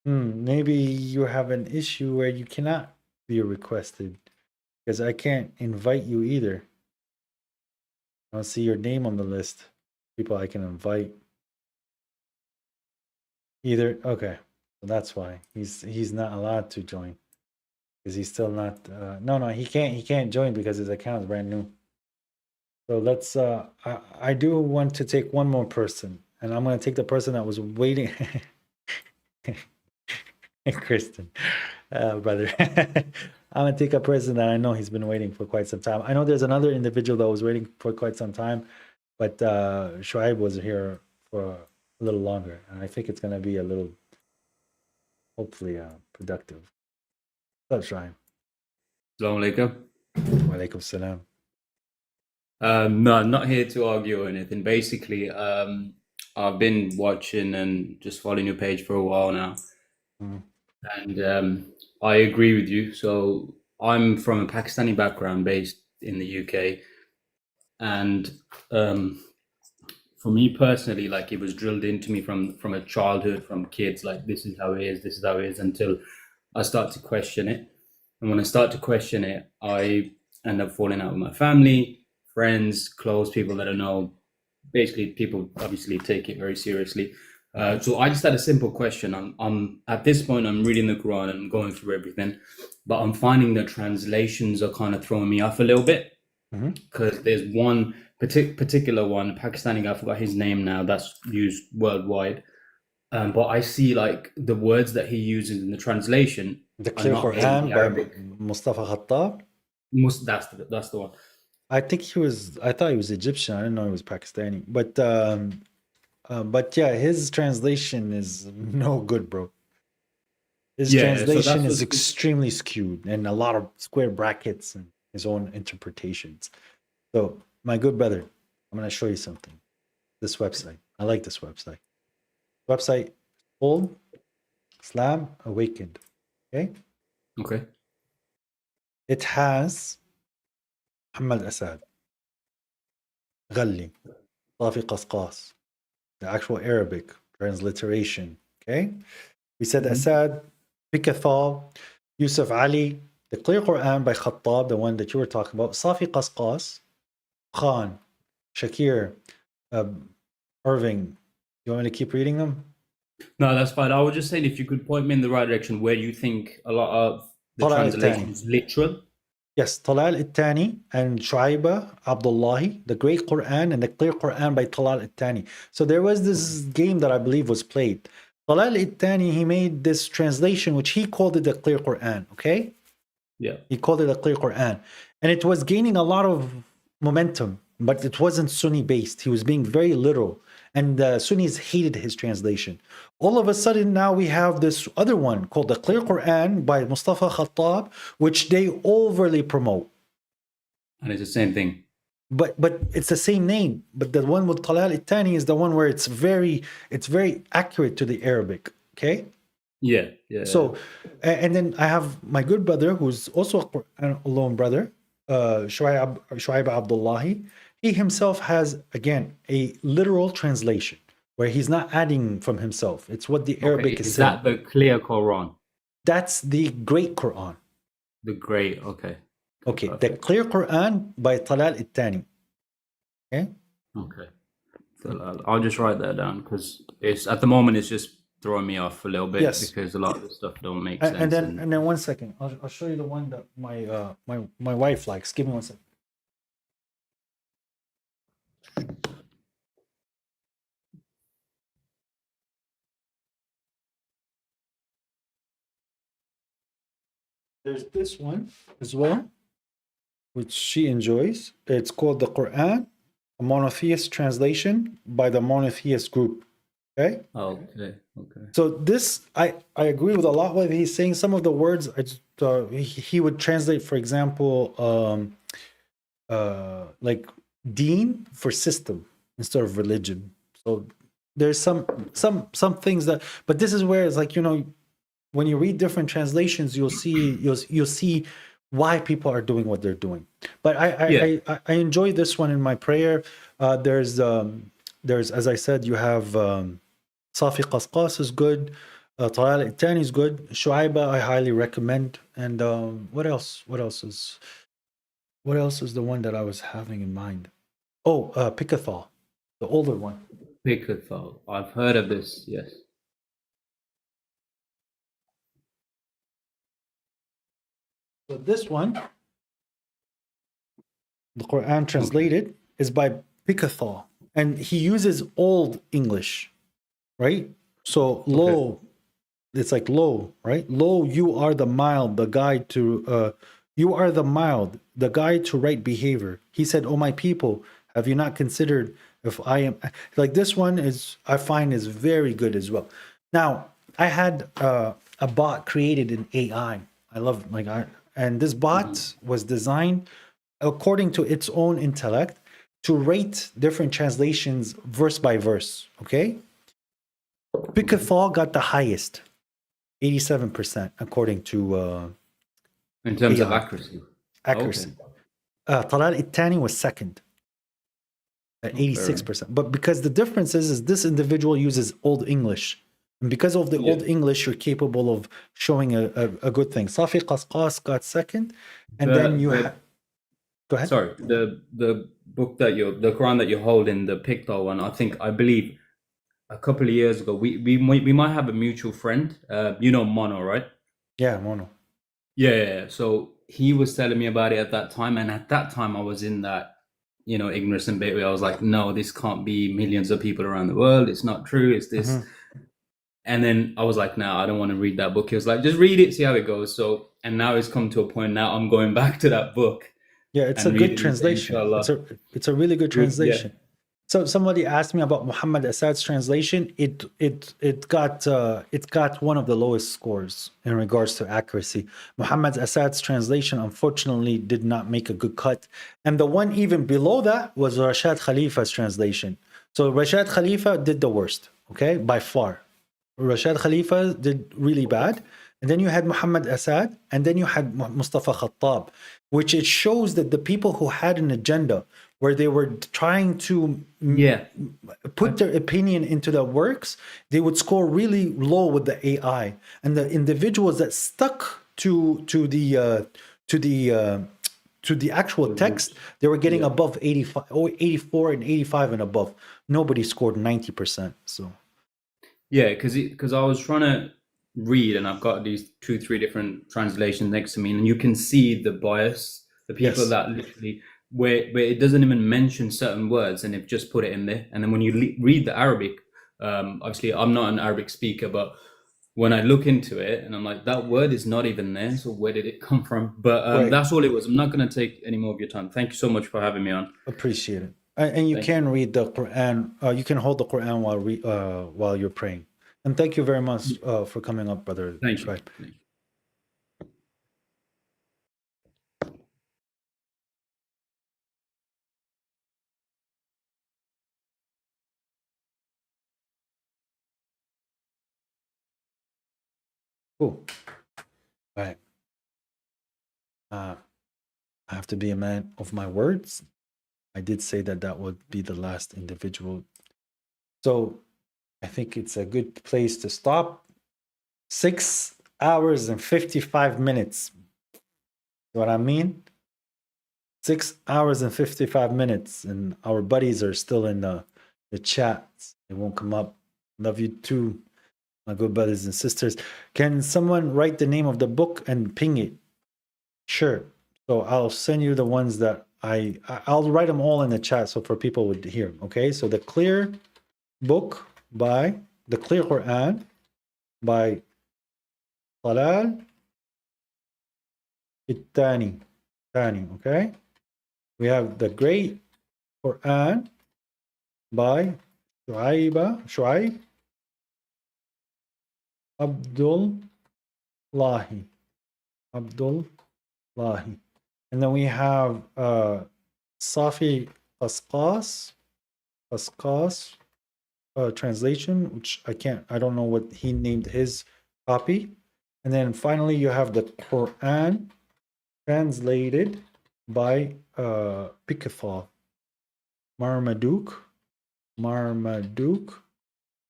Maybe you have an issue where you cannot be requested, because I can't invite you either. I don't see your name on the list. People I can invite. Either. Okay, so that's why he's not allowed to join, because he's still not. No, he can't join because his account is brand new. So let's. I do want to take one more person, and I'm going to take the person that was waiting. Kristen, brother. I'm going to take a person that I know he's been waiting for quite some time. I know there's another individual that was waiting for quite some time, but Shoaib was here for a little longer, and I think it's going to be a little, hopefully, productive. What's up, Shoaib? Assalamu alaikum. Wa alaikum salam. No, I'm not here to argue or anything. Basically, I've been watching and just following your page for a while now. And I agree with you. So I'm from a Pakistani background based in the UK. And for me personally, like, it was drilled into me from a childhood, from kids, like, this is how it is, this is how it is, until I start to question it. And when I start to question it, I end up falling out with my family, friends, close people that I know. Basically, people obviously take it very seriously. So I just had a simple question. I'm at this point, I'm reading the Quran and I'm going through everything, but I'm finding that translations are kind of throwing me off a little bit, because there's one particular one, Pakistani guy, I forgot his name now, that's used worldwide. But I see, like, the words that he uses in the translation. The Clear Quran by Mustafa Khattab. That's the one. I thought he was Egyptian. I didn't know he was Pakistani. But yeah, his translation is no good, bro. His translation is extremely skewed, and a lot of square brackets and his own interpretations. So, my good brother, I'm going to show you something. This website. I like this website. Website called Islam Awakened. Okay? It has Muhammad Asad, Ghalli, Safi Qasqas, the actual Arabic transliteration. Okay? We said Asad, Bikathal, Yusuf Ali, the Clear Quran by Khattab, the one that you were talking about, Safi Qasqas, Khan, Shakir, Irving. You want me to keep reading them? No, that's fine. I was just saying, if you could point me in the right direction where you think a lot of the translation is literal. Yes, Talal al-Thani and Shu'aiba Abdullahi, the Great Quran and the Clear Quran by Talal al-Thani. So there was this game that I believe was played Talal al-Thani, he made this translation, which he called it the clear Quran, okay? Yeah. He called it a clear Quran. And it was gaining a lot of momentum, but it wasn't Sunni based. He was being very literal. And the Sunnis hated his translation. All of a sudden, now we have this other one called the Clear Quran by Mustafa Khattab, which they overly promote. And it's the same thing. But it's the same name. But the one with Talal al-Thani is the one where it's very accurate to the Arabic. Okay? Yeah. So, and then I have my good brother, who's also a Quran alone brother, Shuaib Abdullahi. He himself has, again, a literal translation where he's not adding from himself. It's what the Arabic is saying. Is that the clear Quran? That's the Great Quran. The Great, okay. Okay, the Clear Quran by Talal al-Thani. Okay? Okay. So I'll just write that down because it's at the moment it's just throwing me off a little bit because a lot of the stuff don't make sense. And then 1 second, I'll show you the one that my wife likes. Give me 1 second. There's this one as well, which she enjoys. It's called the Quran, a monotheist translation by the monotheist group. Okay. Okay. So this, I agree with a lot what he's saying. Some of the words he would translate, for example, like deen for system instead of religion. So there's some things that, but this is where it's like, when you read different translations, you'll see why people are doing what they're doing. But I enjoy this one in my prayer. There's as I said, you have Safi Qasqas is good. Talal al-Thani is good. Shuaiba I highly recommend. And what else? What else is the one that I was having in mind? Oh, Pikathal, the older one. Pikathal. I've heard of this. Yes. So this one, the Quran translated, is by Pikathal, and he uses Old English, right? So lo, it's like lo, right? Lo, you are the mild, the guide to you are the mild, the guide to right behavior. He said, "Oh my people, have you not considered if I am like this one is I find is very good as well." Now, I had a bot created in AI. I love and this bot was designed according to its own intellect to rate different translations verse by verse. Okay. Pikathal got the highest, 87%, according to in terms of AI. accuracy. Accuracy. Talal al-Thani was second at 86%. But because the difference is this individual uses Old English. And because of the Old English, you're capable of showing a good thing. Safi Qasqas got second. And then you have... Go ahead. Sorry. The book the Quran that you hold in the Pictal one, I believe a couple of years ago, we might have a mutual friend. Mono, right? Yeah, Mono. Yeah. So he was telling me about it at that time. And at that time I was in that, ignorance and bit where I was like, no, this can't be millions of people around the world. It's not true. It's this. Mm-hmm. And then I was like, no, I don't want to read that book. He was like, just read it, see how it goes. So, and now it's come to a point now I'm going back to that book. Yeah, it's a good translation. It's a really good translation. Yeah. So somebody asked me about Muhammad Assad's translation. It got one of the lowest scores in regards to accuracy. Muhammad Assad's translation, unfortunately, did not make a good cut. And the one even below that was Rashad Khalifa's translation. So Rashad Khalifa did the worst, okay, by far. Rashad Khalifa did really bad. And then you had Muhammad Assad, and then you had Mustafa Khattab, which it shows that the people who had an agenda where they were trying to put their opinion into the works, they would score really low with the AI. And the individuals that stuck to the actual text, they were getting above 85, 84 and 85 and above. Nobody scored 90%. So. Yeah, because I was trying to read, and I've got these 2-3 different translations next to me, and you can see the bias, the people that literally where it doesn't even mention certain words, and they've just put it in there. And then when you read the Arabic, Obviously, I'm not an Arabic speaker, but when I look into it, and I'm like, that word is not even there. So where did it come from? But Right. that's all it was. I'm not going to take any more of your time. Thank you so much for having me on. Appreciate it. And you Thank can read the Quran. You can hold the Quran while you're praying. And thank you very much for coming up, brother. Thank you. Right. Cool. All right. I have to be a man of my words. I did say that that would be the last individual. So I think it's a good place to stop. 6 hours and 55 minutes. You know what I mean? 6 hours and 55 minutes. And our buddies are still in the chat. They won't come up. Love you too, my good brothers and sisters. Can someone write the name of the book and ping it? Sure. So I'll send you the ones that I'll write them all in the chat so for people would hear. Okay. So the Clear Book by the Clear Quran by Talal Ittani. Okay. We have the Great Quran by Shuaib Abdullahi. And then we have Safi Qasqas translation, which I don't know what he named his copy. And then finally you have the Quran translated by Picathal. Marmaduke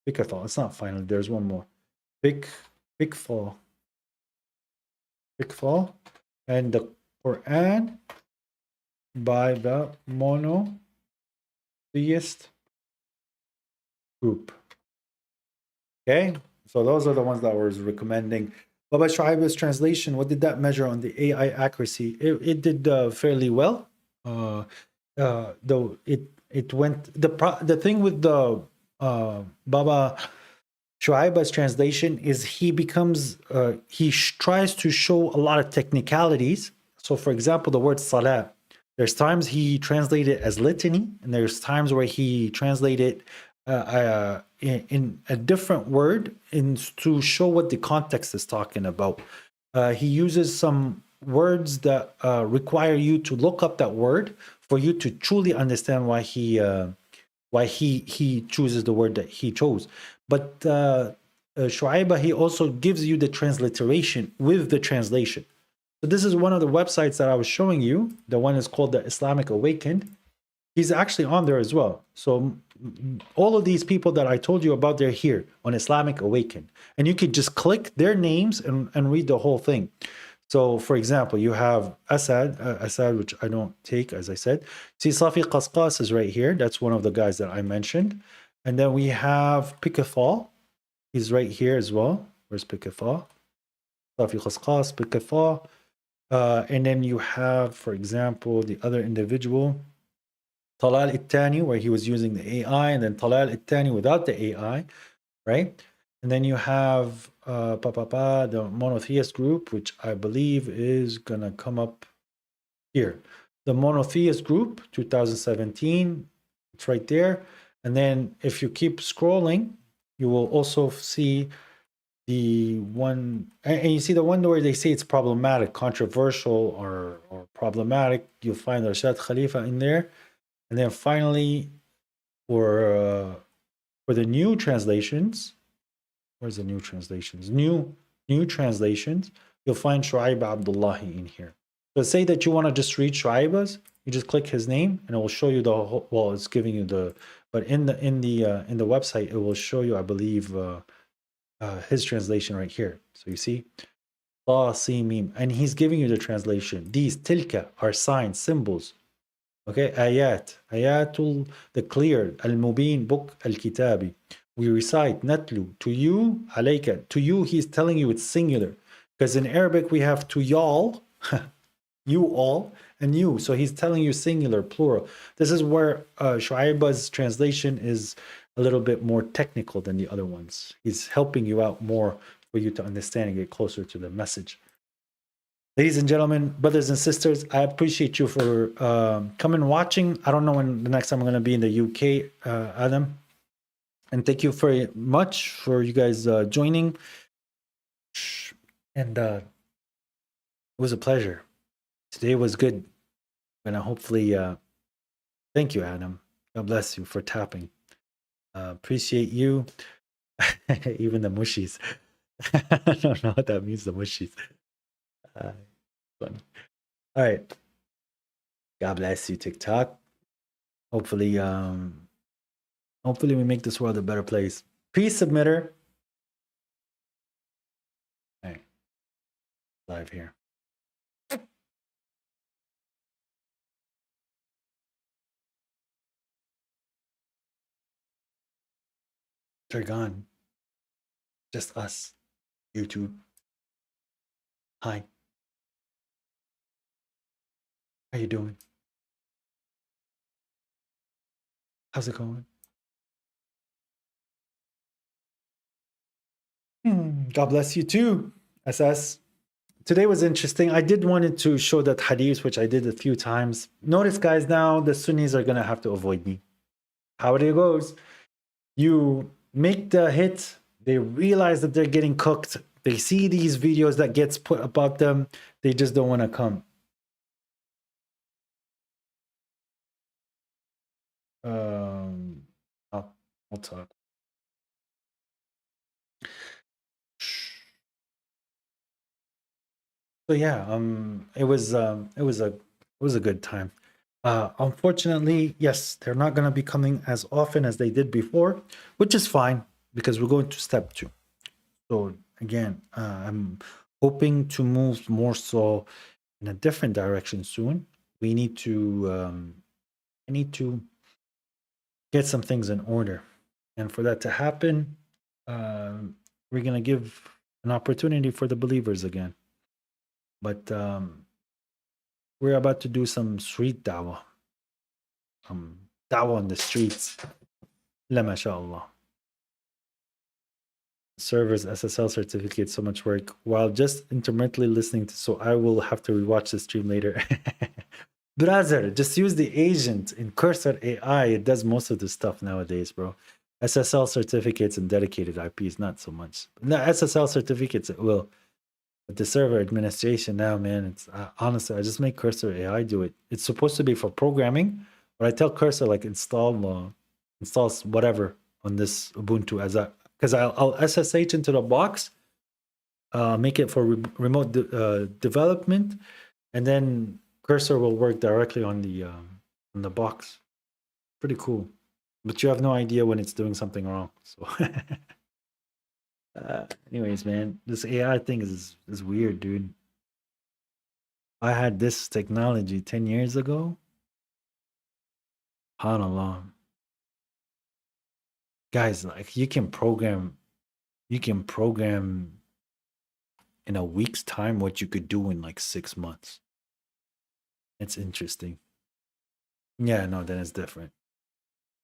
Picathal. It's not final. There's one more. Picathal. And the Quran by the monotheist group. Okay, so those are the ones that I was recommending. Baba Shuaib's translation, what did that measure on the AI accuracy? It did fairly well. Though it went the thing with the Baba Shuaib's translation is he tries to show a lot of technicalities. So, for example, the word salah, there's times he translated it as litany, and there's times where he translated in a different word to show what the context is talking about. He uses some words that require you to look up that word for you to truly understand why he chooses the word that he chose. But Shuaib, he also gives you the transliteration with the translation. So this is one of the websites that I was showing you. The one is called the Islamic Awakened. He's actually on there as well. So all of these people that I told you about, they're here on Islamic Awakened. And you could just click their names and read the whole thing. So, for example, you have Asad, which I don't take, as I said. See, Safi Qasqas is right here. That's one of the guys that I mentioned. And then we have Picathal. He's right here as well. Where's Picathal? Safi Qasqas, Picathal. And then you have, for example, the other individual, Talal Ittani, where he was using the AI, and then Talal Ittani without the AI, right? And then you have the monotheist group, which I believe is going to come up here. The monotheist group, 2017, it's right there. And then if you keep scrolling, you will also see the one, and you see the one where they say it's problematic, controversial, or problematic. You'll find the Rashad Khalifa in there. And then finally, for the new translations, where's the new translations? New translations, you'll find Shuaib Abdullahi in here. So say that you want to just read Shuaib's, you just click his name, and it will show you the whole. Well, it's giving you the, but in the website, it will show you, I believe, his translation right here. So you see, Ta Sin Mim, and he's giving you the translation. These tilka are signs, symbols. Okay, ayatul, the clear, al-mubin, book, al-kitabi. We recite, natlu, to you, alayka. To you, he's telling you it's singular. Because in Arabic, we have to y'all, you all, and you. So he's telling you singular, plural. This is where Shuaib's translation is a little bit more technical than the other ones. He's helping you out more for you to understand and get closer to the message. Ladies and gentlemen, brothers and sisters, I appreciate you for coming and watching. I don't know when the next time I'm going to be in the UK, Adam. And thank you very much for you guys joining. And it was a pleasure. Today was good. And I hopefully, thank you, Adam. God bless you for tapping. Appreciate you. Even the mushies. I don't know what that means, the mushies. Funny. All right. God bless you, TikTok. Hopefully, hopefully we make this world a better place. Peace, submitter. All right. Live here. They're gone. Just us. YouTube. Hi. How you doing? How's it going? God bless you too, SS. Today was interesting. I did wanted to show that hadith, which I did a few times. Notice, guys, now the Sunnis are going to have to avoid me. How it goes. You make the hit. They realize that they're getting cooked. They see these videos that gets put about them. They just don't want to come. I'll talk. So yeah, it was a good time. Unfortunately, yes, they're not going to be coming as often as they did before, which is fine because we're going to step 2. So again, I'm hoping to move more so in a different direction soon. We need to I need to get some things in order, and for that to happen, we're going to give an opportunity for the believers again. But we're about to do some street dawah. Dawah on the streets. La mashallah. Servers, SSL certificate, so much work. While just intermittently listening to, so I will have to rewatch the stream later. Brother, just use the agent in Cursor AI. It does most of the stuff nowadays, bro. SSL certificates and dedicated IPs, not so much. No, SSL certificates, it will. But the server administration now, man, it's honestly, I just make Cursor AI do it. It's supposed to be for programming, but I tell Cursor like install whatever on this Ubuntu as a, because I'll SSH into the box, make it for remote development, and then Cursor will work directly on the box. Pretty cool, but you have no idea when it's doing something wrong. So. Anyways, man, this AI thing is weird, dude. I had this technology 10 years ago. SubhanAllah. Guys, like you can program in a week's time what you could do in like 6 months. It's interesting. Yeah, no, then it's different.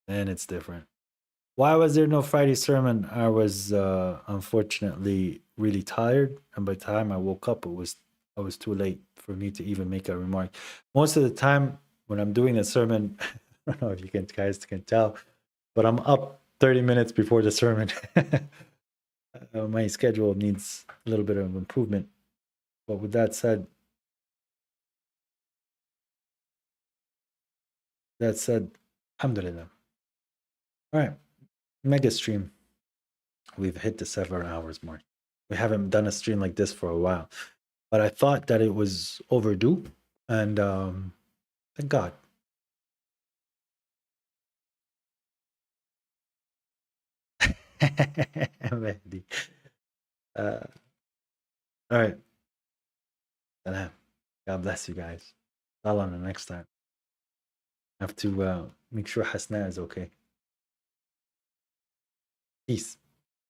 Then it's different. Why was there no Friday sermon? I was unfortunately really tired, and by the time I woke up, I was too late for me to even make a remark. Most of the time when I'm doing a sermon, I don't know if you guys can tell, but I'm up 30 minutes before the sermon. My schedule needs a little bit of improvement. But with that said, alhamdulillah. All right. Mega stream. We've hit the 7 hours mark. We haven't done a stream like this for a while, but I thought that it was overdue, and thank God. All right. God bless you guys. I'll on the next time. I have to make sure Hasna is okay. Peace.